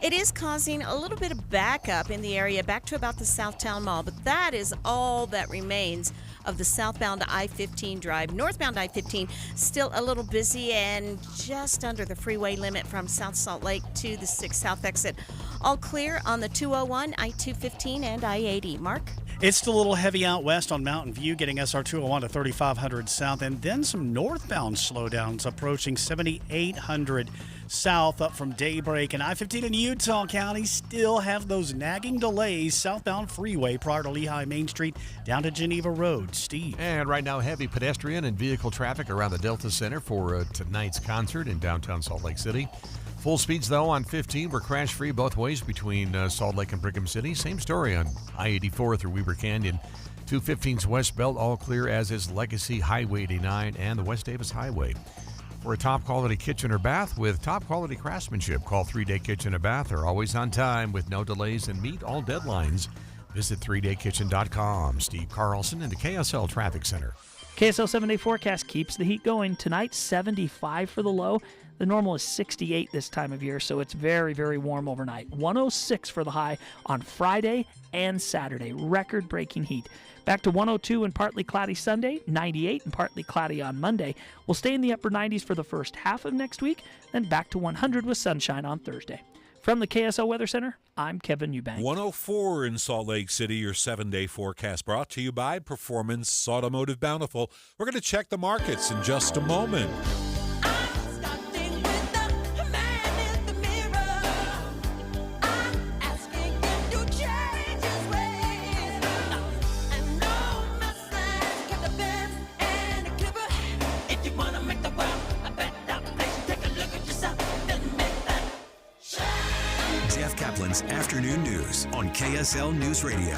it is causing a little bit of backup in the area back to about the Southtown Mall. But that is all that remains of the southbound I-15 drive. Northbound I-15 still a little busy and just under the freeway limit from South Salt Lake to the 6 South exit. All clear on the 201, I-215, and I-80. Mark? It's still a little heavy out west on Mountain View, getting SR 201 to 3500 south, and then some northbound slowdowns approaching 7800 south up from Daybreak. And I-15 in Utah County still have those nagging delays southbound freeway prior to Lehigh Main Street down to Geneva Road. Steve. And right now, heavy pedestrian and vehicle traffic around the Delta Center for tonight's concert in downtown Salt Lake City. Full speeds, though, on 15. We're crash-free both ways between Salt Lake and Brigham City. Same story on I-84 through Weber Canyon. 215's West Belt, all clear, as is Legacy Highway 89 and the West Davis Highway. For a top-quality kitchen or bath with top-quality craftsmanship, call 3-Day Kitchen or Bath. They're always on time with no delays and meet all deadlines. Visit 3daykitchen.com. Steve Carlson in the KSL Traffic Center. KSL 7-day forecast keeps the heat going. Tonight, 75 for the low. The normal is 68 this time of year, so it's very, very warm overnight. 106 for the high on Friday and Saturday. Record-breaking heat. Back to 102 and partly cloudy Sunday, 98 and partly cloudy on Monday. We'll stay in the upper 90s for the first half of next week, then back to 100 with sunshine on Thursday. From the KSL Weather Center, I'm Kevin Eubank. 104 in Salt Lake City, your 7-day forecast brought to you by Performance Automotive Bountiful. We're going to check the markets in just a moment. Caplan's afternoon news on KSL News Radio.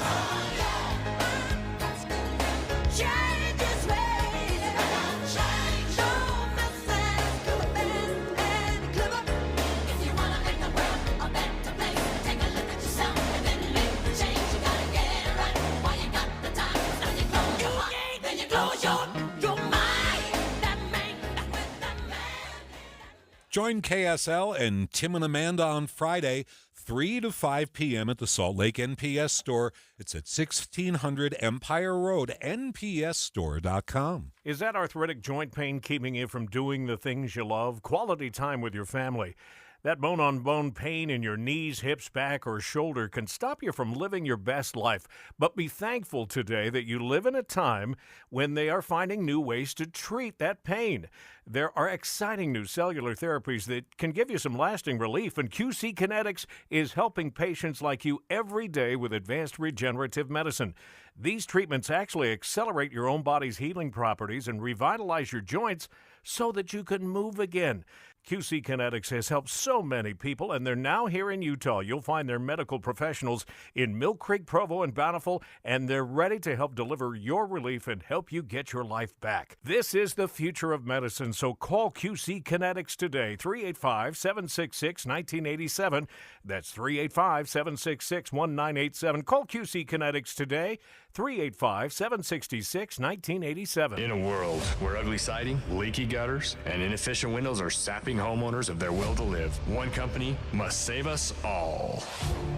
Join KSL and Tim and Amanda on Friday, 3 to 5 p.m. at the Salt Lake NPS store. It's at 1600 Empire Road, npsstore.com. Is that arthritic joint pain keeping you from doing the things you love? Quality time with your family. That bone-on-bone pain in your knees, hips, back, or shoulder can stop you from living your best life. But be thankful today that you live in a time when they are finding new ways to treat that pain. There are exciting new cellular therapies that can give you some lasting relief, and QC Kinetics is helping patients like you every day with advanced regenerative medicine. These treatments actually accelerate your own body's healing properties and revitalize your joints so that you can move again. QC Kinetics has helped so many people, and they're now here in Utah. You'll find their medical professionals in Mill Creek, Provo, and Bountiful, and they're ready to help deliver your relief and help you get your life back. This is the future of medicine, so call QC Kinetics today, 385-766-1987. That's 385-766-1987. Call QC Kinetics today, 385-766-1987. In a world where ugly siding, leaky gutters, and inefficient windows are sapping homeowners of their will to live, one company must save us all.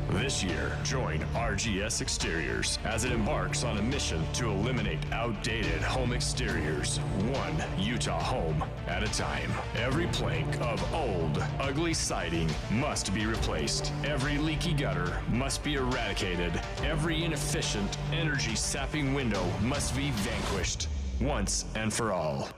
This year, join RGS Exteriors as it embarks on a mission to eliminate outdated home exteriors, one Utah home at a time. Every plank of old, ugly siding must be replaced. Every leaky gutter must be eradicated. Every inefficient, energy-sapping window must be vanquished once and for all.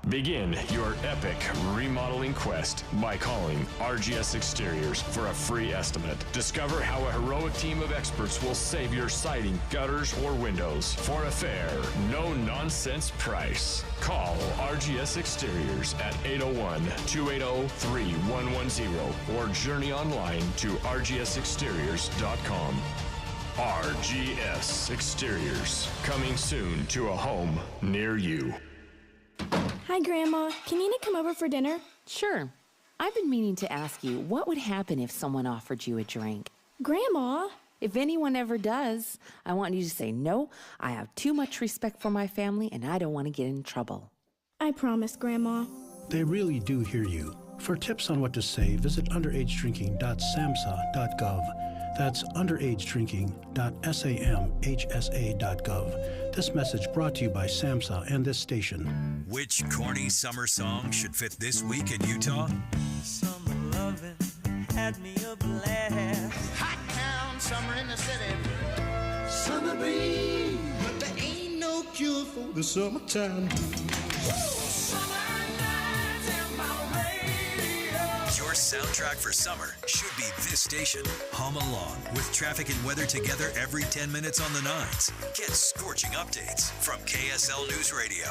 Begin your epic remodeling quest by calling RGS Exteriors for a free estimate. Discover how a heroic team of experts will save your siding, gutters, or windows for a fair, no-nonsense price. Call RGS Exteriors at 801-280-3110 or journey online to rgsexteriors.com. RGS Exteriors, coming soon to a home near you. Hi, Grandma. Can Nina come over for dinner? Sure. I've been meaning to ask you, what would happen if someone offered you a drink? Grandma? If anyone ever does, I want you to say, no, I have too much respect for my family and I don't want to get in trouble. I promise, Grandma. They really do hear you. For tips on what to say, visit underagedrinking.samhsa.gov. That's underagedrinking.samhsa.gov. This message brought to you by SAMHSA and this station. Which corny summer song should fit this week in Utah? Summer loving had me a blast. Hot town, summer in the city. Summer breeze, but there ain't no cure for the summertime. Your soundtrack for summer should be this station. Hum along with traffic and weather together every 10 minutes on the 9s. Get scorching updates from KSL News Radio.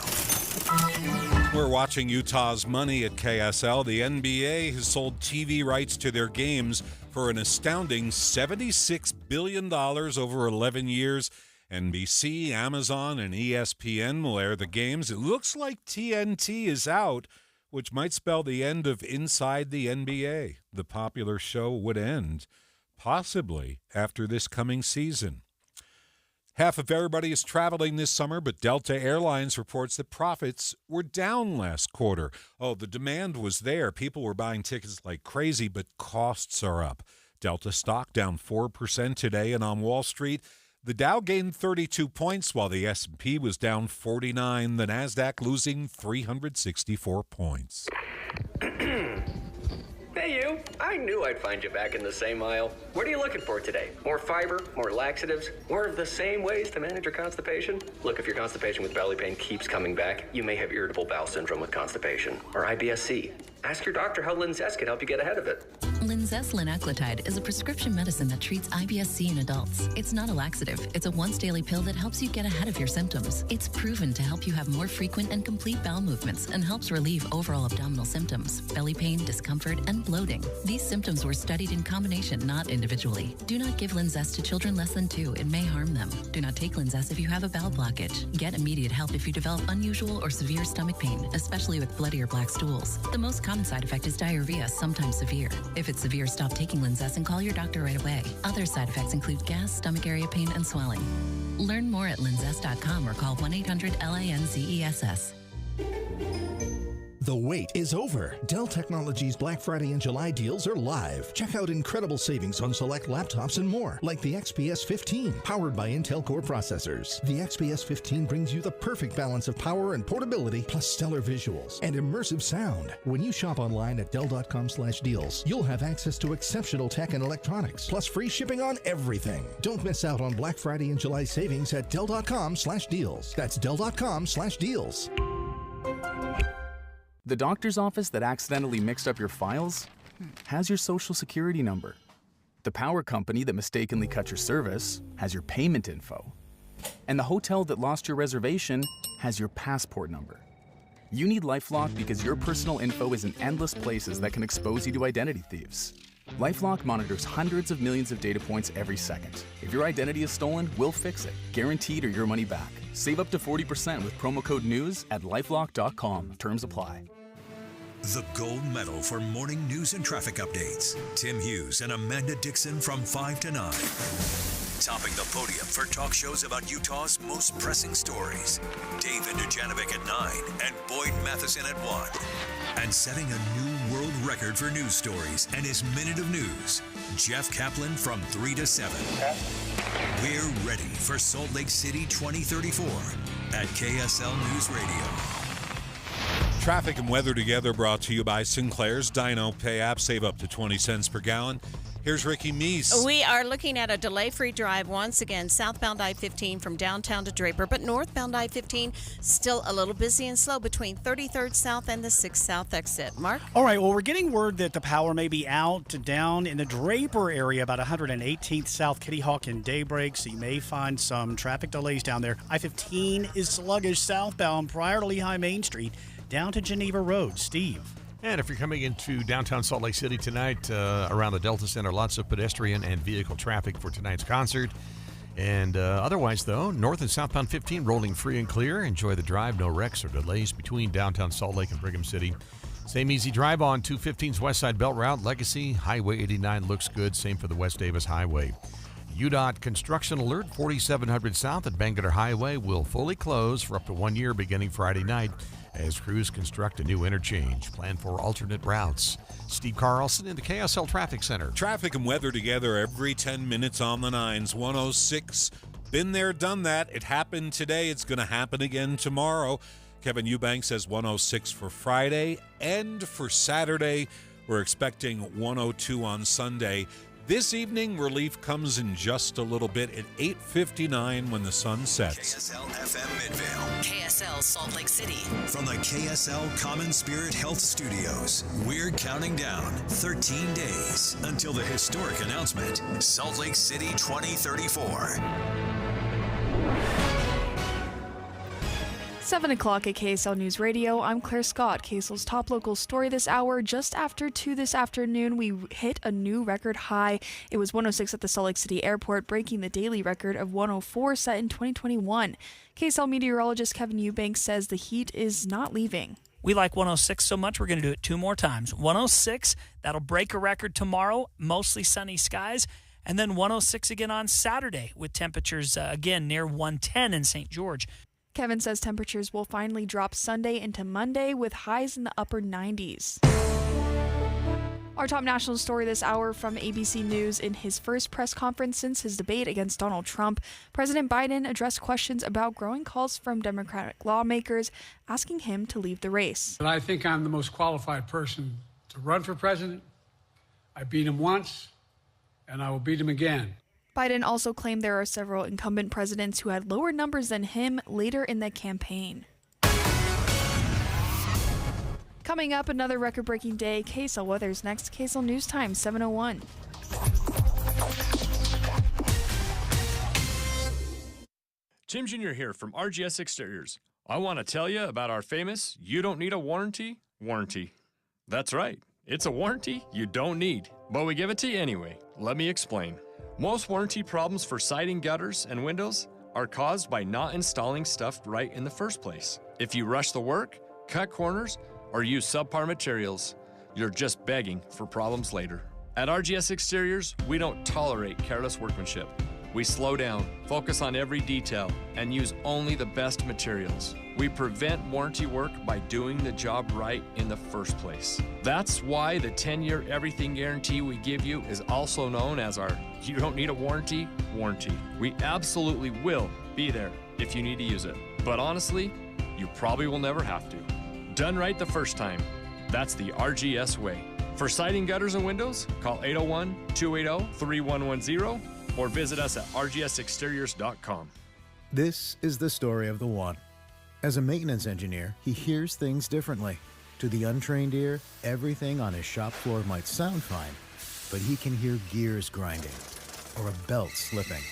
We're watching Utah's money at KSL. The NBA has sold TV rights to their games for an astounding $76 billion over 11 years. NBC, Amazon, and ESPN will air the games. It looks like TNT is out, which might spell the end of Inside the NBA. The popular show would end, possibly, after this coming season. Half of everybody is traveling this summer, but Delta Airlines reports that profits were down last quarter. Oh, the demand was there. People were buying tickets like crazy, but costs are up. Delta stock down 4% today, and on Wall Street, the Dow gained 32 points, while the S&P was down 49, the NASDAQ losing 364 points. Hey, you. I knew I'd find you back in the same aisle. What are you looking for today? More fiber, more laxatives, more of the same ways to manage your constipation? Look, if your constipation with belly pain keeps coming back, you may have irritable bowel syndrome with constipation, or IBS-C. Ask your doctor how Linzess can help you get ahead of it. Linzess linaclotide is a prescription medicine that treats IBS-C in adults. It's not a laxative. It's a once-daily pill that helps you get ahead of your symptoms. It's proven to help you have more frequent and complete bowel movements and helps relieve overall abdominal symptoms, belly pain, discomfort, and bloating. These symptoms were studied in combination, not individually. Do not give Linzess to children less than 2. It may harm them. Do not take Linzess if you have a bowel blockage. Get immediate help if you develop unusual or severe stomach pain, especially with bloody or black stools. The most common side effect is diarrhea, sometimes severe. If it's severe, stop taking Linzess and call your doctor right away. Other side effects include gas, stomach area pain, and swelling. Learn more at linzess.com or call 1-800-LINZESS. The wait is over. Dell Technologies Black Friday and July deals are live. Check out incredible savings on select laptops and more, like the XPS 15, powered by Intel Core processors. The XPS 15 brings you the perfect balance of power and portability, plus stellar visuals and immersive sound. When you shop online at Dell.com/deals, you'll have access to exceptional tech and electronics, plus free shipping on everything. Don't miss out on Black Friday and July savings at Dell.com/deals. That's Dell.com/deals. The doctor's office that accidentally mixed up your files has your social security number. The power company that mistakenly cut your service has your payment info. And the hotel that lost your reservation has your passport number. You need LifeLock because your personal info is in endless places that can expose you to identity thieves. LifeLock monitors hundreds of millions of data points every second. If your identity is stolen, we'll fix it, guaranteed or your money back. Save up to 40% with promo code NEWS at LifeLock.com. Terms apply. The gold medal for morning news and traffic updates. Tim Hughes and Amanda Dixon from 5 to 9. Topping the podium for talk shows about Utah's most pressing stories. David Dujanovic at 9 and Boyd Matheson at 1. And setting a new world record for news stories and his Minute of News, Jeff Caplan from 3 to 7. We're ready for Salt Lake City 2034 at KSL News Radio. Traffic and weather together brought to you by Sinclair's Dino Pay app. Save up to 20 cents per gallon. Here's Ricky Meese. We are looking at a delay-free drive once again, southbound I-15 from downtown to Draper, but northbound I-15 still a little busy and slow between 33rd South and the 6th South exit. Mark? All right, well, we're getting word that the power may be out to down in the Draper area, about 118th South, Kitty Hawk and Daybreak, so you may find some traffic delays down there. I-15 is sluggish southbound prior to Lehigh Main Street down to Geneva Road. Steve? And if you're coming into downtown Salt Lake City tonight, around the Delta Center, lots of pedestrian and vehicle traffic for tonight's concert. And otherwise, though, north and southbound 15 rolling free and clear. Enjoy the drive. No wrecks or delays between downtown Salt Lake and Brigham City. Same easy drive on 215's West Side Belt Route. Legacy, Highway 89 looks good. Same for the West Davis Highway. UDOT construction alert, 4700 South at Bangerter Highway will fully close for up to 1 year beginning Friday night as crews construct a new interchange. Plan for alternate routes. Steve Carlson in the KSL Traffic Center. Traffic and weather together every 10 minutes on the 9s. 106. Been there, done that. It happened today. It's going to happen again tomorrow. Kevin Eubank says 106 for Friday and for Saturday. We're expecting 102 on Sunday. This evening, relief comes in just a little bit at 8:59 when the sun sets. KSL FM Midvale. KSL Salt Lake City. From the KSL Common Spirit Health Studios, we're counting down 13 days until the historic announcement, Salt Lake City 2034. 7 o'clock at KSL News Radio. I'm Claire Scott. KSL's top local story this hour. Just after 2 this afternoon, we hit a new record high. It was 106 at the Salt Lake City Airport, breaking the daily record of 104 set in 2021. KSL meteorologist Kevin Eubank says the heat is not leaving. We like 106 so much, we're going to do it 2 more times. 106, that'll break a record tomorrow, mostly sunny skies. And then 106 again on Saturday with temperatures, again, near 110 in St. George. Kevin says temperatures will finally drop Sunday into Monday with highs in the upper 90s. Our top national story this hour from ABC News. In his first press conference since his debate against Donald Trump, President Biden addressed questions about growing calls from Democratic lawmakers asking him to leave the race. I think I'm the most qualified person to run for president. I beat him once, and I will beat him again. Biden also claimed there are several incumbent presidents who had lower numbers than him later in the campaign. Coming up, another record-breaking day. KSL weather's next. KSL News Time, 7:01. Tim Jr. here from RGS Exteriors. I want to tell you about our famous "You Don't Need a Warranty" warranty. That's right, it's a warranty you don't need, but we give it to you anyway. Let me explain. Most warranty problems for siding, gutters, and windows are caused by not installing stuff right in the first place. If you rush the work, cut corners, or use subpar materials, you're just begging for problems later. At RGS Exteriors, we don't tolerate careless workmanship. We slow down, focus on every detail, and use only the best materials. We prevent warranty work by doing the job right in the first place. That's why the 10-year everything guarantee we give you is also known as our "You Don't Need a Warranty" warranty. We absolutely will be there if you need to use it. But honestly, you probably will never have to. Done right the first time. That's the RGS way. For siding, gutters, and windows, call 801-280-3110 or visit us at rgsexteriors.com. This is the story of the one. As a maintenance engineer, he hears things differently. To the untrained ear, everything on his shop floor might sound fine, but he can hear gears grinding or a belt slipping.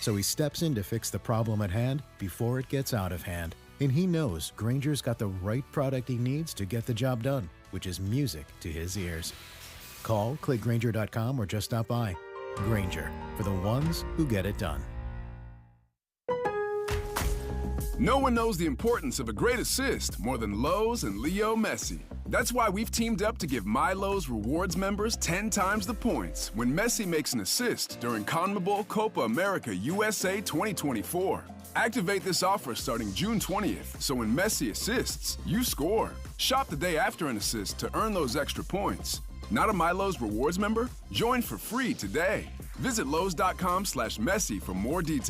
So he steps in to fix the problem at hand before it gets out of hand. And he knows Grainger's got the right product he needs to get the job done, which is music to his ears. Call, click Grainger.com, or just stop by. Grainger, for the ones who get it done. No one knows the importance of a great assist more than Lowe's and Leo Messi. That's why we've teamed up to give My Lowe's Rewards members 10 times the points when Messi makes an assist during CONMEBOL Copa America USA 2024. Activate this offer starting June 20th, so when Messi assists, you score. Shop the day after an assist to earn those extra points. Not a My Lowe's Rewards member? Join for free today. Visit Lowe's.com/Messi for more details.